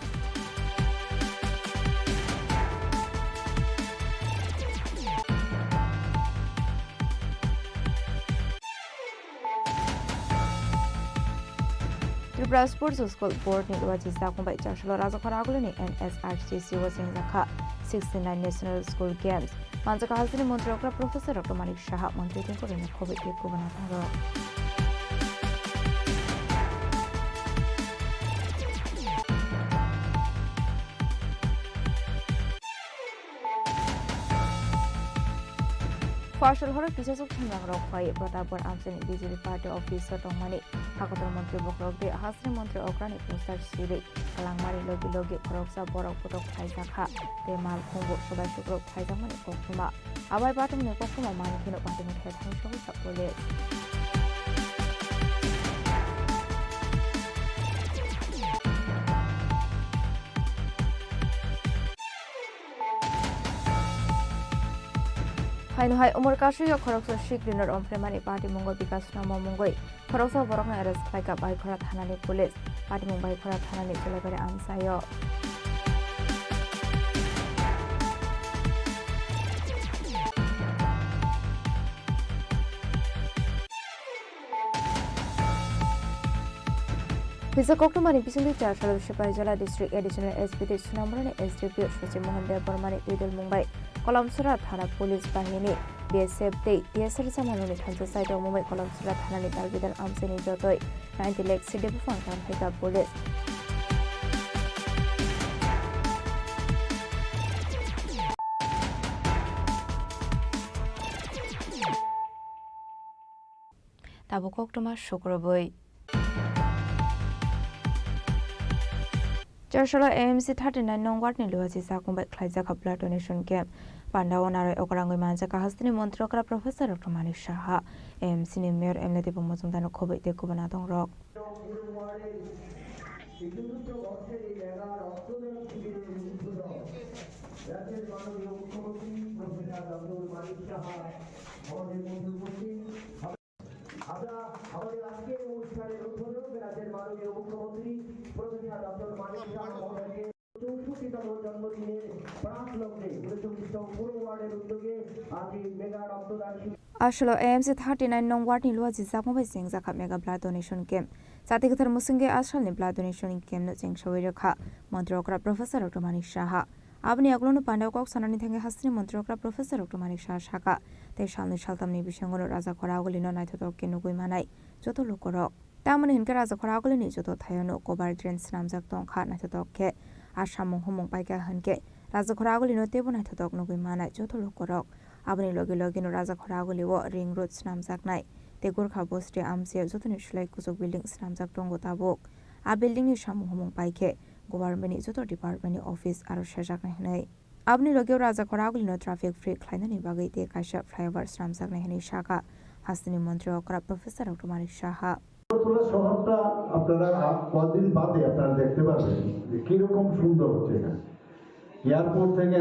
[SPEAKER 24] Tripura Sports School Board ni luaji sa kumbai Joshua Razakhara ni NSRCC was in the 69 National School Games. Manjaka Hasini Montrokra Professor Dr. Manik Saha Mantri ko rin COVID ko banataro. Partial horror pieces of Timang Rock by Pratapur Amsen BJP Party Officer Tomani, Hakator Montri Bokrok, the Hasri Montri Okrani Pusar Siri, Kalangmari Logi Logi, Koroksa Borok Putok Kaisaka, the Mal Kongo Shubashuk Kaisamani Kokuma. Abai Batum Nekokuma Mankin of Antimate Head Hanshon Police. Hai umur kasu ya koroksa shik dinner on Fremani Party Mongol Bikas Nama Mongoi. Koroksa borokna arrest like by Korat Hanani Police. Party Mumbai Korat Hanani Celebre Amsayo. Bisa Koktomani Pisuli Charshal Shapajala District Additional SPT Sunamran SDP Shwachim Mohammed Parmani Idul Mumbai Kolamsura Thana Police Bahini BSF Day DSR Samanuni Thansa Site of Mumbai Kolamsura Thana Talbidan Amsini Jotoi 90 Lakes City Funkan Heka Police Tabu Koktoma Shukroboy Charshala AMC 39 nong ward ni luaji sakumbai khlaija ka blood donation camp Pandawan arai okarangoi manja ka hastini mantri okra Professor Dr. Manik Saha AMC ni mayor Emlati Bumozumdan khobai te kubana dong rok
[SPEAKER 1] আমাদের আজকের অনুষ্ঠানের উদ্বোধক রাজ্যের মাননীয় মুখ্যমন্ত্রী প্রফেসর ডক্টর মানিক সাহা মহোদয়কে 64তম জন্মদিনের প্রাক লগ্নে 39 পুরো ওয়ার্ডের উদ্যোগে আজ এই মেগা রক্তদান
[SPEAKER 24] Ashlo AMC 39 nong ward ni luaji sakmbai sengja kha mega blood donation camp Satikathar Musinge Ashal ni blood donation camp no jengshawai rakha Mantri okra Professor Dr. Manik Saha Abni aglono Pandaw kok sanani thange hastini mantri okra Professor Dr. Manik Saha shaka te shalni shaltamni bishangono raja khoragolino naithotok ke nugui manai joto lokorok tamani hinka raja khoragolini joto thayono cover drains namjak tongkha naithotok ke asamung humung paika hanke raja khoragolino tebo naithotok nugui manai joto lokorok abni logi logino raja khoragoliwo ring road namjak nai te gorkha bosti amse jotoni shlai kusuk building namjak tongo tabok a building ni samung humung paike government ni joto department ni office aro shajak nahi Abni logio raja khoragolino traffic free khlainani bagai te kaisha flyover namjak nahi shaka hastini mantri okra Professor Dr. Manik Saha
[SPEAKER 13] Agartala শহরটা আপনারা কদিন বাদে আপনারা দেখতে পাবেন যে কিরকম সুন্দর হচ্ছে এখানে এয়ারপোর্ট থেকে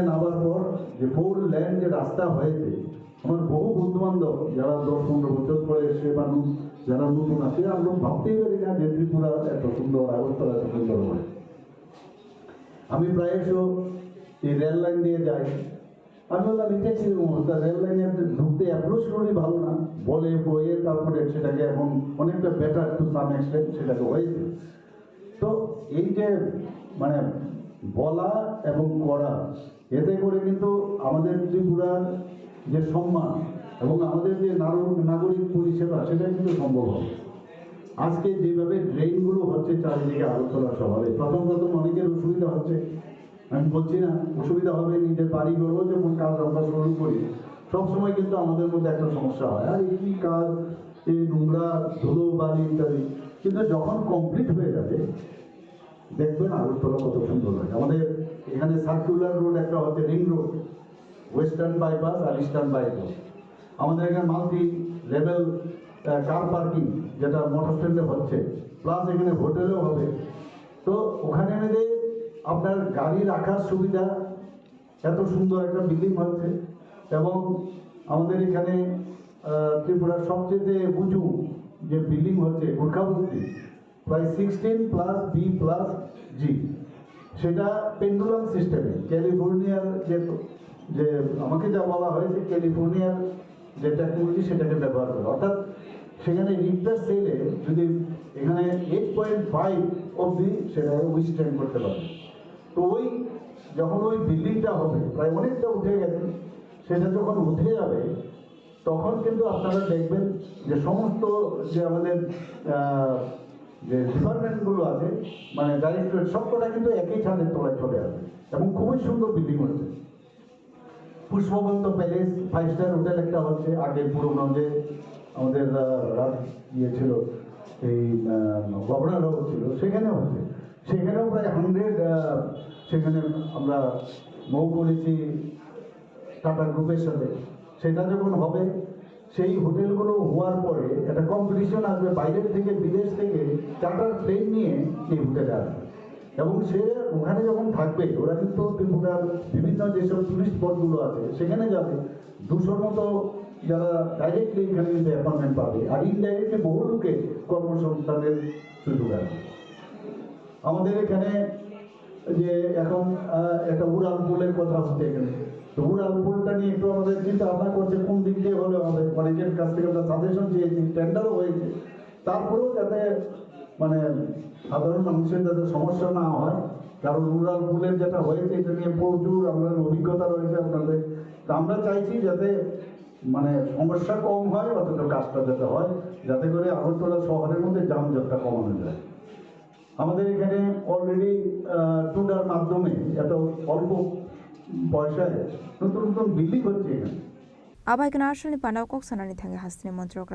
[SPEAKER 13] নামার পর যে ফোর লেন যে রাস্তা হয়েছে আমার বহু বন্ধু বান্ধব যারা 10-15 বছর পরে এসে মানুষ যারা নতুন আছে আমরা ভাবতেই পারি না যে ত্রিপুরা এত সুন্দর আগরতলা এত সুন্দর হয় আমি প্রায়শ এই রেল লাইন দিয়ে যাই আমি বললাম এটাই ছিল অবস্থা রেল লাইনে ঢুকতে অ্যাপ্রোচ রোডই ভালো না বলে বইয়ে তারপরে সেটাকে এখন অনেকটা বেটার টু সাম এক্সটেন্ট সেটাকে হয়েছে তো এই যে মানে বলা এবং করা এতে করে কিন্তু আমাদের ত্রিপুরার যে সম্মান এবং আমাদের যে নাগরিক পরিষেবা সেটা কিন্তু সম্ভব হবে আজকে যেভাবে ড্রেনগুলো হচ্ছে চারিদিকে আগরতলা শহরে প্রথম অনেকের অসুবিধা হচ্ছে আমি বলছি না অসুবিধা হবে নিজের বাড়ি করবো যখন কাজ আমরা শুরু করি সবসময় কিন্তু আমাদের মধ্যে একটা সমস্যা হয় আর এই কাজ এই নোংরা ধুলো বালি ইত্যাদি কিন্তু যখন কমপ্লিট হয়ে যাবে দেখবেন আগরতলা কত সুন্দর লাগে আমাদের এখানে সার্কুলার রোড একটা হচ্ছে রিং রোড ওয়েস্টার্ন বাইপাস আর ইস্টার্ন বাইপাস আমাদের এখানে মাল্টি লেভেল কার পার্কিং যেটা মোটর স্ট্যান্ডে হচ্ছে প্লাস এখানে হোটেলও হবে তো ওখানে আমাদের আপনার গাড়ি রাখার সুবিধা এত সুন্দর একটা বিল্ডিং হচ্ছে এবং আমাদের এখানে ত্রিপুরার সবচেয়ে উঁচু যে বিল্ডিং হচ্ছে গোর্খাবস্তি প্রায় 16 প্লাস বি প্লাস জি সেটা পেন্ডুলাম সিস্টেমে ক্যালিফোর্নিয়ার যে আমাকে যা বলা হয়েছে ক্যালিফোর্নিয়ার যে টেকনোলজি সেটাকে ব্যবহার করে অর্থাৎ সেখানে রিক্টার স্কেলে যদি এখানে 8.5 অবধি সেটা উইথস্ট্যান্ড করতে পারে তো ওই যখন ওই বিল্ডিংটা হবে প্রায় অনেকটা উঠে গেছে সেটা যখন উঠে যাবে তখন কিন্তু আপনারা দেখবেন যে সমস্ত যে আমাদের যে ডিপার্টমেন্টগুলো আছে মানে ডাইরেক্টরেট সবকটা কিন্তু একই ছাদের তলায় চলে আসবে এবং খুবই সুন্দর বিল্ডিং হচ্ছে পুষ্পবন্ত প্যালেস 5 স্টার হোটেল একটা হচ্ছে আগে পুরোনো যে আমাদের ইয়ে ছিল এই গভর্নর হাউস ছিল সেখানে হচ্ছে সেখানেও প্রায় 100 সেখানে আমরা মৌ করেছি টাটা গ্রুপের সাথে সেটা যখন হবে সেই হোটেলগুলো হওয়ার পরে একটা কম্পিটিশন আসবে বাইরের থেকে বিদেশ থেকে চার্টার প্লেন নিয়ে এই হোটেলে আসবে এবং সে ওখানে যখন থাকবে ওরা কিন্তু ত্রিপুরার বিভিন্ন যেসব টুরিস্ট স্পটগুলো আছে সেখানে যাবে 200 মতো যারা ডাইরেক্টলি এখানে কিন্তু অ্যাপয়েন্টমেন্ট পাবে আর ইনডাইরেক্টলি বহু লোকে কর্মসংস্থানের সুযোগ আছে আমাদের এখানে যে এখন একটা উড়াল পুলের কথা হচ্ছে এখানে তো উড়াল পুলটা নিয়ে একটু আমাদের চিন্তা ভাবনা করছে কোন দিক দিয়ে হলে হবে অনেকের কাছ থেকে আমরা সাজেশন চেয়েছি টেন্ডারও হয়েছে তারপরেও যাতে মানে সাধারণ মানুষের যাতে সমস্যা না হয়, কারণ রুরাল পুলের যেটা হয়েছে এটা নিয়ে প্রচুর আমাদের অভিজ্ঞতা রয়েছে আপনাদের। তো আমরা চাইছি যাতে মানে সমস্যা কম হয়, অথচ কাজটা যাতে হয়, যাতে করে আগরতলা শহরের মধ্যে যানজটটা কমানো যায়। আমাদের এখানে অলরেডি টুডার মাধ্যমে এত অল্প পয়সায় নতুন নতুন বিল্ডিং হচ্ছে এখানে।
[SPEAKER 24] Abai Ganashani Panau Kok Sanani Thangi Hasni Montrok